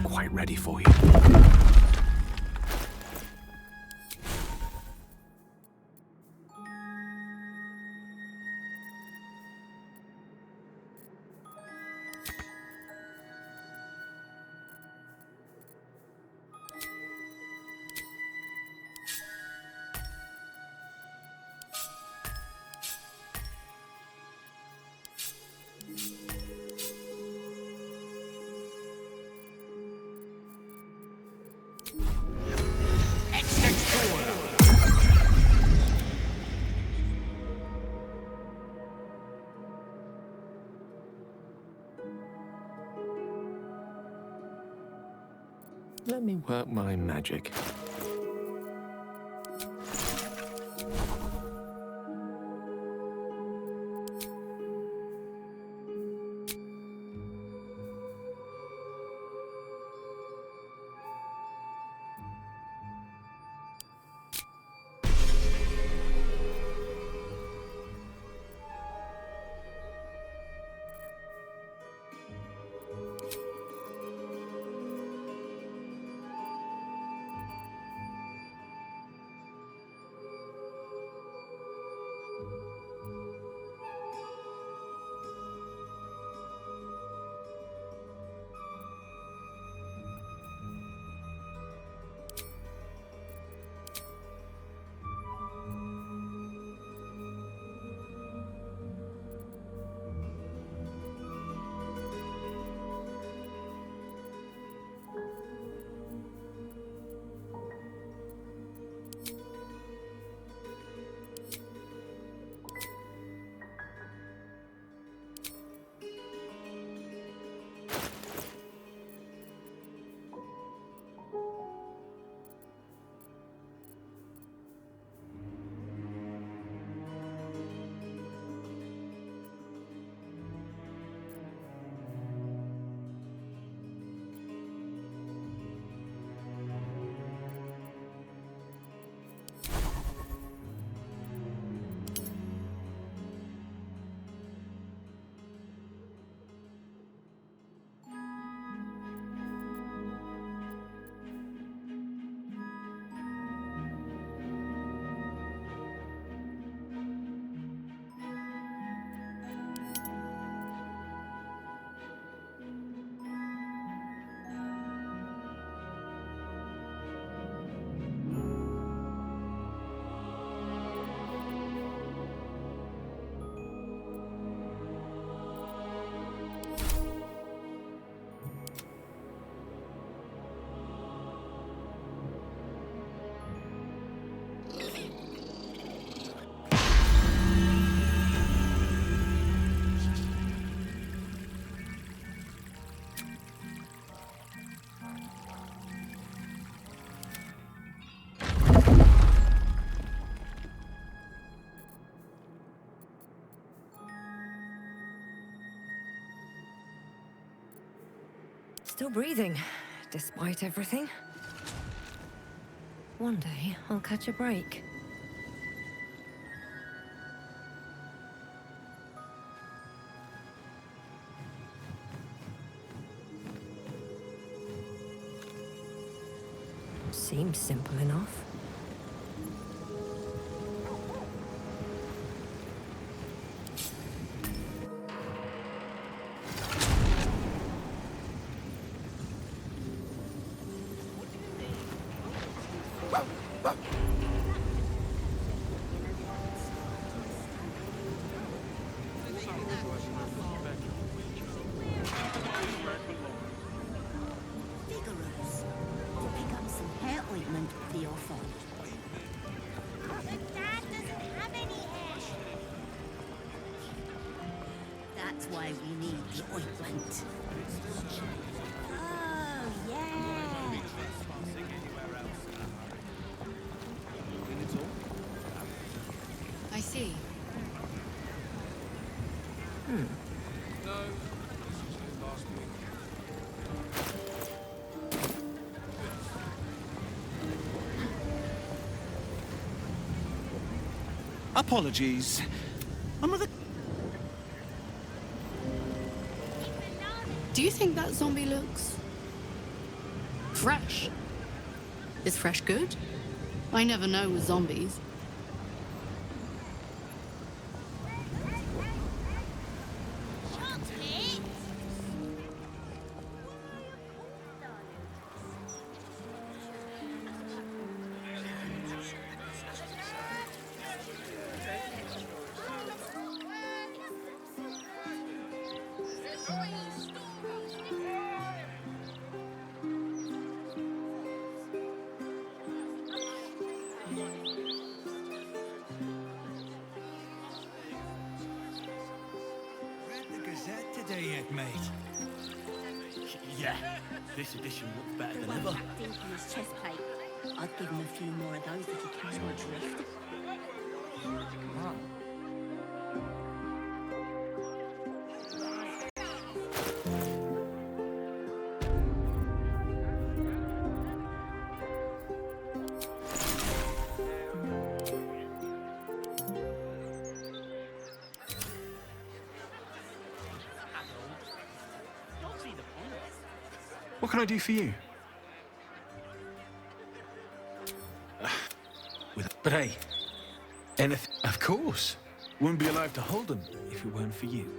Quite ready for you. Let me work my magic. Still breathing, despite everything. One day, I'll catch a break. Seems simple enough. That's why we need the ointment. Oh, yeah. I see. Apologies. I'm rather... Do you think that zombie looks fresh? Is fresh good? I never know with zombies. Read the Gazette today yet, mate? Yeah. This edition looks better than One ever. tucked into his chest plate. I'd give him a few more of those if he catch my drift. Come on. What can I do for you? But hey, anything. Of course. Wouldn't be alive to hold them if it weren't for you.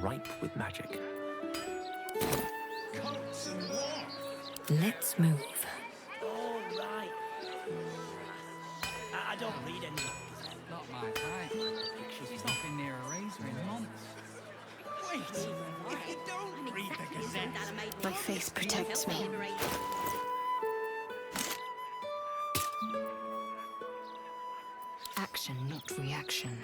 ripe with magic. Let's move. All right. I don't read any. Not my type. She's not been near a razor in months. Wait, if you don't read the Gazette, My face protects me. Action, not reaction.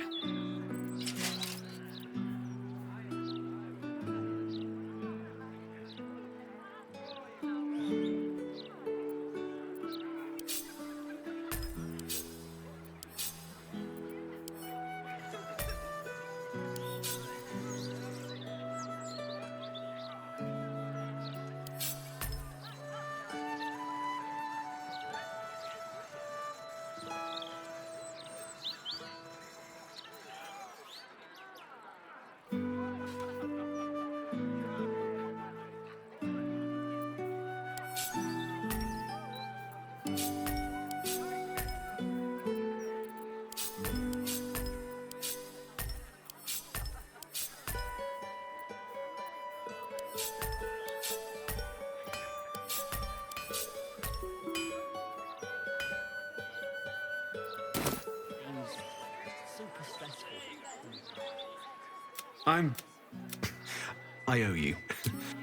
I owe you.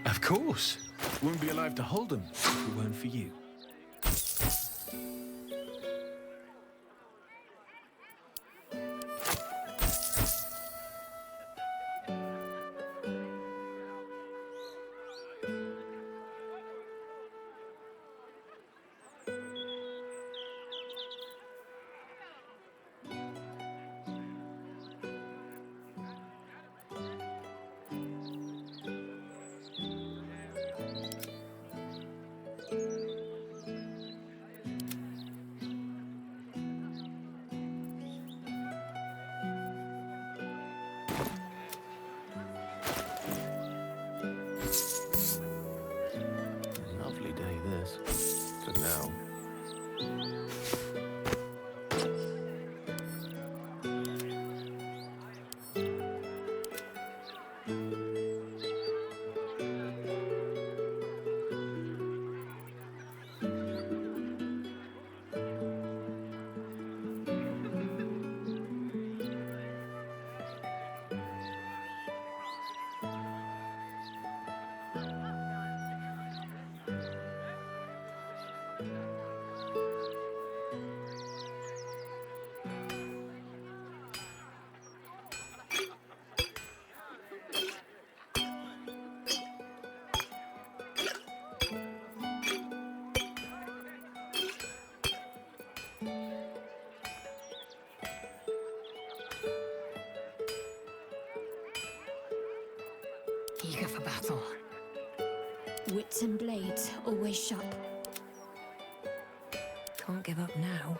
Of course. Wouldn't be alive to hold them if it weren't for you. Lovely day this. For now. Eager for battle. Wits and blades, always sharp. Can't give up now.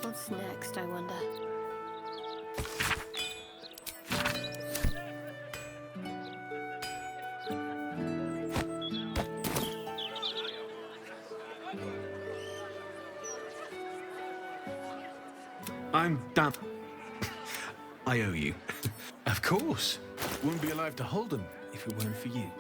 What's next, I wonder? I'm done. I owe you. Of course. Wouldn't be alive to hold them if it weren't for you.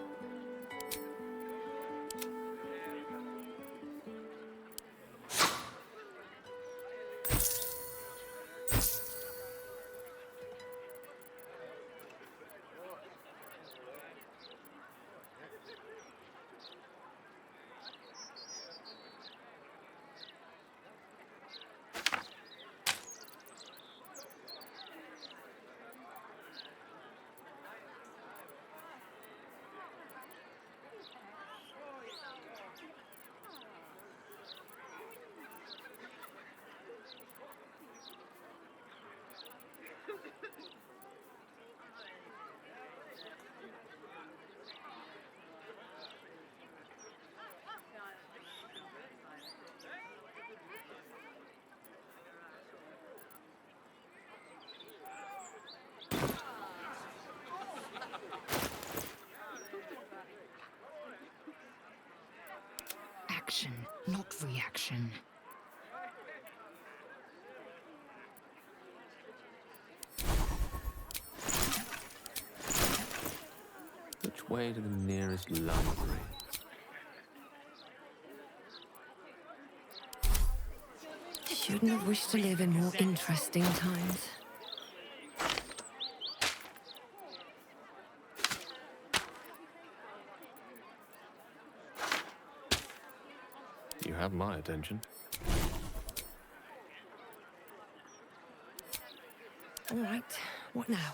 Action, not reaction. Which way to the nearest library? Shouldn't have wished to live in more interesting times. You have my attention. All right, what now?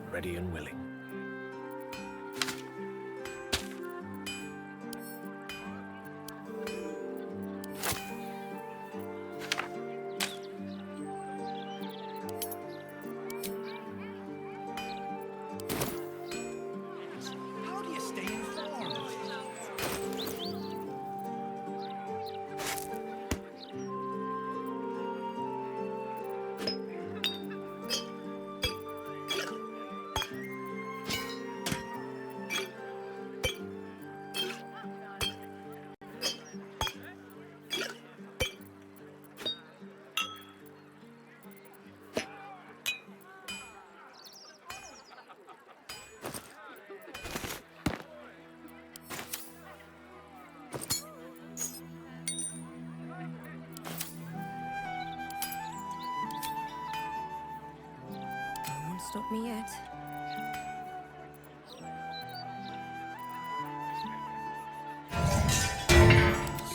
Ready and willing. How do you stay informed? stop me yet.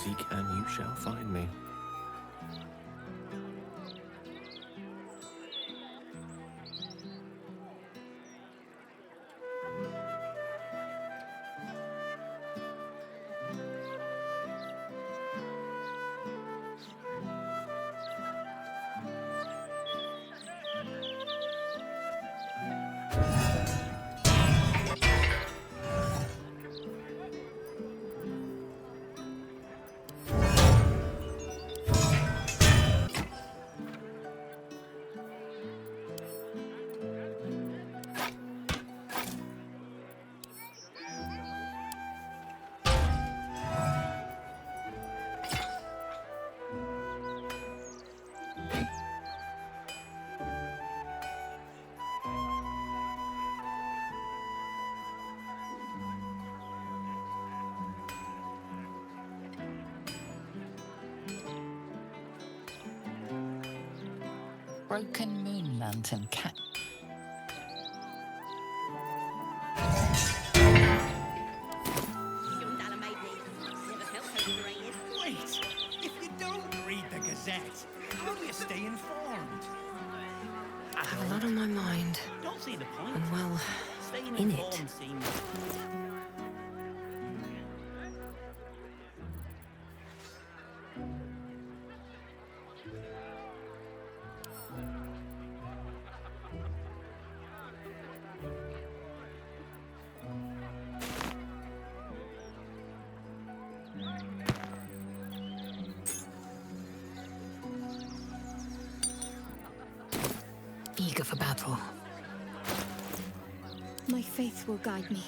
Seek and you shall find me. Broken moon lantern cat. Wait! If you don't read the Gazette, how do you stay informed? I have a lot on my mind. Don't see the point. And well, Staying in informed it. seems... Eager for battle. My faith will guide me.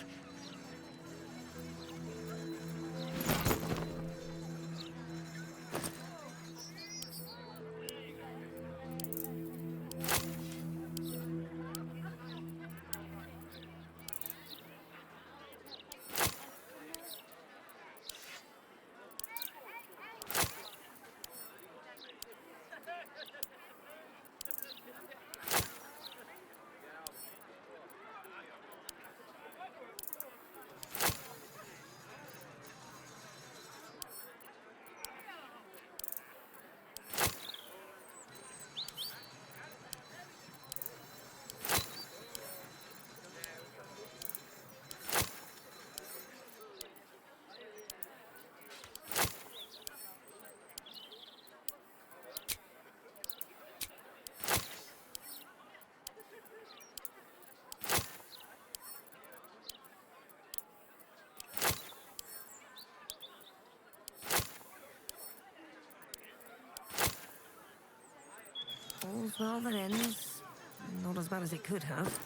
All's well that ends. Not as bad as it could have.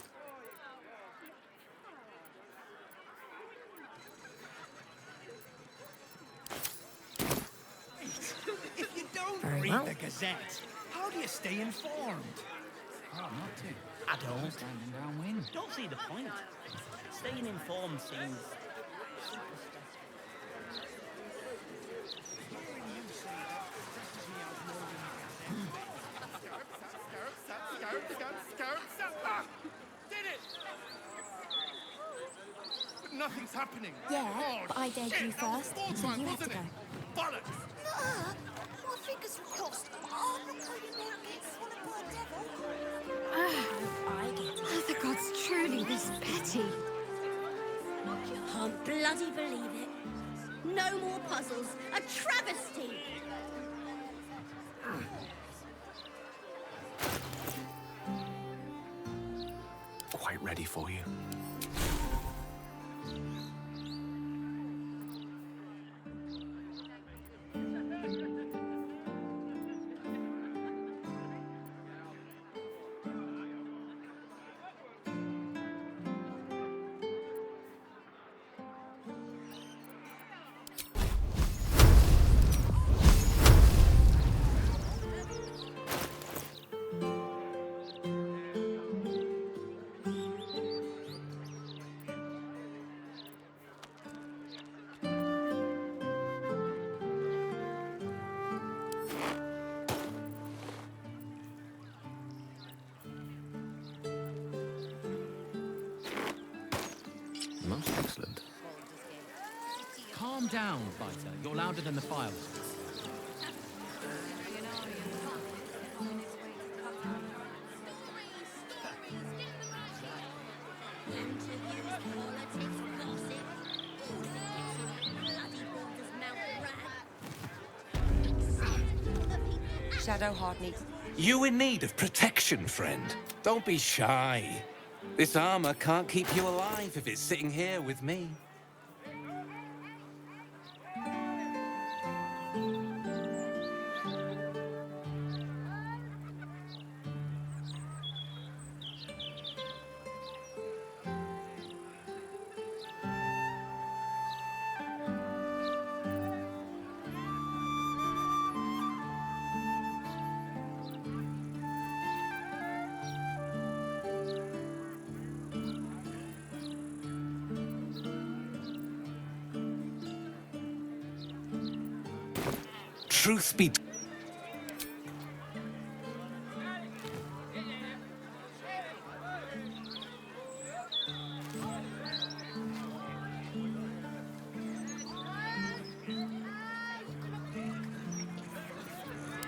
If you don't Very read well. the Gazette, how do you stay informed? Oh, not to. I don't. Standing downwind. Don't see the point. Staying informed seems... Did it! But nothing's happening. Yeah, Oh, but I dared shit, you that was first, Baldur, so you had to wasn't go. it? Bollocks! My fingers were crossed. I'm not going out get swallowed by a devil. I get it. Are the gods truly this petty? Can't bloody believe it. No more puzzles. A travesty. Quite ready for you. Most excellent. Calm down, Fighter. You're louder than the fireworks. Shadowheart needs... You in need of protection, friend. Don't be shy. This armor can't keep you alive if it's sitting here with me. Truth be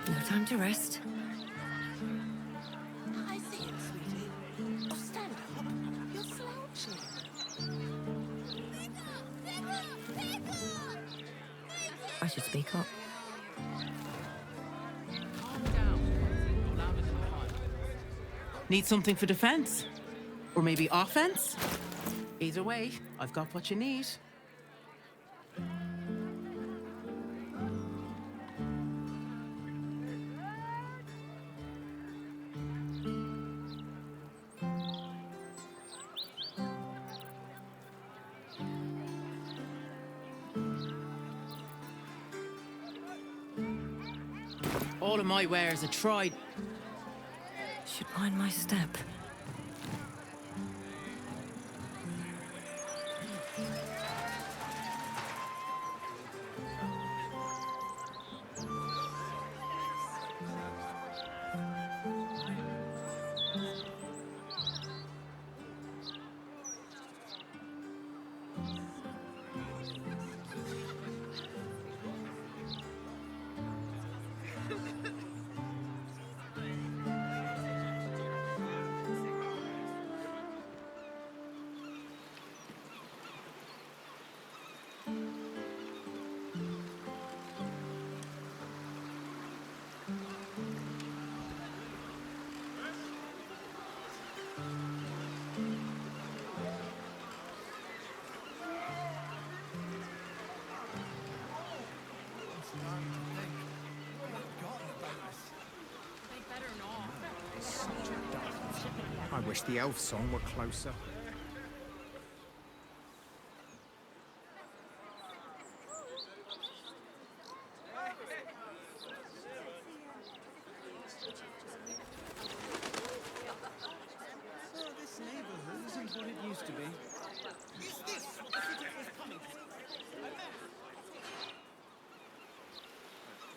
No time to rest. I see it, sweetie. Oh, stand up. You're slouching. I should speak up. Need something for defense? Or maybe offense? Either way, I've got what you need. All of my wares are tried. Should mind my step. I wish the elf song were closer. This neighborhood isn't what it used to be.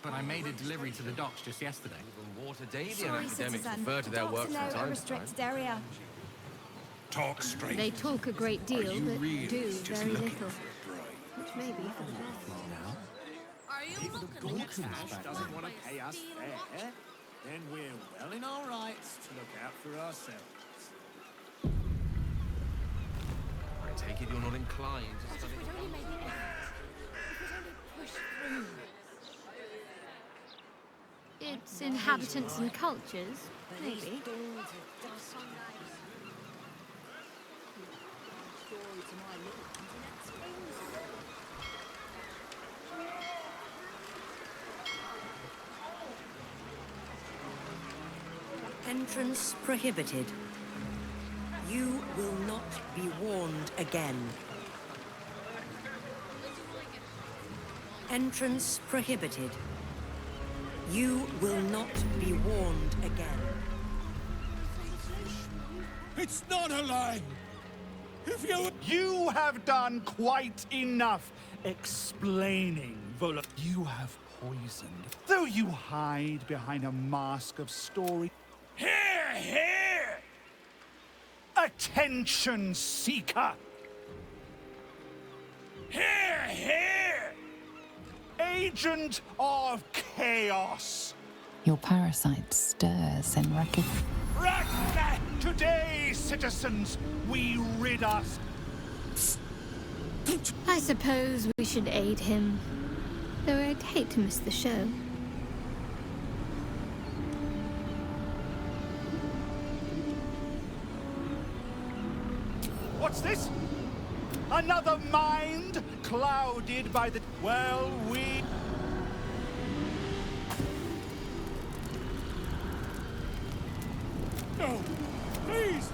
But I made a delivery to the docks just yesterday. Even Water Davian Sorry, academics citizen. refer to their work Docks from know a time to time. restricted area. Talk straight. They talk a great deal, but really do just very looking little. Which may be for the best. If the Goldfinch doesn't want to pay us fair, then we're well in our rights to look out for ourselves. I take it you're not inclined to study If we'd only made the effort. If we'd only pushed through. Its inhabitants and cultures, maybe. Entrance prohibited. You will not be warned again. Entrance prohibited. You will not be warned again. It's not a lie! If you have done quite enough explaining, Vola. You have poisoned. Though you hide behind a mask of story. Here, here! Attention seeker! Here, here! Agent of Chaos. Your parasite stirs in recognition. Ragnar! Today, citizens, we rid us. I suppose we should aid him. Though I'd hate to miss the show. What's this? Another mind clouded by the... Well, we... No, please!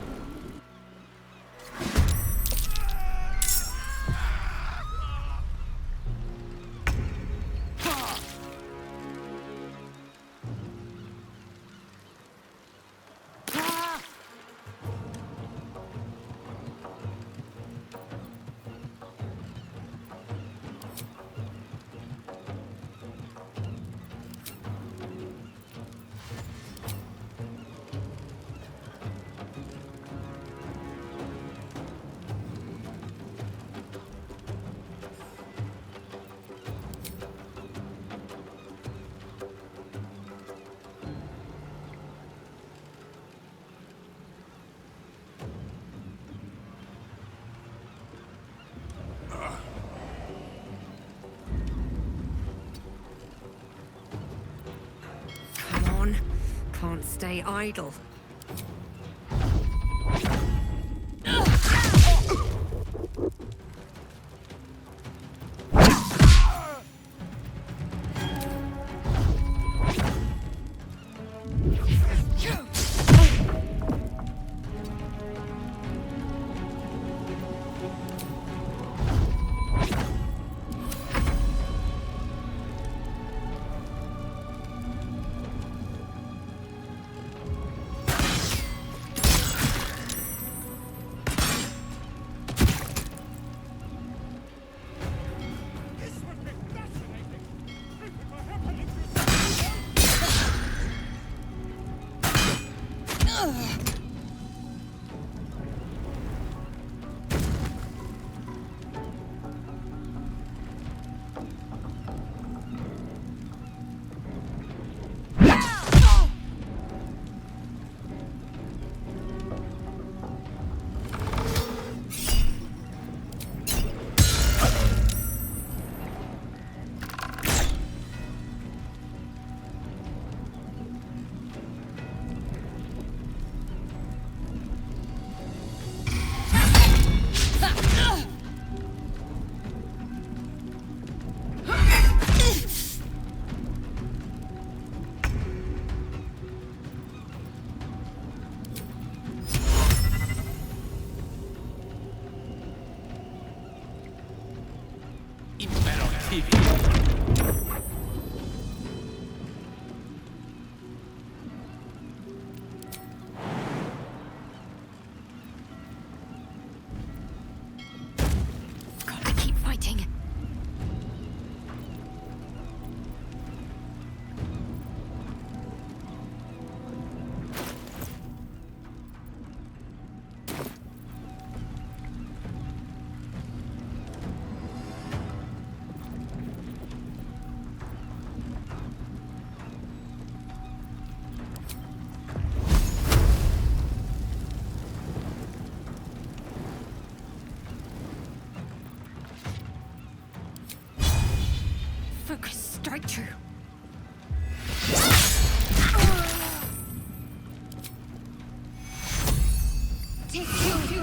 Come on. Can't stay idle. Even better on TV. Gotta keep fighting. Focus, strike true. Take two.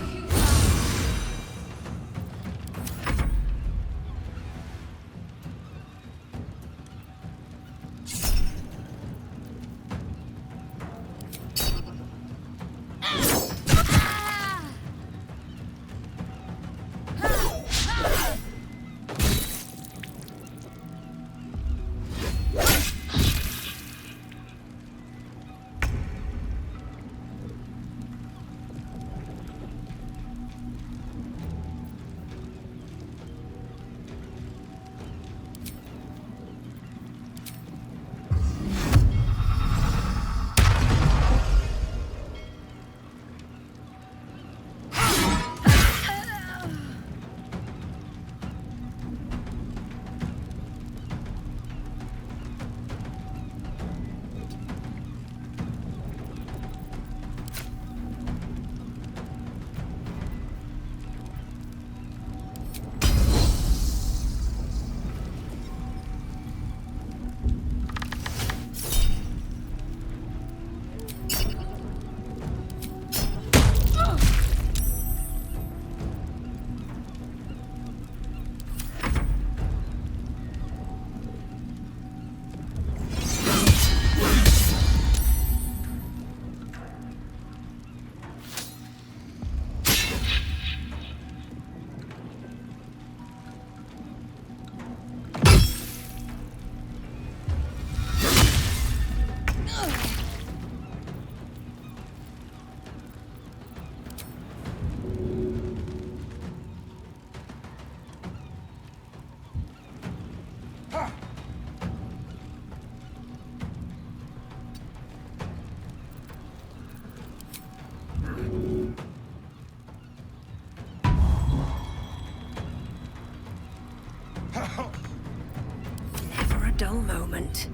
dull moment.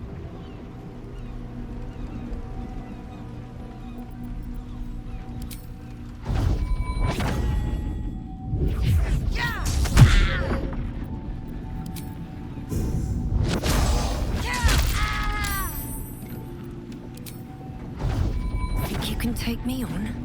Think you can take me on?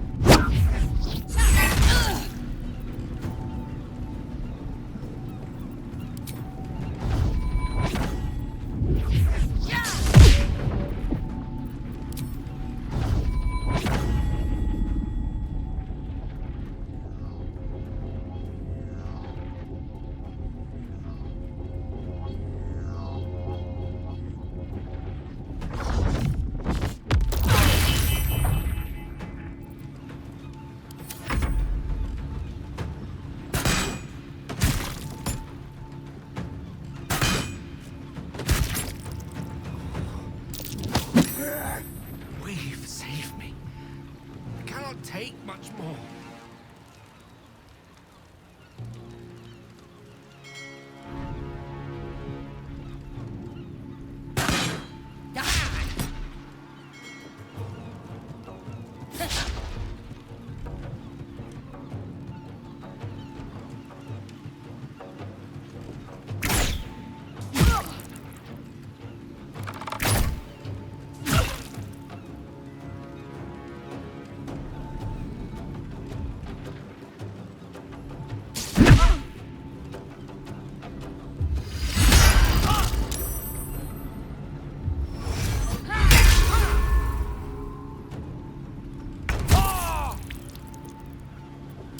Weave, save me. I cannot take much more.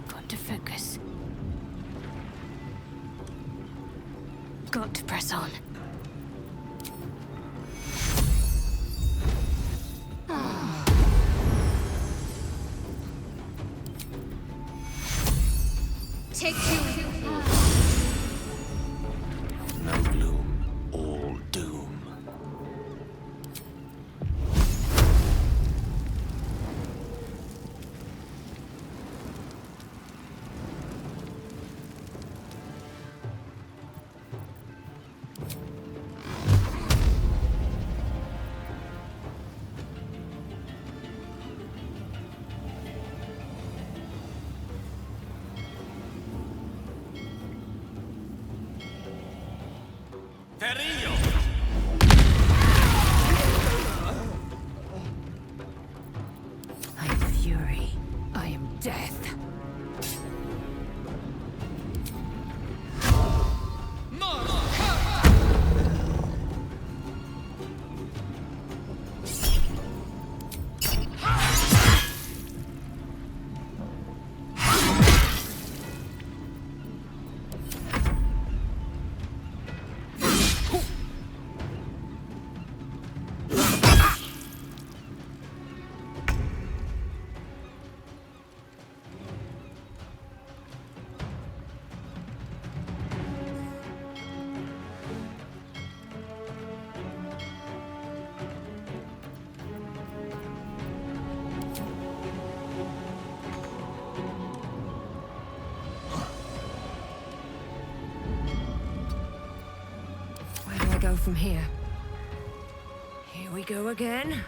Got to focus. Got to press on. Take two. No gloom, all doom. I am fury. I am death. Where do I go from here? Here we go again.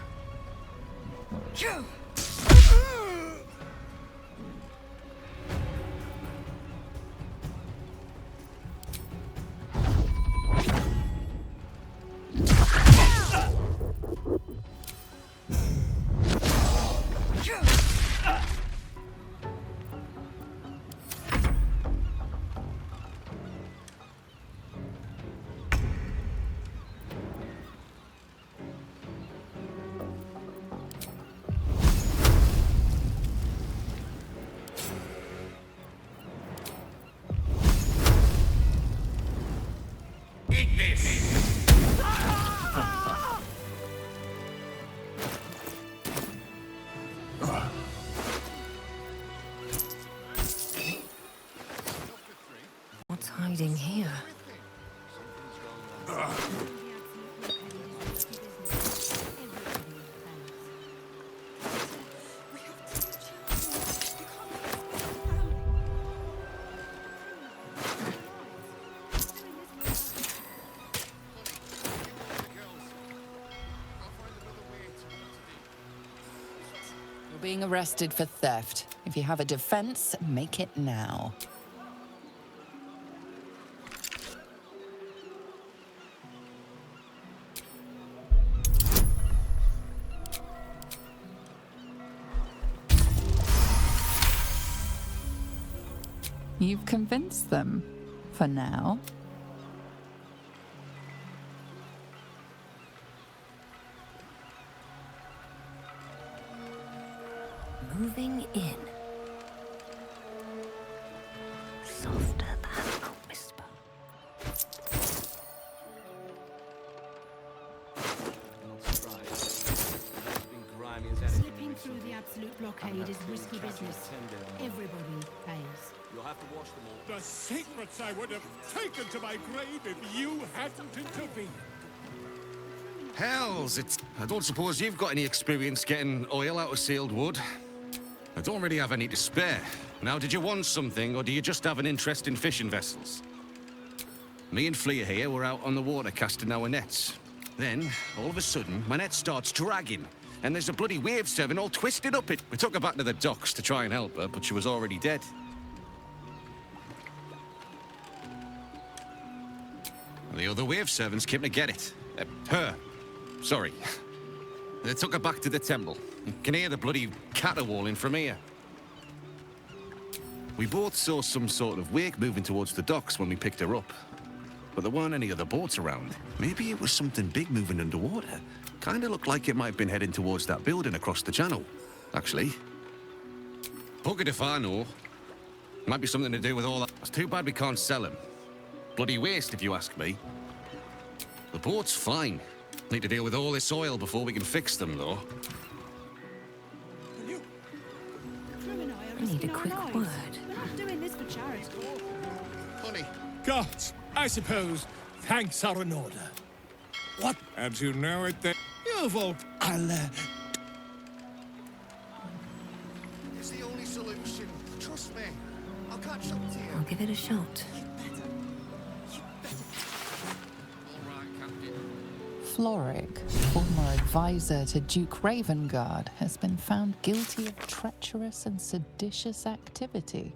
What's hiding here? being arrested for theft. If you have a defense, make it now. You've convinced them, for now. Moving in. Softer than a whisper. Slipping through the absolute blockade is risky business. Everybody pays. You'll have to watch them all. The secrets I would have taken to my grave if you hadn't intervened. Hells, I don't suppose you've got any experience getting oil out of sealed wood. I don't really have any to spare. Now, did you want something, or do you just have an interest in fishing vessels? Me and Flea here were out on the water casting our nets. Then, all of a sudden, my net starts dragging, and there's a bloody wave seven all twisted up it. We took her back to the docks to try and help her, but she was already dead. The other wave sevens came to get it. Her. Sorry. They took her back to the temple. You can hear the bloody caterwauling from here. We both saw some sort of wake moving towards the docks when we picked her up. But there weren't any other boats around. Maybe it was something big moving underwater. Kinda looked like it might have been heading towards that building across the channel, actually. Buggered if I know. Might be something to do with all that. It's too bad we can't sell him. Bloody waste, if you ask me. The boat's fine. Need to deal with all this oil before we can fix them, though. I need a quick word. We're not doing this for charity. Honey. Gods, I suppose thanks are in order. What? And you know it then? You've all... It's the only solution. Trust me. I'll catch up to you. I'll give it a shot. Floric, former advisor to Duke Ravengard, has been found guilty of treacherous and seditious activity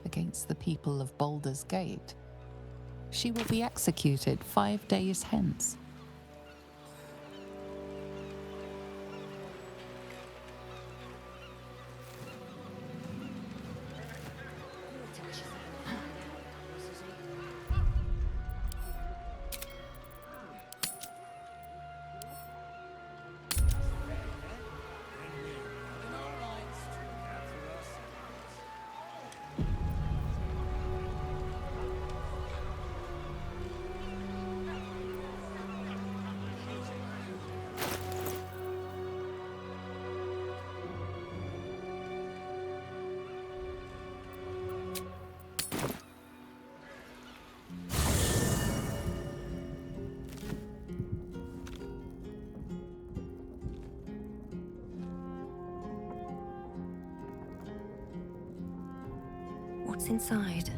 against the people of Baldur's Gate. She will be executed 5 days hence. What's inside?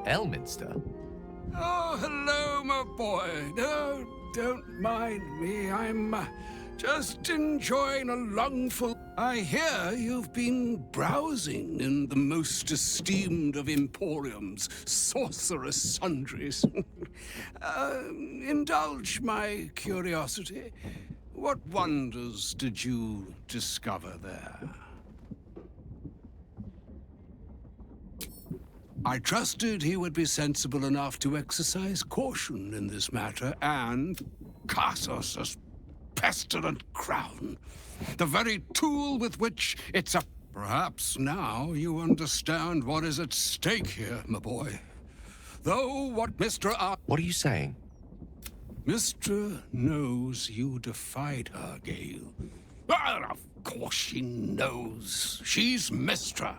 Elminster? Oh, hello, my boy. No, don't mind me. I'm just enjoying a lungful. I hear you've been browsing in the most esteemed of emporiums, sorcerous sundries. Indulge my curiosity. What wonders did you discover there? I trusted he would be sensible enough to exercise caution in this matter and cast us a pestilent crown. The very tool with which it's a... Perhaps now you understand what is at stake here, my boy. Though what Mr. What are you saying? Mr. knows you defied her, Gale. Well, of course she knows. She's Mistra.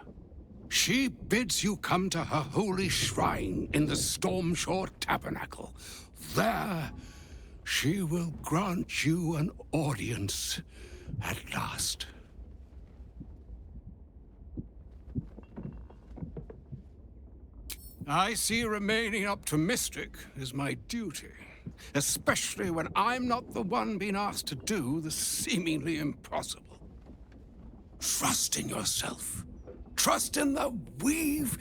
She bids you come to her holy shrine in the Stormshore Tabernacle. There, she will grant you an audience at last. I see remaining up to Mystic is my duty, especially when I'm not the one being asked to do the seemingly impossible. Trust in yourself. Trust in the weave.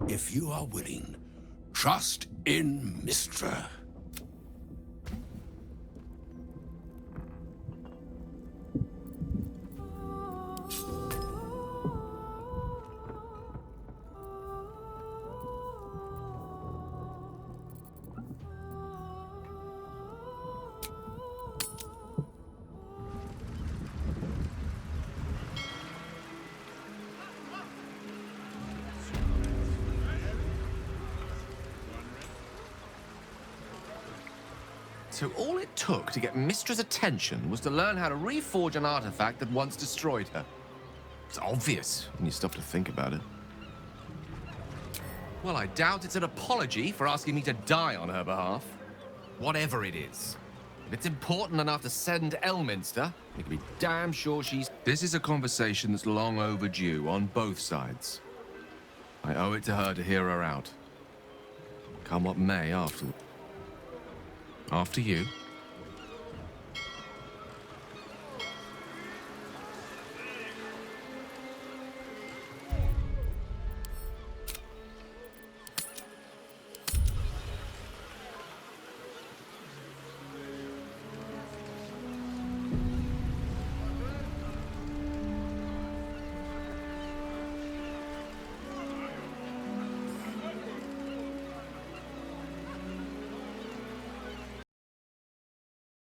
If you are willing, trust in Mistra. So all it took to get Mistra's attention was to learn how to reforge an artifact that once destroyed her. It's obvious when you stop to think about it. Well, I doubt it's an apology for asking me to die on her behalf. Whatever it is. If it's important enough to send Elminster, you can be damn sure she's... This is a conversation that's long overdue on both sides. I owe it to her to hear her out. Come what may after... After you.